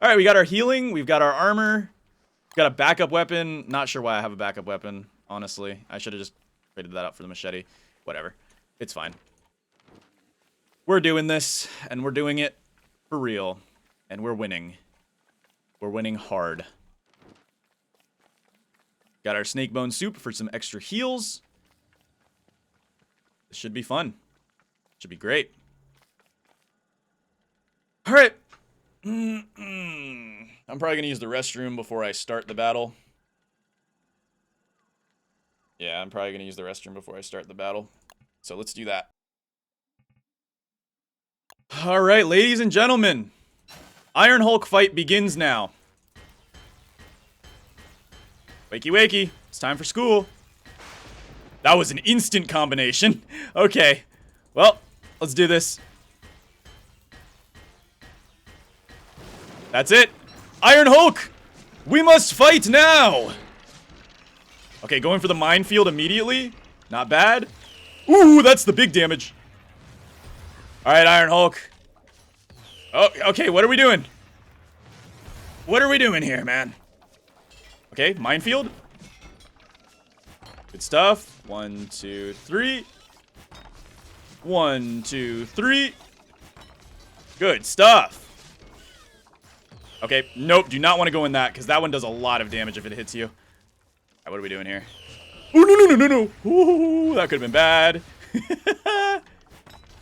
Alright, we got our healing. We've got our armor. We've got a backup weapon. Not sure why I have a backup weapon, honestly. I should have just traded that out for the machete. Whatever. It's fine. We're doing this, and we're doing it for real. And we're winning. We're winning hard. Got our snake bone soup for some extra heals. This should be fun. Should be great. Alright. I'm probably going to use the restroom before I start the battle. Yeah, I'm probably going to use the restroom before I start the battle. So let's do that. Alright, ladies and gentlemen. Iron Hulk fight begins now. Wakey wakey. It's time for school. That was an instant combination. Okay. Well, let's do this. That's it. Iron Hulk! We must fight now! Okay, going for the minefield immediately. Not bad. Ooh, that's the big damage. All right, Iron Hulk. Oh, okay, what are we doing? What are we doing here, man? Okay, minefield. Good stuff. 1, 2, 3. 1, 2, 3. Good stuff. Okay, nope, do not want to go in that, because that one does a lot of damage if it hits you. All right, what are we doing here? Oh, no. Ooh, that could have been bad.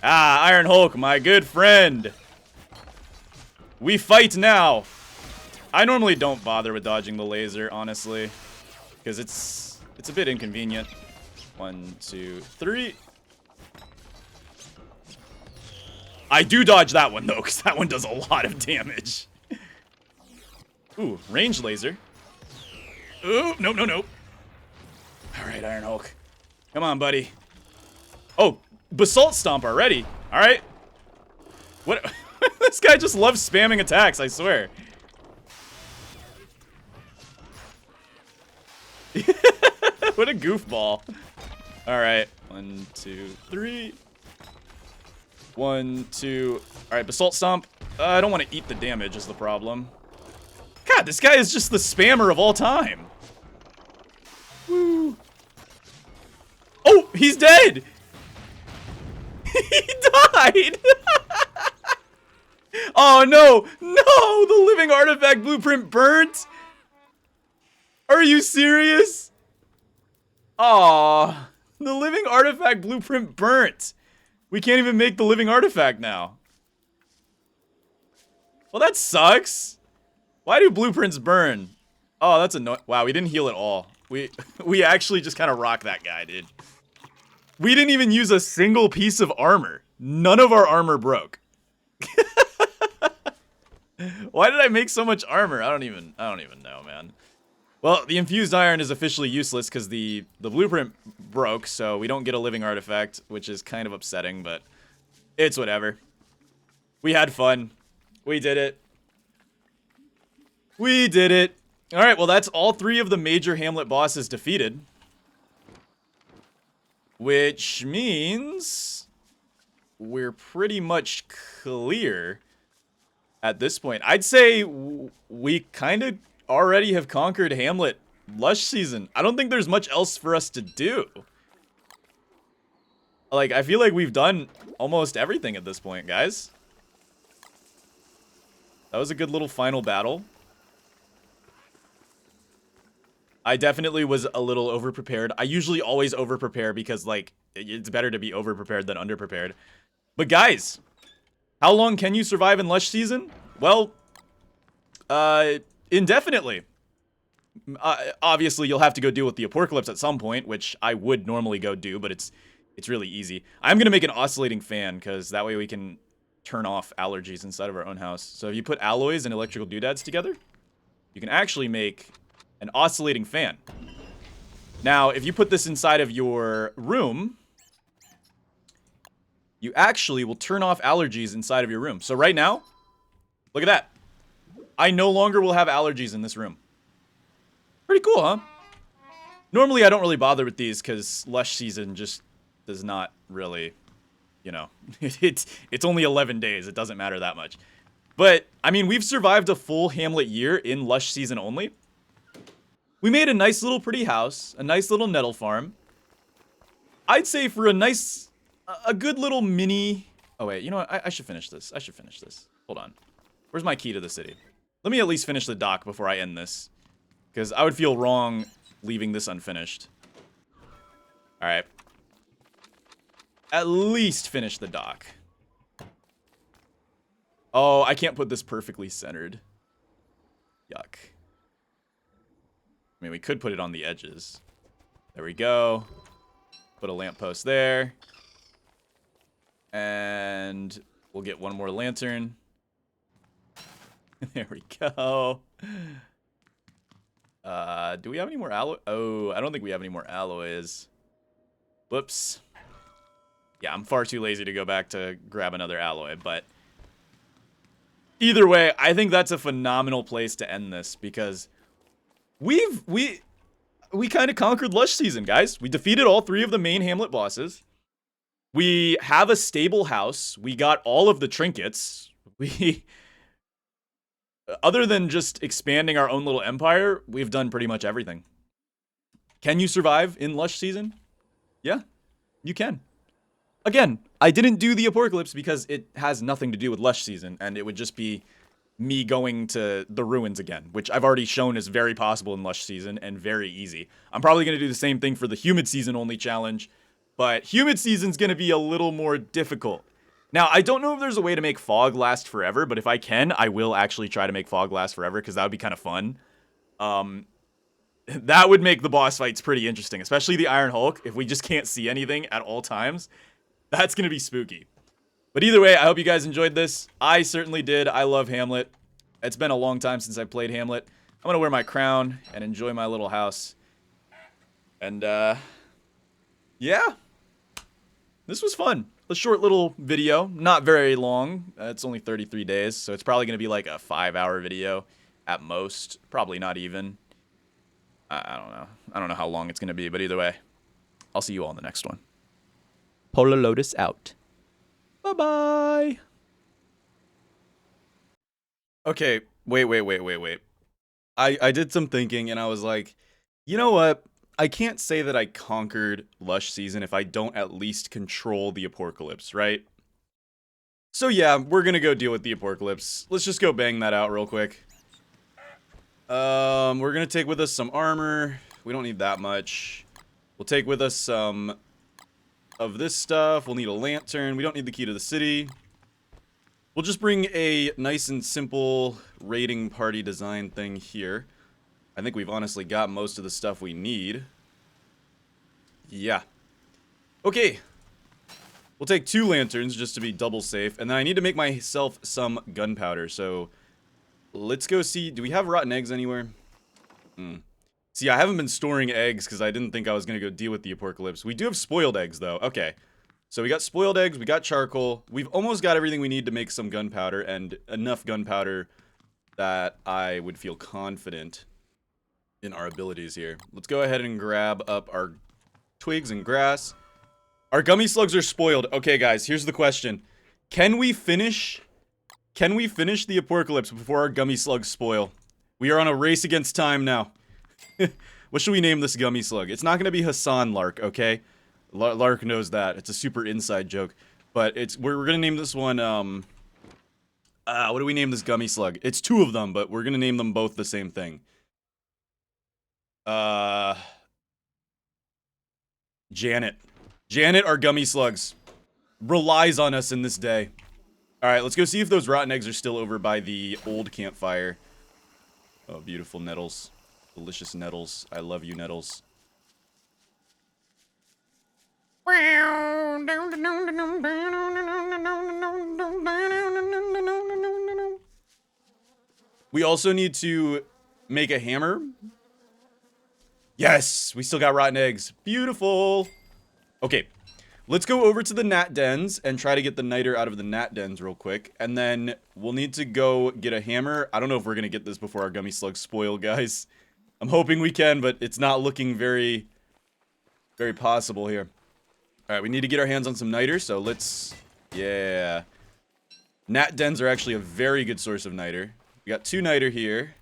Ah, Iron Hulk, my good friend. We fight now. I normally don't bother with dodging the laser, honestly, because it's a bit inconvenient. 1, 2, 3. I do dodge that one, though, because that one does a lot of damage. Ooh, range laser. Ooh, no. All right, Iron Hulk. Come on, buddy. Oh, Basalt Stomp already. All right. What? This guy just loves spamming attacks, I swear. What a goofball. All right. 1, 2, 3. 1, 2. All right, Basalt Stomp. I don't want to eat the damage is the problem. God, this guy is just the spammer of all time. Woo. Oh, he's dead. He died. Oh, no. No, the living artifact blueprint burnt. Are you serious? Aw, the living artifact blueprint burnt. We can't even make the living artifact now. Well, that sucks. Why do blueprints burn? Oh, that's annoying. Wow, we didn't heal at all. We actually just kind of rocked that guy, dude. We didn't even use a single piece of armor. None of our armor broke. Why did I make so much armor? I don't even know, man. Well, the infused iron is officially useless because the blueprint broke, so we don't get a living artifact, which is kind of upsetting, but it's whatever. We had fun. We did it. We did it. All right, well, that's all 3 of the major Hamlet bosses defeated. Which means we're pretty much clear at this point. I'd say we kind of already have conquered Hamlet Lush season. I don't think there's much else for us to do. Like, I feel like we've done almost everything at this point, guys. That was a good little final battle. I definitely was a little over-prepared. I usually always over-prepare because, like, it's better to be over-prepared than under-prepared. But guys, how long can you survive in Lush season? Well, indefinitely. Obviously, you'll have to go deal with the apocalypse at some point, which I would normally go do, but it's really easy. I'm going to make an oscillating fan, because that way we can turn off allergies inside of our own house. So if you put alloys and electrical doodads together, you can actually make an oscillating fan. Now, if you put this inside of your room, you actually will turn off allergies inside of your room. So right now, look at that. I no longer will have allergies in this room. Pretty cool, huh? Normally, I don't really bother with these because Lush season just does not really, you know, it's only 11 days. It doesn't matter that much. But, I mean, we've survived a full Hamlet year in Lush season only. We made a nice little pretty house, a nice little nettle farm. I'd say for a good little mini... Oh, wait, you know what? I should finish this. Hold on. Where's my key to the city? Let me at least finish the dock before I end this, because I would feel wrong leaving this unfinished. All right. At least finish the dock. Oh, I can't put this perfectly centered. Yuck. I mean, we could put it on the edges. There we go. Put a lamppost there. And we'll get one more lantern. There we go. Do we have any more alloy? Oh, I don't think we have any more alloys. Whoops. Yeah, I'm far too lazy to go back to grab another alloy, but either way, I think that's a phenomenal place to end this, because we we kind of conquered Lush season, guys. We defeated all 3 of the main Hamlet bosses. We have a stable house. We got all of the trinkets. Other than just expanding our own little empire, we've done pretty much everything. Can you survive in Lush season? Yeah, you can. Again, I didn't do the Apocalypse because it has nothing to do with Lush season, and it would just be me going to the ruins again, which I've already shown is very possible in Lush season and very easy. I'm probably going to do the same thing for the Humid season only challenge, but Humid season's going to be a little more difficult. Now, I don't know if there's a way to make fog last forever, but if I can, I will actually try to make fog last forever because that would be kind of fun. That would make the boss fights pretty interesting, especially the Iron Hulk. If we just can't see anything at all times, that's going to be spooky. But either way, I hope you guys enjoyed this. I certainly did. I love Hamlet. It's been a long time since I played Hamlet. I'm going to wear my crown and enjoy my little house. And, yeah. This was fun. A short little video. Not very long. It's only 33 days, so it's probably going to be like a 5-hour video at most. Probably not even. I don't know. I don't know how long it's going to be, but either way, I'll see you all in the next one. Polarlotus out. Bye-bye. Okay, wait. I did some thinking, and I was like, you know what? I can't say that I conquered Lush season if I don't at least control the Apocalypse, right? So yeah, we're gonna go deal with the Apocalypse. Let's just go bang that out real quick. We're gonna take with us some armor. We don't need that much. We'll take with us some of this stuff. We'll need a lantern. We don't need the key to the city. We'll just bring a nice and simple raiding party design thing here. I think we've honestly got most of the stuff we need. Yeah. Okay. We'll take 2 lanterns just to be double safe. And then I need to make myself some gunpowder. So let's go see. Do we have rotten eggs anywhere? See, I haven't been storing eggs because I didn't think I was going to go deal with the Apocalypse. We do have spoiled eggs, though. Okay. So we got spoiled eggs. We got charcoal. We've almost got everything we need to make some gunpowder. And enough gunpowder that I would feel confident in our abilities here. Let's go ahead and grab up our twigs and grass. Our gummy slugs are spoiled. Okay, guys, here's the question. Can we finish the Apocalypse before our gummy slugs spoil? We are on a race against time now. What should we name this gummy slug? It's not going to be Hassan Lark, okay? Lark knows that. It's a super inside joke. But we're going to name this one, what do we name this gummy slug? It's 2 of them, but we're going to name them both the same thing. Janet. Janet, our gummy slugs, relies on us in this day. Alright, let's go see if those rotten eggs are still over by the old campfire. Oh, beautiful nettles. Delicious nettles. I love you, nettles. We also need to make a hammer. Yes, we still got rotten eggs. Beautiful. Okay, let's go over to the gnat dens and try to get the niter out of the gnat dens real quick. And then we'll need to go get a hammer. I don't know if we're going to get this before our gummy slugs spoil, guys. I'm hoping we can, but it's not looking very, very possible here. All right, we need to get our hands on some niter, so let's... Yeah. Gnat dens are actually a very good source of niter. We got 2 niter here.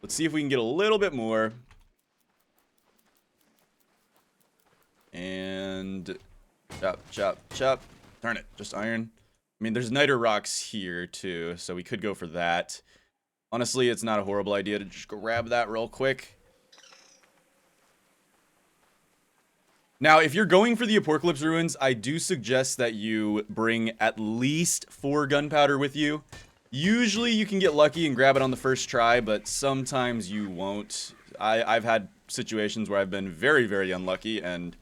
Let's see if we can get a little bit more. And chop. Darn it, just iron. I mean, there's niter rocks here too, so we could go for that. Honestly, it's not a horrible idea to just grab that real quick. Now, if you're going for the Apocalypse Ruins, I do suggest that you bring at least 4 gunpowder with you. Usually you can get lucky and grab it on the first try, but sometimes you won't. I've had situations where I've been very, very unlucky, and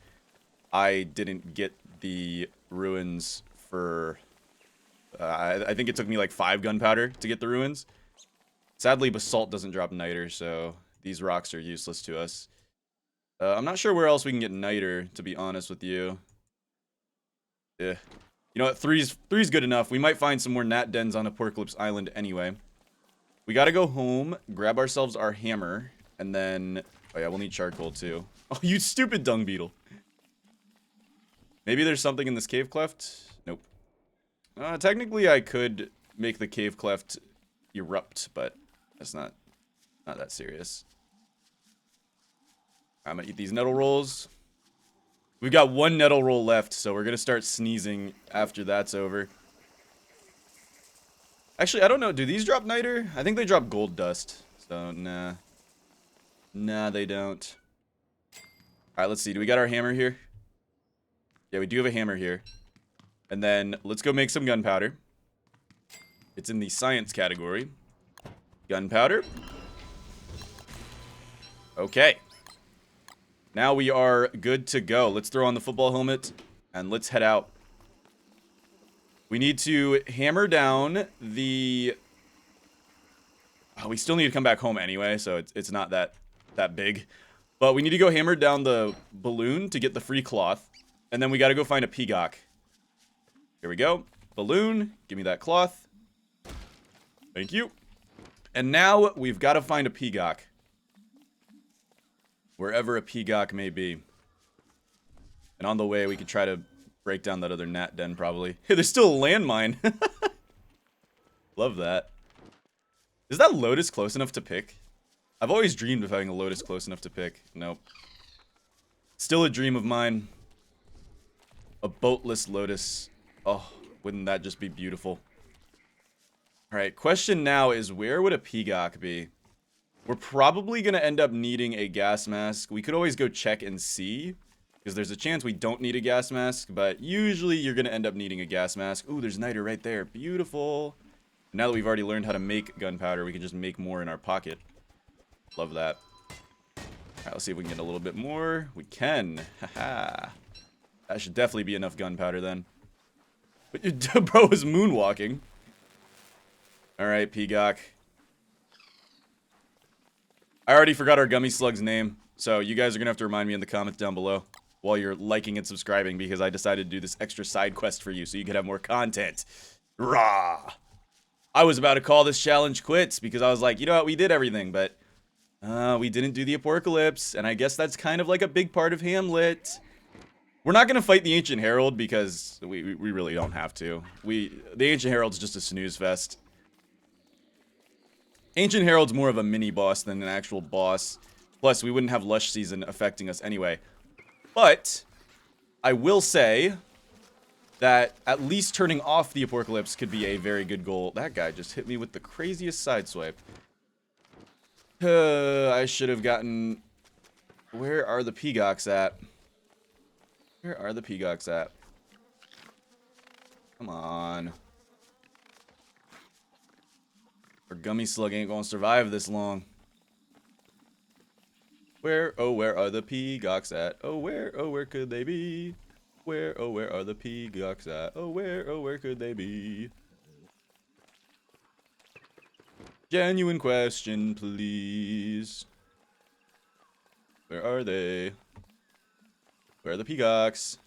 I didn't get the ruins for... I think it took me like 5 gunpowder to get the ruins. Sadly, basalt doesn't drop niter, so these rocks are useless to us. I'm not sure where else we can get niter, to be honest with you. Yeah. You know what? Three's good enough. We might find some more gnat dens on Apocalypse Island anyway. We gotta go home, grab ourselves our hammer, and then... Oh yeah, we'll need charcoal too. Oh, you stupid dung beetle. Maybe there's something in this cave cleft? Nope. Technically, I could make the cave cleft erupt, but that's not that serious. I'm gonna eat these nettle rolls. We've got one nettle roll left, so we're gonna start sneezing after that's over. Actually, I don't know. Do these drop niter? I think they drop gold dust. So, nah. Nah, they don't. Alright, let's see. Do we got our hammer here? Yeah, we do have a hammer here. And then, let's go make some gunpowder. It's in the science category. Gunpowder. Okay. Now we are good to go. Let's throw on the football helmet, and let's head out. We need to hammer down the... Oh, we still need to come back home anyway, so it's not that big. But we need to go hammer down the balloon to get the free cloth. And then we got to go find a peacock. Here we go. Balloon. Give me that cloth. Thank you. And now we've got to find a peacock. Wherever a peacock may be. And on the way, we could try to break down that other gnat den, probably. Hey, there's still a landmine. Love that. Is that lotus close enough to pick? I've always dreamed of having a lotus close enough to pick. Nope. Still a dream of mine. A boatless lotus. Oh, wouldn't that just be beautiful? Alright, question now is, where would a peacock be? We're probably going to end up needing a gas mask. We could always go check and see, because there's a chance we don't need a gas mask, but usually you're going to end up needing a gas mask. Ooh, there's niter right there. Beautiful. Now that we've already learned how to make gunpowder, we can just make more in our pocket. Love that. Alright, let's see if we can get a little bit more. We can. Haha. That should definitely be enough gunpowder then. But bro is moonwalking. Alright, peacock. I already forgot our gummy slug's name, so you guys are gonna have to remind me in the comments down below while you're liking and subscribing, because I decided to do this extra side quest for you so you could have more content. Rah! I was about to call this challenge quits because I was like, you know what, we did everything, but we didn't do the apocalypse, and I guess that's kind of like a big part of Hamlet. We're not gonna fight the Ancient Herald because we really don't have to. The Ancient Herald's just a snooze fest. Ancient Herald's more of a mini-boss than an actual boss. Plus, we wouldn't have Lush season affecting us anyway. But, I will say that at least turning off the apocalypse could be a very good goal. That guy just hit me with the craziest sideswipe. I should have gotten... Where are the peacocks at? Where are the peacocks at? Come on. Our gummy slug ain't gonna survive this long. Where are the peacocks at? Oh, where could they be? Where are the peacocks at? Oh, where could they be? Genuine question, please. Where are they? Where are the peacocks?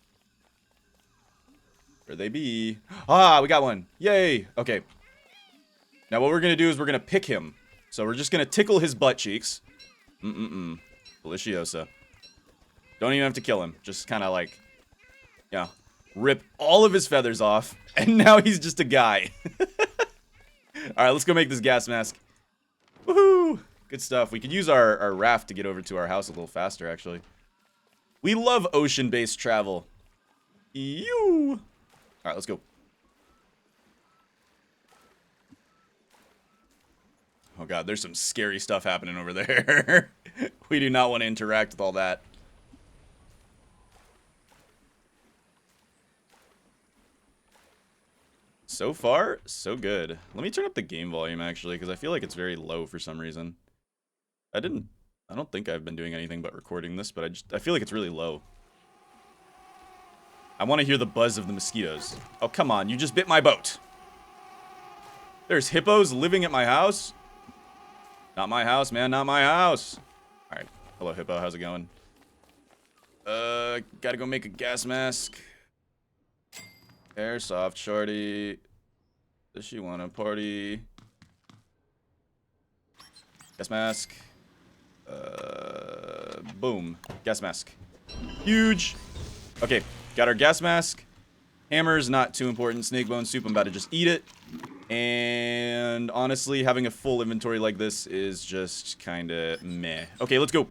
Where they be? Ah, we got one. Yay. Okay. Now what we're going to do is we're going to pick him. So we're just going to tickle his butt cheeks. Deliciosa. Don't even have to kill him. Just kind of like, yeah, rip all of his feathers off. And now he's just a guy. Alright, let's go make this gas mask. Woohoo! Good stuff. We could use our raft to get over to our house a little faster, actually. We love ocean-based travel. Ew! Alright, let's go. Oh god, there's some scary stuff happening over there. We do not want to interact with all that. So far, so good. Let me turn up the game volume, actually, because I feel like it's very low for some reason. I don't think I've been doing anything but recording this, but I feel like it's really low. I want to hear the buzz of the mosquitoes. Oh, come on, you just bit my boat. There's hippos living at my house? Not my house, man, not my house. Alright, hello hippo, how's it going? Gotta go make a gas mask. Airsoft shorty. Does she want a party? Gas mask. Boom. Gas mask. Huge. Okay, got our gas mask. Hammer's not too important. Snake bone soup, I'm about to just eat it. And honestly, having a full inventory like this is just kind of meh. Okay, let's go.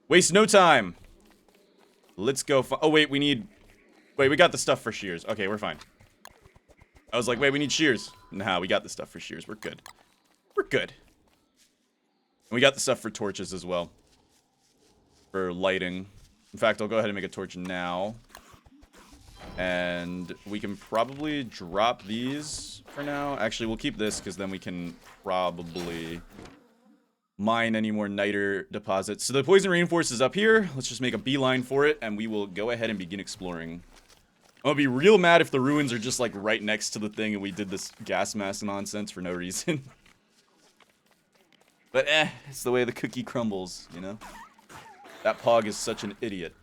Waste no time. Let's go. Oh, wait, we got the stuff for shears. Okay, we're fine. I was like, wait, we need shears. Nah, we got the stuff for shears. We're good. We're good. And we got the stuff for torches as well. For lighting. In fact, I'll go ahead and make a torch now. And we can probably drop these for now. Actually, we'll keep this because then we can probably mine any more niter deposits. So the poison rainforest is up here. Let's just make a beeline for it, and we will go ahead and begin exploring. I'm gonna be real mad if the ruins are just like right next to the thing and we did this gas mask nonsense for no reason. But it's the way the cookie crumbles, you know? That Pog is such an idiot.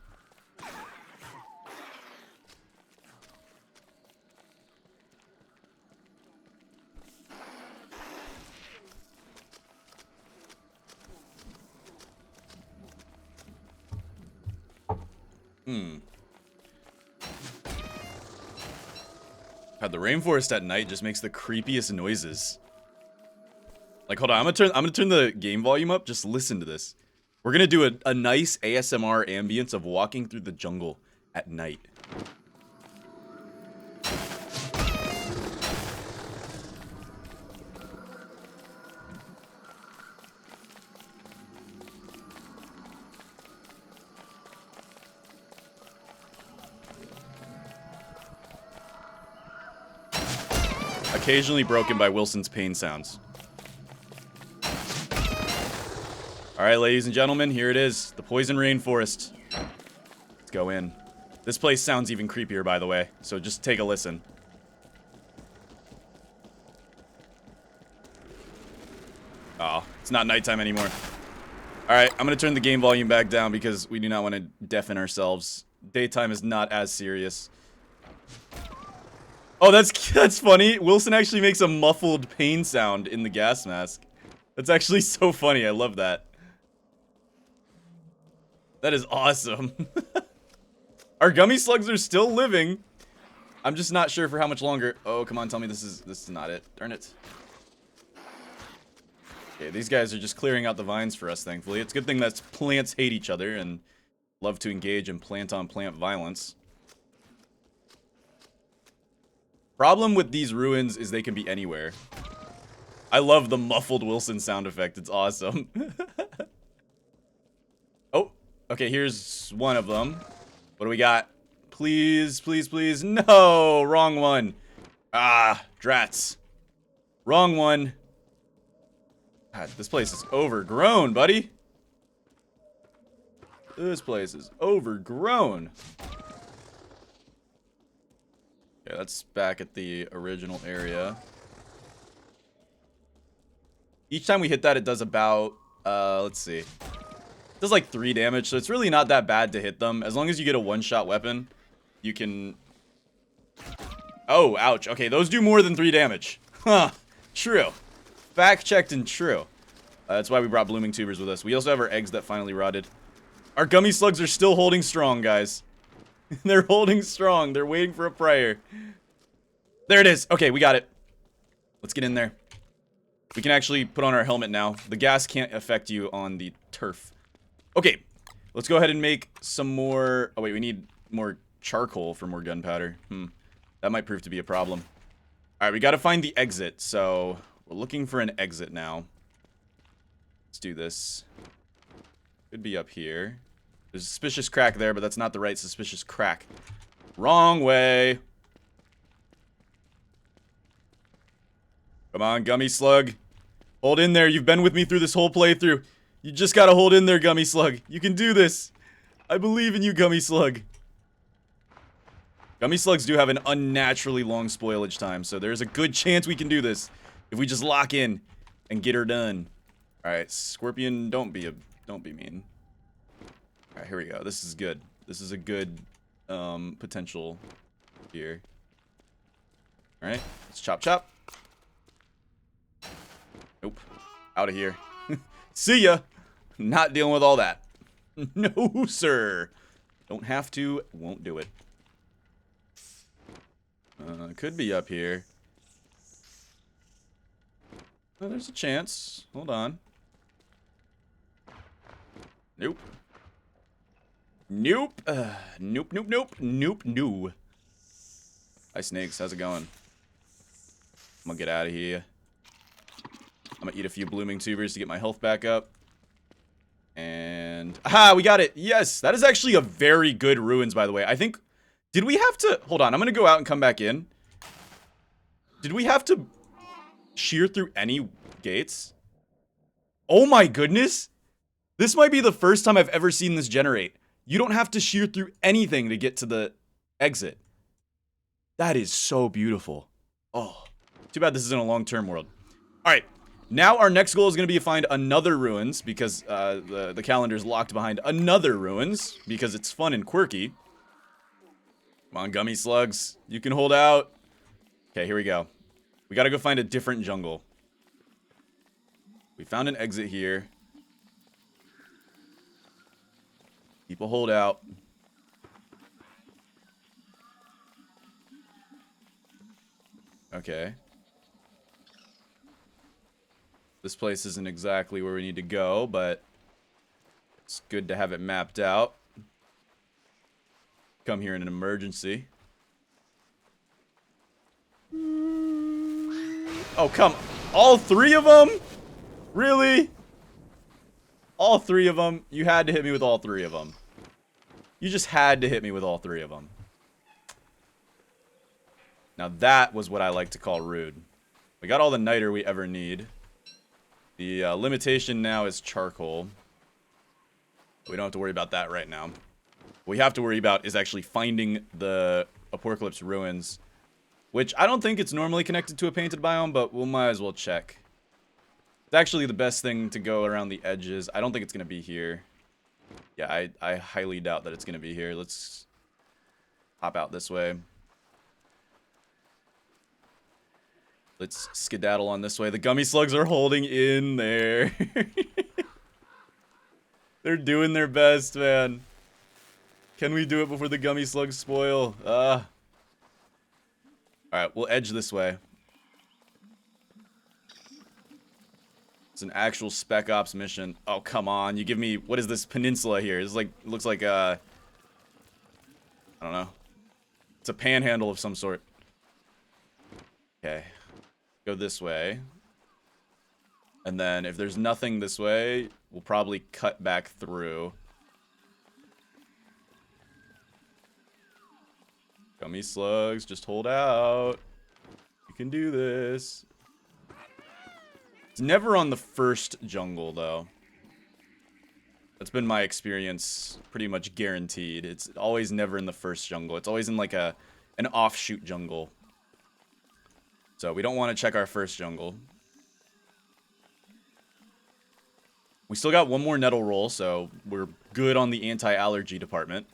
God, the rainforest at night just makes the creepiest noises. Like, hold on, I'm gonna turn the game volume up. Just listen to this. We're gonna do a nice ASMR ambience of walking through the jungle at night. Occasionally broken by Wilson's pain sounds. Alright, ladies and gentlemen, here it is. The poison rainforest. Let's go in. This place sounds even creepier, by the way, so just take a listen. Oh, it's not nighttime anymore. Alright, I'm gonna turn the game volume back down because we do not want to deafen ourselves. Daytime is not as serious. Oh, that's funny. Wilson actually makes a muffled pain sound in the gas mask. That's actually so funny. I love that. That is awesome. Our gummy slugs are still living. I'm just not sure for how much longer. Oh, come on, tell me this is not it. Darn it. Okay, these guys are just clearing out the vines for us, thankfully. It's a good thing that plants hate each other and love to engage in plant-on-plant violence. Problem with these ruins is they can be anywhere. I love the muffled Wilson sound effect. It's awesome. Oh, okay, here's one of them. What do we got? Please, please, please. No, wrong one. Ah, drats. Wrong one. God, this place is overgrown, buddy. This place is overgrown. Okay, that's back at the original area. Each time we hit that, it does about, let's see. It does like 3 damage, so it's really not that bad to hit them. As long as you get a one-shot weapon, you can... Oh, ouch. Okay, those do more than 3 damage. Huh. True. Fact-checked and true. That's why we brought blooming tubers with us. We also have our eggs that finally rotted. Our gummy slugs are still holding strong, guys. They're holding strong. They're waiting for a prayer. There it is. Okay, we got it. Let's get in there. We can actually put on our helmet now. The gas can't affect you on the turf. Okay, let's go ahead and make some more... Oh, wait, we need more charcoal for more gunpowder. That might prove to be a problem. Alright, we gotta find the exit, so... We're looking for an exit now. Let's do this. Could be up here. There's a suspicious crack there, but that's not the right suspicious crack. Wrong way. Come on, Gummy Slug. Hold in there. You've been with me through this whole playthrough. You just gotta hold in there, Gummy Slug. You can do this. I believe in you, Gummy Slug. Gummy Slugs do have an unnaturally long spoilage time, so there's a good chance we can do this if we just lock in and get her done. Alright, Scorpion, don't be mean. Alright, here we go. This is good. This is a good potential here. Alright, let's chop chop. Nope. Out of here. See ya! Not dealing with all that. No, sir. Don't have to. Won't do it. Could be up here. Oh, there's a chance. Hold on. Nope. Nope. Nope, nope, nope. Nope, no. Hi, Snakes. How's it going? I'm gonna get out of here. I'm gonna eat a few blooming tubers to get my health back up. And... aha! We got it! Yes! That is actually a very good ruins, by the way. I think... did we have to... hold on. I'm gonna go out and come back in. Did we have to shear through any gates? Oh my goodness! This might be the first time I've ever seen this generate. You don't have to shear through anything to get to the exit. That is so beautiful. Oh. Too bad this isn't a long-term world. Alright. Now our next goal is going to be to find another ruins, because the calendar's locked behind another ruins, because it's fun and quirky. Come on, gummy slugs. You can hold out. Okay, here we go. We gotta go find a different jungle. We found an exit here. People hold out. Okay. This place isn't exactly where we need to go, but it's good to have it mapped out. Come here in an emergency. Oh, come. All three of them? Really? All three of them? You had to hit me with all three of them. You just had to hit me with all three of them. Now that was what I like to call rude. We got all the niter we ever need. The limitation now is charcoal. We don't have to worry about that right now. What we have to worry about is actually finding the Apocalypse ruins, which I don't think it's normally connected to a painted biome, but we might as well check. It's actually the best thing to go around the edges. I don't think it's going to be here. Yeah, I highly doubt that it's going to be here. Let's hop out this way. Let's skedaddle on this way. The gummy slugs are holding in there. They're doing their best, man. Can we do it before the gummy slugs spoil? Alright, we'll edge this way. It's an actual Spec Ops mission. Oh, come on. You give me... what is this peninsula here? It's like... it looks like I don't know. It's a panhandle of some sort. Okay. Go this way. And then if there's nothing this way, we'll probably cut back through. Gummy slugs, just hold out. You can do this. It's never on the first jungle, though. That's been my experience, pretty much guaranteed. It's always never in the first jungle. It's always in like an offshoot jungle. So we don't want to check our first jungle. We still got one more nettle roll, so we're good on the anti-allergy department.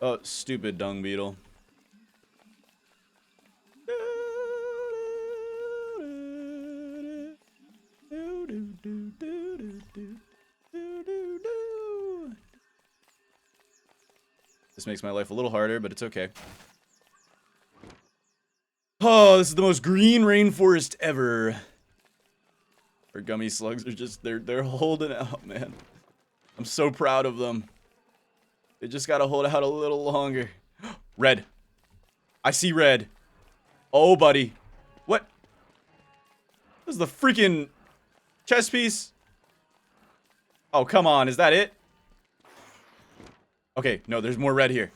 Oh, stupid dung beetle. This makes my life a little harder, but it's okay. Oh, this is the most green rainforest ever. Our gummy slugs are just, they're holding out, man. I'm so proud of them. They just gotta hold out a little longer. Red. I see red. Oh, buddy. What? This is the freaking chess piece? Oh, come on. Is that it? Okay, no, there's more red here.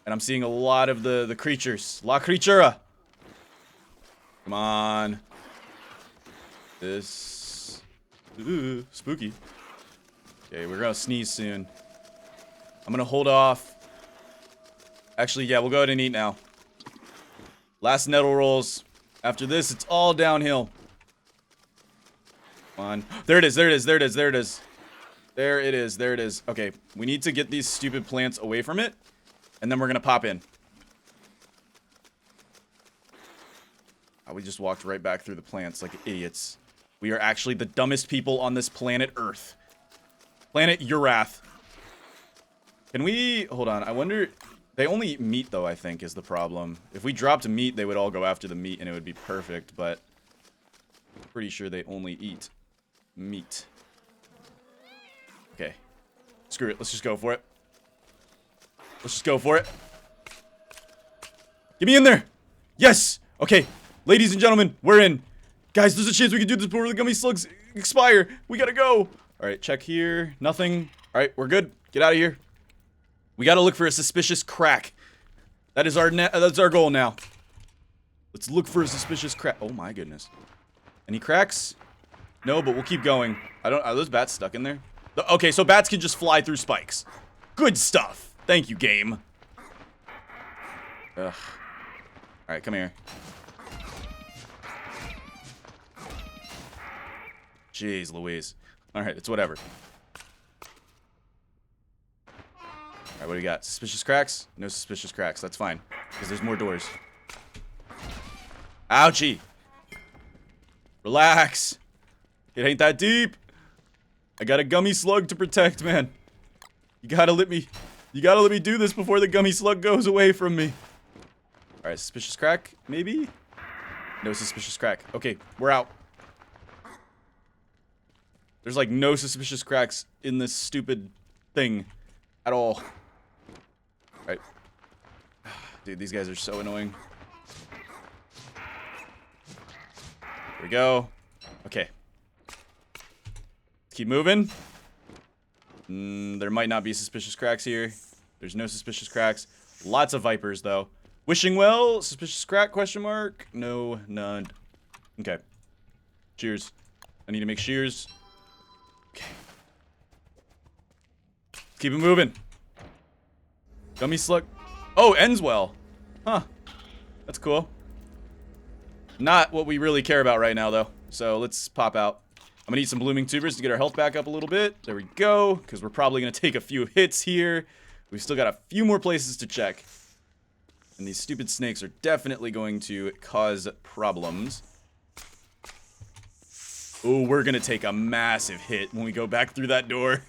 And I'm seeing a lot of the creatures. La Creatura. Come on. This... Ooh, spooky. Okay, we're gonna sneeze soon. I'm gonna hold off. Actually, yeah, we'll go ahead and eat now. Last nettle rolls. After this, it's all downhill. Come on. There it is, there it is, there it is, there it is. There it is, there it is. Okay, we need to get these stupid plants away from it. And then we're gonna pop in. Oh, we just walked right back through the plants like idiots. We are actually the dumbest people on this planet Earth. Planet Urath. Can we... Hold on, I wonder... They only eat meat, though, I think, is the problem. If we dropped meat, they would all go after the meat, and it would be perfect, but... I'm pretty sure they only eat meat. Okay. Screw it, let's just go for it. Let's just go for it. Get me in there! Yes! Okay, ladies and gentlemen, we're in. Guys, there's a chance we can do this before the gummy slugs expire. We gotta go. Alright, check here. Nothing. Alright, we're good. Get out of here. We gotta look for a suspicious crack. That is that's our goal now. Let's look for a suspicious crack. Oh my goodness. Any cracks? No, but we'll keep going. Are those bats stuck in there? Okay, so bats can just fly through spikes. Good stuff. Thank you, game. Ugh. Alright, come here. Jeez Louise. Alright, it's whatever. Alright, what do we got? Suspicious cracks? No suspicious cracks. That's fine. Because there's more doors. Ouchie. Relax. It ain't that deep. I got a gummy slug to protect, man. You gotta let me do this before the gummy slug goes away from me. Alright, suspicious crack, maybe? No suspicious crack. Okay, we're out. There's like no suspicious cracks in this stupid thing at all. Alright. Dude, these guys are so annoying. Here we go. Okay. Keep moving. There might not be suspicious cracks here. There's no suspicious cracks. Lots of vipers, though. Wishing well. Suspicious crack, question mark. No, none. Okay. Cheers. I need to make shears. Okay. Keep it moving. Gummy slug. Oh, ends well. Huh. That's cool. Not what we really care about right now, though. So let's pop out. I'm gonna eat some blooming tubers to get our health back up a little bit. There we go. Because we're probably gonna take a few hits here. We've still got a few more places to check. And these stupid snakes are definitely going to cause problems. Oh, we're gonna take a massive hit when we go back through that door.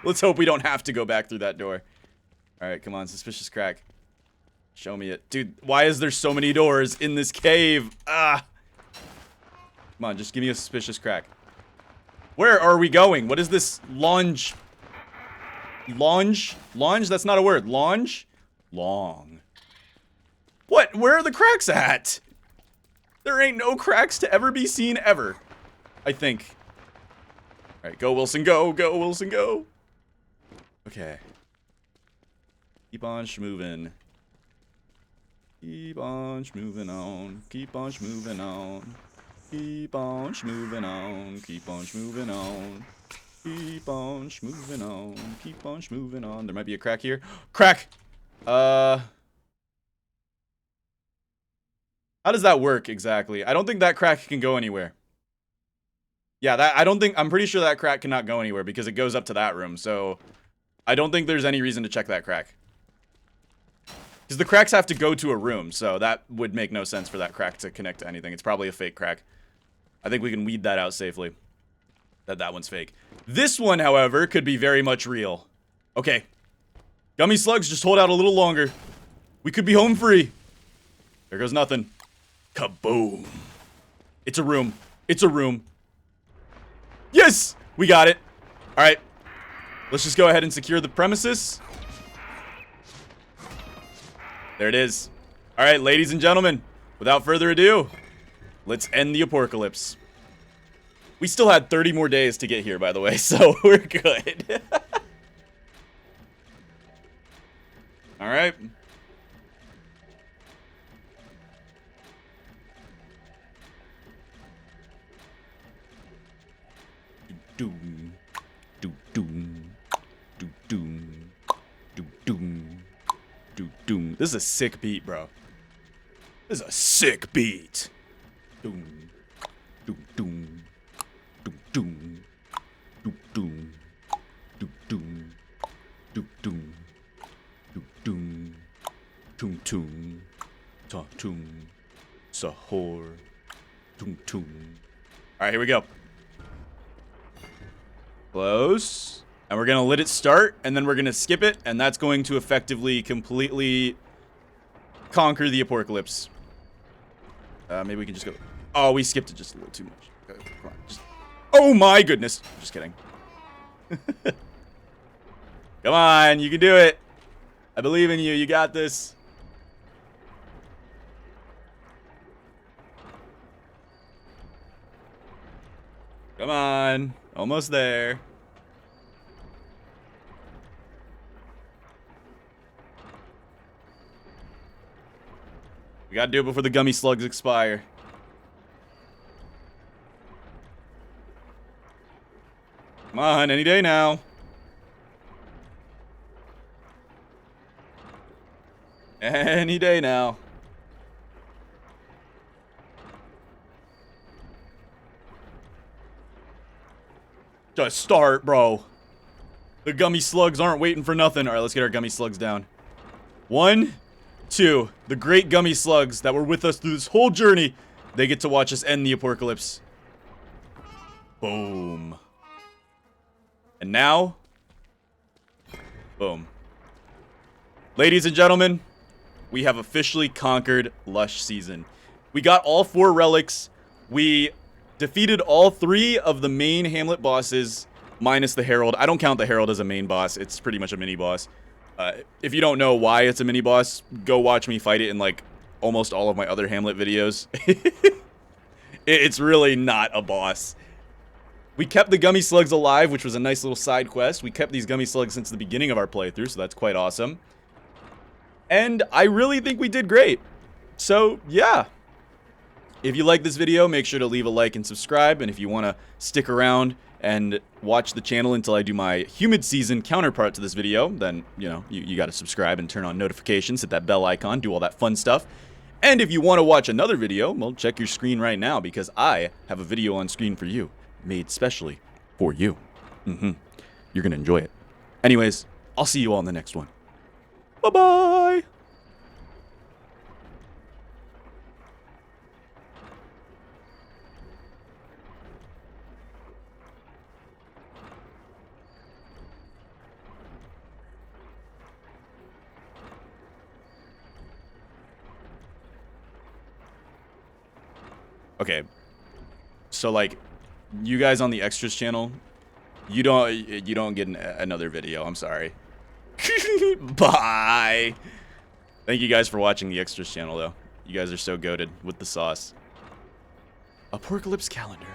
Let's hope we don't have to go back through that door. Alright, come on, suspicious crack. Show me it. Dude, why is there so many doors in this cave? Ah! Come on, just give me a suspicious crack. Where are we going? What is this lounge? Lounge? Lounge? That's not a word. Lounge? Long. What? Where are the cracks at? There ain't no cracks to ever be seen ever. I think. Alright, go Wilson, go! Go Wilson, go! Okay. Keep on schmoving. Keep on schmoving on. Keep on schmoving on. Keep on schmoving on. Keep on schmoving on. Keep on schmoving on. Keep on schmoving on. There might be a crack here. Crack! How does that work exactly? I don't think that crack can go anywhere. Yeah, I'm pretty sure that crack cannot go anywhere because it goes up to that room, so I don't think there's any reason to check that crack. Because the cracks have to go to a room, so that would make no sense for that crack to connect to anything. It's probably a fake crack. I think we can weed that out safely. That one's fake. This one, however, could be very much real. Okay. Gummy slugs, just hold out a little longer. We could be home free. There goes nothing. Kaboom. It's a room. It's a room. Yes! We got it. Alright. Let's just go ahead and secure the premises. There it is. Alright, ladies and gentlemen. Without further ado, let's end the apocalypse. We still had 30 more days to get here, by the way, so we're good. Alright. Doom. This is a sick beat, bro. This is a sick beat. Doom. Doom. Doom. Doom. Doom. Doom. Doom. Doom. Doom. Doom. Doom. Doom. Doom. Doom. Ta toom. Sahor. Doom. Doom. All right, here we go. Close. And we're gonna let it start, and then we're gonna skip it, and that's going to effectively, completely conquer the apocalypse. Maybe we can just go. Oh, we skipped it just a little too much. Come on, just. Oh my goodness! Just kidding. Come on, you can do it. I believe in you. You got this. Come on, almost there. We gotta do it before the gummy slugs expire. Come on, any day now. Any day now. Just start, bro. The gummy slugs aren't waiting for nothing. All right, let's get our gummy slugs down. 1, 2. The great gummy slugs that were with us through this whole journey. They get to watch us end the apocalypse. Boom. And now, boom. Ladies and gentlemen, we have officially conquered Lush season. We got all 4 relics. We defeated all 3 of the main Hamlet bosses, minus the Herald. I don't count the Herald as a main boss. It's pretty much a mini boss. If you don't know why it's a mini boss, go watch me fight it in like almost all of my other Hamlet videos. It's really not a boss. We kept the gummy slugs alive, which was a nice little side quest. We kept these gummy slugs since the beginning of our playthrough, so that's quite awesome. And I really think we did great. So, yeah. If you like this video, make sure to leave a like and subscribe. And if you want to stick around and watch the channel until I do my humid season counterpart to this video, then, you know, you got to subscribe and turn on notifications, hit that bell icon, do all that fun stuff. And if you want to watch another video, well, check your screen right now because I have a video on screen for you, made specially for you. You're going to enjoy it. Anyways, I'll see you all in the next one. Bye-bye! Okay, so like, you guys on the extras channel, you don't get another video. I'm sorry. Bye. Thank you guys for watching the extras channel, though. You guys are so goated with the sauce. Apocalypse calendar.